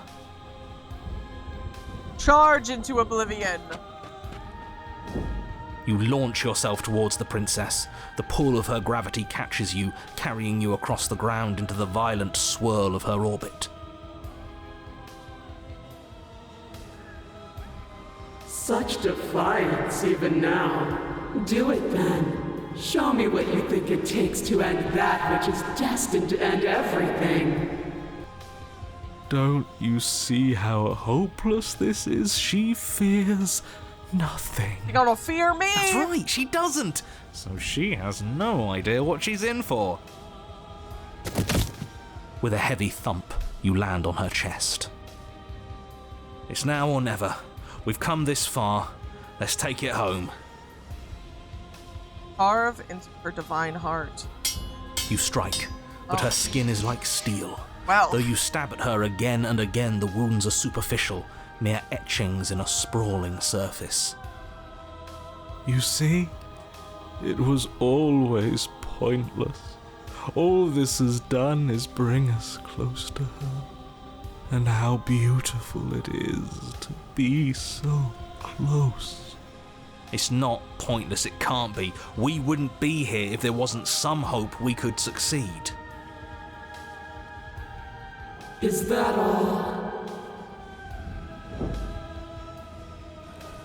Charge into oblivion! You launch yourself towards the princess. The pull of her gravity catches you, carrying you across the ground into the violent swirl of her orbit. Such defiance even now. Do it then. Show me what you think it takes to end that which is destined to end everything. Don't you see how hopeless this is? She fears nothing. You gonna fear me? That's right, she doesn't. So she has no idea what she's in for. With a heavy thump, you land on her chest. It's now or never. We've come this far. Let's take it home. Carve into her divine heart. You strike, but her skin is like steel. Well. Though you stab at her again and again, the wounds are superficial, mere etchings in a sprawling surface. You see? It was always pointless. All this has done is bring us close to her. And how beautiful it is to be so close. It's not pointless, it can't be. We wouldn't be here if there wasn't some hope we could succeed. Is that all?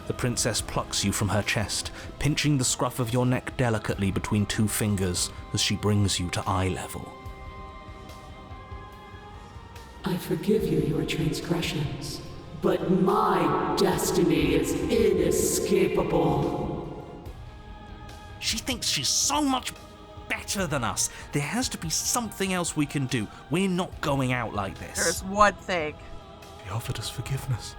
The princess plucks you from her chest, pinching the scruff of your neck delicately between two fingers as she brings you to eye level. I forgive you your transgressions, but my destiny is inescapable. She thinks she's so much better than us. There has to be something else we can do. We're not going out like this. There's one thing. She offered us forgiveness.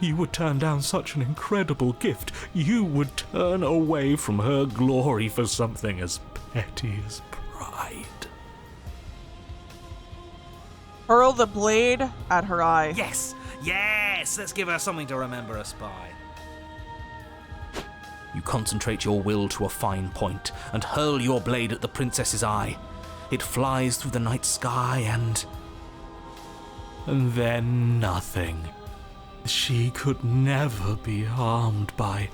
You would turn down such an incredible gift. You would turn away from her glory for something as petty as pride. Hurl the blade at her eye. Yes! Yes! Let's give her something to remember us by. You concentrate your will to a fine point and hurl your blade at the princess's eye. It flies through the night sky and then nothing. She could never be harmed by...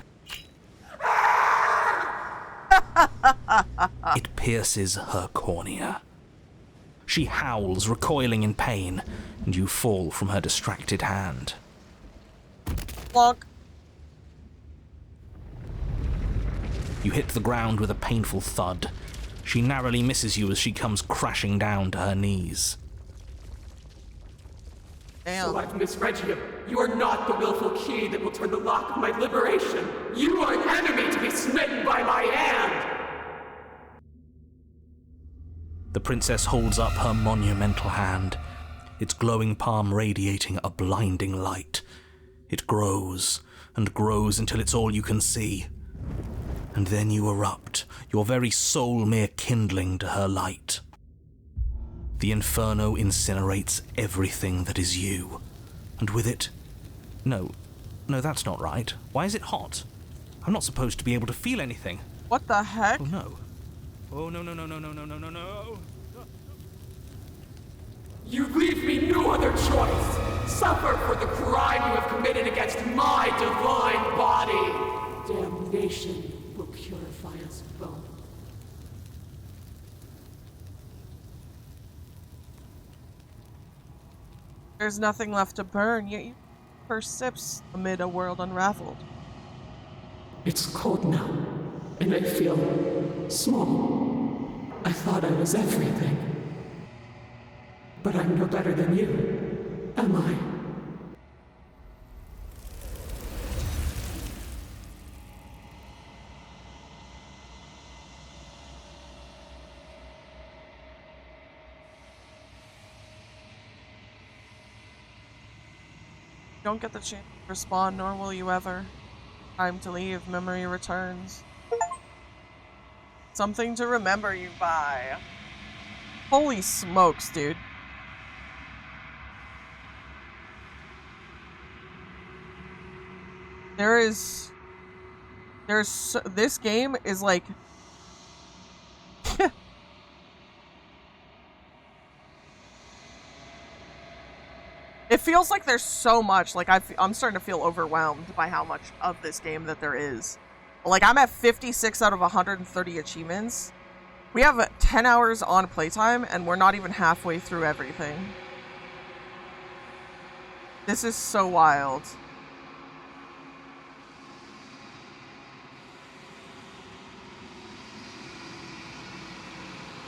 It pierces her cornea. She howls, recoiling in pain, and you fall from her distracted hand. Plonk. You hit the ground with a painful thud. She narrowly misses you as she comes crashing down to her knees. Damn. So I've misread you. You are not the willful key that will turn the lock of my liberation. You are an enemy to be smitten by my hand. The princess holds up her monumental hand, its glowing palm radiating a blinding light. It grows and grows until it's all you can see. And then you erupt, your very soul mere kindling to her light. The inferno incinerates everything that is you. And with it... No, that's not right. Why is it hot? I'm not supposed to be able to feel anything. What the heck? Oh no. Oh no. You leave me no other choice. Suffer for the crime you have committed against my divine body. Damnation will purify us both. There's nothing left to burn, yet you first sips amid a world unraveled. It's cold now, and I feel small. I thought I was everything. But I'm no better than you, am I? Don't get the chance to respond, nor will you ever. Time to leave, memory returns. Something to remember you by. Holy smokes, dude. This game is like... It feels like there's so much, like I'm starting to feel overwhelmed by how much of this game that there is. Like, I'm at 56 out of 130 achievements. We have 10 hours on playtime, and we're not even halfway through everything. This is so wild.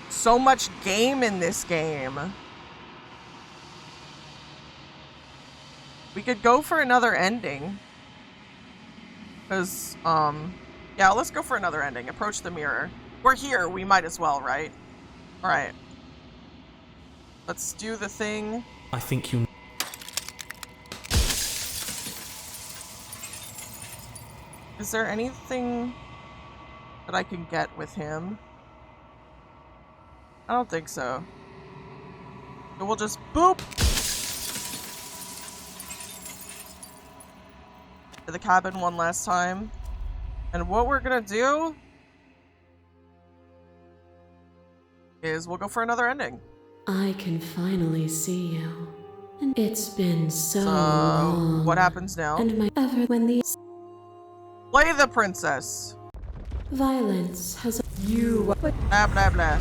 So much game in this game. We could go for another ending. Because, yeah, let's go for another ending. Approach the mirror. We're here, we might as well, right? Alright. Let's do the thing. I think you... Is there anything that I can get with him? I don't think so. So we'll just boop! To the cabin one last time. And what we're gonna do is we'll go for another ending. I can finally see you. And it's been so long. What happens now? And my ever when these Play the princess. Violence has You. Blah blah blah.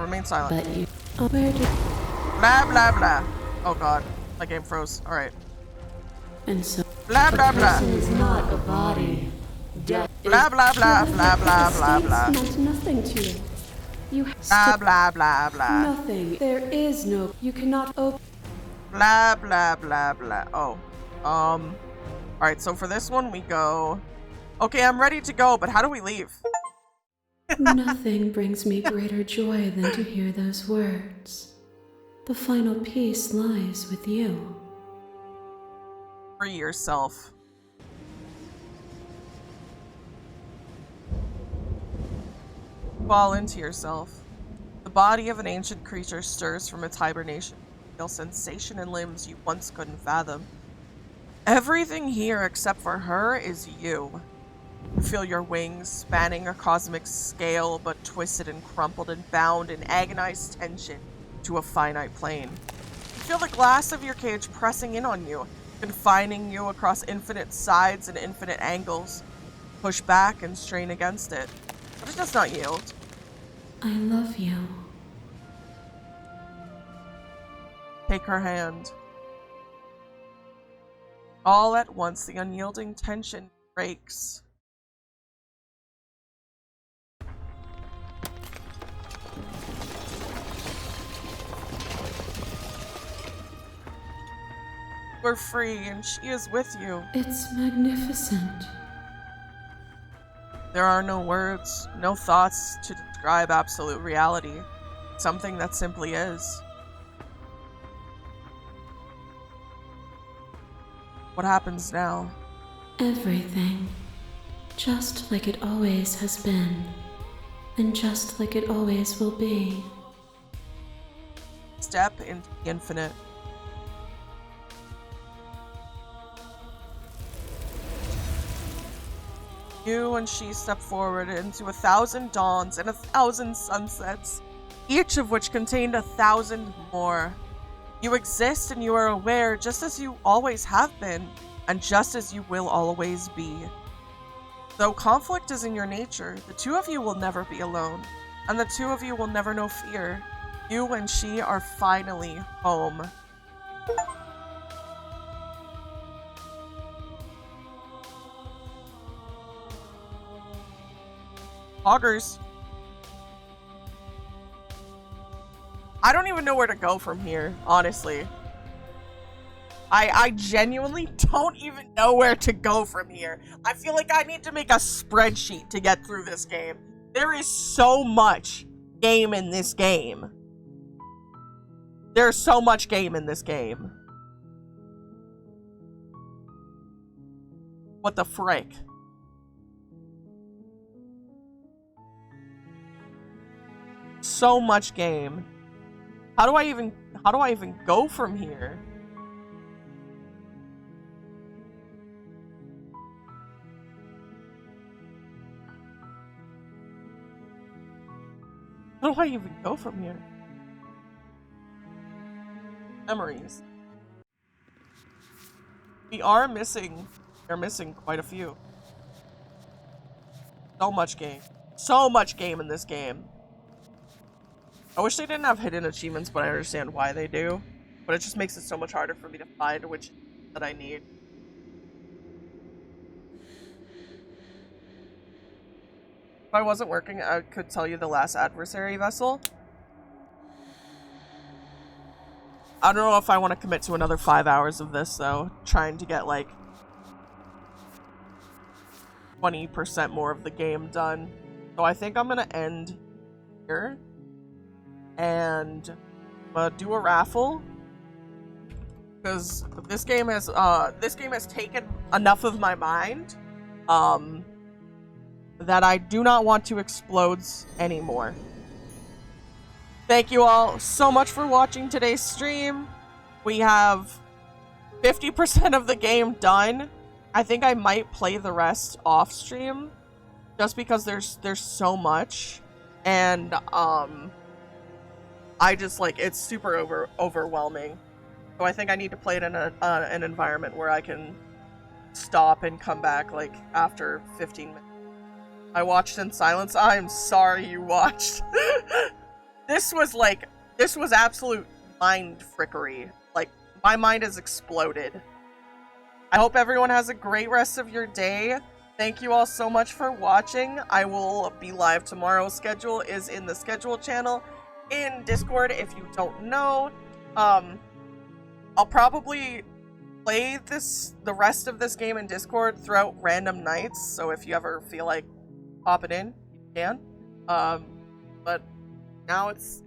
Remain silent. but you. Where did Blah blah blah. Oh god, my game froze. All right. and so Blah blah blah. person is not a body. Death Blah blah blah is blah blah blah the blah. states meant nothing to you. You Blah blah blah blah. nothing. There is no. You cannot open. Blah blah blah blah. Oh. Alright, so for this one we go. Okay, I'm ready to go, but how do we leave? Nothing brings me greater joy than to hear those words. The final peace lies with you. Free yourself. Fall into yourself. The body of an ancient creature stirs from its hibernation. Feel sensation in limbs you once couldn't fathom. Everything here except for her is you. You feel your wings spanning a cosmic scale, but twisted and crumpled and bound in agonized tension to a finite plane. You feel the glass of your cage pressing in on you, confining you across infinite sides and infinite angles. Push back and strain against it, but it does not yield. I love you. Take her hand. All at once, the unyielding tension breaks. We're free, and she is with you. It's magnificent. There are no words, no thoughts to describe absolute reality. Something that simply is. What happens now? Everything. Just like it always has been. And just like it always will be. Step into the infinite. You and she step forward into 1,000 dawns and 1,000 sunsets, each of which contained 1,000 more. You exist and you are aware just as you always have been, and just as you will always be. Though conflict is in your nature, the two of you will never be alone, and the two of you will never know fear. You and she are finally home. Hoggers. I don't even know where to go from here, honestly. I genuinely don't even know where to go from here. I feel like I need to make a spreadsheet to get through this game. There is so much game in this game. There's so much game in this game. What the frick? So much game. How do I even go from here? How do I even go from here? Memories. We're missing quite a few. So much game. So much game in this game. I wish they didn't have hidden achievements, but I understand why they do. But it just makes it so much harder for me to find which that I need. If I wasn't working, I could tell you the last adversary vessel. I don't know if I want to commit to another 5 hours of this, though. Trying to get, like, 20% more of the game done. So I think I'm going to end here. And I'm gonna do a raffle. Because this game has taken enough of my mind. That I do not want to explode anymore. Thank you all so much for watching today's stream. We have 50% of the game done. I think I might play the rest off stream, just because there's so much, and I just like it's super overwhelming. So I think I need to play it in an environment where I can stop and come back, like, after 15 minutes. I watched in silence. I am sorry you watched. This was absolute mind frickery. Like, my mind has exploded. I hope everyone has a great rest of your day. Thank you all so much for watching. I will be live tomorrow. Schedule is in the schedule channel in Discord if you don't know. I'll probably play the rest of this game in Discord throughout random nights, so if you ever feel like popping in, you can. But now it's